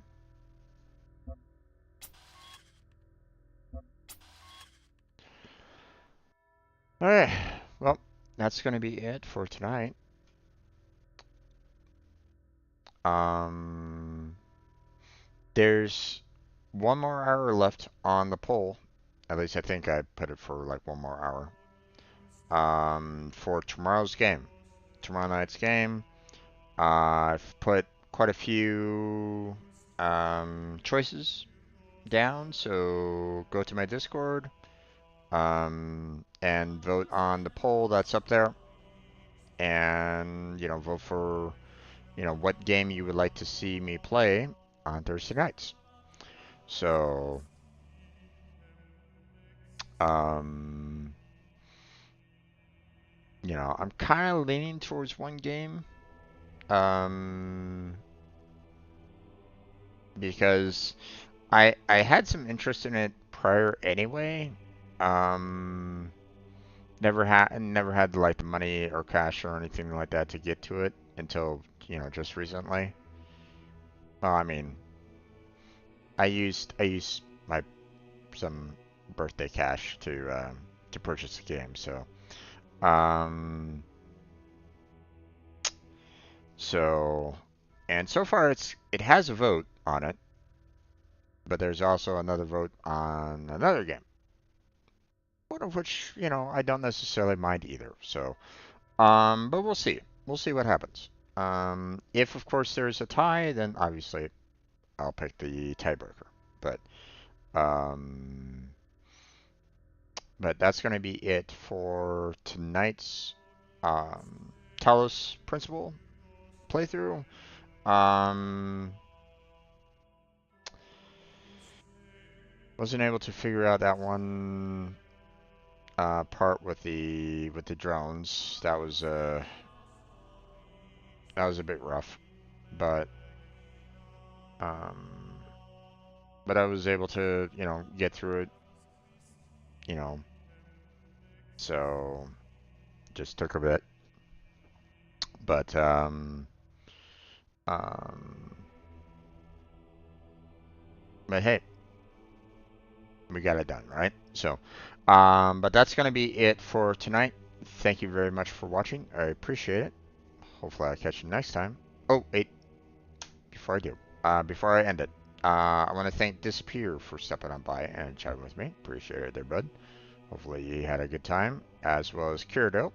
alright, well, that's going to be it for tonight. Um, there's 1 more hour left on the poll. At least I think I put it for like 1 more hour. For tomorrow's game. Tomorrow night's game. I've put quite a few choices down, so go to my Discord and vote on the poll that's up there, and vote for what game you would like to see me play on Thursday nights. So um, I'm kind of leaning towards one game because I had some interest in it prior anyway. Um, never had like the money or cash or anything like that to get to it until just recently. Well, I mean, I used my some birthday cash to purchase the game. Um, so and so far it has a vote on it, but there's also another vote on another game. One of which, I don't necessarily mind either. So, but we'll see. We'll see what happens. If of course there's a tie, then obviously I'll pick the tiebreaker. But um, but that's going to be it for tonight's Talos Principle playthrough. Um, wasn't able to figure out that one part with the drones. That was a bit rough, but um, but I was able to get through it. You know, so just took a bit, but um, but hey, we got it done, right? So, but that's gonna be it for tonight. Thank you very much for watching. I appreciate it. Hopefully, I'll catch you next time. Oh, wait, before I end it, I want to thank Disappear for stepping on by and chatting with me. Appreciate it there, bud. Hopefully, you had a good time, as well as Kirito.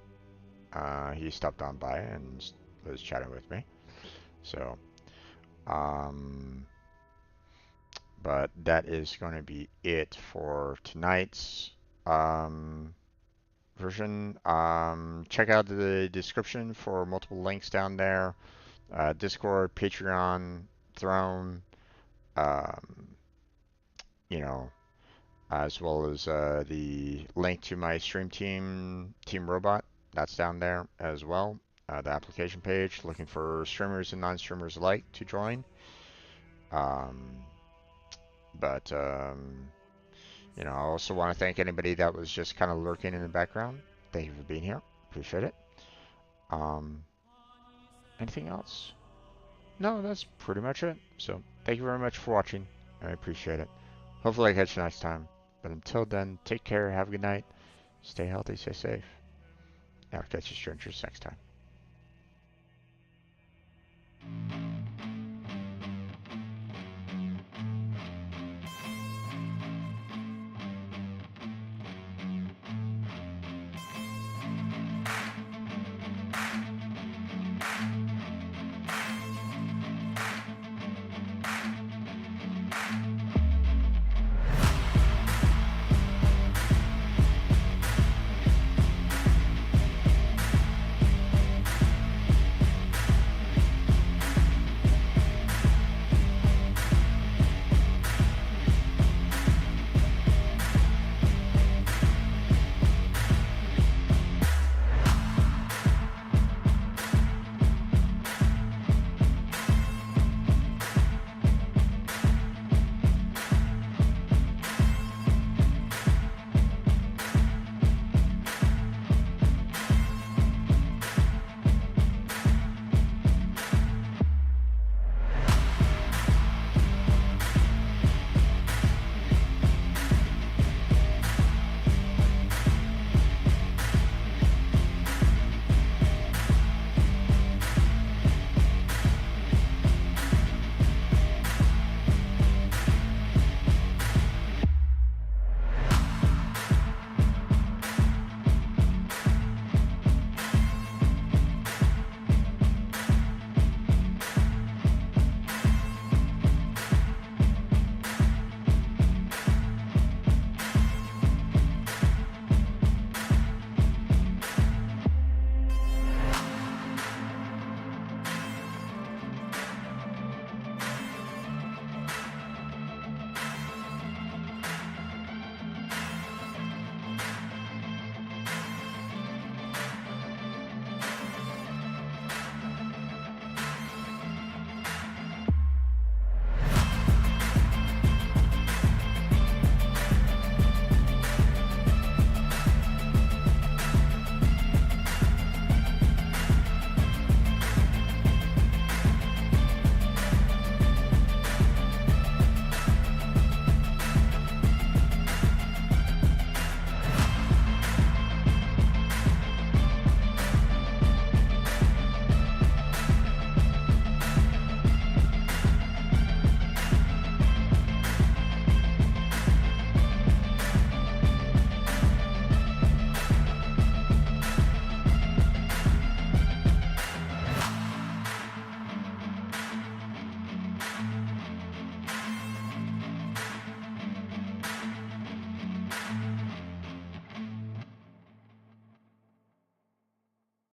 He stopped on by and was chatting with me. So, um, But that is going to be it for tonight's um, version. Check out the description for multiple links down there. Discord, Patreon, Throne, um, you know, as well as the link to my stream team, Team Robot. That's down there as well. The application page, looking for streamers and non-streamers alike to join. Um, but I also want to thank anybody that was just kind of lurking in the background. Thank you for being here. Appreciate it. Um, Anything else? No, that's pretty much it. So thank you very much for watching. I appreciate it. Hopefully I catch you next time. But until then, take care, have a good night, stay healthy, stay safe. And I'll catch you strangers next time.